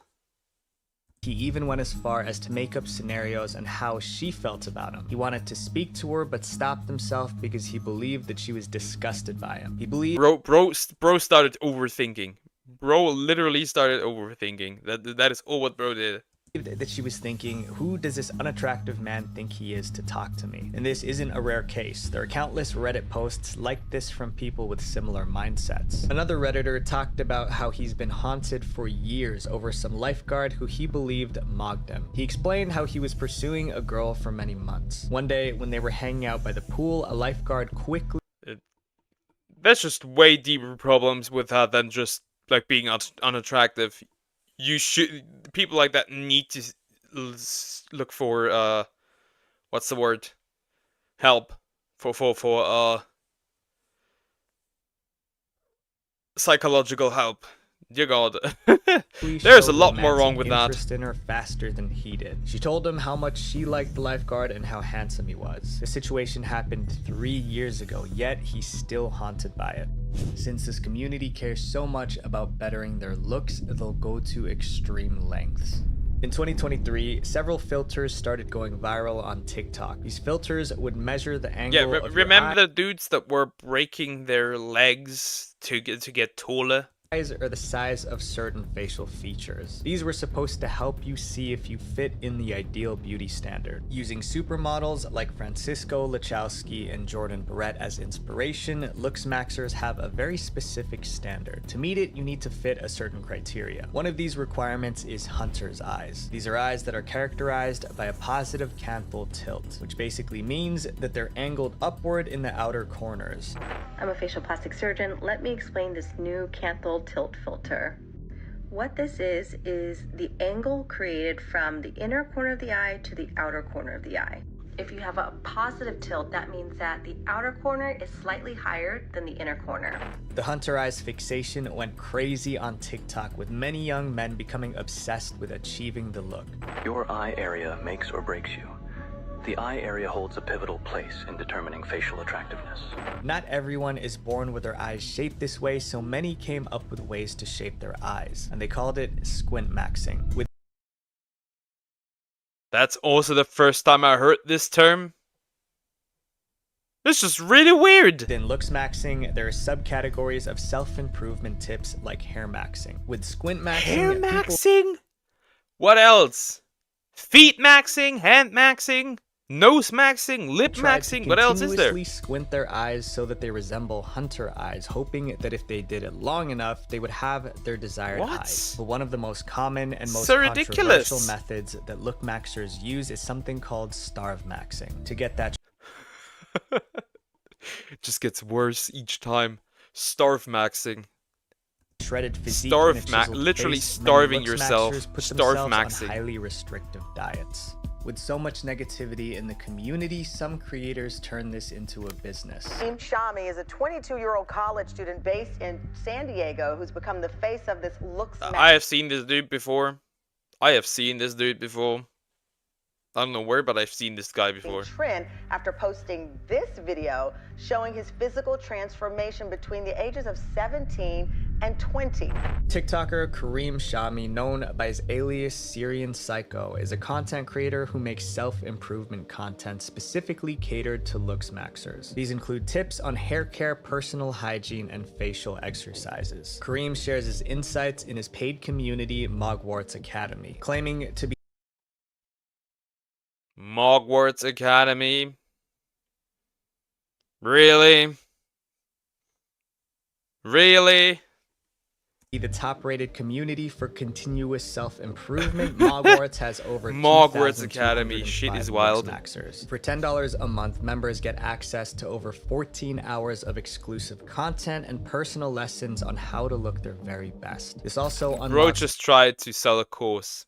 S19: He even went as far as to make up scenarios on how she felt about him. He wanted to speak to her but stopped himself because he believed that she was disgusted by him. He believed
S1: Bro started overthinking. Bro literally started overthinking. That is all what bro did.
S19: That she was thinking, who does this unattractive man think he is to talk to me? And this isn't a rare case. There are countless Reddit posts like this from people with similar mindsets. Another Redditor talked about how he's been haunted for years over some lifeguard who he believed mogged him. He explained how he was pursuing a girl for many months. One day, when they were hanging out by the pool, a lifeguard quickly...
S1: There's just way deeper problems with that than just like being unattractive. People like that need to look for what's the word? Help for psychological help. Dear God, there's a lot more wrong with that.
S19: Interest in her faster than he did. She told him how much she liked the lifeguard and how handsome he was. The situation happened 3 years ago, yet he's still haunted by it. Since this community cares so much about bettering their looks, they'll go to extreme lengths. In 2023, several filters started going viral on TikTok. These filters would measure the angle of your
S1: remember the dudes that were breaking their legs to get taller?
S19: Eyes are the size of certain facial features. These were supposed to help you see if you fit in the ideal beauty standard. Using supermodels like Francisco Lachowski and Jordan Barrett as inspiration, looksmaxers have a very specific standard. To meet it, you need to fit a certain criteria. One of these requirements is hunter's eyes. These are eyes that are characterized by a positive canthal tilt, which basically means that they're angled upward in the outer corners.
S16: I'm a facial plastic surgeon. Let me explain this new canthal tilt filter. What this is the angle created from the inner corner of the eye to the outer corner of the eye. If you have a positive tilt, that means that the outer corner is slightly higher than the inner corner.
S19: The hunter eyes fixation went crazy on TikTok, with many young men becoming obsessed with achieving the look.
S17: Your eye area makes or breaks you. The eye area holds a pivotal place in determining facial attractiveness.
S19: Not everyone is born with their eyes shaped this way, so many came up with ways to shape their eyes, and they called it squint maxing.
S1: That's also the first time I heard this term. It's just really weird.
S19: Within looks maxing, there are subcategories of self-improvement tips like hair maxing. With squint maxing,
S1: hair maxing? What else? Feet maxing, hand maxing, nose maxing, lip maxing, what else is there?
S19: Continuously squint their eyes so that they resemble hunter eyes, hoping that if they did it long enough, they would have their desired eyes. But one of the most common and most controversial methods that look maxers use is something called starve maxing. To get that
S1: it just gets worse each time. Starve maxing.
S19: Shredded physique,
S1: literally starving yourself. Starve maxing.
S19: On highly restrictive diets. With so much negativity in the community, some creators turn this into a business.
S20: Shami is a 22-year-old college student based in San Diego who's become the face of this looks.
S1: I have seen this dude before. I don't know where, but I've seen this guy before.
S20: Trend after posting this video showing his physical transformation between the ages of 17 and 20.
S19: TikToker Kareem Shami, known by his alias Syrian Psycho, is a content creator who makes self-improvement content specifically catered to looks maxers. These include tips on hair care, personal hygiene, and facial exercises. Kareem shares his insights in his paid community, Mogwarts Academy, claiming to be
S1: Mogwarts Academy? Really? Really?
S19: The top-rated community for continuous self-improvement. Mogwarts has over
S1: Mogwarts Academy, shit is wild.
S19: Maxers. For $10 a month, members get access to over 14 hours of exclusive content and personal lessons on how to look their very best. This also unlocks
S1: Bro just tried to sell a course.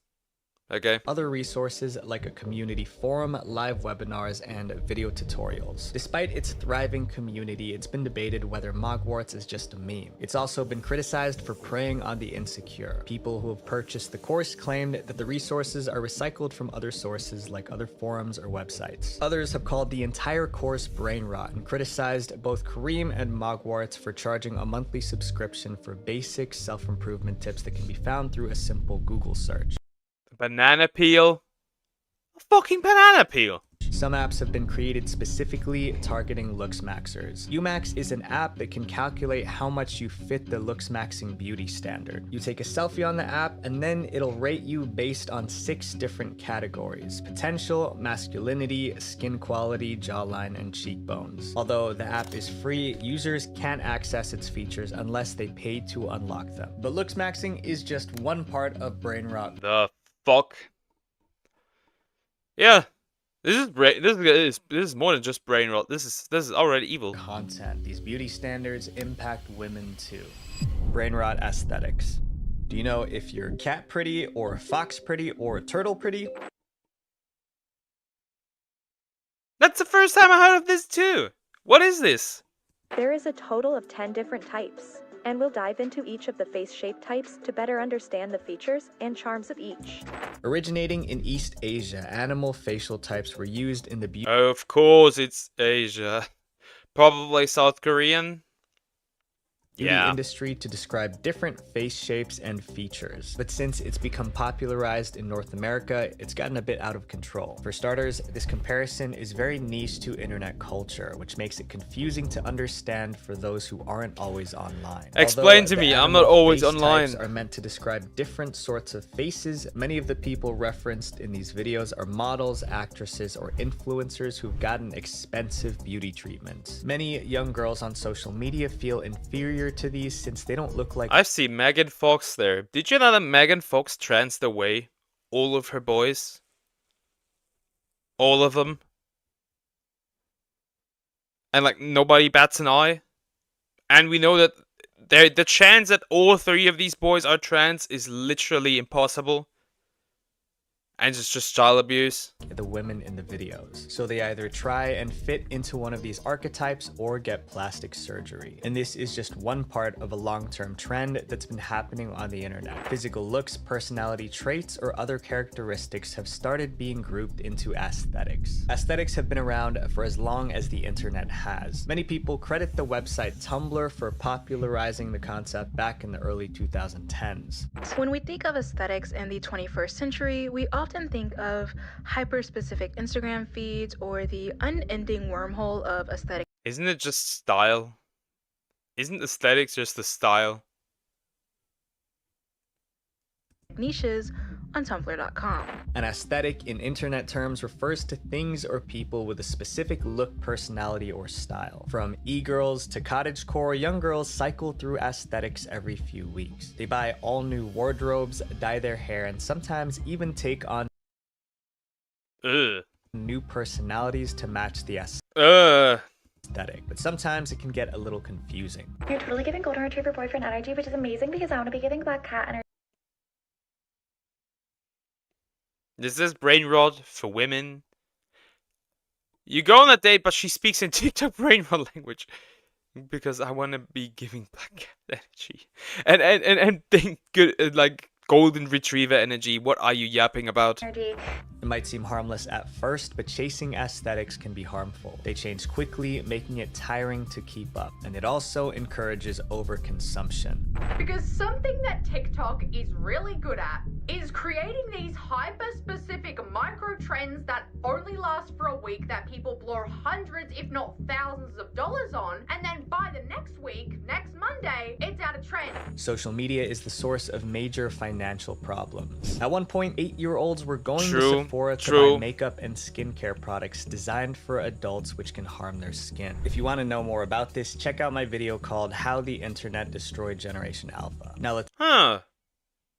S1: Okay.
S19: Other resources like a community forum, live webinars, and video tutorials. Despite its thriving community, it's been debated whether Mogwarts is just a meme. It's also been criticized for preying on the insecure. People who have purchased the course claimed that the resources are recycled from other sources like other forums or websites. Others have called the entire course brain rot and criticized both Kareem and Mogwarts for charging a monthly subscription for basic self-improvement tips that can be found through a simple Google search.
S1: banana peel? A fucking banana peel!
S19: Some apps have been created specifically targeting looks maxers. Umax is an app that can calculate how much you fit the looks maxing beauty standard. You take a selfie on the app and then it'll rate you based on 6 different categories: potential, masculinity, skin quality, jawline, and cheekbones. Although the app is free, users can't access its features unless they pay to unlock them. But looks maxing is just one part of brain rot.
S1: The fuck? Yeah. This is more than just brain rot. This is already evil.
S19: Content. These beauty standards impact women too. Brain rot aesthetics. Do you know if you're cat pretty or fox pretty or turtle pretty?
S1: That's the first time I heard of this too. What is this?
S2: There is a total of 10 different types, and we'll dive into each of the face shape types to better understand the features and charms of each.
S19: Originating in East Asia, animal facial types were used in the beauty
S1: Of course it's Asia. Probably South Korean.
S19: industry to describe different face shapes and features. But since it's become popularized in North America, it's gotten a bit out of control. For starters, this comparison is very niche to internet culture, which makes it confusing to understand for those who aren't always online.
S1: Explain to me, I'm not always online.
S19: Face types are meant to describe different sorts of faces. Many of the people referenced in these videos are models, actresses, or influencers who've gotten expensive beauty treatments. Many young girls on social media feel inferior to these since they don't look like—
S1: I see Megan Fox there. Did you know that Megan Fox transed away all of her boys? All of them? And like nobody bats an eye? And we know that the chance that all 3 of these boys are trans is literally impossible. And it's just child abuse.
S19: The women in the videos. So they either try and fit into one of these archetypes or get plastic surgery. And this is just one part of a long-term trend that's been happening on the internet. Physical looks, personality traits, or other characteristics have started being grouped into aesthetics. Aesthetics have been around for as long as the internet has. Many people credit the website Tumblr for popularizing the concept back in the early 2010s.
S3: When we think of aesthetics in the 21st century, we often think of hyper-specific Instagram feeds or the unending wormhole of aesthetic.
S1: Isn't it just style? Isn't aesthetics just the style?
S3: Niches on Tumblr.com.
S19: An aesthetic in internet terms refers to things or people with a specific look, personality, or style. From e-girls to cottagecore, young girls cycle through aesthetics every few weeks. They buy all new wardrobes, dye their hair, and sometimes even take on new personalities to match the aesthetic. But sometimes it can get a little confusing.
S23: You're totally giving golden retriever boyfriend energy, which is amazing because I want to be giving black cat energy.
S1: Is this brain rot for women? You go on a date, but she speaks in TikTok brain rot language. Because I want to be giving black cat energy. And think good, like golden retriever energy. What are you yapping about?
S23: Energy.
S19: It might seem harmless at first, but chasing aesthetics can be harmful. They change quickly, making it tiring to keep up. And it also encourages overconsumption.
S21: Because something that TikTok is really good at is creating these hyper-specific micro-trends that only last for a week that people blow hundreds, if not thousands of dollars on, and then by the next week, next Monday, it's out of trend.
S19: Social media is the source of major financial problems. At one point, 8-year-olds were going to Sephora to buy makeup and skincare products designed for adults which can harm their skin. If you want to know more about this, check out my video called How the Internet Destroyed Generation Alpha. Now let's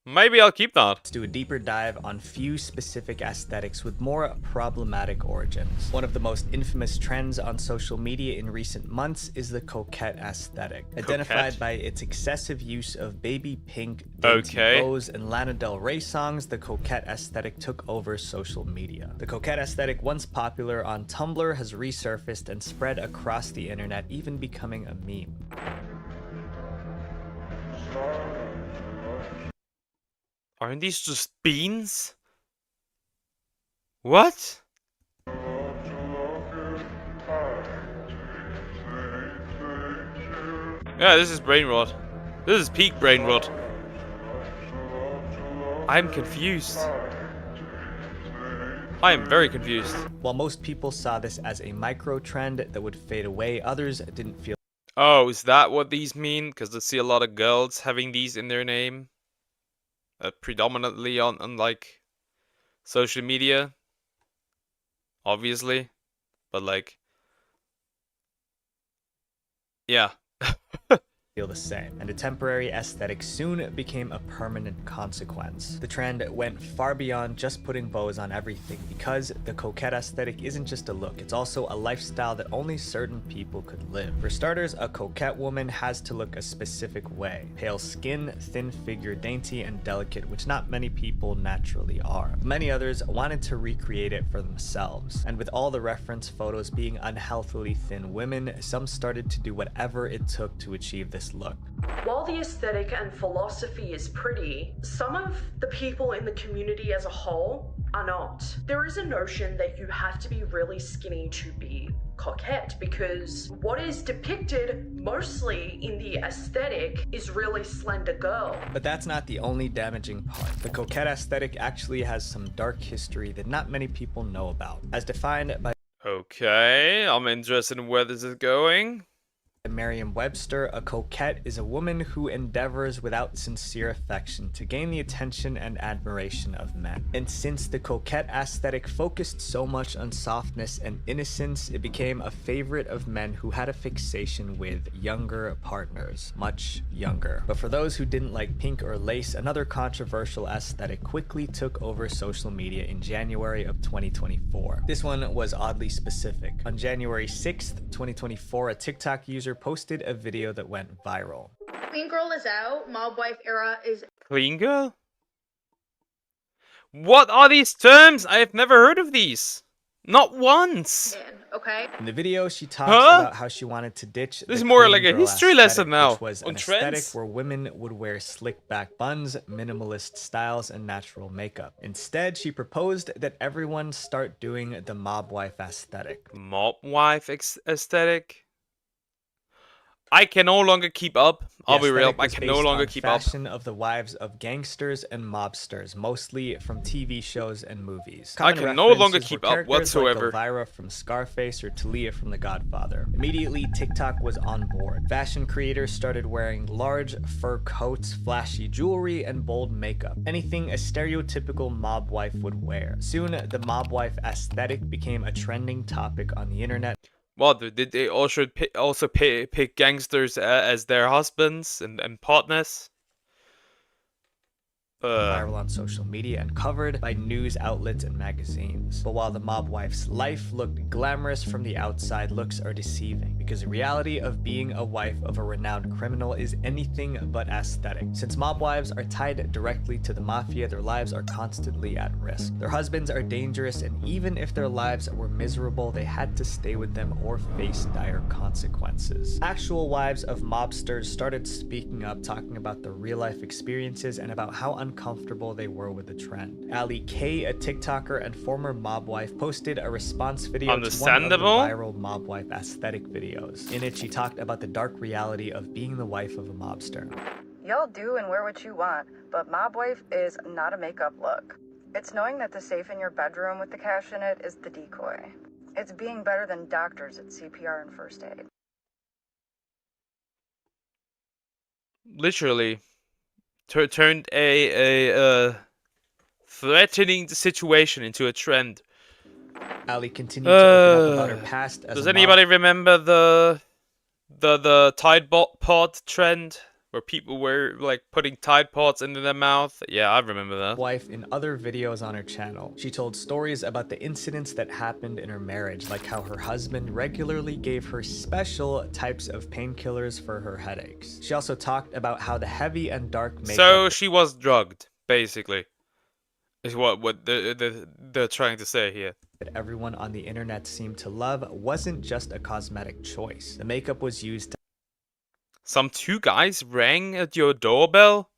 S1: Maybe I'll keep that.
S19: Let's do a deeper dive on few specific aesthetics with more problematic origins. One of the most infamous trends on social media in recent months is the coquette aesthetic. Identified by its excessive use of baby pink, dainty bows, and Lana Del Rey songs, the coquette aesthetic took over social media. The coquette aesthetic, once popular on Tumblr, has resurfaced and spread across the internet, even becoming a meme.
S1: Aren't these just beans? What? Yeah, this is brain rot. This is peak brain rot. I'm confused. I am very confused.
S19: While most people saw this as a micro trend that would fade away, others didn't feel.
S1: Oh, is that what these mean? Because I see a lot of girls having these in their name. Predominantly on like social media. Obviously. But like, yeah.
S19: Feel the same, and a temporary aesthetic soon became a permanent consequence. The trend went far beyond just putting bows on everything, because the coquette aesthetic isn't just a look, it's also a lifestyle that only certain people could live. For starters, a coquette woman has to look a specific way. Pale skin, thin figure, dainty and delicate, which not many people naturally are. Many others wanted to recreate it for themselves, and with all the reference photos being unhealthily thin women, some started to do whatever it took to achieve this look.
S6: While the aesthetic and philosophy is pretty, some of the people in the community as a whole are not. There is a notion that you have to be really skinny to be coquette, because what is depicted mostly in the aesthetic is really slender girl.
S19: But that's not the only damaging part. The coquette aesthetic actually has some dark history that not many people know about. As defined by
S1: Okay, I'm interested in where this is going.
S19: Merriam-Webster, a coquette is a woman who endeavors without sincere affection to gain the attention and admiration of men. And since the coquette aesthetic focused so much on softness and innocence, it became a favorite of men who had a fixation with younger partners, much younger. But for those who didn't like pink or lace, another controversial aesthetic quickly took over social media in January of 2024. This one was oddly specific. On January 6th, 2024, a TikTok user posted a video that went viral.
S3: Clean girl is out. Mob wife era is.
S1: Clean girl? What are these terms? I have never heard of these. Not once.
S3: Okay.
S19: In the video, she talks about how she wanted to ditch
S1: This is
S19: the
S1: more
S19: clean
S1: like a
S19: girl
S1: history
S19: aesthetic,
S1: lesson now,
S19: which was
S1: on
S19: an aesthetic
S1: trends.
S19: where women would wear slick back buns, minimalist styles, and natural makeup. Instead, she proposed that everyone start doing the mob wife aesthetic.
S1: Mob wife aesthetic? I can no longer keep up. I'll be real. I can no longer keep up.
S19: Fashion of the wives of gangsters and mobsters, mostly from TV shows and movies.
S1: I can no longer keep up whatsoever.
S19: Like Elvira from Scarface or Talia from The Godfather. Immediately, TikTok was on board. Fashion creators started wearing large fur coats, flashy jewelry, and bold makeup. Anything a stereotypical mob wife would wear. Soon, the mob wife aesthetic became a trending topic on the internet.
S1: What, did they also pick gangsters as their husbands and partners?
S19: Viral on social media and covered by news outlets and magazines. But while the mob wife's life looked glamorous from the outside, looks are deceiving, because the reality of being a wife of a renowned criminal is anything but aesthetic. Since mob wives are tied directly to the mafia, their lives are constantly at risk. Their husbands are dangerous, and even if their lives were miserable, they had to stay with them or face dire consequences. Actual wives of mobsters started speaking up, talking about their real-life experiences and about how uncomfortable they were with the trend. Ali K, a TikToker and former mob wife, posted a response video to one of the viral mob wife aesthetic videos. In it, she talked about the dark reality of being the wife of a mobster.
S9: Y'all do and wear what you want, but mob wife is not a makeup look. It's knowing that the safe in your bedroom with the cash in it is the decoy. It's being better than doctors at CPR and first aid.
S1: Literally. Turned a threatening situation into a trend.
S19: Ali continued to open up about her past as
S1: does
S19: a
S1: anybody remember the Tide Pod trend? Where people were like putting Tide Pods into their mouth. Yeah, I remember that.
S19: Wife in other videos on her channel. She told stories about the incidents that happened in her marriage, like how her husband regularly gave her special types of painkillers for her headaches. She also talked about how the heavy and dark makeup...
S1: So she was drugged, basically. Is what they're trying to say here.
S19: That everyone on the internet seemed to love wasn't just a cosmetic choice. The makeup was used to...
S1: Some two guys rang at your doorbell?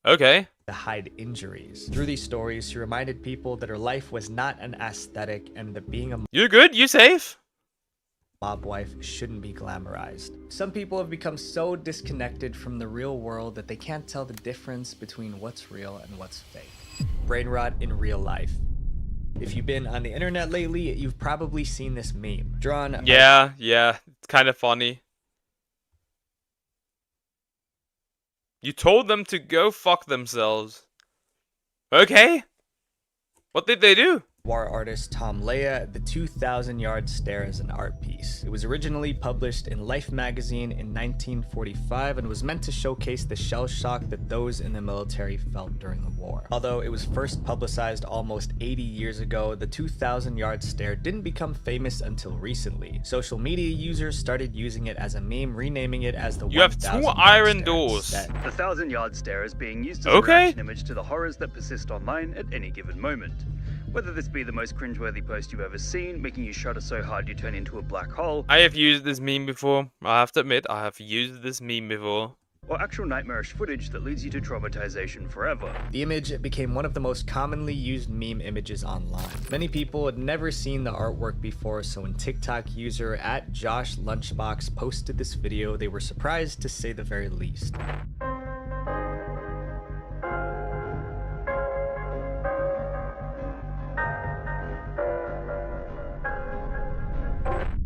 S1: Okay.
S19: To hide injuries. Through these stories, she reminded people that her life was not an aesthetic and that being a...
S1: You good? You safe?
S19: Mob wife shouldn't be glamorized. Some people have become so disconnected from the real world that they can't tell the difference between what's real and what's fake. Brain rot in real life. If you've been on the internet lately, you've probably seen this meme. Drawn by
S1: Yeah, it's kind of funny. You told them to go fuck themselves. Okay. What did they do?
S19: war artist Tom Leia, the 2,000-yard stare is an art piece. It was originally published in Life magazine in 1945 and was meant to showcase the shell shock that those in the military felt during the war. Although it was first publicized almost 80 years ago, the 2,000-yard stare didn't become famous until recently. Social media users started using it as a meme, renaming it as the 1,000-yard
S1: You have two iron doors.
S19: instead.
S4: The 1,000-yard stare is being used as a
S1: Okay.
S4: reaction image to the horrors that persist online at any given moment. Whether this be the most cringeworthy post you've ever seen, making you shudder so hard you turn into a black hole,
S1: I have used this meme before. I have to admit, I have used this meme before.
S4: or actual nightmarish footage that leads you to traumatization forever.
S19: The image became one of the most commonly used meme images online. Many people had never seen the artwork before, so when TikTok user @JoshLunchbox posted this video, they were surprised to say the very least.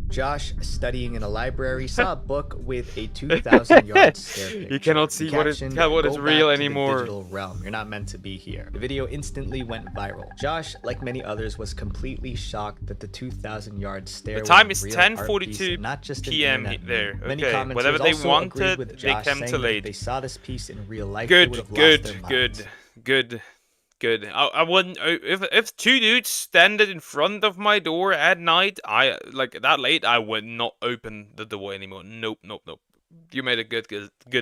S19: Josh, studying in a library, saw a book with a 2,000-yard stare picture.
S1: You cannot see what is
S19: Caption,
S1: what is
S19: "Go
S1: real
S19: back to the
S1: anymore."
S19: digital realm. You're not meant to be here. The video instantly went viral. Josh, like many others, was completely shocked that the 2,000-yard stare
S1: The time
S19: was
S1: is
S19: a real art
S1: 10:42
S19: piece and not just an
S1: PM
S19: internet
S1: there.
S19: meme. Many
S1: Okay,
S19: commenters
S1: whatever they
S19: also
S1: wanted,
S19: agreed with
S1: they
S19: Josh,
S1: came
S19: saying
S1: too
S19: that
S1: late.
S19: if they saw this piece in real life, they would
S1: Good,
S19: have lost
S1: good,
S19: their minds.
S1: good. I wouldn't. If two dudes standing in front of my door at night, like that late, I would not open the door anymore. Nope. You made a good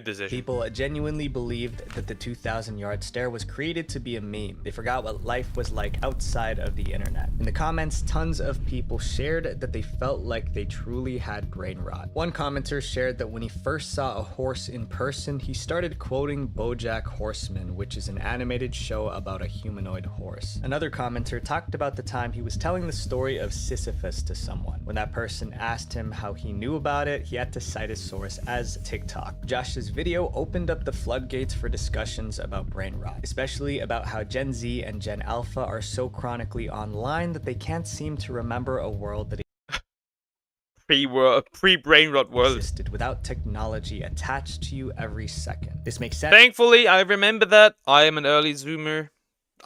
S1: decision.
S19: People genuinely believed that the 2,000-yard stare was created to be a meme. They forgot what life was like outside of the internet. In the comments, tons of people shared that they felt like they truly had brain rot. One commenter shared that when he first saw a horse in person, he started quoting BoJack Horseman, which is an animated show about a humanoid horse. Another commenter talked about the time he was telling the story of Sisyphus to someone. When that person asked him how he knew about it, he had to cite his source as TikTok. Josh's video opened up the floodgates for discussions about brain rot, especially about how Gen Z and Gen Alpha are so chronically online that they can't seem to remember a world that
S1: pre-brain rot world
S19: existed without technology attached to you every second. This makes sense.
S1: Thankfully, I remember that. I am an early Zoomer.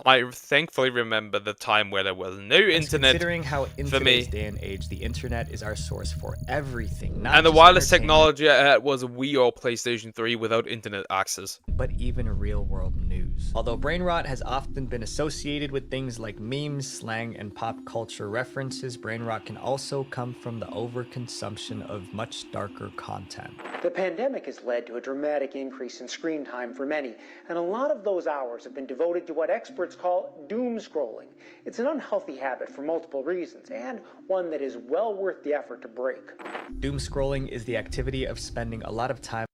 S1: I thankfully remember the time where there was no internet.
S19: Considering how in
S1: for me.
S19: today's day and age, the internet is our source for everything, not
S1: And the
S19: just
S1: wireless
S19: entertainment,
S1: technology I had was a Wii or PlayStation 3 without internet access.
S19: but even real-world news. Although brain rot has often been associated with things like memes, slang, and pop culture references, brain rot can also come from the overconsumption of much darker content.
S10: The pandemic has led to a dramatic increase in screen time for many, and a lot of those hours have been devoted to what experts call doom scrolling. It's an unhealthy habit for multiple reasons, and one that is well worth the effort to break.
S19: Doom scrolling is the activity of spending a lot of time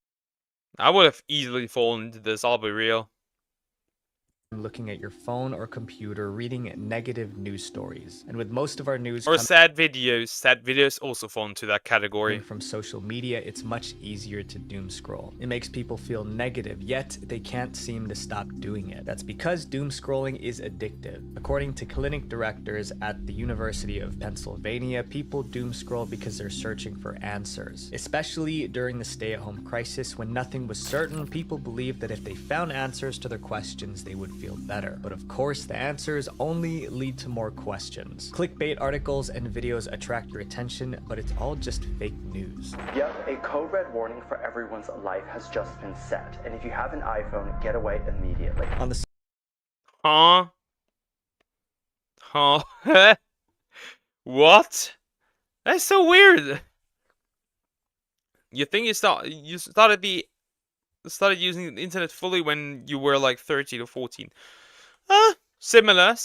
S1: I would have easily fallen into this, I'll be real.
S19: looking at your phone or computer, reading negative news stories. And with most of our news
S1: Or sad videos also fall into that category.
S19: from social media, it's much easier to doom scroll. It makes people feel negative, yet they can't seem to stop doing it. That's because doom scrolling is addictive. According to clinic directors at the University of Pennsylvania, people doom scroll because they're searching for answers. Especially during the stay-at-home crisis, when nothing was certain, people believed that if they found answers to their questions, they would feel better. But of course, the answers only lead to more questions. Clickbait articles and videos attract your attention, but it's all just fake news.
S18: Yep, a code red warning for everyone's life has just been set, and if you have an iPhone, get away immediately.
S19: On the
S1: What? That's so weird. You think you started using the internet fully when you were like 13 or 14? Similar.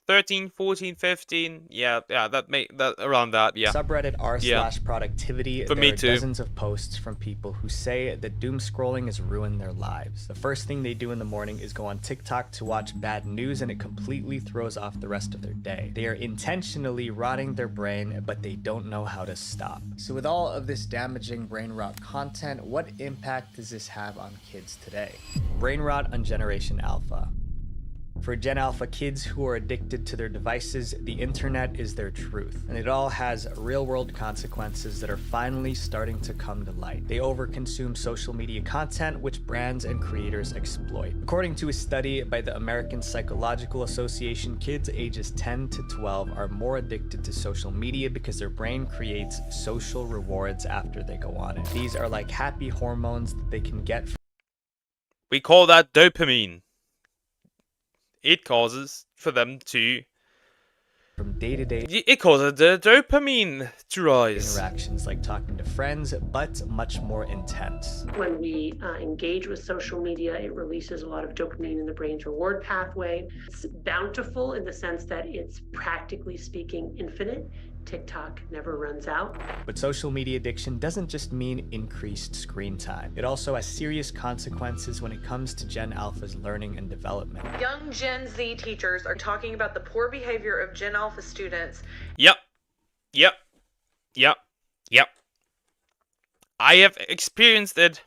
S1: 13, 14, 15. Yeah, that around that, yeah.
S19: Subreddit
S1: Yeah.
S19: r/productivity,
S1: For
S19: there
S1: me
S19: are
S1: too.
S19: dozens of posts from people who say that doom scrolling has ruined their lives. The first thing they do in the morning is go on TikTok to watch bad news, and it completely throws off the rest of their day. They are intentionally rotting their brain, but they don't know how to stop. So with all of this damaging brain rot content, what impact does this have on kids today? Brain rot on Generation Alpha. For Gen Alpha kids who are addicted to their devices, the internet is their truth, and it all has real-world consequences that are finally starting to come to light. They overconsume social media content, which brands and creators exploit. According to a study by the American Psychological Association, kids ages 10 to 12 are more addicted to social media because their brain creates social rewards after they go on it. These are like happy hormones that they can get.
S1: We call that dopamine. It causes for them to...
S19: From day-to-day...
S1: It causes the dopamine to rise.
S19: Interactions like talking to friends, but much more intense.
S11: When we engage with social media, it releases a lot of dopamine in the brain's reward pathway. It's bountiful in the sense that it's practically speaking infinite. TikTok never runs out.
S19: But social media addiction doesn't just mean increased screen time. It also has serious consequences when it comes to Gen Alpha's learning and development.
S6: Young Gen Z teachers are talking about the poor behavior of Gen Alpha students.
S1: Yep. I have experienced it.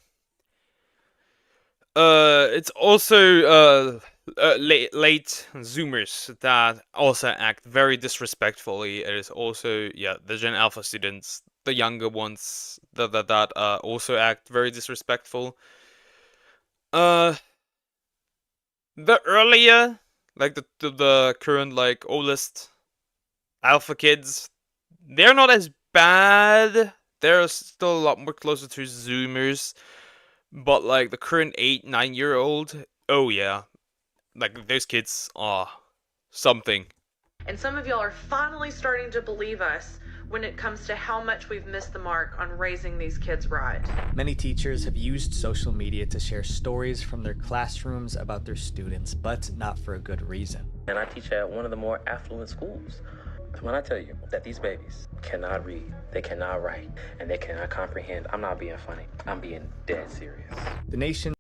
S1: It's also late Zoomers that also act very disrespectfully. It is also, yeah, the Gen Alpha students, the younger ones that also act very disrespectful. The earlier, like the current like oldest Alpha kids, they're not as bad. They're still a lot more closer to Zoomers. But like the current 8-9-year-old, oh yeah. Like those kids are something.
S6: And some of y'all are finally starting to believe us when it comes to how much we've missed the mark on raising these kids right.
S19: Many teachers have used social media to share stories from their classrooms about their students, but not for a good reason.
S12: And I teach at one of the more affluent schools. When I tell you that these babies cannot read, they cannot write, and they cannot comprehend, I'm not being funny. I'm being dead serious.
S19: The nation...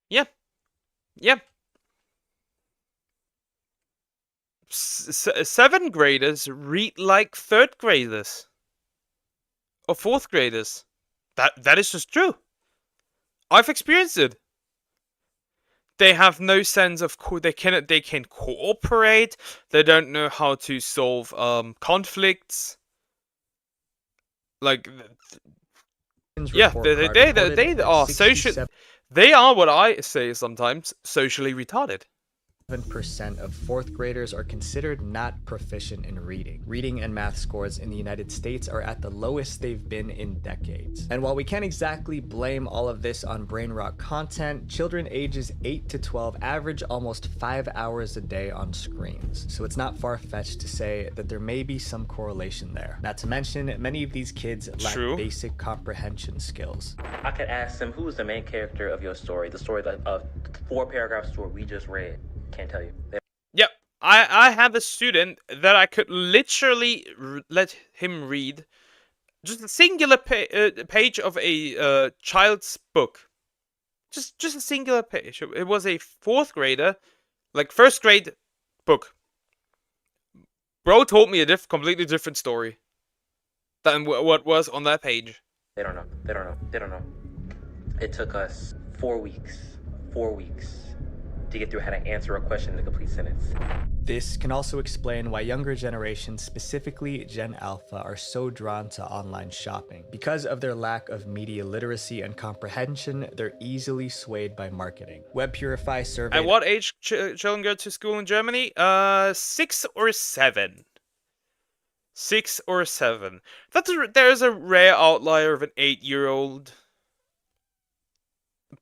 S1: Yep. 7th graders read like 3rd graders. Or 4th graders. That is just true. I've experienced it. They have no sense of they can cooperate. They don't know how to solve conflicts. Like, yeah, they are social. They are what I say sometimes socially retarded.
S19: 7% of 4th graders are considered not proficient in reading. Reading and math scores in the United States are at the lowest they've been in decades. And while we can't exactly blame all of this on brain rot content, children ages 8 to 12 average almost 5 hours a day on screens. So it's not far-fetched to say that there may be some correlation there. Not to mention, many of these kids lack basic comprehension skills.
S12: I could ask them, who is the main character of your story? The story of 4-paragraph story we just read. Can't tell you.
S1: Yep, I had a student that I could literally let him read just a singular page of a child's book. Just a singular page. It was a 4th grader, like 1st grade book. Bro told me a completely different story than what was on that page.
S12: They don't know. It took us 4 weeks to get through how to answer a question in a complete sentence.
S19: This can also explain why younger generations, specifically Gen Alpha, are so drawn to online shopping. Because of their lack of media literacy and comprehension, they're easily swayed by marketing. Web Purify surveyed...
S1: At what age children go to school in Germany? 6 or 7. 6 or 7. There's a rare outlier of an 8-year-old.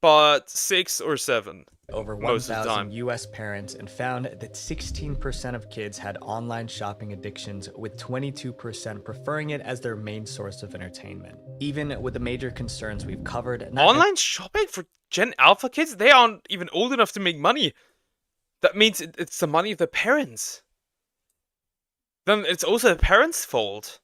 S1: But 6 or 7.
S19: Over 1,000 US parents and found that 16% of kids had online shopping addictions, with 22% preferring it as their main source of entertainment. Even with the major concerns we've covered...
S1: Online shopping for Gen Alpha kids? They aren't even old enough to make money. That means it's the money of the parents. Then it's also the parents' fault.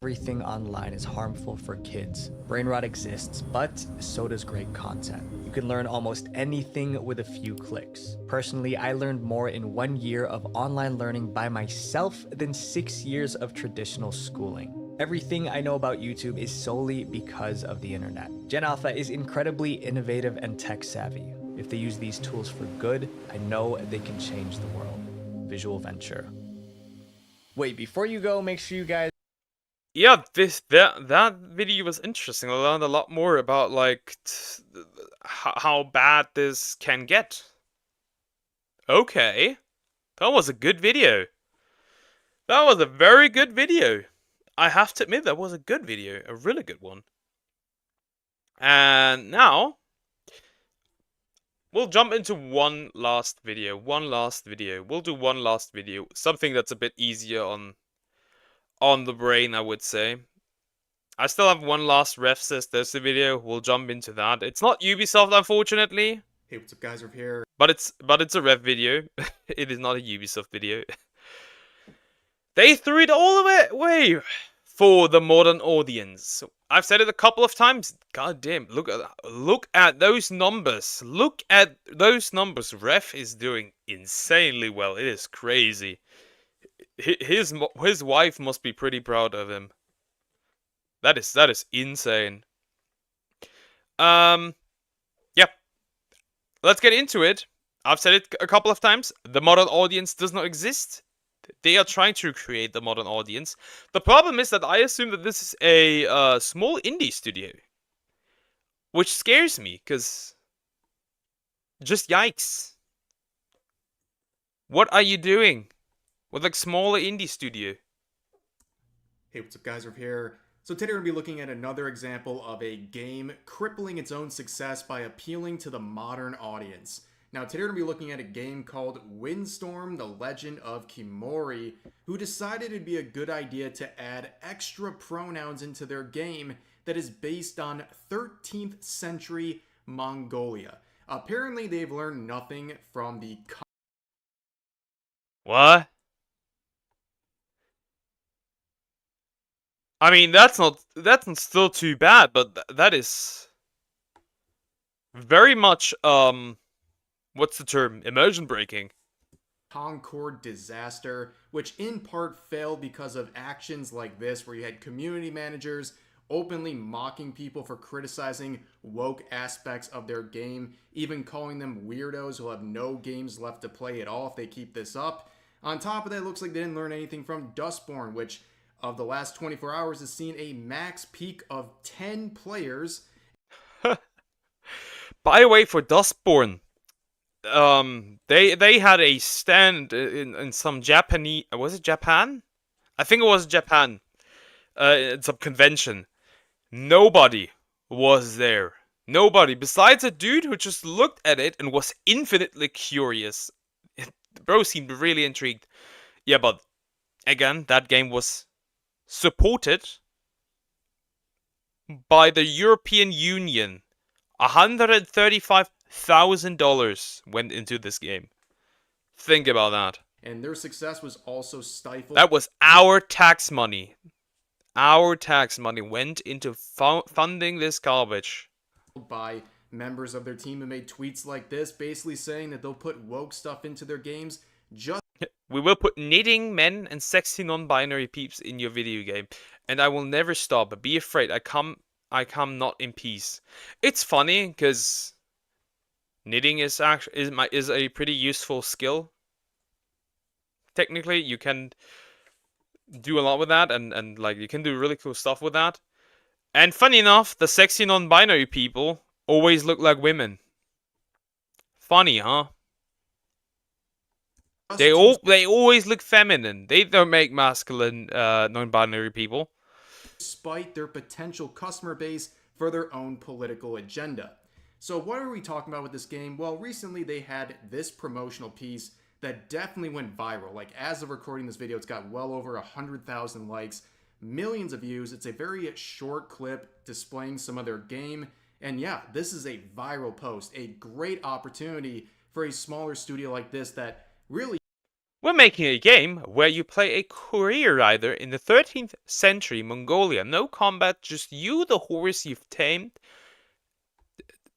S19: Everything online is harmful for kids. Brain rot exists, but so does great content. You can learn almost anything with a few clicks. Personally, I learned more in 1 year of online learning by myself than 6 years of traditional schooling. Everything I know about YouTube is solely because of the internet. Gen Alpha is incredibly innovative and tech savvy. If they use these tools for good, I know they can change the world. Visual Venture. Wait, before you go, make sure you guys...
S1: Yeah, that video was interesting. I learned a lot more about, like, how bad this can get. Okay. That was a good video. That was a very good video. I have to admit, that was a good video. A really good one. And now, we'll jump into one last video. We'll do one last video. Something that's a bit easier on the brain, I would say. I still have one last Ref Says Thursday video. We'll jump into that. It's not Ubisoft, unfortunately.
S5: Hey, what's up, guys? We're here.
S1: But it's a Rev video. It is not a Ubisoft video. They threw it all away for the modern audience. I've said it a couple of times. God damn, look at those numbers. Look at those numbers. Ref is doing insanely well. It is crazy. His wife must be pretty proud of him. That is insane. Yep. Let's get into it. I've said it a couple of times. The modern audience does not exist. They are trying to create the modern audience. The problem is that I assume that this is a small indie studio. Which scares me, because... just yikes. What are you doing with a smaller indie studio?
S5: Hey, what's up, guys? We're here. So today we're going to be looking at another example of a game crippling its own success by appealing to the modern audience. Now today we're going to be looking at a game called Windstorm: The Legend of Kimori, who decided it'd be a good idea to add extra pronouns into their game that is based on 13th century Mongolia. Apparently they've learned nothing from the...
S1: What? I mean, that's not still too bad, but that is very much what's the term? Immersion breaking.
S5: Concord disaster, which in part failed because of actions like this, where you had community managers openly mocking people for criticizing woke aspects of their game, even calling them weirdos who'll have no games left to play at all if they keep this up. On top of that, it looks like they didn't learn anything from Dustborn, which of the last 24 hours has seen a max peak of 10 players.
S1: By the way, for Dustborn, they had a stand in some Japanese... was it Japan? I think it was Japan. It's a convention. Nobody was there. Nobody. Besides a dude who just looked at it and was infinitely curious. Bro seemed really intrigued. Yeah, but again, that game was supported by the European Union. $135,000 went into this game. Think about that.
S5: And their success was also stifled.
S1: That was our tax money. Our tax money went into funding this garbage.
S5: By members of their team who made tweets like this, basically saying that they'll put woke stuff into their games just...
S1: We will put knitting men and sexy non-binary peeps in your video game, and I will never stop. Be afraid, I come not in peace. It's funny because knitting is a pretty useful skill. Technically, you can do a lot with that, and like you can do really cool stuff with that. And funny enough, the sexy non-binary people always look like women. Funny, huh? They always look feminine. They don't make masculine non-binary people.
S5: Despite their potential customer base for their own political agenda. So what are we talking about with this game? Well, recently they had this promotional piece that definitely went viral. Like, as of recording this video, it's got well over 100,000 likes, millions of views. It's a very short clip displaying some of their game. And yeah, this is a viral post. A great opportunity for a smaller studio like this that really...
S1: We're making a game where you play a career rider in the 13th century Mongolia. No combat, just you, the horse you've tamed,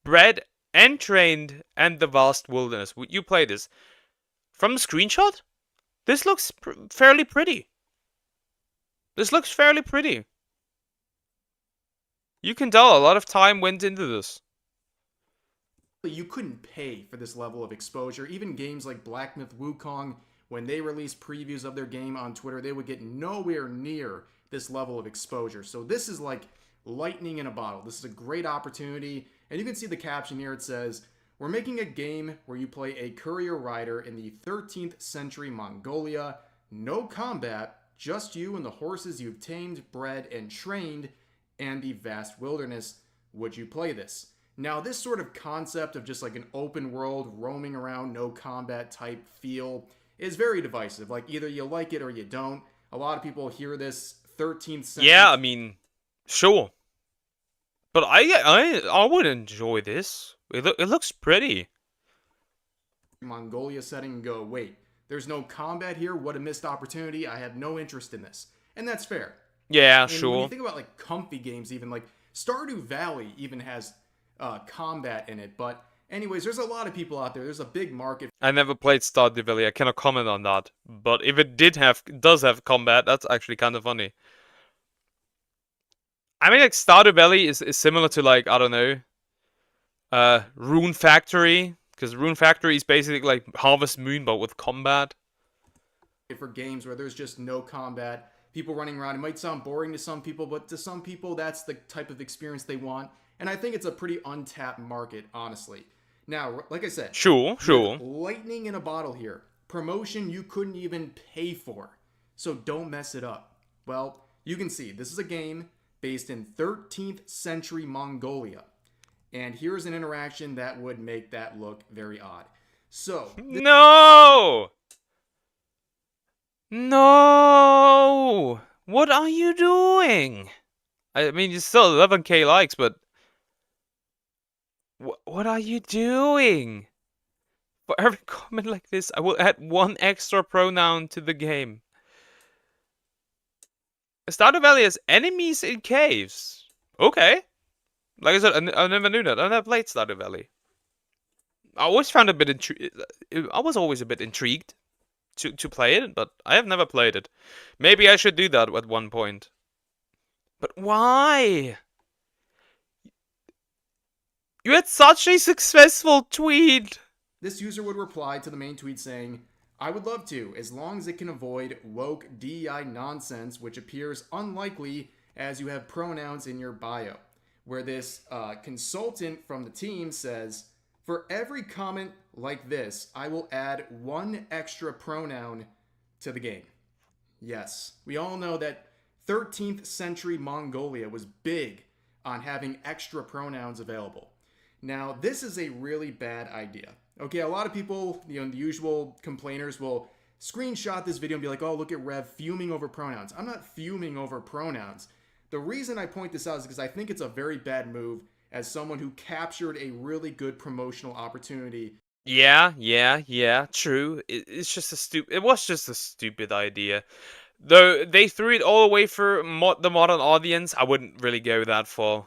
S1: bred and trained, and the vast wilderness. Would you play this? From the screenshot, this looks fairly pretty. This looks fairly pretty. You can tell a lot of time went into this.
S5: You couldn't pay for this level of exposure. Even games like Black Myth Wukong, when they released previews of their game on Twitter, they would get nowhere near this level of exposure. So this is like lightning in a bottle. This is a great opportunity. And you can see the caption here. It says, "We're making a game where you play a courier rider in the 13th century Mongolia. No combat, just you and the horses you've tamed, bred, and trained, and the vast wilderness. Would you play this?" Now, this sort of concept of just like an open world, roaming around, no combat type feel is very divisive. Like, either you like it or you don't. A lot of people hear this 13th century...
S1: Yeah, I mean, sure. But I would enjoy this. It looks pretty.
S5: Mongolia setting and go, wait, there's no combat here? What a missed opportunity. I have no interest in this. And that's fair.
S1: Yeah,
S5: and
S1: sure.
S5: When you think about like comfy games, even like Stardew Valley even has combat in it. But anyways, there's a lot of people out there. There's a big market.
S1: I never played Stardew Valley. I cannot comment on that. But if it does have combat, that's actually kind of funny. I mean, like, Stardew Valley is similar to, like, I don't know, Rune Factory. Because Rune Factory is basically like Harvest Moon, but with combat.
S5: For games where there's just no combat, people running around. It might sound boring to some people, but to some people, that's the type of experience they want. And I think it's a pretty untapped market, honestly. Now, like I said,
S1: sure.
S5: Lightning in a bottle here. Promotion you couldn't even pay for. So don't mess it up. Well, you can see this is a game based in 13th century Mongolia. And here's an interaction that would make that look very odd. So...
S1: No! No! What are you doing? I mean, you still 11k likes, but... What are you doing? For every comment like this, I will add one extra pronoun to the game. Stardew Valley has enemies in caves. Okay. Like I said, I never knew that. I never played Stardew Valley. I always found a bit I was always a bit intrigued to play it, but I have never played it. Maybe I should do that at one point. But why? You had such a successful tweet.
S5: This user would reply to the main tweet saying, "I would love to, as long as it can avoid woke DEI nonsense, which appears unlikely as you have pronouns in your bio." Where this consultant from the team says, "For every comment like this, I will add one extra pronoun to the game." Yes, we all know that 13th century Mongolia was big on having extra pronouns available. Now, this is a really bad idea. Okay, a lot of people, the usual complainers will screenshot this video and be like, "Oh, look at Rev fuming over pronouns." I'm not fuming over pronouns. The reason I point this out is because I think it's a very bad move as someone who captured a really good promotional opportunity.
S1: Yeah, true. It was just a stupid idea. Though they threw it all away for the modern audience, I wouldn't really go that far.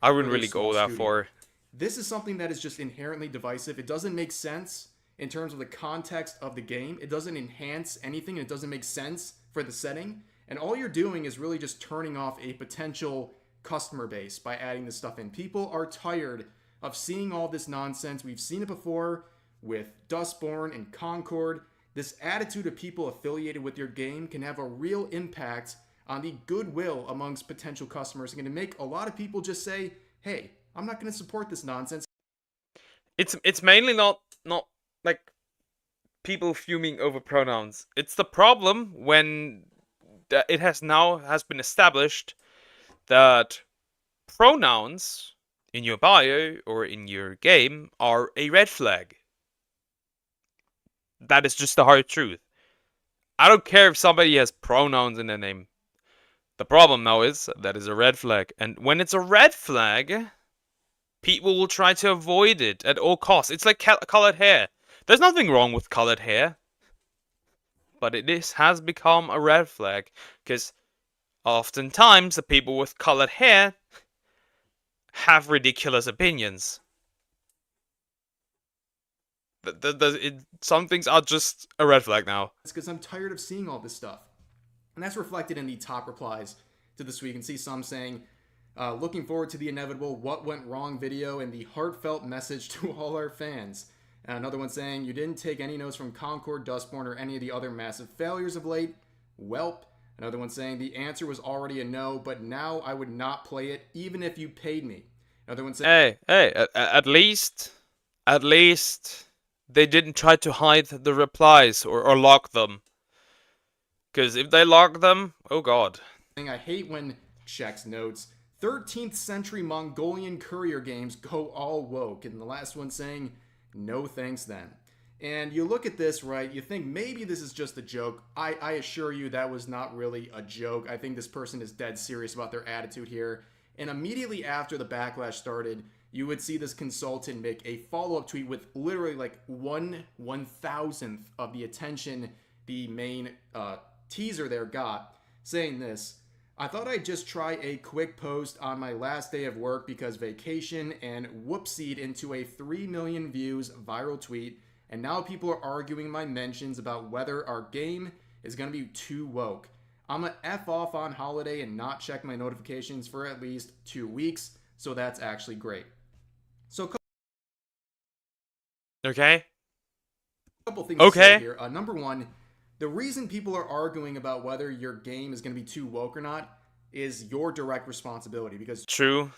S1: I wouldn't really go that far.
S5: This is something that is just inherently divisive. It doesn't make sense in terms of the context of the game. It doesn't enhance anything. It doesn't make sense for the setting. And all you're doing is really just turning off a potential customer base by adding this stuff in. People are tired of seeing all this nonsense. We've seen it before with Dustborn and Concord. This attitude of people affiliated with your game can have a real impact on the goodwill amongst potential customers and going to make a lot of people just say, "Hey, I'm not going to support this nonsense."
S1: It's mainly not like people fuming over pronouns. It's the problem when it has been established that pronouns in your bio or in your game are a red flag. That is just the hard truth. I don't care if somebody has pronouns in their name. The problem now is that is a red flag. And when it's a red flag, people will try to avoid it at all costs. It's like colored hair. There's nothing wrong with colored hair. But has become a red flag. Because oftentimes the people with colored hair have ridiculous opinions. Some things are just a red flag now.
S5: It's because I'm tired of seeing all this stuff. And that's reflected in the top replies to this week. You can see some saying, Looking forward to the inevitable what went wrong video and the heartfelt message to all our fans. Another one saying, you didn't take any notes from Concord, Dustborn, or any of the other massive failures of late. Welp. Another one saying, the answer was already a no, but now I would not play it even if you paid me. Another one saying,
S1: hey, at least they didn't try to hide the replies or lock them. Because if they lock them, oh god.
S5: I hate when checks notes 13th century Mongolian courier games go all woke. And the last one saying, no thanks then. And you look at this, right, you think maybe this is just a joke. I assure you that was not really a joke. I think this person is dead serious about their attitude here. And immediately after the backlash started, you would see this consultant make a follow-up tweet with literally like 1/1000th of the attention the main teaser there got, saying this: I thought I'd just try a quick post on my last day of work because vacation, and whoopsied into a 3 million views viral tweet, and now people are arguing my mentions about whether our game is going to be too woke. I'm going to F off on holiday and not check my notifications for at least 2 weeks, so that's actually great. So
S1: okay.
S5: A couple things to say here. Number one, the reason people are arguing about whether your game is going to be too woke or not is your direct responsibility, because
S1: True.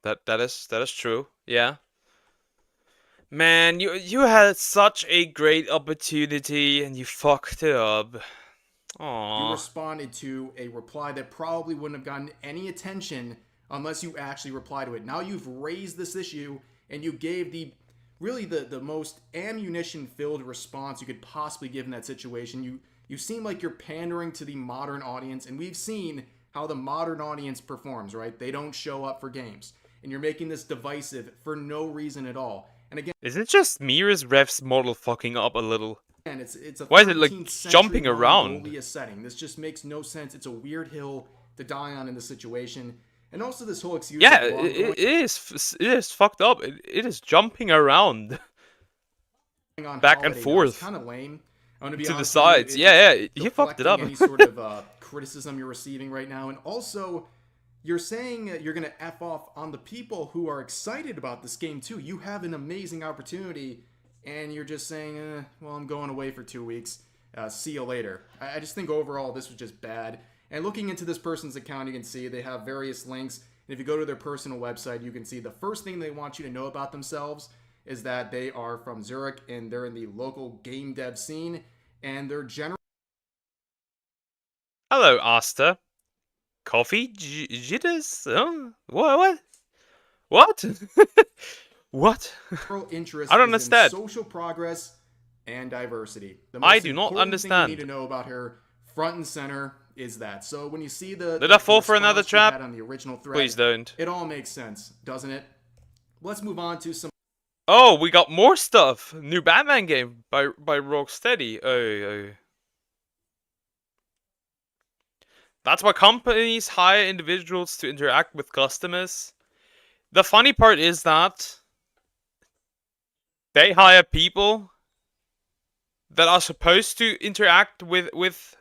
S1: That is true. Yeah. Man, you had such a great opportunity and you fucked it up. Aww.
S5: You responded to a reply that probably wouldn't have gotten any attention unless you actually reply to it. Now you've raised this issue and you gave the most ammunition-filled response you could possibly give in that situation. You seem like you're pandering to the modern audience, and we've seen how the modern audience performs, right? They don't show up for games. And you're making this divisive for no reason at all. And again,
S1: is it just me or is Rev's model fucking up a little?
S5: And it's a
S1: why is it like jumping around?
S5: Setting. This just makes no sense. It's a weird hill to die on in this situation. And also this whole excuse.
S1: Yeah, it is fucked up. It is jumping around, back and forth,
S5: kind of lame. I'm gonna be
S1: to the
S5: honest
S1: sides.
S5: With you,
S1: Yeah, you fucked it up.
S5: Any sort of criticism you're receiving right now, and also you're saying you're gonna F off on the people who are excited about this game too. You have an amazing opportunity, and you're just saying, well, I'm going away for 2 weeks. See you later. I just think overall this was just bad. And looking into this person's account, you can see they have various links. And if you go to their personal website, you can see the first thing they want you to know about themselves is that they are from Zurich and they're in the local game dev scene. And they're generally...
S1: Hello, Asta. Coffee? Jitters? What? What? What?
S5: Interest
S1: I don't
S5: is
S1: understand.
S5: In social progress and diversity. The
S1: I
S5: most
S1: do not
S5: important
S1: understand.
S5: thing you need to know about her, front and center, is that. So when you see
S1: Did I fall for another trap?
S5: On the original thread,
S1: please don't.
S5: It all makes sense, doesn't it? Let's move on to some...
S1: Oh, we got more stuff. New Batman game by Rocksteady. Oh. That's why companies hire individuals to interact with customers. The funny part is that they hire people that are supposed to interact with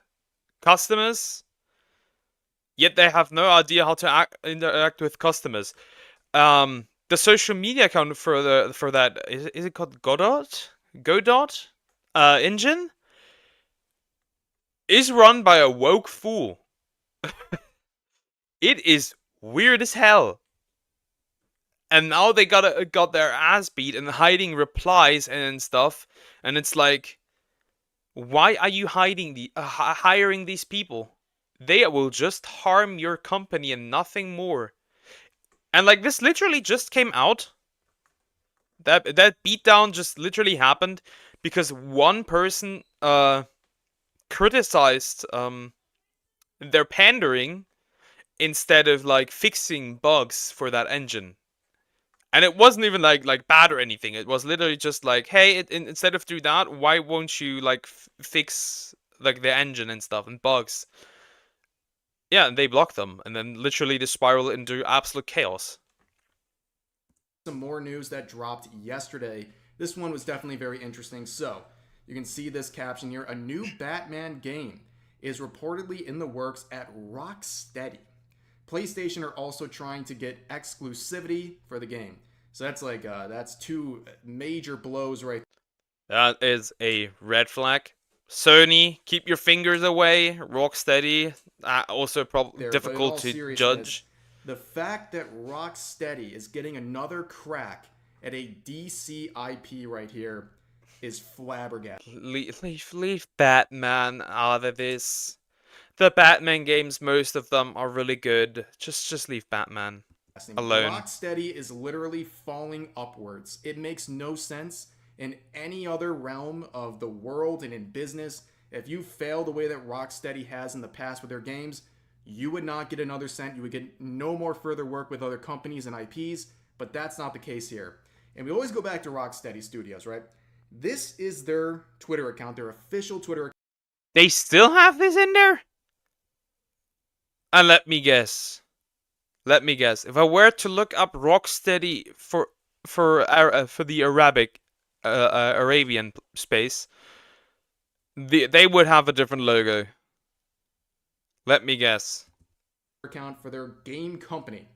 S1: customers, yet they have no idea how to interact with customers. The social media account for that is it called Godot engine is run by a woke fool. It is weird as hell. And now they got their ass beat and hiding replies and stuff, and it's like, why are you hiring these people? They will just harm your company and nothing more. And like this literally just came out. That beatdown just literally happened because one person criticized their pandering instead of like fixing bugs for that engine. And it wasn't even like bad or anything. It was literally just like, hey, instead of do that, why won't you like fix like the engine and stuff and bugs? Yeah, and they blocked them, and then literally they spiral into absolute chaos.
S5: Some more news that dropped yesterday. This one was definitely very interesting. So you can see this caption here: a new Batman game is reportedly in the works at Rocksteady. PlayStation are also trying to get exclusivity for the game. So that's like, that's two major blows right
S1: That is a red flag. Sony, keep your fingers away. Rocksteady, also
S5: there.
S1: difficult
S5: But in all
S1: to
S5: seriousness,
S1: judge.
S5: the fact that Rocksteady is getting another crack at a DC IP right here is flabbergasting.
S1: Leave Batman out of this. The Batman games, most of them are really good. Just leave Batman alone.
S5: Rocksteady is literally falling upwards. It makes no sense in any other realm of the world and in business. If you fail the way that Rocksteady has in the past with their games, you would not get another cent. You would get no more further work with other companies and IPs, but that's not the case here. And we always go back to Rocksteady Studios, right? This is their Twitter account, their official Twitter account.
S1: They still have this in there? And let me guess. If I were to look up Rocksteady for the Arabian space, they would have a different logo. Let me guess.
S5: Account for their game company.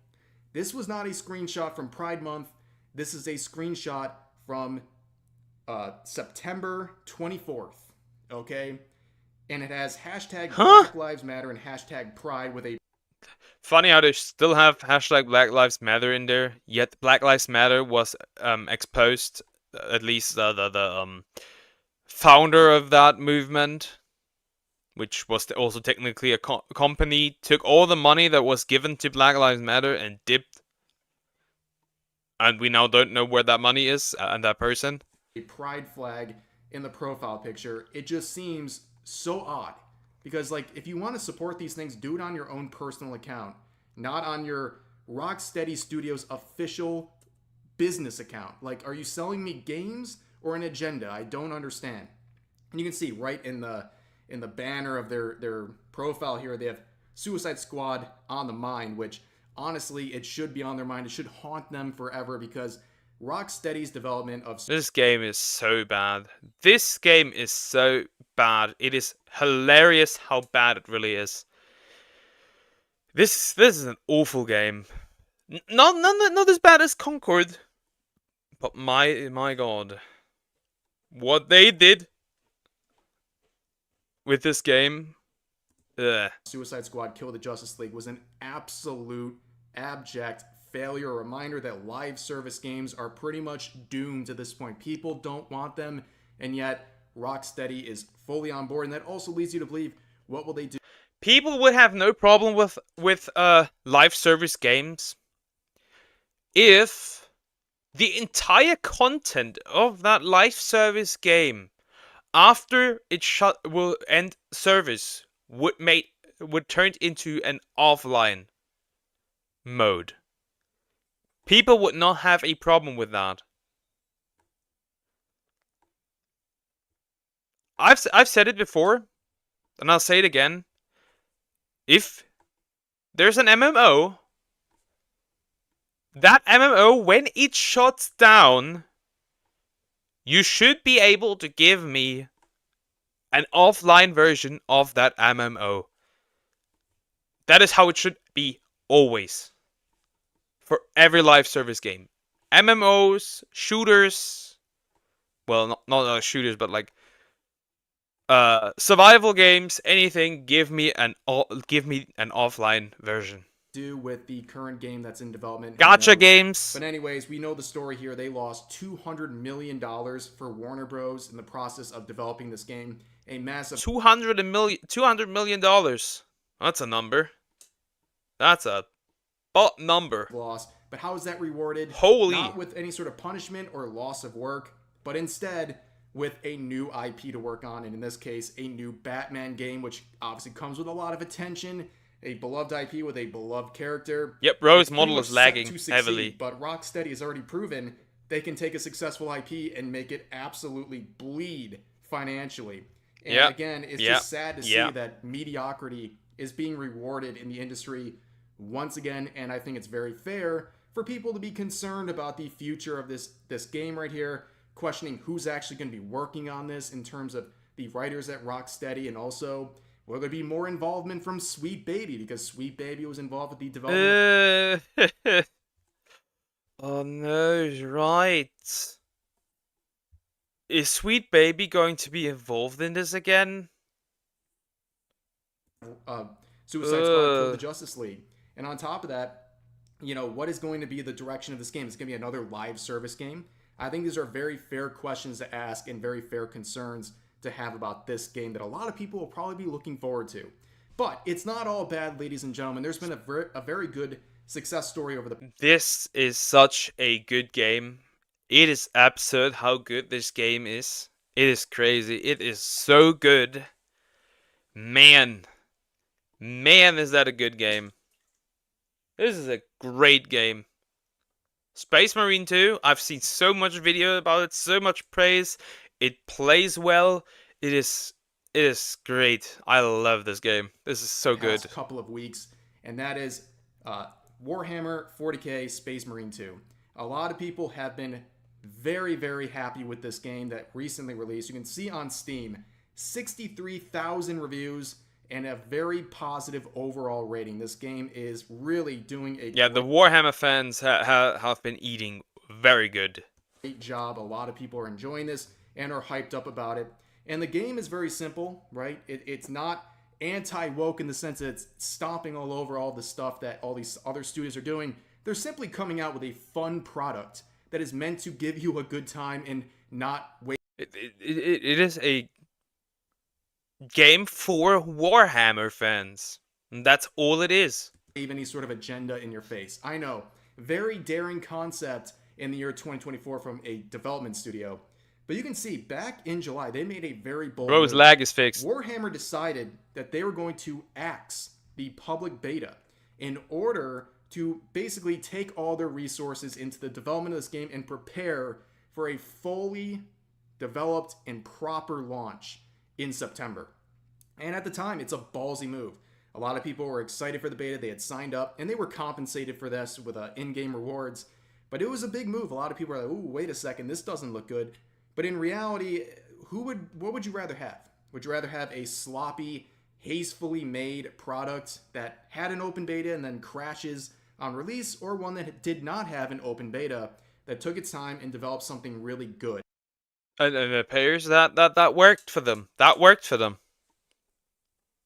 S5: This was not a screenshot from Pride Month. This is a screenshot from September 24th. Okay? And it has hashtag Black Lives Matter and hashtag Pride with a...
S1: Funny how they still have hashtag Black Lives Matter in there, yet Black Lives Matter was exposed, at least the founder of that movement, which was also technically a company, took all the money that was given to Black Lives Matter and dipped. And we now don't know where that money is and that person.
S5: A pride flag in the profile picture. It just seems so odd. Because, like, if you want to support these things, do it on your own personal account, not on your Rocksteady Studios official business account. Like, are you selling me games or an agenda? I don't understand. And you can see right in the banner of their profile here, they have Suicide Squad on the mind, which honestly, it should be on their mind. It should haunt them forever because Rocksteady's development of...
S1: This game is so bad. This game is so bad. It is hilarious how bad it really is. This is an awful game. Not as bad as Concord. But my god. What they did with this game. Ugh.
S5: Suicide Squad Kill the Justice League was an absolute abject failure. A reminder that live service games are pretty much doomed at this point. People don't want them, and yet Rocksteady is fully on board, and that also leads you to believe, what will they do?
S1: People would have no problem with live service games if the entire content of that live service game after it will end service would turn into an offline mode. People would not have a problem with that. I've said it before, and I'll say it again. If there's an MMO, that MMO, when it shuts down, you should be able to give me an offline version of that MMO. That is how it should be always. For every live service game. MMOs, shooters, well, not shooters, but like survival games, anything, give me an offline version.
S5: Do with the current game that's in development.
S1: Gacha games.
S5: But anyways, we know the story here. They lost $200 million for Warner Bros. In the process of developing this game. A massive
S1: $200 million. That's a number. That's a number.
S5: Loss. But how is that rewarded?
S1: Holy.
S5: Not with any sort of punishment or loss of work, but instead with a new IP to work on, and in this case, a new Batman game, which obviously comes with a lot of attention. A beloved IP with a beloved character.
S1: Yep, Rose model is lagging heavily.
S5: But Rocksteady has already proven they can take a successful IP and make it absolutely bleed financially. And again, it's just sad to see that mediocrity is being rewarded in the industry once again, and I think it's very fair for people to be concerned about the future of this game right here, questioning who's actually going to be working on this in terms of the writers at Rocksteady, and also Will there be more involvement from Sweet Baby? Because Sweet Baby was involved with the development.
S1: Oh no, right. Is Sweet Baby going to be involved in this again?
S5: Suicide Squad killed the Justice League. And on top of that, you know, what is going to be the direction of this game? It's going to be another live service game. I think these are very fair questions to ask and very fair concerns to have about this game that a lot of people will probably be looking forward to. But it's not all bad, ladies and gentlemen. There's been a very good success story over the...
S1: This is such a good game. It is absurd how good this game is. It is crazy. It is so good. Man, is that a good game. This is a great game. Space Marine 2, I've seen so much video about it, so much praise. It plays well. It is great. I love this game. This is so good.
S5: Past couple of weeks, and that is Warhammer 40k Space Marine 2. A lot of people have been very, very happy with this game that recently released. You can see on Steam, 63,000 reviews and a very positive overall rating. This game is really doing a
S1: the Warhammer fans have been eating very good.
S5: Great job. A lot of people are enjoying this and are hyped up about it. And the game is very simple, right? It's not anti-woke in the sense that it's stomping all over all the stuff that all these other studios are doing. They're simply coming out with a fun product that is meant to give you a good time and not waste.
S1: It is a game for Warhammer fans. And that's all it is.
S5: Any sort of agenda in your face. I know. Very daring concept in the year 2024 from a development studio. But you can see, back in July, they made a very bold
S1: Bro's
S5: move.
S1: lag is fixed.
S5: Warhammer decided that they were going to axe the public beta in order to basically take all their resources into the development of this game and prepare for a fully developed and proper launch in September. And at the time, it's a ballsy move. A lot of people were excited for the beta. They had signed up, and they were compensated for this with in-game rewards. But it was a big move. A lot of people were like, ooh, wait a second, this doesn't look good. But in reality, what would you rather have? Would you rather have a sloppy, hastily made product that had an open beta and then crashes on release, or one that did not have an open beta that took its time and developed something really good?
S1: And it appears that worked for them. That worked for them.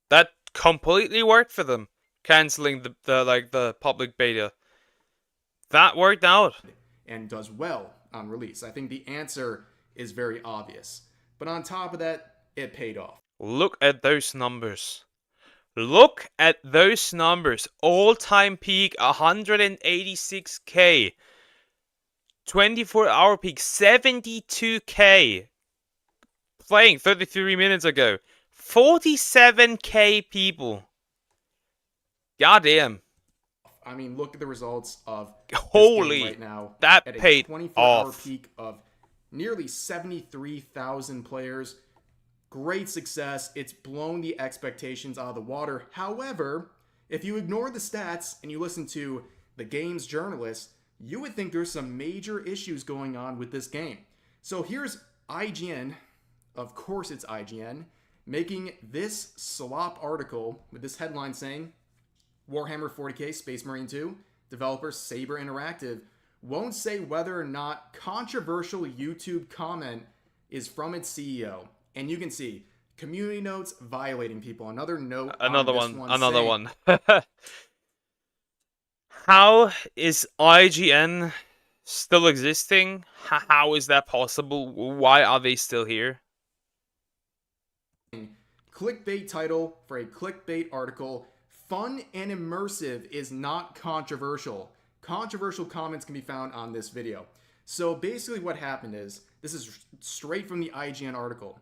S1: That completely worked for them. Canceling the public beta. That worked out.
S5: And does well on release. I think the answer is very obvious. But on top of that, it paid off.
S1: Look at those numbers. Look at those numbers. All-time peak 186k. 24-hour peak 72k. Playing 33 minutes ago. 47k people. Goddamn.
S5: I mean, look at the results of
S1: holy
S5: right now.
S1: That
S5: at
S1: paid
S5: a 24-hour
S1: off.
S5: Peak of nearly 73,000 players. Great success. It's blown the expectations out of the water. However, if you ignore the stats and you listen to the game's journalists, you would think there's some major issues going on with this game. So here's IGN, of course it's IGN, making this slop article with this headline saying, Warhammer 40k Space Marine 2, developer Saber Interactive, won't say whether or not controversial YouTube comment is from its CEO. And you can see, community notes violating people. Another note
S1: Another
S5: on
S1: one.
S5: this
S1: Another
S5: saying,
S1: one. How is IGN still existing? How is that possible? Why are they still here?
S5: Clickbait title for a clickbait article. Fun and immersive is not controversial. Controversial comments can be found on this video. So basically what happened is, this is straight from the IGN article.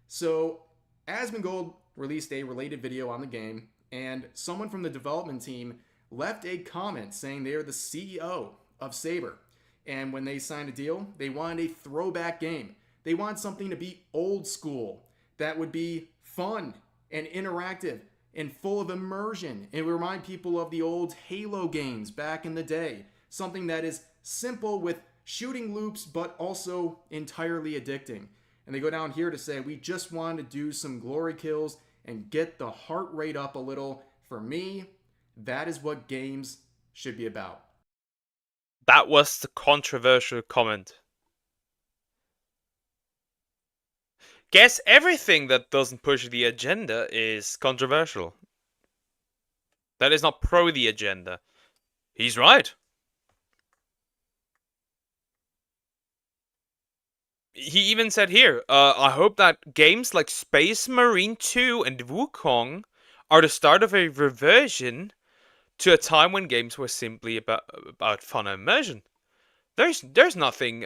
S5: So Asmongold released a related video on the game, and someone from the development team left a comment saying they are the CEO of Saber. And when they signed a deal, they wanted a throwback game. They want something to be old school, that would be fun and interactive and full of immersion. It would remind people of the old Halo games back in the day. Something that is simple with shooting loops, but also entirely addicting. And they go down here to say, we just wanted to do some glory kills and get the heart rate up a little. For me, that is what games should be about.
S1: That was the controversial comment. Guess everything that doesn't push the agenda is controversial. That is not pro the agenda. He's right. He even said here, I hope that games like Space Marine 2 and Wukong are the start of a reversion to a time when games were simply about fun and immersion. There's nothing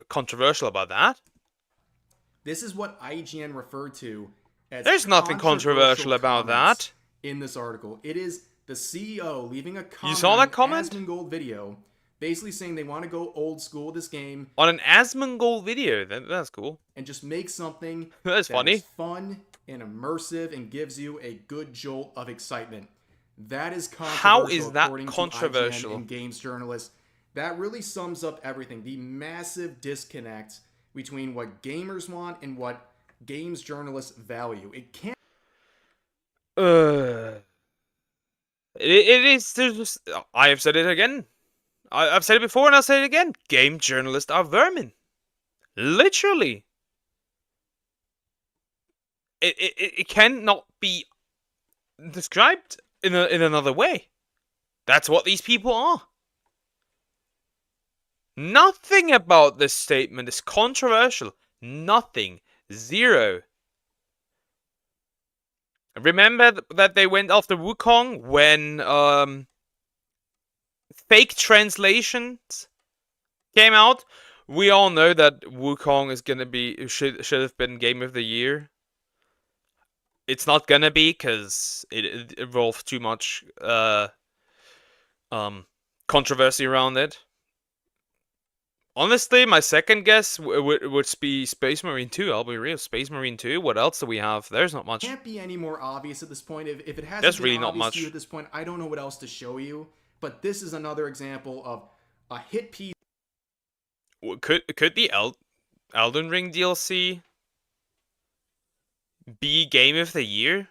S1: controversial about that.
S5: This is what IGN referred to as
S1: there's nothing controversial about that
S5: in this article. It is the CEO leaving a comment
S1: you saw that comment?
S5: on an Asmongold video, basically saying they want to go old school with this game.
S1: On an Asmongold video, that's cool.
S5: And just make something
S1: that's funny.
S5: Is fun and immersive and gives you a good jolt of excitement. That is controversial.
S1: How is that
S5: according
S1: controversial?
S5: To IGN and games journalists. That really sums up everything. The massive disconnect between what gamers want and what games journalists value. It can't.
S1: It is just. I have said it again. I've said it before and I'll say it again. Game journalists are vermin. Literally. It cannot be described in another way. That's what these people are. Nothing about this statement is controversial. Nothing. Zero. Remember that they went after Wukong when fake translations came out? We all know that Wukong is gonna be should have been Game of the Year. It's not gonna be because it involved too much controversy around it. Honestly, my second guess would be Space Marine 2. I'll be real. Space Marine 2. What else do we have? There's not much.
S5: Can't be any more obvious at this point. If it hasn't
S1: There's
S5: been
S1: really
S5: obvious
S1: not much
S5: to you at this point, I don't know what else to show you. But this is another example of a hit piece.
S1: Could the Elden Ring DLC be Game of the Year?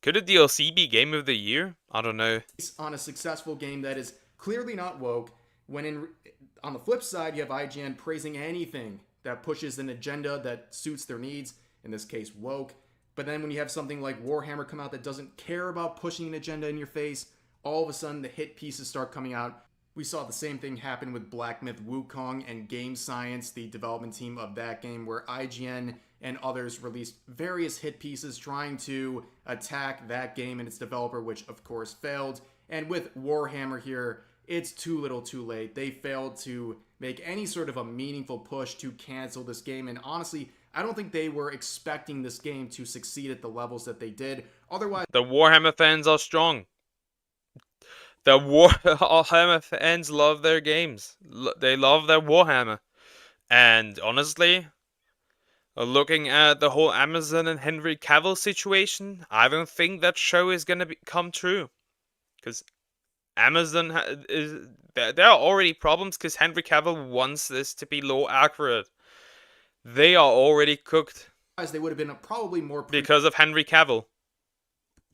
S1: Could a DLC be Game of the Year? I don't know.
S5: On a successful game that is clearly not woke, when on the flip side, you have IGN praising anything that pushes an agenda that suits their needs, in this case, woke. But then when you have something like Warhammer come out that doesn't care about pushing an agenda in your face, all of a sudden the hit pieces start coming out. We saw the same thing happen with Black Myth Wukong and Game Science, the development team of that game, where IGN and others released various hit pieces trying to attack that game and its developer, which of course failed. And with Warhammer here, it's too little too late. They failed to make any sort of a meaningful push to cancel this game. And honestly, I don't think they were expecting this game to succeed at the levels that they did. Otherwise,
S1: the Warhammer fans are strong. The Warhammer fans love their games. They love their Warhammer. And honestly, looking at the whole Amazon and Henry Cavill situation, I don't think that show is going to come true. Because Amazon there are already problems because Henry Cavill wants this to be low accurate. They are already cooked.
S5: They would have been probably more
S1: because of Henry Cavill.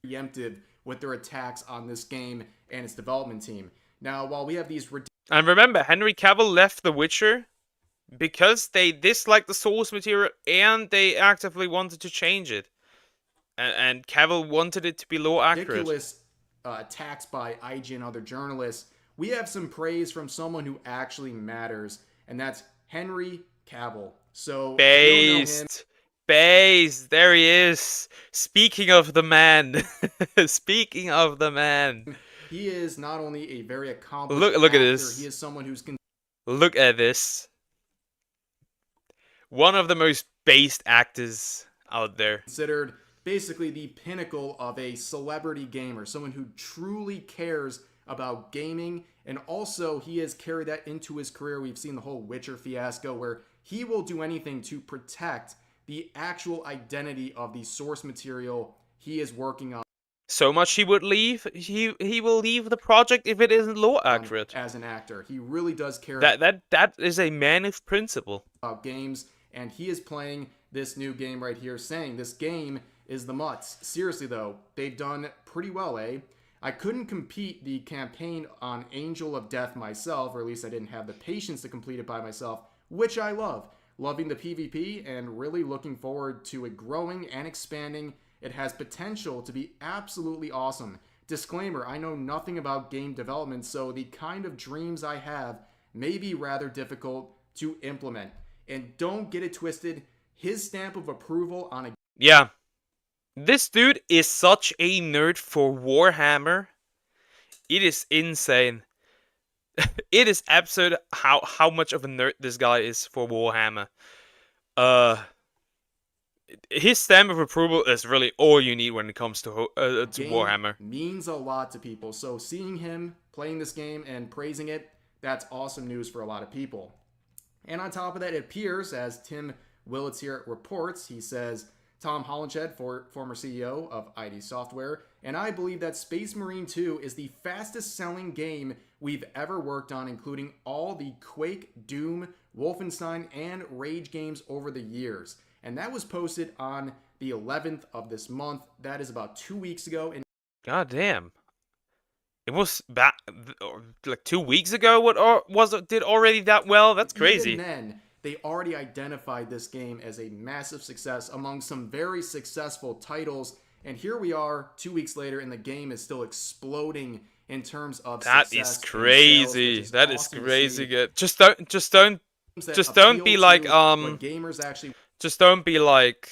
S5: Preemptive with their attacks on this game and its development team. Now, while we have these
S1: and remember, Henry Cavill left The Witcher because they disliked the source material and they actively wanted to change it. And Cavill wanted it to be low accurate.
S5: Ridiculous attacks by IG and other journalists. We have some praise from someone who actually matters, and that's Henry Cavill. So
S1: based, there he is. Speaking of the man, speaking of the man,
S5: he is not only a very accomplished
S1: look
S5: actor,
S1: at this.
S5: He is someone who's
S1: look at this. One of the most based actors out there.
S5: Considered basically the pinnacle of a celebrity gamer, someone who truly cares about gaming, and also he has carried that into his career. We've seen the whole Witcher fiasco where he will do anything to protect the actual identity of the source material he is working on.
S1: So much he would leave. He will leave the project if it isn't law accurate.
S5: As an actor, he really does care.
S1: That is a man of principle
S5: about games, and he is playing this new game right here, saying this game is the Mutts. Seriously though, they've done pretty well, eh? I couldn't complete the campaign on Angel of Death myself, or at least I didn't have the patience to complete it by myself, which I love. Loving the PvP and really looking forward to it growing and expanding. It has potential to be absolutely awesome. Disclaimer, I know nothing about game development, so the kind of dreams I have may be rather difficult to implement. And don't get it twisted, his stamp of approval on a...
S1: Yeah. This dude is such a nerd for Warhammer. It is insane. It is absurd how much of a nerd this guy is for Warhammer. His stamp of approval is really all you need when it comes to Warhammer.
S5: Means a lot to people, so seeing him playing this game and praising it, that's awesome news for a lot of people. And on top of that, it appears, as Tim Willits here reports, he says, Tom Hollenshed, former CEO of ID Software, and I believe that Space Marine 2 is the fastest selling game we've ever worked on, including all the Quake, Doom, Wolfenstein, and Rage games over the years. And that was posted on the 11th of this month. That is about 2 weeks ago. And
S1: God damn. It was like 2 weeks ago. Did already that well? That's crazy.
S5: Even then, they already identified this game as a massive success among some very successful titles. And here we are 2 weeks later, and the game is still exploding in terms of success.
S1: That is crazy. That is crazy good. Just don't be like
S5: gamers actually.
S1: Just don't be like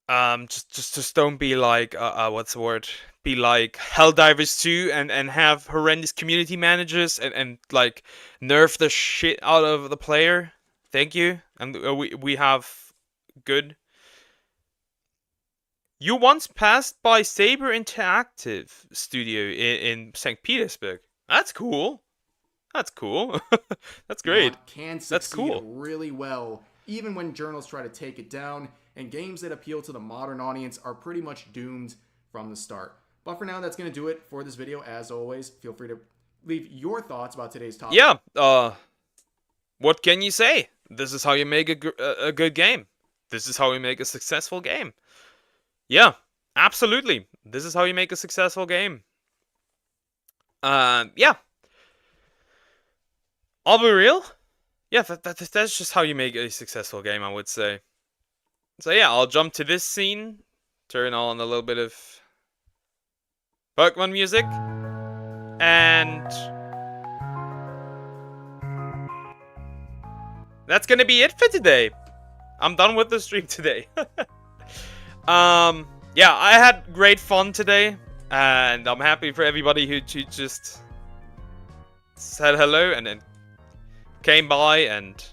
S1: just don't be like what's the word? Be like Helldivers 2 and have horrendous community managers and like nerf the shit out of the player. Thank you. And we have good. You once passed by Saber Interactive Studio in St. Petersburg. That's cool. That's cool. That's great.
S5: Can succeed
S1: That's cool.
S5: really well, even when journals try to take it down, and games that appeal to the modern audience are pretty much doomed from the start. But for now, that's going to do it for this video. As always, feel free to leave your thoughts about today's topic.
S1: Yeah, what can you say? This is how you make a good game. This is how you make a successful game. Yeah, absolutely. This is how you make a successful game. Yeah. I'll be real. Yeah, that's just how you make a successful game, I would say. So yeah, I'll jump to this scene, turn on a little bit of Pokemon music, and that's gonna be it for today. I'm done with the stream today. Yeah, I had great fun today, and I'm happy for everybody who just said hello and then came by and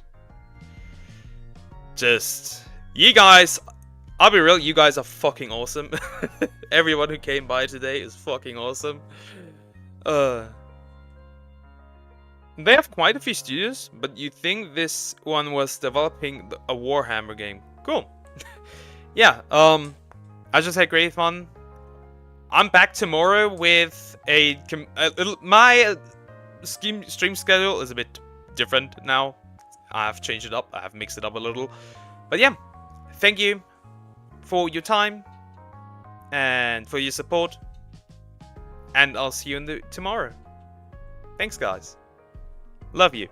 S1: just... You guys, I'll be real, you guys are fucking awesome. Everyone who came by today is fucking awesome. They have quite a few studios, but you think this one was developing a Warhammer game. Cool. Yeah, I just had great fun. I'm back tomorrow with my stream schedule is a bit different now. I've changed it up, I have mixed it up a little. But yeah, thank you for your time and for your support. And I'll see you tomorrow. Thanks, guys. Love you.